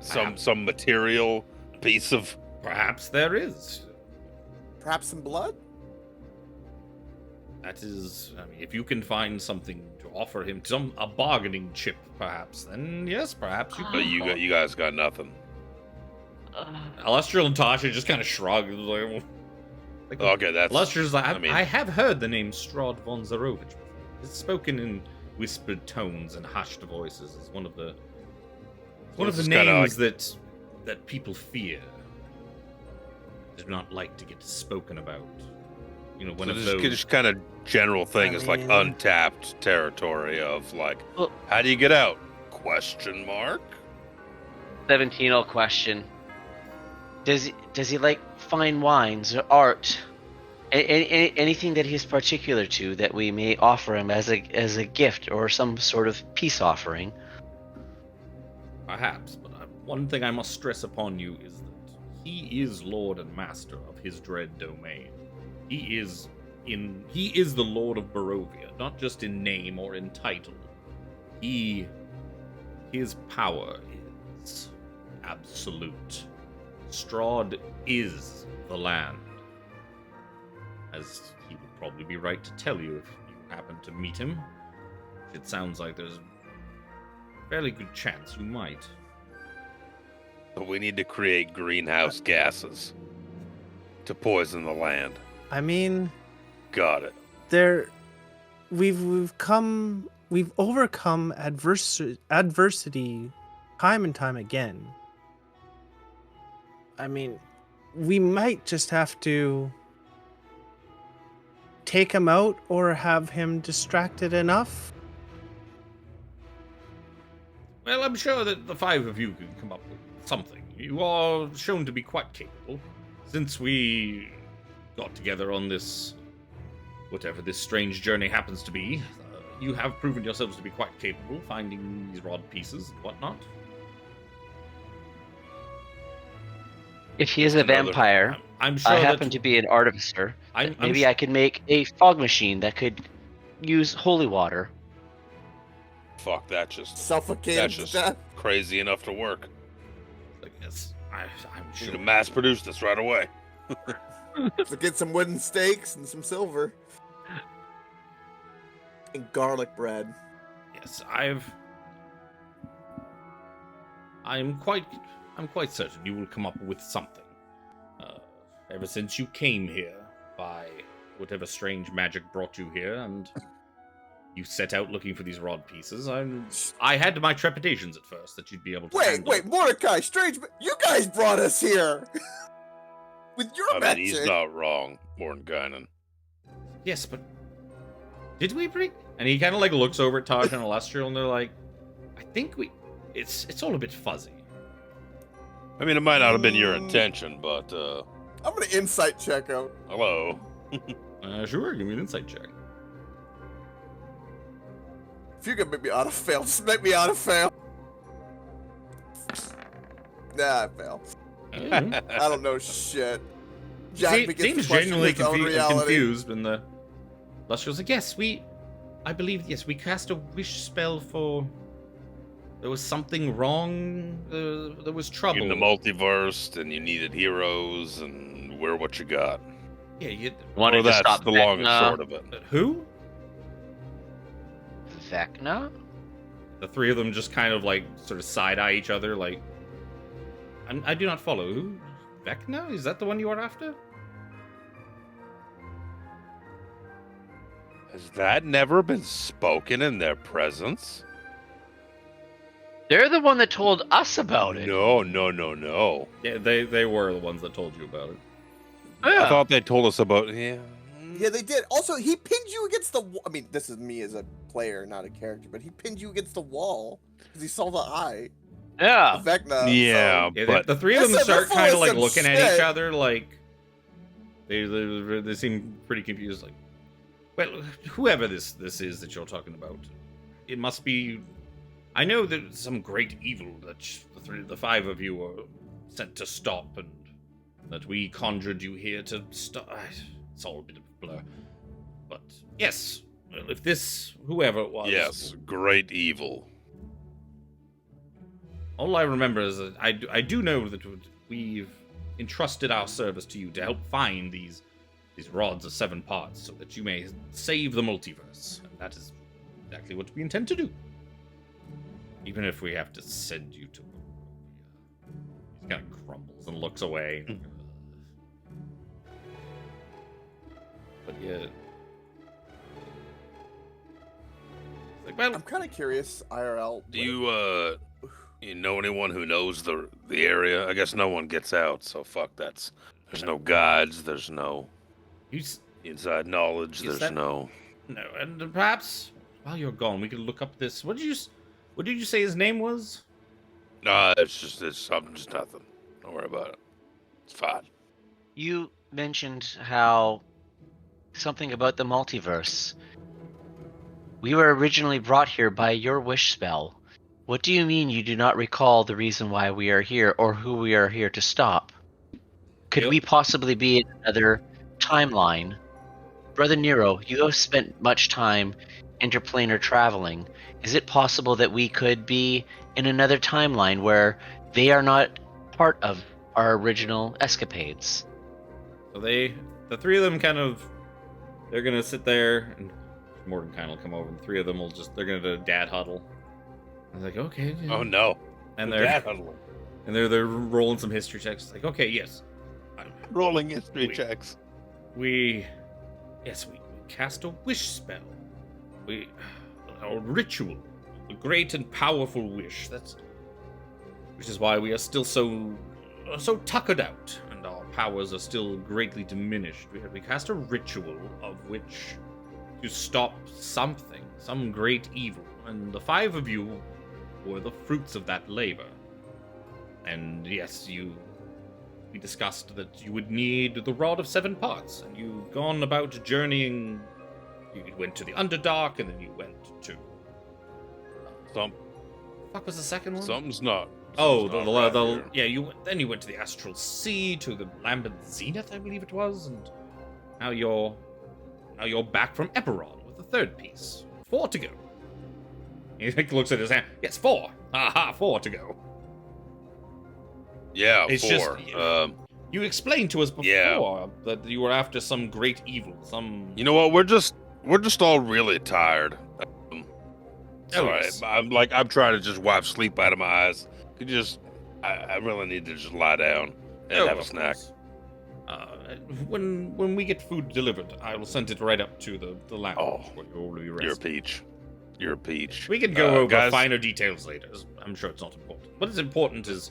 Some material piece of? Perhaps there is. Perhaps some blood? That is, I mean, if you can find something to offer him, a bargaining chip, perhaps, then yes, perhaps you But could. you guys got nothing. Alestria and Tasha just kind of shrug. Like, Okay, that's. Alestria's like, I mean- I have heard the name Strahd von Zarovich before. It's spoken in whispered tones and hushed voices. It's one of the this is kinda names that people fear. Do not like to get spoken about. You know, one So of this those. just kind of general thing I is like mean- untapped territory of like, Well- how do you get out? Question mark. 17 question. Does he like fine wines or art? Anything that he's particular to that we may offer him as a gift or some sort of peace offering? Perhaps, but one thing I must stress upon you is that he is Lord and Master of his dread domain. He is the Lord of Barovia, not just in name or in title. His power is absolute. Strahd is the land. As he would probably be right to tell you if you happen to meet him. It sounds like there's a fairly good chance you might. But we need to create greenhouse gases to poison the land. I mean, Got it. we've overcome adversity time and time again. I mean, we might just have to take him out or have him distracted enough. Well, I'm sure that the five of you can come up with something. You are shown to be quite capable. Since we got together on this, whatever this strange journey happens to be, you have proven yourselves to be quite capable finding these rod pieces and whatnot. If he is a Another- vampire, I'm sure I that happen to be an artificer. I'm Maybe su- I can make a fog machine that could use holy water. Fuck, that's just Suffocated to just death. crazy enough to work. Yes, I'm We sure. need to mass produce this right away. So get some wooden stakes and some silver. And garlic bread. Yes, I'm quite certain you will come up with something. Ever since you came here, by whatever strange magic brought you here, and you set out looking for these rod pieces, I had my trepidations at first that you'd be able to. handle. Mordecai, strange, you guys brought us here. With your I mean, magic. he's not wrong, Mordenkainen. Yes, but did we bring? And he kind of like looks over at Taj and Alestria, and they're like, I think it's all a bit fuzzy. I mean, it might not have been your intention, but I'm gonna insight check out. hello. Sure, give me an insight check. If you can make me auto fail, just make me auto fail. Nah, I fail. Yeah. I don't know shit. Jack begins Seems to question genuinely his own reality. confused, and the Luster's like, yes, I believe, yes, we cast a wish spell for. There was something wrong. There was trouble. In the multiverse, and you needed heroes, and we're what you got. Yeah, you. Wanted Well, to that's stop the long and Vecna. short of it. Who? Vecna? The three of them just kind of like sort of side eye each other, like. I do not follow. Who? Vecna? Is that the one you are after? Has that never been spoken in their presence? They're the one that told us about it. No. Yeah, they were the ones that told you about it. I thought they told us about. Yeah. Yeah, they did. Also, he pinned you against the wall. I mean, this is me as a player, not a character, but he pinned you against the wall because he saw the eye. Yeah. Vecna. Yeah, Yeah, but the three of them Listen, start they're full kind of of like some looking at shit. each other, like they seem pretty confused. Like, well, whoever this is that you're talking about, it must be. I know there's some great evil that the five of you are sent to stop, and that we conjured you here to stop. It's all a bit of a blur, but yes, well, if this whoever it was, yes, great evil. all I remember is that I do know that we've entrusted our service to you to help find these these rods of 7 parts so that you may save the multiverse. And that is exactly what we intend to do. Even if we have to send you to... He kind of crumbles and looks away. But yeah... Like, well, I'm kind of curious, IRL. Do you know anyone who knows the area? I guess no one gets out, so fuck that's. There's no guides. There's no inside knowledge. There's no. No, and perhaps while you're gone, we could look up this. What did you say his name was? It's something, just nothing. Don't worry about it. It's fine. You mentioned how something about the multiverse. We were originally brought here by your wish spell. What do you mean you do not recall the reason why we are here or who we are here to stop? Could we possibly be in another timeline? Brother Nero, you have spent much time interplanar traveling. Is it possible that we could be in another timeline where they are not part of our original escapades? So the 3 of them they're gonna sit there, and Mordenkainen will come over, and the 3 of them they're gonna dad huddle. I was like, okay. Yeah. Oh no. And they're dad huddling. And they're rolling some history checks. It's like, okay, yes. Rolling history checks. We cast a wish spell. A ritual. A great and powerful wish. Which is why we are still so tuckered out, and our powers are still greatly diminished. We cast a ritual of which to stop something, some great evil, and the 5 of you were the fruits of that labor. And yes, we discussed that you would need the rod of 7 parts, and you've gone about journeying. You went to the Underdark, and then you went to... What the fuck was the second one? Something's not. Oh, you went to the Astral Sea, to the Lambent Zenith, I believe it was, and now you're back from Eberron with the 3rd piece. 4 to go. He looks at his hand. Yes, 4. Aha, 4 to go. Yeah, it's 4. Just, you explained to us before that you were after some great evil. You know what? We're just all really tired. Sorry, yes. I'm trying to just wipe sleep out of my eyes. I really need to just lie down and have a snack. When we get food delivered, I will send it right up to the lab. Oh, where you'll be rested. You're a peach. We can go over guys, finer details later. I'm sure it's not important. What is important is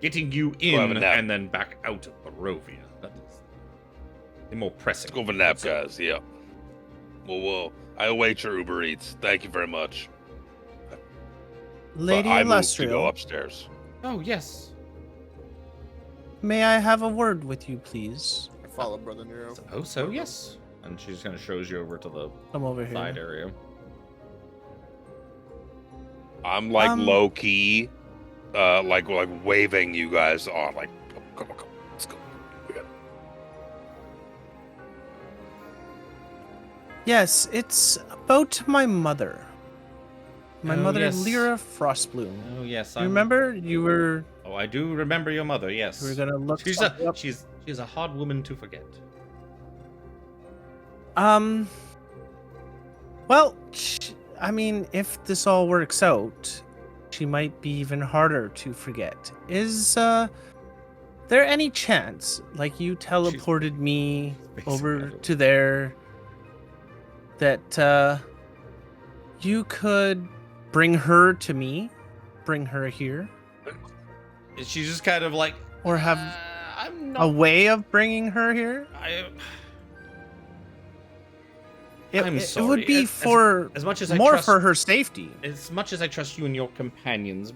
getting you in and then back out of Barovia. That is the more pressing. Let's go for a nap, guys. Yeah. Well, I await your Uber Eats. Thank you very much. Lady I moved to Illustrial, go upstairs. Oh, yes. may I have a word with you, please? I follow Brother Nero. Suppose so, yes. And she just kind of shows you over to the Come over here. side area. I'm low key, like waving you guys on, like, come on, let's go. Yes, it's about my mother. My mother, yes. Lyra Frostbloom. Oh, yes. You remember? You were... Oh, I do remember your mother, yes. We were gonna look She's something up. she's a hard woman to forget. Well, I mean, if this all works out, she might be even harder to forget. Is there any chance, like you teleported me over to there, that you could bring her to me, bring her here, She's just kind of like, or have I'm a not. way of bringing her here? I'm It sorry. would be for as much as I more trust, for her safety. As much as I trust you and your companions,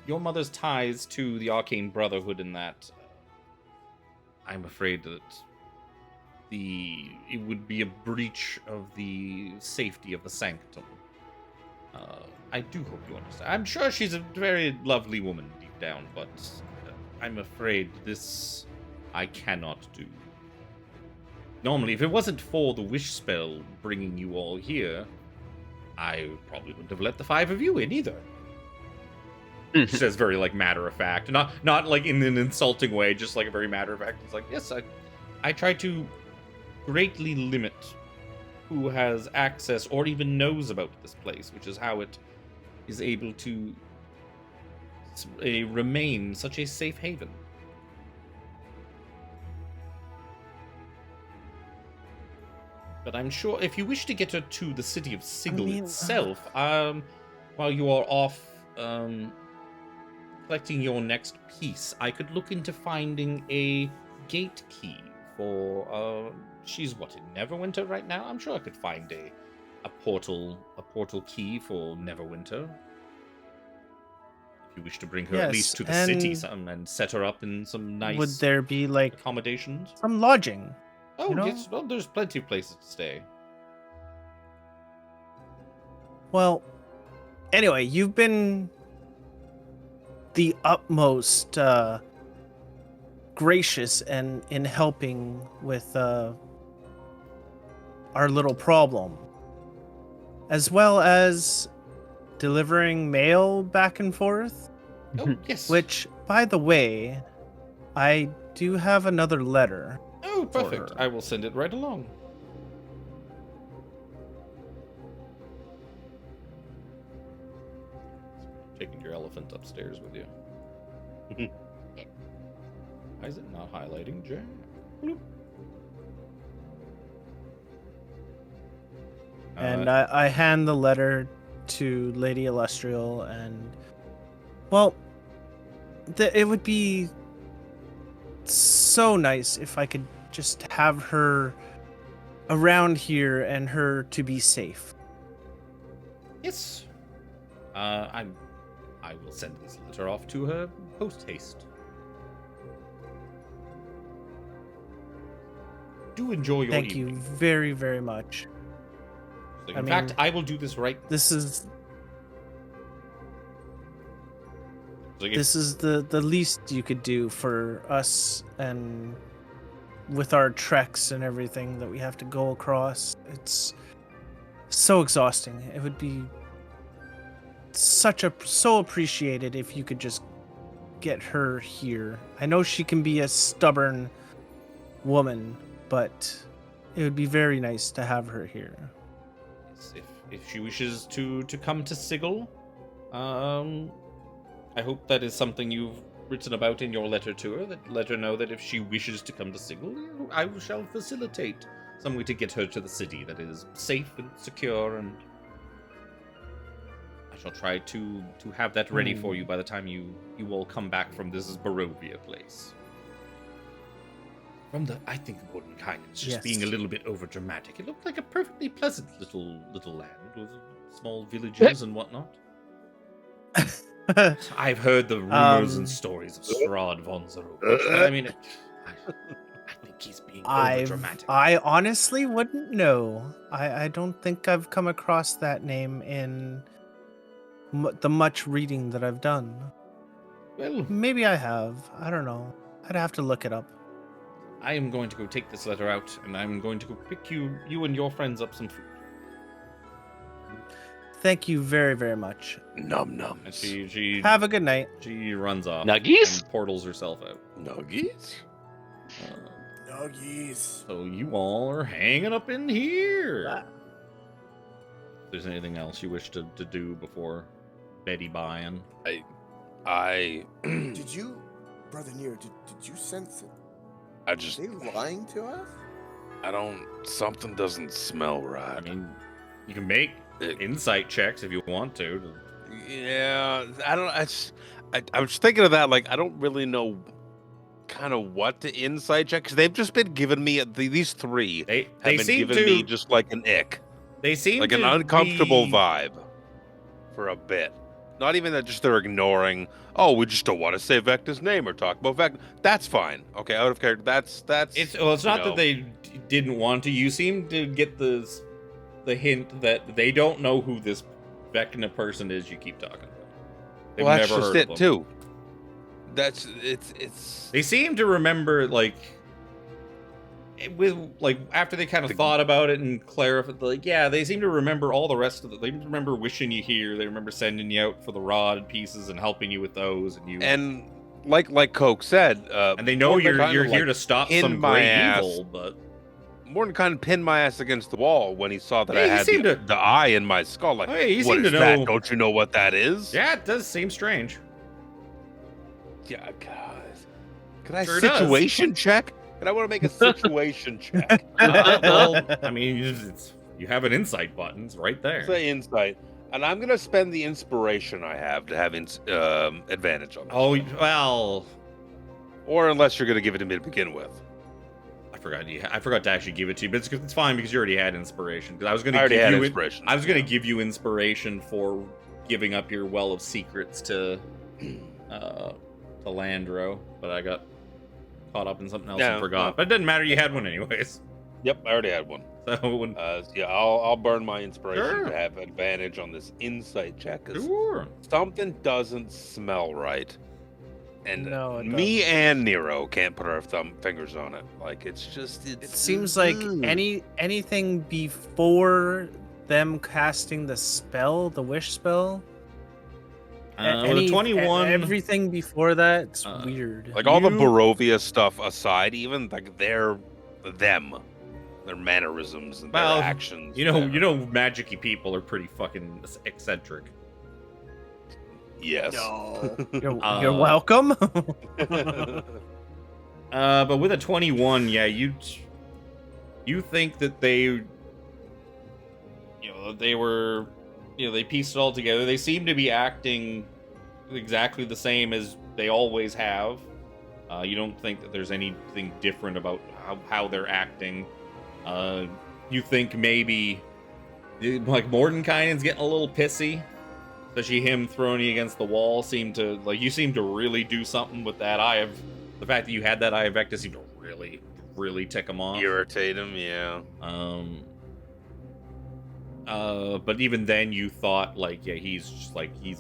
your mother's ties to the Arcane Brotherhood and that, I'm afraid that it would be a breach of the safety of the sanctum. I do hope you understand. I'm sure she's a very lovely woman deep down, but I'm afraid this I cannot do. Normally, if it wasn't for the wish spell bringing you all here, I probably wouldn't have let the 5 of you in either. She says very, like, matter of fact. Not like in an insulting way, just like a very matter of fact. It's like, yes, I try to greatly limit who has access or even knows about this place, which is how it is able to remain such a safe haven. But I'm sure if you wish to get her to the city of Sigil itself, while you are off collecting your next piece, I could look into finding a gate key for she's what, in Neverwinter right now? I'm sure I could find a portal key for Neverwinter. If you wish to bring her at least to the city and set her up in some nice would there be like accommodations? Some lodging? Oh, you know? Yes, well, there's plenty of places to stay. Well, anyway, you've been the utmost gracious and in helping with our little problem, as well as delivering mail back and forth. Oh, yes. Which, by the way, I do have another letter. Oh, perfect. I will send it right along. Taking your elephant upstairs with you. Why is it not highlighting, Jay? Bloop. And I hand the letter to Lady Illustrial, and well, it would be so nice if I could just have her around here and her to be safe. Yes. I will send this letter off to her post haste. Do enjoy your Thank evening. you very, very much. So in fact, I will do this right. This is So this is the least you could do for us, and with our treks and everything that we have to go across. It's so exhausting. It would be so appreciated if you could just get her here. I know she can be a stubborn woman, but it would be very nice to have her here. If she wishes to come to Sigil, I hope that is something you've written about in your letter to her. That let her know that if she wishes to come to Sigil, I shall facilitate some way to get her to the city that is safe and secure, and I shall try to have that ready for you by the time you all come back from this Barovia place. I think Wodenkind is just being a little bit over dramatic. It looked like a perfectly pleasant little land with small villages and whatnot. I've heard the rumors and stories of Strahd von Zerovich. I mean, I think he's being over dramatic. I honestly wouldn't know. I don't think I've come across that name in the much reading that I've done. Well, maybe I have. I don't know. I'd have to look it up. I am going to go take this letter out, and I'm going to go pick you and your friends up some food. Thank you very, very much. Num num. And she have a good night. She runs off. Nuggies? And portals herself out. Nuggies? Nuggies. So you all are hanging up in here. If there's anything else you wish to do before Betty buying? Did you, Brother Nero, did you sense it? Are they lying to us? Something doesn't smell right. I mean, you can make insight checks if you want to. Yeah, I was thinking of that. Like, I don't really know kind of what to insight check, because they've just been giving me these three. They have been seem giving me just like an ick. They seem like to an uncomfortable vibe for a bit. Not even that, just they're ignoring. Oh, we just don't want to say Vecna's name or talk about Vecna. That's fine. Okay, out of character. That's. It's not that they didn't want to. You seem to get the hint that they don't know who this Vecna person is. You keep talking about. They've that's never just heard it of them. too. It's. They seem to remember after they kind of thought about it and clarified, they seem to remember all the rest of it. They remember wishing you here. They remember sending you out for the rod pieces and helping you with those. And like Coke said, and they know you're here to stop some great evil. But Mordenkainen pinned my ass against the wall when he saw that I Hey, he had seemed the eye in my skull. Like, Hey, he what seemed is to that? know. Don't you know what that is? Yeah, it does seem strange. Yeah, guys. Can I Sure does. situation check? And I want to make a situation check. Well, I mean, you have an insight button. It's right there. Say insight. And I'm going to spend the inspiration I have to have advantage on this. Oh, well. Or unless you're going to give it to me to begin with. I forgot to actually give it to you, but it's fine because you already had inspiration. Because I was going to already give had you inspiration. I was going to give you inspiration for giving up your well of secrets to Landro, but I got caught up in something else and forgot. No. But it doesn't matter. You had one anyways. Yep, I already had one. So when, yeah, I'll burn my inspiration Sure. to have advantage on this insight check. 'Cause sure. something doesn't smell right. And No, it me and Nero can't put our fingers on it. Like, it's just... It seems like anything before them casting the spell, the wish spell. The 21. Everything before that's weird. Like, all the Barovia stuff aside, even, like, they're them. Their mannerisms and their actions. You know, magic-y people are pretty fucking eccentric. Yes. No. You're welcome. But with a 21, yeah, you think that they pieced it all together. They seem to be acting exactly the same as they always have. You don't think that there's anything different about how they're acting. You think maybe like Mordenkainen's getting a little pissy. Especially him throwing you against the wall seem to really do something with that eye of the fact that you had that eye of Vecna seemed to really tick him off. Irritate him, yeah. But even then you thought like, yeah, he's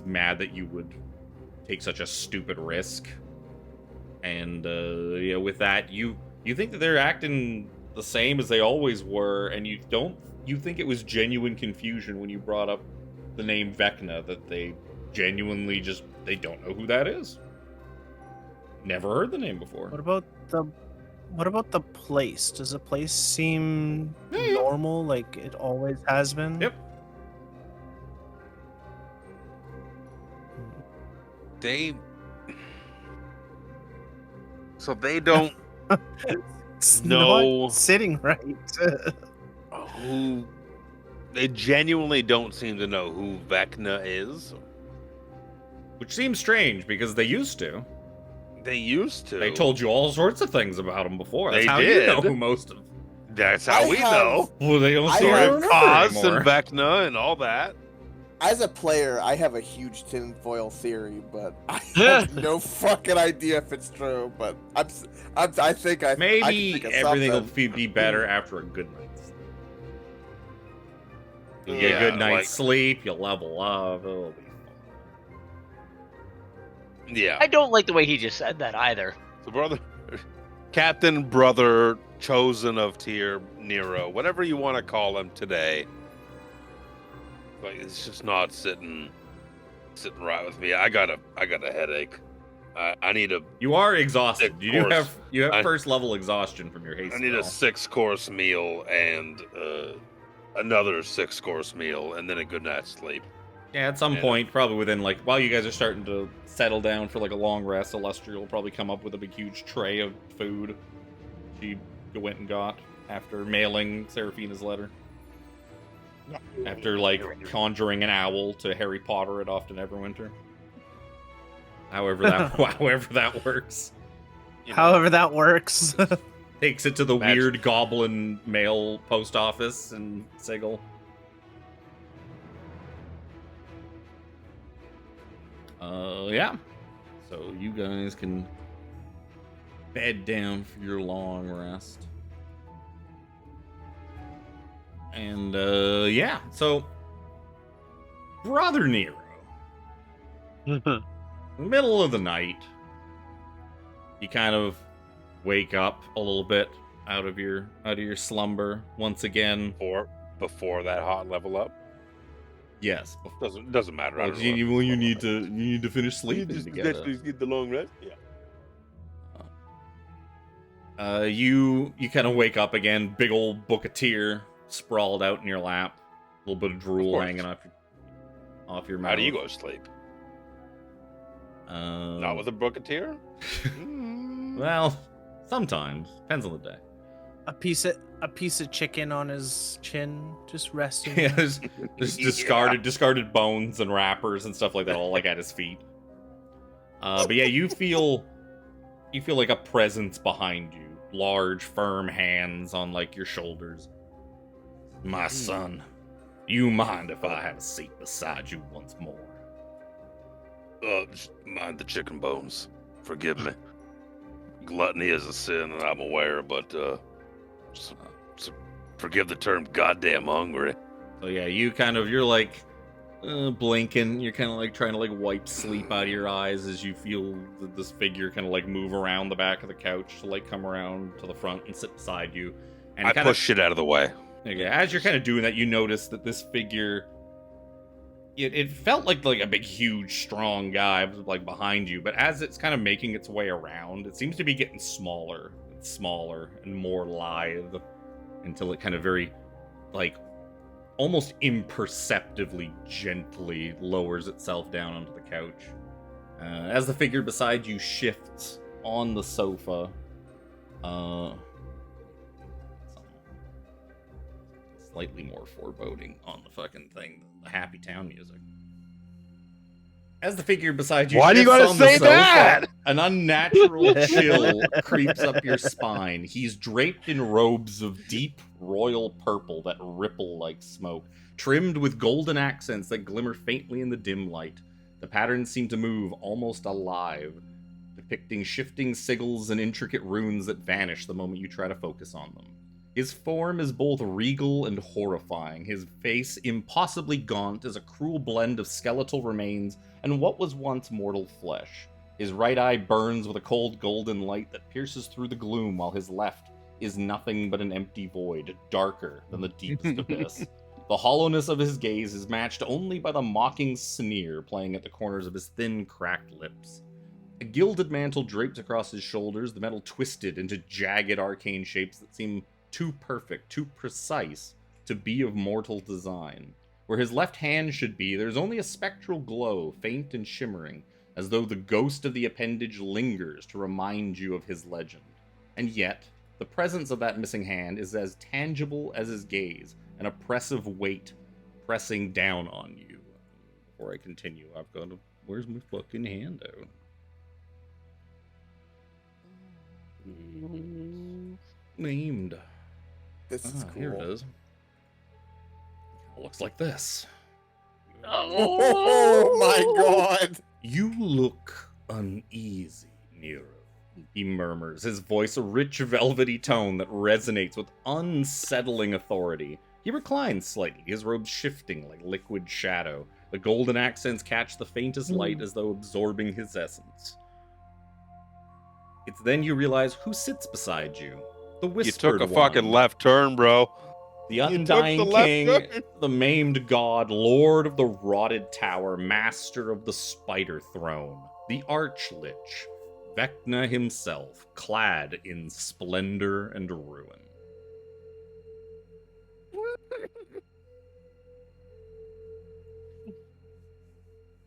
mad that you would take such a stupid risk. And yeah, with that you think that they're acting the same as they always were, and you think it was genuine confusion when you brought up the name Vecna, that they genuinely they don't know who that is. Never heard the name before. What about the place? Does the place seem normal, like it always has been? Yep. They don't It's know not sitting right. who. They genuinely don't seem to know who Vecna is. Which seems strange because they used to. They used to. They told you all sorts of things about him before. That's They how did. you know who most of. That's how we know. Well, they don't I seem to have remember Oz anymore. and Vecna and all that. As a player, I have a huge tinfoil theory, but I have no fucking idea if it's true. But I think I Maybe I can think of everything will something. be better after a good night's sleep. You get Yeah, a good night's like- sleep, you level up, it'll be fun. Yeah. I don't like the way he just said that either. So Captain, brother, chosen of tier, Nero, whatever you want to call him today. Like, it's just not sitting right with me. I got a headache. I need a You are exhausted. Of You do course. have first level exhaustion from your haste. I need a spell. 6-course meal and another 6-course meal and then a good night's sleep. Yeah, at some Yeah. point, probably within like while you guys are starting to settle down for like a long rest, Celestial will probably come up with a big huge tray of food she went and got after mailing Seraphina's letter. After like conjuring an owl to Harry Potter it off to Neverwinter. However that works. You know, However that works. Takes it to the Magic. weird goblin mail post office in Sigil. Yeah. So you guys can bed down for your long rest. And yeah, so Brother Nero. In the middle of the night, you kind of wake up a little bit out of your slumber once again. before that hot level up. Yes. Doesn't matter. I don't know. You need to finish sleeping together. Get the long rest. Yeah. You kind of wake up again, big old Booketeer sprawled out in your lap, a little bit of drool hanging off your mouth. How do you go to sleep? Not with a Booketeer? Well, sometimes depends on the day. A piece of chicken on his chin, just resting. Yeah, there's discarded bones and wrappers and stuff like that, all like at his feet. But yeah, you feel like a presence behind you, large, firm hands on like your shoulders. My son, you mind if I have a seat beside you once more? Just mind the chicken bones. Forgive me. Gluttony is a sin that I'm aware, but forgive the term goddamn hungry. So yeah, you're like blinking. You're kind of like trying to like wipe sleep out of your eyes as you feel this figure kind of like move around the back of the couch to like come around to the front and sit beside you. And I push shit out of the way. Okay, as you're kind of doing that, you notice that this figure, it felt like a big, huge, strong guy was like behind you, but as it's kind of making its way around, it seems to be getting smaller and smaller and more lithe until it kind of very, like, almost imperceptibly, gently lowers itself down onto the couch. As the figure beside you shifts on the sofa, slightly more foreboding on the fucking thing than the happy town music. As the figure beside you, why do you gotta say that? An unnatural chill creeps up your spine. He's draped in robes of deep royal purple that ripple like smoke, trimmed with golden accents that glimmer faintly in the dim light. The patterns seem to move almost alive, depicting shifting sigils and intricate runes that vanish the moment you try to focus on them. His form is both regal and horrifying, his face impossibly gaunt as a cruel blend of skeletal remains and what was once mortal flesh. His right eye burns with a cold golden light that pierces through the gloom, while his left is nothing but an empty void, darker than the deepest abyss. The hollowness of his gaze is matched only by the mocking sneer playing at the corners of his thin, cracked lips. A gilded mantle drapes across his shoulders, the metal twisted into jagged arcane shapes that seem too perfect, too precise to be of mortal design. Where his left hand should be, there's only a spectral glow, faint and shimmering, as though the ghost of the appendage lingers to remind you of his legend. And yet, the presence of that missing hand is as tangible as his gaze, an oppressive weight pressing down on you. Before I continue, I've got to... Where's my fucking handout? Named. This is cool. Here it is. It looks like this. Oh my god! You look uneasy, Nero, he murmurs, his voice a rich velvety tone that resonates with unsettling authority. He reclines slightly, his robes shifting like liquid shadow. The golden accents catch the faintest light as though absorbing his essence. It's then you realize who sits beside you. The whispered You took a fucking left turn, bro. The undying king, the maimed god, lord of the rotted tower, master of the spider throne, the archlich, Vecna himself, clad in splendor and ruin.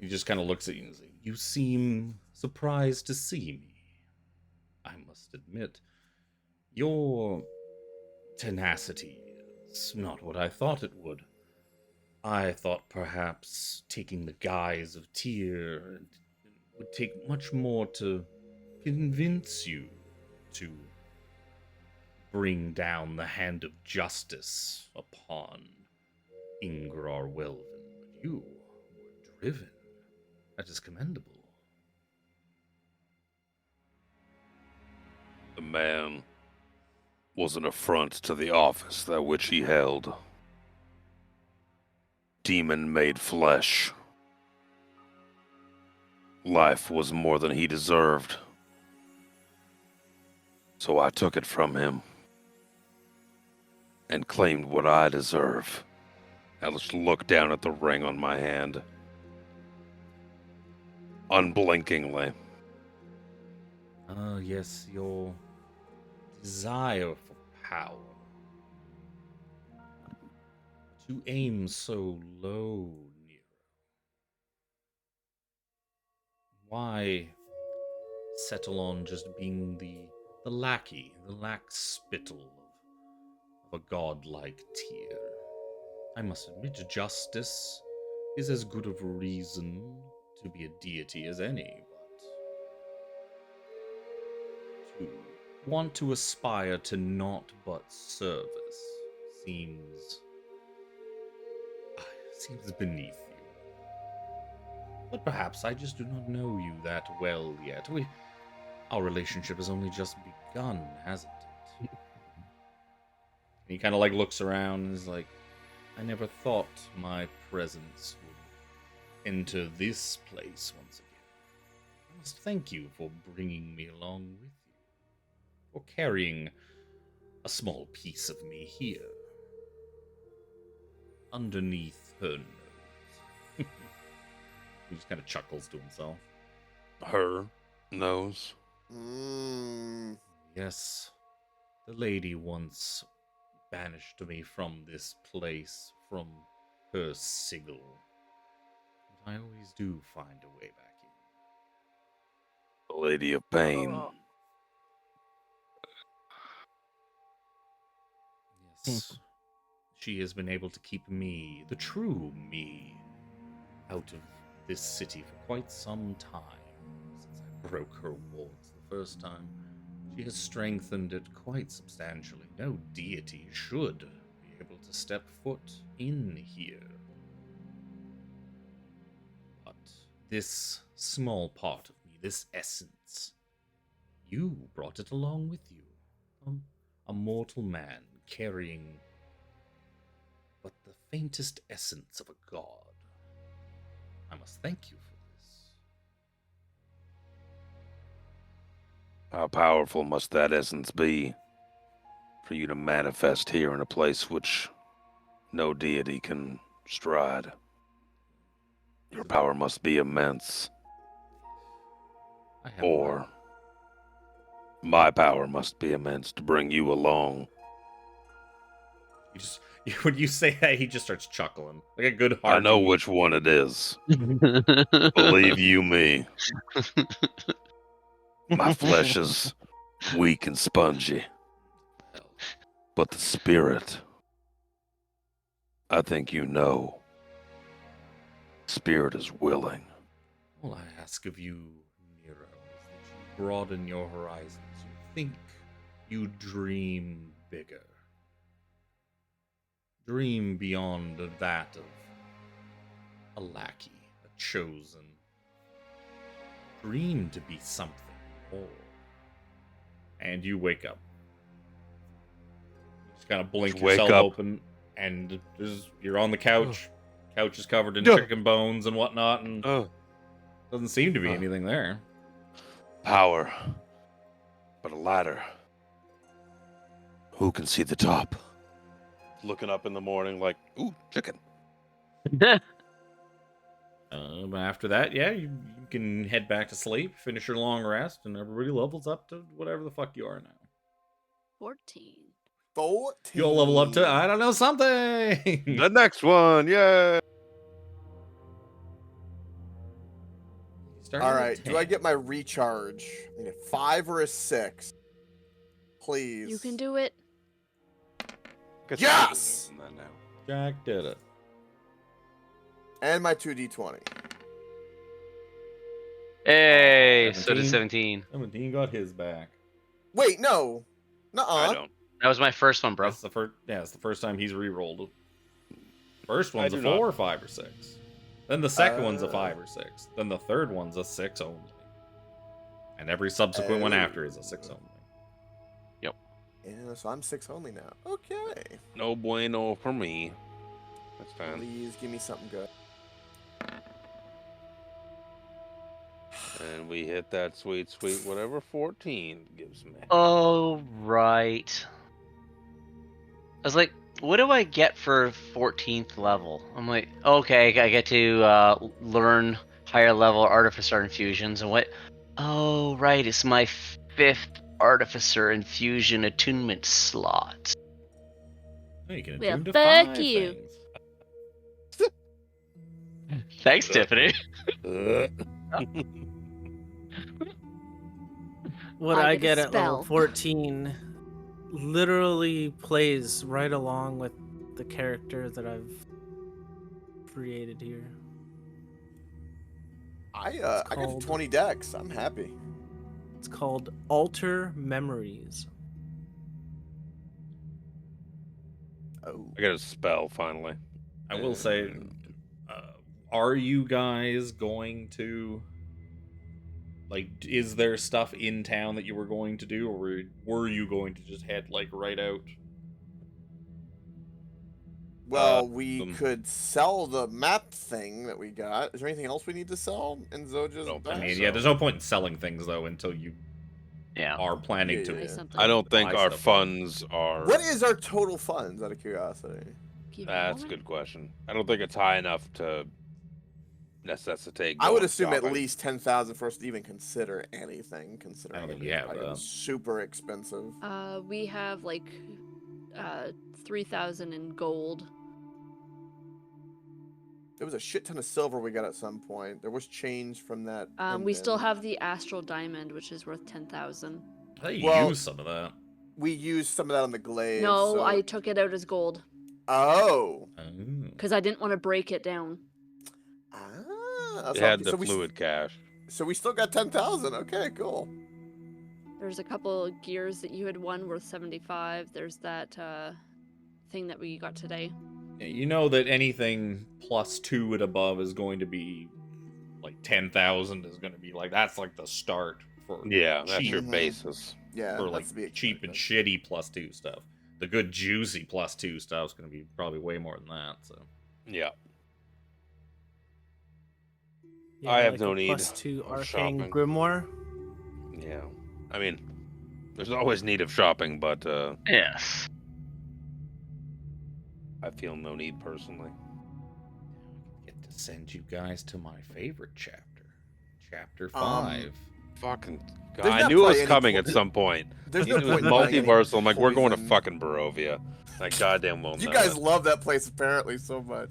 He just kind of looks at you and says, "You seem surprised to see me. I must admit, your tenacity is not what I thought it would. I thought perhaps taking the guise of Tyr would take much more to convince you to bring down the hand of justice upon Ingrar Welvin. But you were driven. That is commendable." The man was an affront to the office that which he held. Demon made flesh. Life was more than he deserved. So I took it from him and claimed what I deserve. I just looked down at the ring on my hand, unblinkingly. Ah, yes, your desire for power. To aim so low, Nero. Why settle on just being the lackey, the lax spittle of a godlike tier? I must admit, justice is as good of a reason to be a deity as any, but to want to aspire to naught but service seems beneath you. But perhaps I just do not know you that well yet. Our relationship has only just begun, hasn't it? And he kind of like looks around and is like, I never thought my presence would enter this place once again. I must thank you for bringing me along with you, for carrying a small piece of me here, underneath her nose. He just kind of chuckles to himself. Her nose. Yes, the lady once banished me from this place, from her sigil. But I always do find a way back in. The Lady of Pain. Yes, she has been able to keep me, the true me, out of this city for quite some time. Since I broke her walls the first time, she has strengthened it quite substantially. No deity should be able to step foot in here. But this small part of me, this essence, you brought it along with you. A mortal man carrying but the faintest essence of a god. I must thank you for this. How powerful must that essence be for you to manifest here in a place which no deity can stride? Your power must be immense. Or my power must be immense to bring you along. When you say that, he just starts chuckling like a good heart. I know which one it is. Believe you me. My flesh is weak and spongy. But the spirit, I think you know. Spirit is willing. All I ask of you, Nero, is that you broaden your horizons. You think, you dream bigger. Dream beyond that of a lackey, a chosen. Dream to be something more. And you wake up. You just kind of blink yourself open, and you're on the couch. Couch is covered in chicken bones and whatnot, and doesn't seem to be anything there. Power, but a ladder. Who can see the top? Looking up in the morning like, ooh, chicken. But after that, yeah, you can head back to sleep, finish your long rest, and everybody levels up to whatever the fuck you are now. 14. You'll level up to, I don't know, something! The next one, yay! All right, do I get my recharge? I need a 5 or a 6. Please. You can do it. Yes! Jack did it. And my 2d20. Hey, so did 17. 17 got his back. Wait, no. Nuh-uh. I don't. That was my first one, bro. That's the first. Yeah, it's the first time he's re-rolled. First one's a 4 or 5 or 6. Then the second one's a 5 or 6. Then the third one's a 6 only. And every subsequent one after is a 6 only. Yep. Yeah, so I'm 6 only now. Okay. No bueno for me. That's fine. Please give me something good. And we hit that sweet, sweet whatever 14 gives me. Oh, right. I was like, what do I get for 14th level? I'm like, okay, I get to learn higher level artificer infusions and what? Oh, right, it's my 5th Artificer Infusion attunement slot. Oh, you can Well, attune to fuck 5 you. things. Thanks, Tiffany. What I I get a get at level spell. 14 literally plays right along with the character that I've created here. I got to called- 20 decks. I'm happy. It's called Alter Memories. Oh. I got a spell finally. I will say, are you guys going to, like, is there stuff in town that you were going to do, or were you going to just head, like, right out? Well, we could sell the map thing that we got. Is there anything else we need to sell in Zojja's Don't I bag? mean, so. yeah, there's no point in selling things, though, until you are planning Yeah, to. yeah. Buy something. I don't think buy our stuff. funds are. What is our total funds, out of curiosity? Give me That's a moment. good question. I don't think it's high enough to necessitate. I would going assume at shopping. least 10,000 for us to even consider anything. Considering I don't think every you have item that. is super expensive. We have like 3,000 in gold. There was a shit ton of silver we got at some point. There was change from that. We still pendant. have the astral diamond, which is worth 10,000. I think you Well- use some of that. We used some of that on the glaive. No, so... I took it out as gold Oh. because I didn't want to break it down. Ah. They had the so fluid cash. So we still got 10,000. Okay, cool. There's a couple gears that you had won worth 75. There's that thing that we got today. Yeah, you know that anything +2 and above is going to be like 10,000 is going to be like, that's like the start for Yeah, that's your Mhm. basis. Yeah. for that's like to be cheap and expected. shitty +2 stuff. The good juicy +2 stuff is going to be probably way more than that. So Yeah. Yeah, I have like no a need +2 of arcane shopping. grimoire. Yeah. I mean, there's always need of shopping, but Yes. I feel no need personally. get to send you guys to my favorite chapter, chapter Um, 5. Fucking God. There's I not knew it was probably any coming point- at some point. There's It no was point in buying any multiversal. I'm like, we're going to poison. fucking Barovia. Like, goddamn well. You know guys it. love that place apparently so much.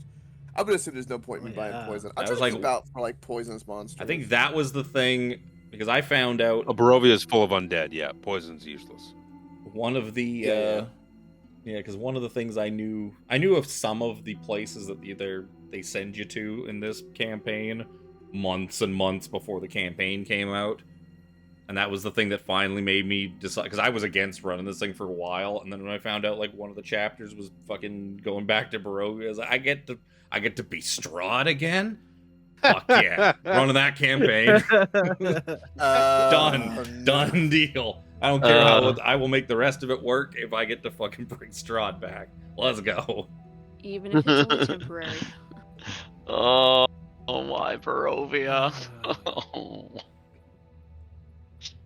I would assume there's no point in me buying Yeah. poison. That I'm was trying to like- keep out for like poisonous monsters. I think that was the thing, because I found out Barovia is full of undead. Yeah, poison's useless. one of the Yeah. because one of the things I knew of some of the places that they send you to in this campaign months and months before the campaign came out, and that was the thing that finally made me decide, because I was against running this thing for a while, and then when I found out like one of the chapters was fucking going back to Barovia, I was like, I get to be Strahd again. Fuck yeah, running that campaign. Done. Done deal. I don't care how I will make the rest of it work if I get to fucking bring Strahd back. Let's go. Even if it's only temporary. Oh my Barovia. Oh.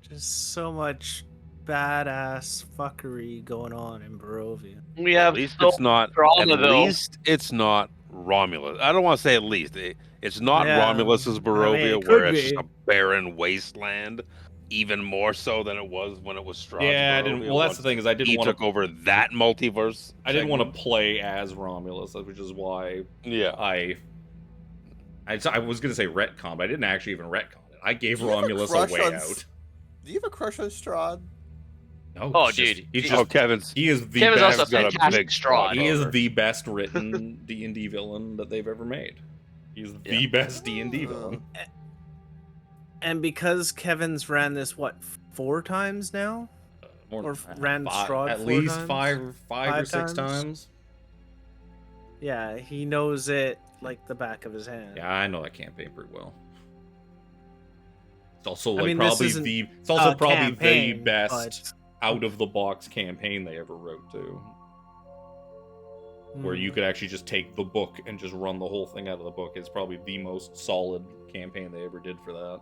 Just so much badass fuckery going on in Barovia. We At have least so it's not. drama, At though. least it's not Romulus. I don't want to say at least. It's not Yeah, Romulus's Barovia, it where could it's be. a barren wasteland, even more so than it was when it was Strahd's Yeah, I Barovia. didn't. Well, that's the thing is I He didn't want took to. over that multiverse. I didn't want segment. to play as Romulus, which is why Yeah. I was gonna say retcon, but I didn't actually even retcon it. I gave Do you have a Romulus a crush way on out. Do you have a crush on Strahd? No, Oh, he's just- dude. he's Oh, just Kevin's. he is the Kevin's best. also got a fantastic big Strahd. He is boner. the best written D&D villain that they've ever made. He's the best D&D villain. And because Kevin's ran this, what, 4 times now? More Or than that. ran Strahd at 4 least times? five or 5 6 times? times. Yeah, he knows it like the back of his hand. Yeah, I know that campaign pretty well. It's also like I mean, this probably isn't the it's also a probably the campaign, best but- out of the box campaign they ever wrote too. Where you could actually just take the book and just run the whole thing out of the book. It's probably the most solid campaign they ever did for that.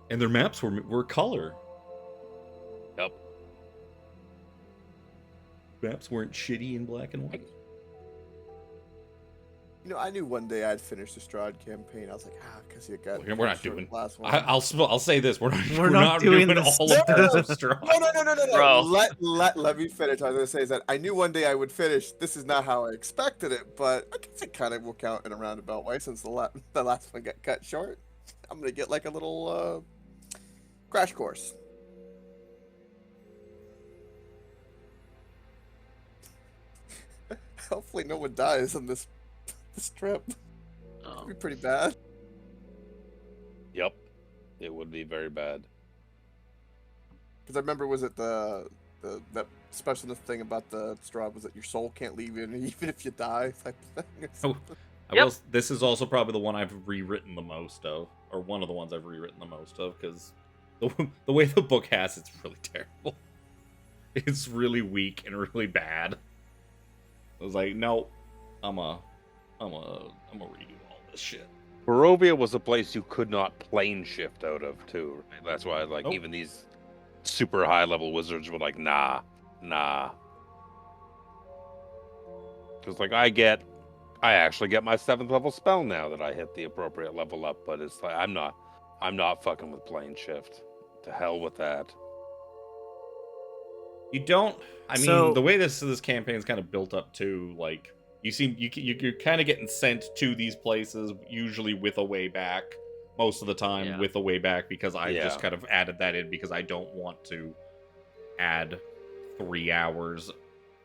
And their maps were color. Yep. Maps weren't shitty in black and white. You know, I knew one day I'd finish the Strahd campaign. I was like, because you got. We're not doing. Last one. I'll say this: we're We're not doing this. all of Curse of Strahd. No. Bro. Let me finish. I was gonna say is that I knew one day I would finish. This is not how I expected it, but I guess it kind of will count in a roundabout way since the last one got cut short. I'm gonna get like a little crash course. Hopefully, no one dies on this trip. It'd be pretty bad. Yep, it would be very bad. Because I remember, was it that specialness thing about the Strahd was that your soul can't leave you, even if you die type thing. Oh, this is also probably the one I've rewritten the most of, or one of the ones I've rewritten the most of, because the way the book has it's really terrible. It's really weak and really bad. I was like, no, I'm a redo all this shit. Barovia was a place you could not plane shift out of too. Right? That's why, like, even these super high level wizards were like, nah. Because like I actually get my 7th level spell now that I hit the appropriate level up, but it's like I'm not fucking with plane shift. To hell with that. You don't. I mean, the way this campaign's kind of built up too, like you're kind of getting sent to these places usually with a way back. Most of the time with a way back, because I just kind of added that in because I don't want to add 3 hours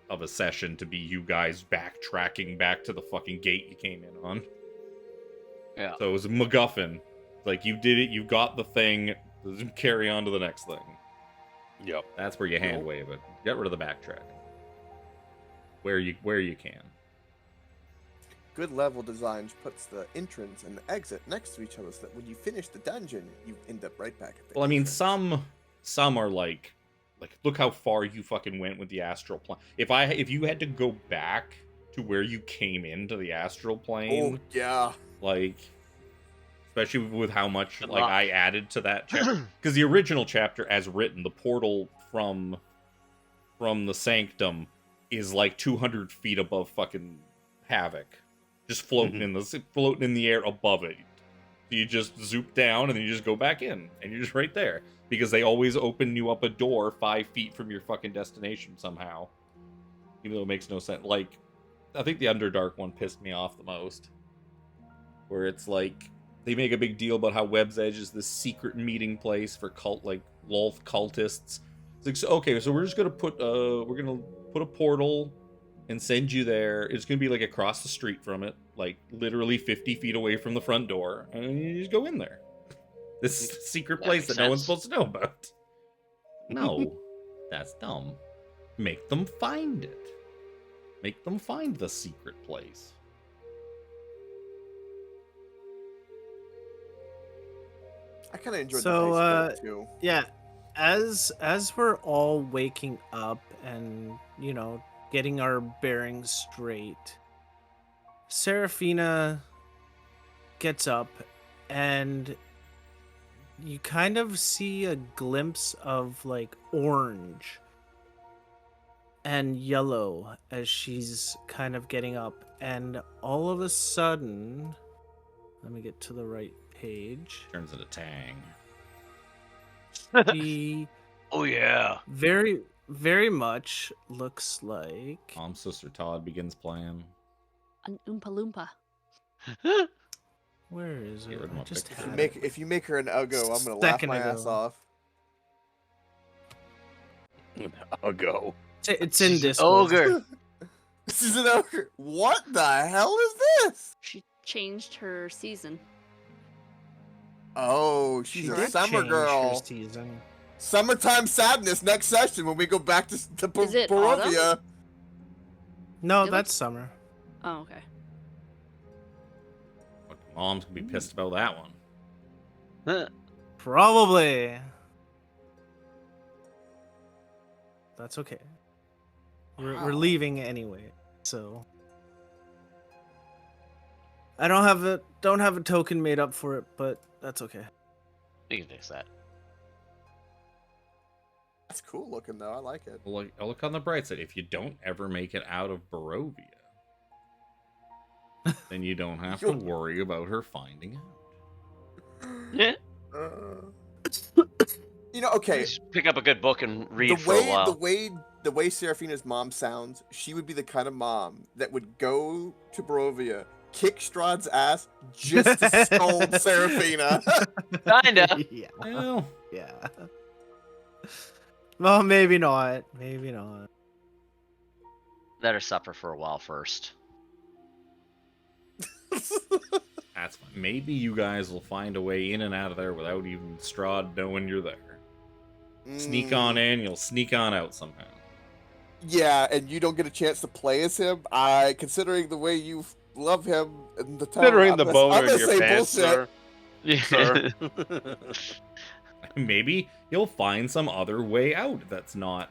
of a session to be you guys backtracking back to the fucking gate you came in on. Yeah. So it was a MacGuffin. Like, you did it, you got the thing, carry on to the next thing. Yep. That's where you hand wave it. Get rid of the backtrack. Where you can. Good level design puts the entrance and the exit next to each other, so that when you finish the dungeon, you end up right back at the Well, I mean, entrance. some are like look how far you fucking went with the astral plane. If you had to go back to where you came into the astral plane, oh yeah, like, especially with how much like I added to that chapter, because the original chapter as written, the portal from the sanctum is like 200 feet above fucking Havoc, just floating in the air above it. You just zoop down and then you just go back in, and you're just right there, because they always open you up a door 5 feet from your fucking destination somehow, even though it makes no sense. Like, I think the Underdark one pissed me off the most, where it's like they make a big deal about how Webb's Edge is this secret meeting place for Lolth cultists. It's like, so, okay, so we're just gonna put a portal and send you there. It's gonna be like across the street from it, like literally 50 feet away from the front door, and you just go in there. This secret place that no one's supposed to know about. No, that's dumb. Make them find it. Make them find the secret place. I kind of enjoyed the dice too. Yeah, as we're all waking up and, you know, getting our bearings straight, Seraphina gets up and you kind of see a glimpse of like orange and yellow as she's kind of getting up, and all of a sudden, let me get to the right page. Turns into Tang. She Oh yeah. very, very much looks like Mom's sister Todd begins playing. An Oompa Loompa. Where is it? I just had it. If you make her an Uggo, I'm gonna laugh my ass off. Uggo. It's in Discord. Ogre. This is an ogre. What the hell is this? She changed her season. Oh, she's She a did summer change her girl. season. Summertime sadness next session when we go back to Is it Barovia. autumn? No, It that's looks- summer. Oh, okay. Mom's gonna be pissed about that one. Probably. That's okay. We're leaving anyway, so I don't have a token made up for it, but that's okay. We can fix that. That's cool looking though. I like it. Well, look on the bright side. If you don't ever make it out of Barovia, Then you don't have to worry about her finding out. Yeah. Okay. Just pick up a good book and read the for a while. The way Seraphina's mom sounds, she would be the kind of mom that would go to Barovia, kick Strahd's ass just to scold Seraphina. Kinda. Yeah. Well, Yeah. Well, maybe not. Maybe not. Let her suffer for a while first. that's fine. Maybe you guys will find a way in and out of there without even Strahd knowing you're there. Sneak on in, you'll sneak on out somehow. Yeah, and you don't get a chance to play as him. Considering the way you love him and the time, Considering the boner in your say pants, bullshit. sir. Maybe you'll find some other way out that's not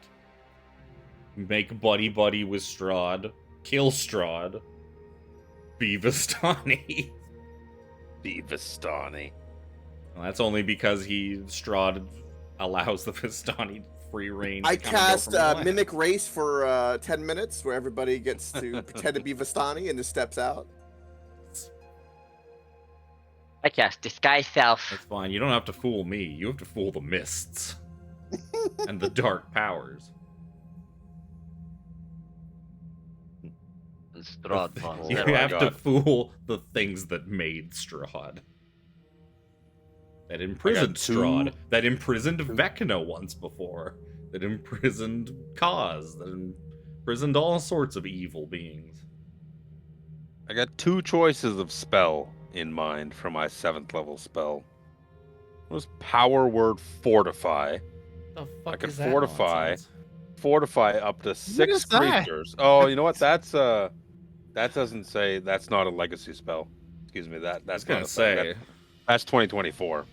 make buddy with Strahd, kill Strahd, be Vistani. Be Vistani. Well, that's only because Strahd allows the Vistani free reign. I to come and go cast from the land. Mimic Race for 10 minutes, where everybody gets to pretend to be Vistani and just steps out. I cast Disguise Self. That's fine. You don't have to fool me. You have to fool the mists and the dark powers. And Strahd falls You in. have to God. fool the things that made Strahd. That imprisoned Strahd. That imprisoned Vecna once before. That imprisoned Kaz. That imprisoned all sorts of evil beings. I got 2 choices of spell in mind for my 7th level spell. It was power word fortify. The fuck I could is that fortify. nonsense? Fortify up to 6 is that? creatures. Oh, you know what? That doesn't say, that's not a legacy spell. Excuse me, I was that's gonna not a thing. say. That's 2024.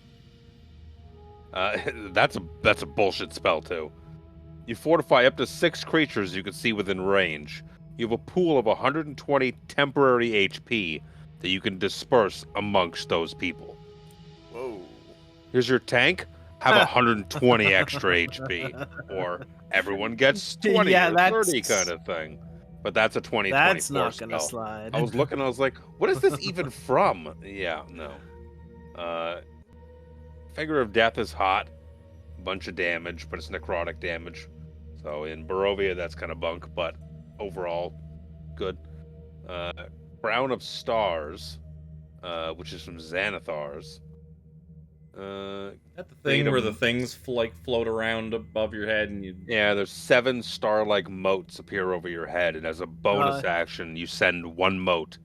That's a bullshit spell too. You fortify up to 6 creatures you can see within range. You have a pool of 120 temporary HP that you can disperse amongst those people. Whoa. Here's your tank. Have 120 extra HP, or everyone gets 20 Yeah, or 30 kind of thing. But that's a 2024 That's not gonna spell. slide. I was looking, I was like, what is this even from? Yeah, no. Finger of Death is hot. Bunch of damage, but it's necrotic damage. So in Barovia, that's kind of bunk, but overall, good. Crown of Stars, which is from Xanathar's. That the thing where the things float around above your head and you. Yeah, there's 7 star-like motes appear over your head, and as a bonus action, you send 1 mote,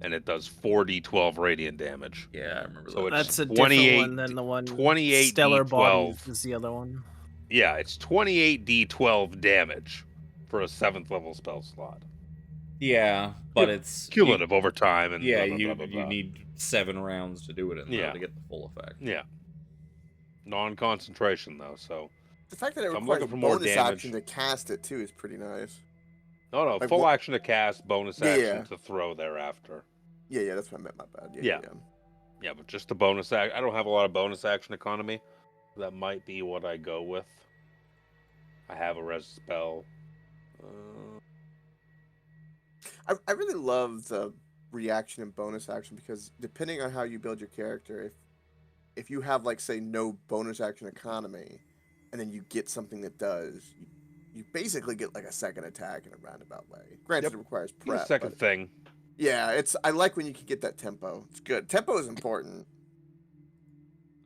and it does 4d12 radiant damage. Yeah, I remember So that. it's That's a different 28 one than the one. 28 Stellar Body D12. is the other one. Yeah, it's 28d12 damage for a 7th level spell slot. Yeah, but it's Cumulative over time, and Yeah, blah, blah, you blah, blah, blah. need 7 rounds to do it in Yeah. to get the full effect. Yeah. Non-concentration though, so The fact that it I'm requires looking a for more bonus damage. action to cast it too is pretty nice. no, Like full what- action to cast, bonus Yeah, action yeah. to throw thereafter. Yeah, that's what I meant. My bad. Yeah. Yeah, but just the bonus act. I don't have a lot of bonus action economy. That might be what I go with. I have a res spell. I really love the reaction and bonus action because depending on how you build your character, if you have like say no bonus action economy, and then you get something that does, you basically get like a second attack in a roundabout way. Granted, Yep. it requires Get a prep. second but thing. yeah, I like when you can get that tempo. It's good. Tempo is important.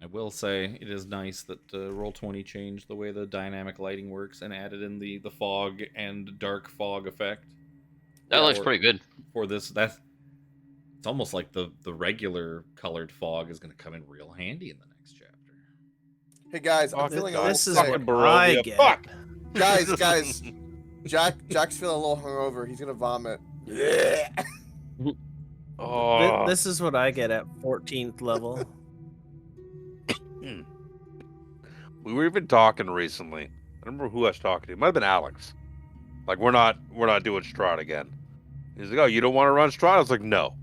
I will say it is nice that Roll20 changed the way the dynamic lighting works and added in the fog and dark fog effect. That looks pretty good. For this, it's almost like the regular colored fog is going to come in real handy in the next chapter. Hey guys, I'm Fuck, feeling a this little is sick. fucking what I Barovia. get. Fuck! Guys, Jack's feeling a little hungover. He's gonna vomit. Yeah. Oh, This is what I get at 14th level. we were even talking recently. I don't remember who I was talking to. It might have been Alex. Like, we're not doing Strahd again. He's like, oh, you don't want to run Strahd? I was like, no.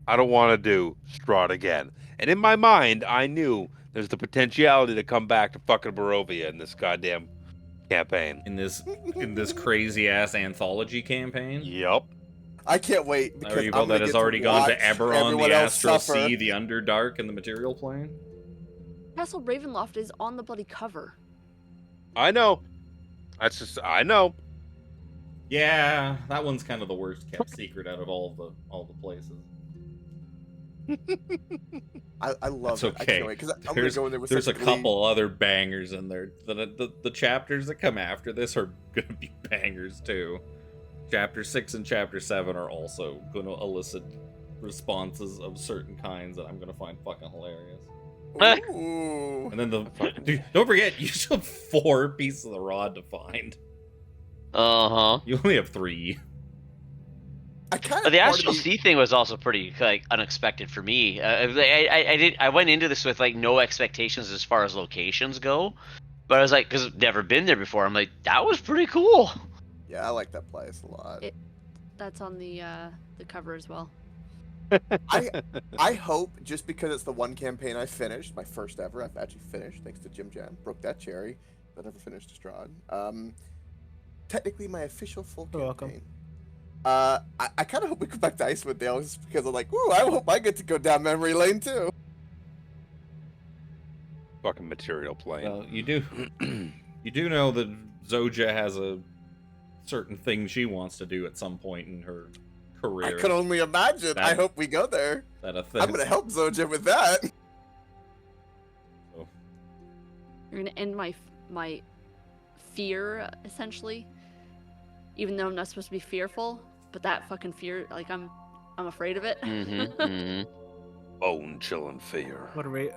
I don't want to do Strahd again. And in my mind, I knew there's the potentiality to come back to fucking Barovia in this goddamn campaign. In this crazy ass anthology campaign. Yep. I can't wait because Evil I'm that gonna has get already to gone to watch Eberron, everyone the else Astral suffer. Sea, the Underdark, and the Material Plane. Castle Ravenloft is on the bloody cover. I know. That's just I know. Yeah, that one's kind of the worst kept secret out of all the places. I love That's it. I can't okay. wait because I'm gonna go in there with There's a such glee. couple other bangers in there. The chapters that come after this are gonna be bangers too. Chapter 6 and Chapter 7 are also gonna elicit responses of certain kinds that I'm gonna find fucking hilarious. Ooh. And then dude, don't forget, you still have 4 pieces of the rod to find. Uh-huh. You only have 3. I kind But of the Astral Sea thing was also pretty like unexpected for me. I went into this with like no expectations as far as locations go, but I was like, because I've never been there before. I'm like, that was pretty cool. Yeah, I like that place a lot. That's on the cover as well. I hope just because it's the one campaign I finished, my first ever, I've actually finished thanks to Jim Jam, broke that cherry, but never finished Strahd. Technically my official full You're campaign. I kind of hope we go back to Icewind Dale just because I'm like, ooh, I hope I get to go down memory lane too. Fucking Material Plane. Well, you do know that Zojja has a certain thing she wants to do at some point in her career. I could only imagine. I hope we go there. That a thing. I'm gonna help Zojja with that. Oh. You're gonna end my fear essentially, even though I'm not supposed to be fearful. But that fucking fear, like I'm afraid of it. Mm-hmm, mm-hmm. Bone chilling fear. What are we?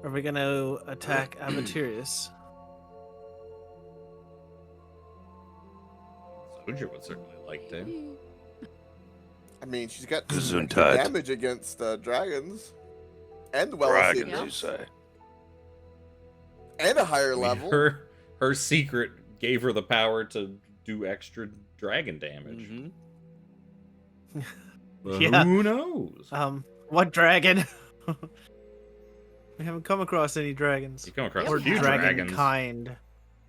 Are we gonna attack Avatirius? Zojja would certainly like to. I mean, she's got Gesundheit. damage against dragons, and well Dragons, Yeah. you say? and a higher I mean, level. her secret gave her the power to do extra dragon damage. Mm-hmm. But Yeah. who knows? What dragon? We haven't come across any dragons. You come across Or a few dragon dragons. kind.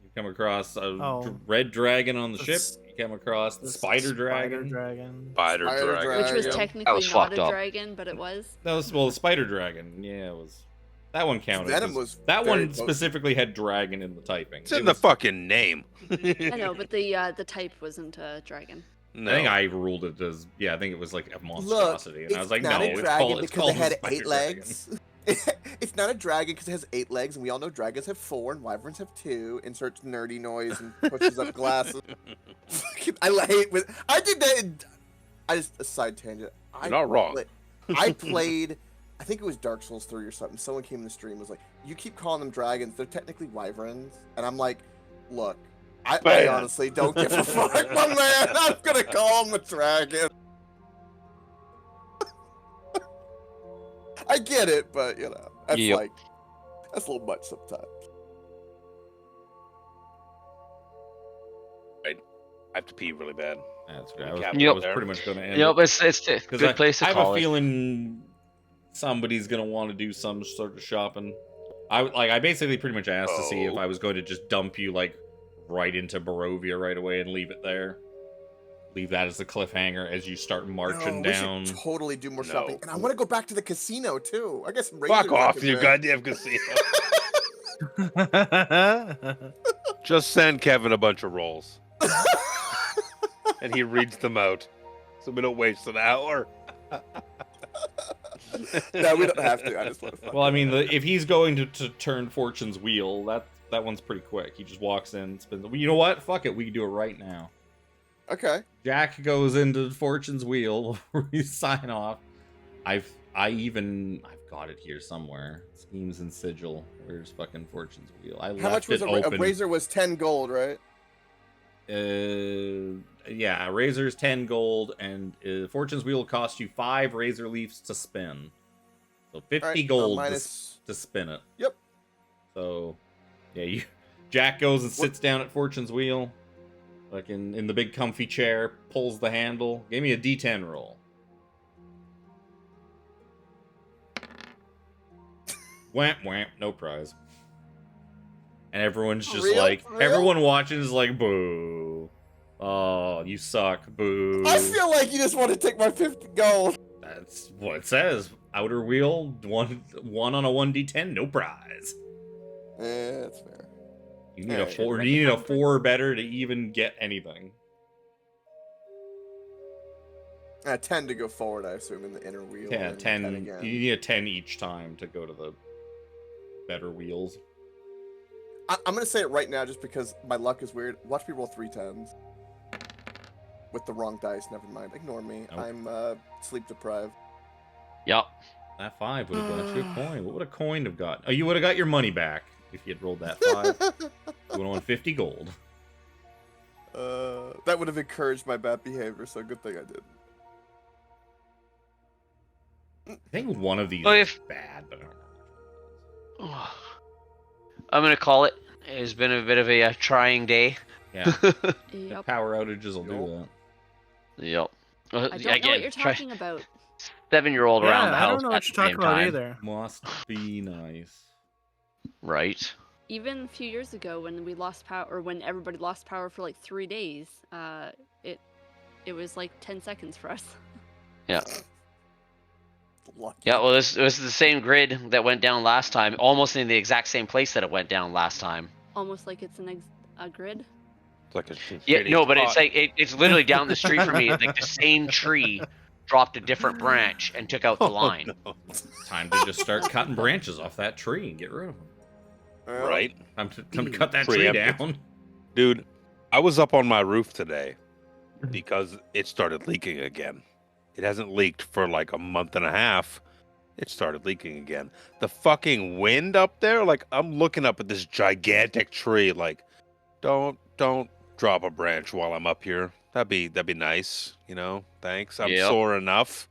You come across a Oh. red dragon on the The ship. s- You come across the The spider dragon. dragon. Spider Spider dragon. dragon. Which was That technically was not fucked a up. dragon, but it was. That was the spider dragon. Yeah, it was. That one counted. Venom 'cause was that very one close. specifically had dragon in the typing. It's It in the was- fucking name. I know, but the type wasn't a dragon. No. I think I ruled it as I think it was like a monstrosity, and I was like, not no, a it's dragon called because it had the spider 8 legs. It's not a dragon because it has 8 legs, and we all know dragons have 4 and wyverns have 2. Inserts nerdy noise and pushes up glasses. I hate with. I did that. I just a side tangent. You're not wrong. I played. I think it was Dark Souls 3 or something. Someone came in the stream and was like, "You keep calling them dragons. They're technically wyverns." And I'm like, "Look, I Man. honestly don't give a fuck, my man. I'm gonna call him a dragon." I get it, but that's Yep. that's a little much sometimes. I have to pee really bad. That's good. I was, Yep. I was pretty much going to end Yep, it. it's a good place to I have call a it. feeling somebody's going to want to do some sort of shopping. I basically pretty much asked to see if I was going to just dump you like right into Barovia right away and leave it there. Leave that as a cliffhanger as you start marching down. We should totally do more No. shopping, and I want to go back to the casino too. I guess some Fuck razors I off, could you wear. goddamn casino. Just send Kevin a bunch of rolls. And he reads them out. So we don't waste an hour. No, we don't have to. I just want to. Well, I mean, if he's going to turn Fortune's wheel, that one's pretty quick. He just walks in, spins. You know what? Fuck it. We can do it right now. Okay. Jack goes into Fortune's wheel before we sign off. I've got it here somewhere. Schemes and sigil. Where's fucking Fortune's wheel? I How much was it a open. razor? Was 10 gold, right? Yeah, razor's 10 gold, and Fortune's wheel costs you 5 razor leaves to spin. So 50 Alright, gold minus... to spin it. Yep. So, yeah, Jack goes and sits down at Fortune's wheel, like in the big comfy chair, pulls the handle. Give me a D10 roll. Whamp, whamp, no prize. And everyone's just Real? like, Real? everyone watching is like, boo. Oh, you suck. Boo. I feel like you just want to take my 50 gold. That's what it says. Outer wheel, one on a 1d10, no prize. That's fair. You need a Alright. 4. You need a 4 or better to even get anything. 10 to go forward, I assume, in the inner wheel. Yeah, and 10. 10 again. You need a 10 each time to go to the better wheels. I'm gonna say it right now, just because my luck is weird. Watch me roll 3 10s with the wrong dice. Never mind. Ignore me. Nope. I'm sleep deprived. Yep. That 5 would have got you a coin. What would a coin have got? Oh, you would have got your money back if you had rolled that 5. You would have won 50 gold. That would have encouraged my bad behavior, so good thing I did. I think one of these Oh, is if- bad, but I don't know. I'm gonna call it. It's been a bit of a trying day. Yeah, Yep. power outages will do that. Yep. I don't know what you're talking about. 7-year-old around the I house don't know at what the you're talking same about time. either. Must be nice. Right. Even a few years ago, when we lost power, or when everybody lost power for like 3 days, it was like 10 seconds for us. Yeah. Lucky. Yeah, well, this was the same grid that went down last time, almost in the exact same place that it went down last time. Almost like it's a grid. It's like a Yeah, shitty no, but spot. it's like it's literally down the street from me. Like the same tree dropped a different branch and took out the line. no. Time to just start cutting branches off that tree and get rid of them. Well, Right? Time to cut that tree Preemptive. down. Dude, I was up on my roof today because it started leaking again. It hasn't leaked for like a month and a half. It started leaking again. The fucking wind up there, like I'm looking up at this gigantic tree, like don't drop a branch while I'm up here. That'd be nice, you know? Thanks. I'm Yep. sore enough.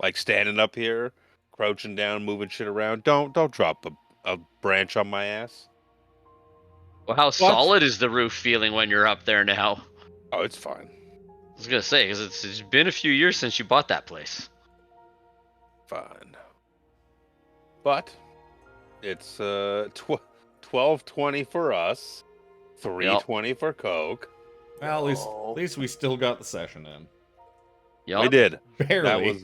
Like standing up here, crouching down, moving shit around. Don't drop a branch on my ass. Well, how solid is the roof feeling when you're up there now? Oh, it's fine. I was gonna say, because it's been a few years since you bought that place. Fine. But it's 12:20 for us, 3:20 for Coke. Well, Oh. at least we still got the session in. Yup. We did. Barely. That was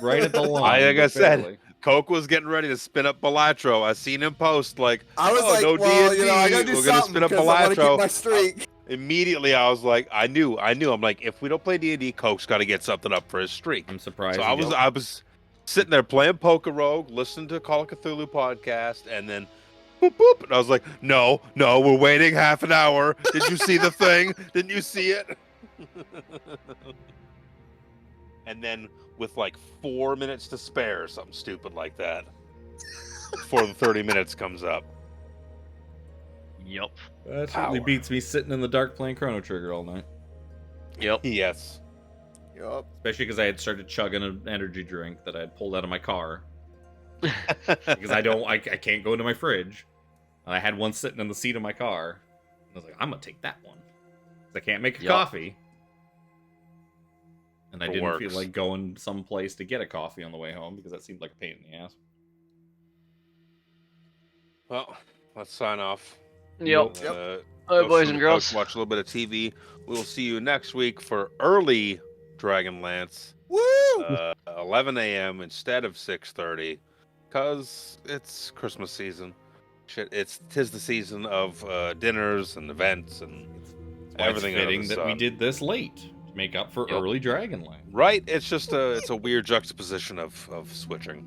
right at the line. like I but said, barely. Coke was getting ready to spin up Balatro. I seen him post like, I was "Oh, like, no well, D&D. you know, I gotta do We're gonna something spin up because I want to keep Balatro." my streak. Immediately, I was like, I knew. I'm like, if we don't play D&D, Coke's got to get something up for his streak. I'm surprised. So you didn't. I was sitting there playing Poker Rogue, listening to Call of Cthulhu podcast, and then boop boop, and I was like, no, we're waiting half an hour. Did you see the thing? Didn't you see it? And then with like 4 minutes to spare, or something stupid like that, before the 30 minutes comes up. Yep. That certainly Power. beats me sitting in the dark playing Chrono Trigger all night. Yep. Yes. Yup. Especially because I had started chugging an energy drink that I had pulled out of my car. Because I can't go into my fridge. I had one sitting in the seat of my car. I was like, I'm gonna take that one. 'Cause I can't make a Yep. coffee. And I It didn't feel works. like going someplace to get a coffee on the way home because that seemed like a pain in the ass. Well, let's sign off. Yep. Yep. Go All right, boys swim and the girls. Coke, watch a little bit of TV. We'll see you next week for early Dragonlance, Woo! 11 a.m. instead of 6:30, because it's Christmas season. Shit, tis the season of dinners and events and Why everything it's under fitting the that we sun. did this late to make up for Yep. early Dragonland. Right? It's just it's a weird juxtaposition of switching.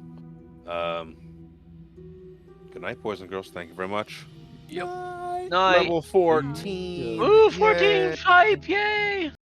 Good night, boys and girls. Thank you very much. Yep. Bye. Night. Level 14. Ooh, Yay. 14 hype, yay!